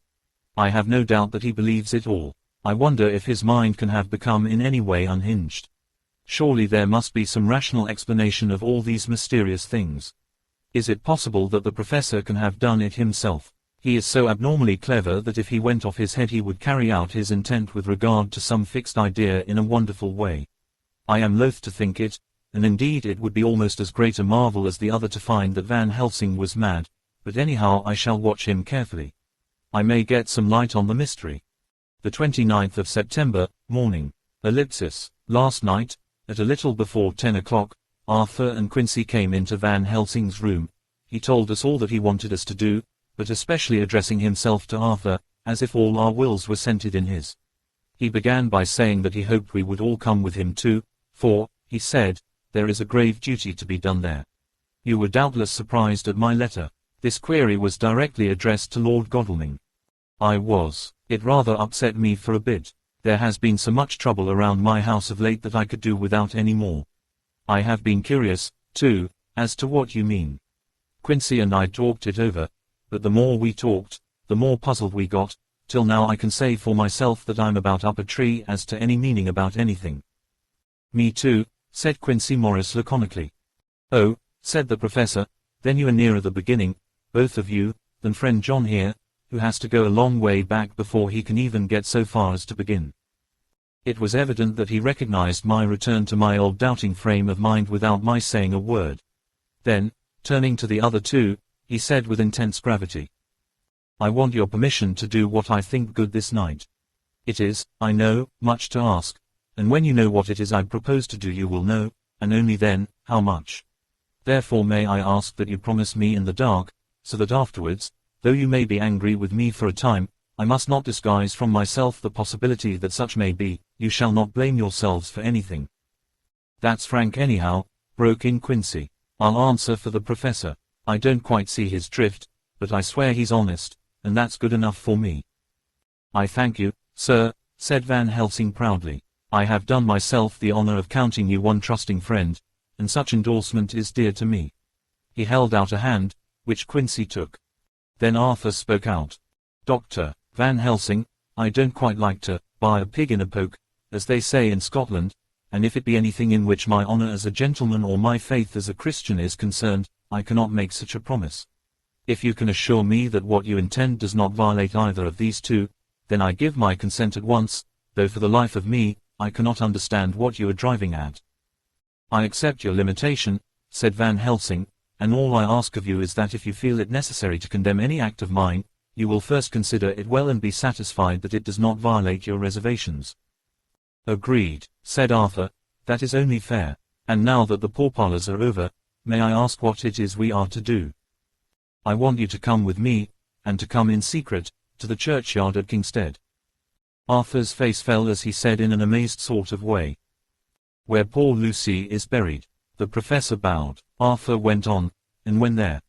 I have no doubt that he believes it all. I wonder if his mind can have become in any way unhinged. Surely there must be some rational explanation of all these mysterious things. Is it possible that the professor can have done it himself? He is so abnormally clever that if he went off his head he would carry out his intent with regard to some fixed idea in a wonderful way. I am loath to think it, and indeed it would be almost as great a marvel as the other to find that Van Helsing was mad, but anyhow I shall watch him carefully. I may get some light on the mystery. The 29th of September, morning. Ellipsis. Last night, at a little before 10 o'clock, Arthur and Quincy came into Van Helsing's room. He told us all that he wanted us to do, but especially addressing himself to Arthur, as if all our wills were centered in his. He began by saying that he hoped we would all come with him too, for, he said, there is a grave duty to be done there. You were doubtless surprised at my letter. This query was directly addressed to Lord Godalming. I was. It rather upset me for a bit. There has been so much trouble around my house of late that I could do without any more. I have been curious, too, as to what you mean. Quincy and I talked it over, but the more we talked, the more puzzled we got, till now I can say for myself that I'm about up a tree as to any meaning about anything. Me too, said Quincy Morris laconically. Oh, said the professor, then you are nearer the beginning, both of you, than friend John here, who has to go a long way back before he can even get so far as to begin. It was evident that he recognized my return to my old doubting frame of mind without my saying a word. Then, turning to the other two, he said with intense gravity, I want your permission to do what I think good this night. It is, I know, much to ask, and when you know what it is I propose to do you will know, and only then, how much. Therefore may I ask that you promise me in the dark, so that afterwards, though you may be angry with me for a time, I must not disguise from myself the possibility that such may be, you shall not blame yourselves for anything. That's frank anyhow, broke in Quincy. I'll answer for the professor. I don't quite see his drift, but I swear he's honest, and that's good enough for me. I thank you, sir, said Van Helsing proudly. I have done myself the honor of counting you one trusting friend, and such endorsement is dear to me. He held out a hand, which Quincy took. Then Arthur spoke out. Dr. Van Helsing, I don't quite like to buy a pig in a poke, as they say in Scotland, and if it be anything in which my honor as a gentleman or my faith as a Christian is concerned, I cannot make such a promise. If you can assure me that what you intend does not violate either of these two, then I give my consent at once, though for the life of me, I cannot understand what you are driving at. I accept your limitation, said Van Helsing, and all I ask of you is that if you feel it necessary to condemn any act of mine, you will first consider it well and be satisfied that it does not violate your reservations. Agreed, said Arthur, that is only fair. And now that the pourparlers are over, may I ask what it is we are to do? I want you to come with me, and to come in secret, to the churchyard at Kingstead. Arthur's face fell as he said in an amazed sort of way, "Where poor Lucy is buried." The professor bowed. Arthur went on, "And when there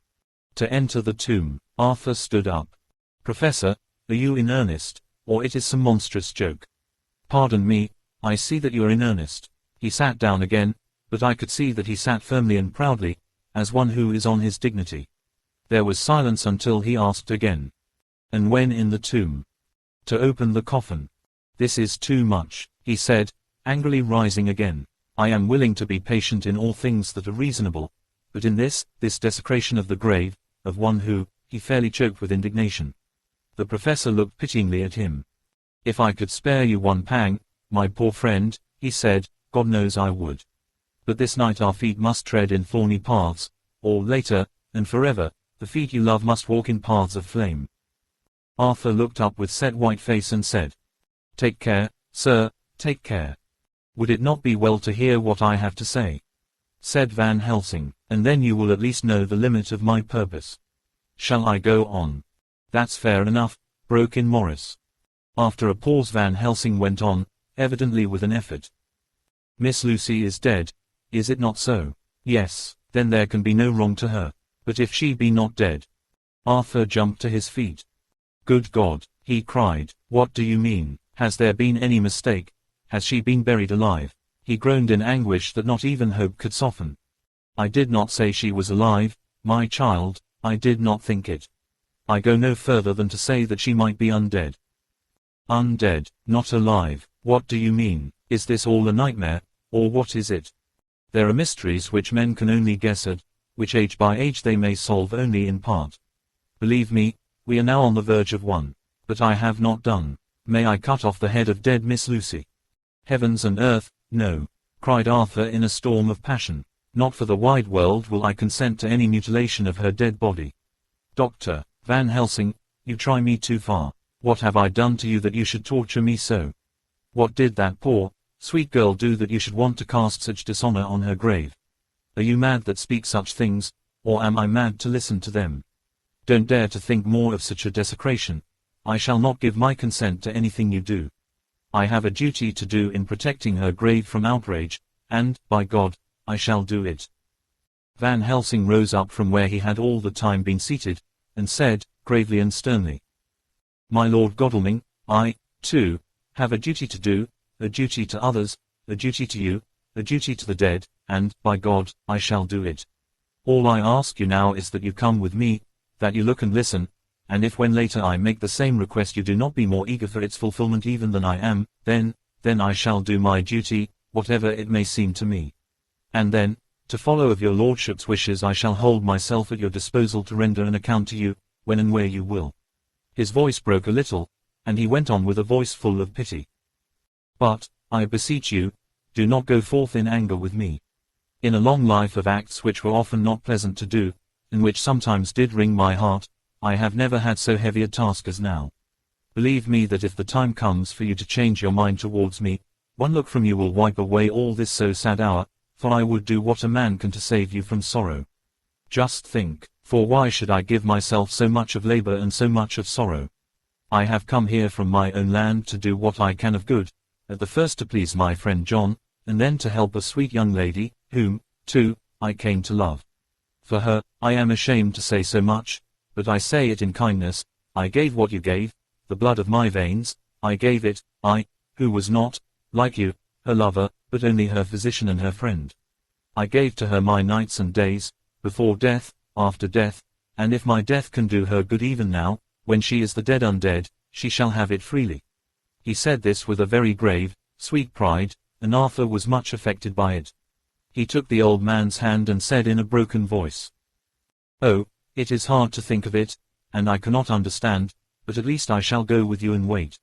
to enter the tomb." Arthur stood up. "Professor, are you in earnest, or it is some monstrous joke?" "Pardon me, I see that you are in earnest." He sat down again, but I could see that he sat firmly and proudly, as one who is on his dignity. There was silence until he asked again, "And when in the tomb to open the coffin?" "This is too much," he said, angrily rising again. "I am willing to be patient in all things that are reasonable, but in this desecration of the grave, of one who," he fairly choked with indignation. The professor looked pityingly at him. "If I could spare you one pang, my poor friend," he said, "God knows I would. But this night our feet must tread in thorny paths, or later, and forever, the feet you love must walk in paths of flame." Arthur looked up with set white face and said, "Take care, sir, take care. Would it not be well to hear what I have to say?" Said Van Helsing, "And then you will at least know the limit of my purpose." "Shall I go on?" "That's fair enough," broke in Morris. After a pause Van Helsing went on, evidently with an effort. "Miss Lucy is dead, is it not so?" "Yes." "Then there can be no wrong to her. But if she be not dead?" Arthur jumped to his feet. "Good God," he cried, "what do you mean? Has there been any mistake? Has she been buried alive?" He groaned in anguish that not even hope could soften. "I did not say she was alive, my child, I did not think it. I go no further than to say that she might be undead." "Undead, not alive, what do you mean? Is this all a nightmare, or what is it?" "There are mysteries which men can only guess at, which age by age they may solve only in part. Believe me, we are now on the verge of one. But I have not done. May I cut off the head of dead Miss Lucy?" "Heavens and earth, no!" cried Arthur in a storm of passion. "Not for the wide world will I consent to any mutilation of her dead body. Dr. Van Helsing, you try me too far. What have I done to you that you should torture me so? What did that poor, sweet girl do that you should want to cast such dishonor on her grave? Are you mad that speak such things, or am I mad to listen to them? Don't dare to think more of such a desecration. I shall not give my consent to anything you do. I have a duty to do in protecting her grave from outrage, and, by God, I shall do it." Van Helsing rose up from where he had all the time been seated, and said, gravely and sternly, "My Lord Godalming, I, too, have a duty to do, a duty to others, a duty to you, a duty to the dead, and, by God, I shall do it. All I ask you now is that you come with me, that you look and listen, and if when later I make the same request you do not be more eager for its fulfillment even than I am, then I shall do my duty, whatever it may seem to me. And then, to follow of your lordship's wishes I shall hold myself at your disposal to render an account to you, when and where you will." His voice broke a little, and he went on with a voice full of pity. "But, I beseech you, do not go forth in anger with me. In a long life of acts which were often not pleasant to do, and which sometimes did wring my heart, I have never had so heavy a task as now. Believe me that if the time comes for you to change your mind towards me, one look from you will wipe away all this so sad hour, for I would do what a man can to save you from sorrow. Just think, for why should I give myself so much of labor and so much of sorrow? I have come here from my own land to do what I can of good, at the first to please my friend John, and then to help a sweet young lady, whom, too, I came to love. For her, I am ashamed to say so much, but I say it in kindness, I gave what you gave, the blood of my veins, I gave it, I, who was not, like you, her lover, but only her physician and her friend. I gave to her my nights and days, before death, after death, and if my death can do her good even now, when she is the dead undead, she shall have it freely." He said this with a very grave, sweet pride, and Arthur was much affected by it. He took the old man's hand and said in a broken voice, "Oh, it is hard to think of it, and I cannot understand, but at least I shall go with you and wait.